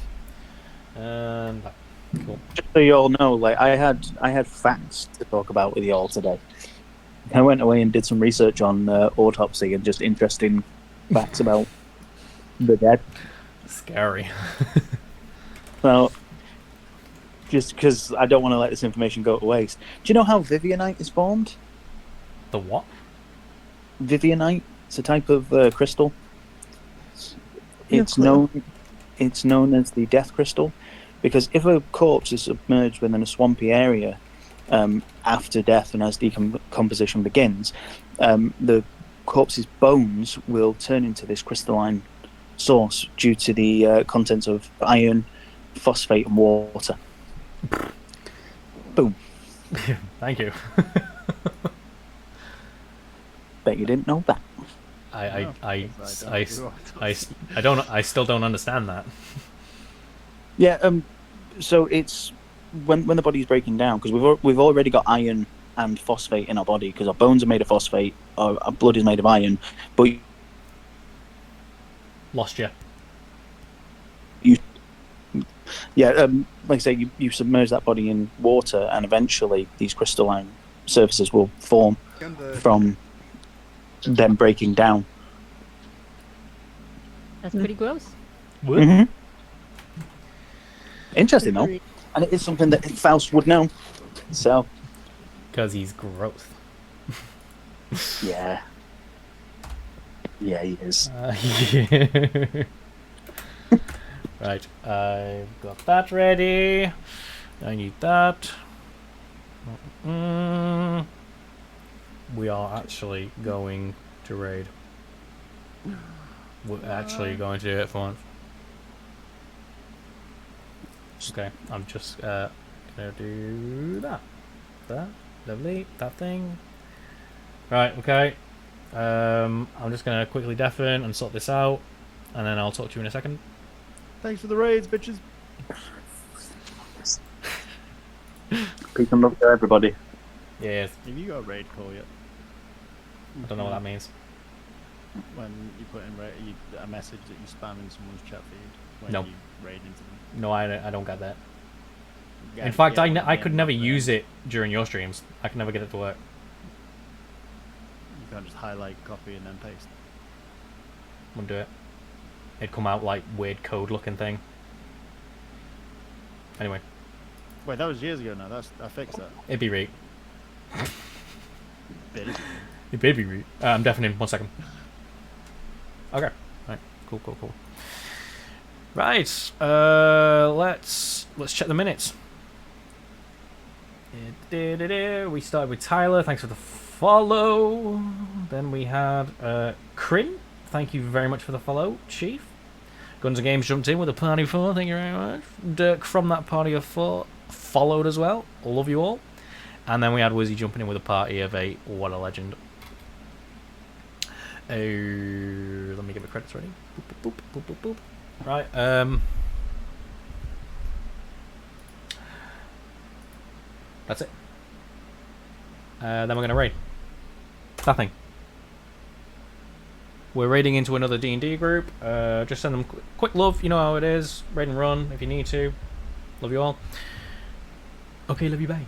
Cool. Just so you all know, like I had facts to talk about with you all today. I went away and did some research on autopsy and just interesting facts about the dead. Scary. Well, just because I don't want to let this information go to waste. Do you know how Vivianite is formed? The what? Vivianite. It's a type of crystal. It's known as the death crystal, because if a corpse is submerged within a swampy area after death and as decomposition begins, the corpse's bones will turn into this crystalline source due to the contents of iron, phosphate, and water. Boom. Thank you. Bet you didn't know that. I still don't understand that. Yeah. So it's when the body's breaking down, because we've already got iron and phosphate in our body, because our bones are made of phosphate, our blood is made of iron, but Lost you. Like I say, you submerge that body in water, and eventually these crystalline surfaces will form from them breaking down. That's pretty gross. Mm-hmm. Interesting though, and it is something that Faust would know. So, because he's gross. Yeah, he is. Yeah. Right, I've got that ready. I need that. We are actually going to raid. We're actually going to do it for once. Okay, I'm just gonna do that. That, lovely, that thing. Right, okay. I'm just gonna quickly deafen and sort this out, and then I'll talk to you in a second. Thanks for the raids, bitches. Peace and love to everybody. Yes. Have you got a raid call yet? I don't know what that means. When you put in a message that you spam in someone's chat feed when No. you raid into them. No, I don't get that. Yeah, In fact, yeah, I could never use it during your streams. I could never get it to work. You can't just highlight, copy, and then paste. Wouldn't do it. It'd come out like weird code looking thing. Anyway. Wait, that was years ago now. I fixed that. It'd be right. Bit. It may be right. I'm deafening. 1 second. Okay. Right. Cool. Right. Let's check the minutes. We started with Tyler. Thanks for the follow. Then we had Crin. Thank you very much for the follow, Chief. Guns and Games jumped in with a party of 4. Thank you very much. Dirk from that party of 4 followed as well. Love you all. And then we had Wizzy jumping in with a party of 8. What a legend. Let me get my credits ready. Boop, boop, boop, boop, boop, boop. Right. That's it. Then we're gonna raid. Nothing. We're raiding into another D&D group. Just send them quick love. You know how it is. Raid and run if you need to. Love you all. Okay, love you, bye.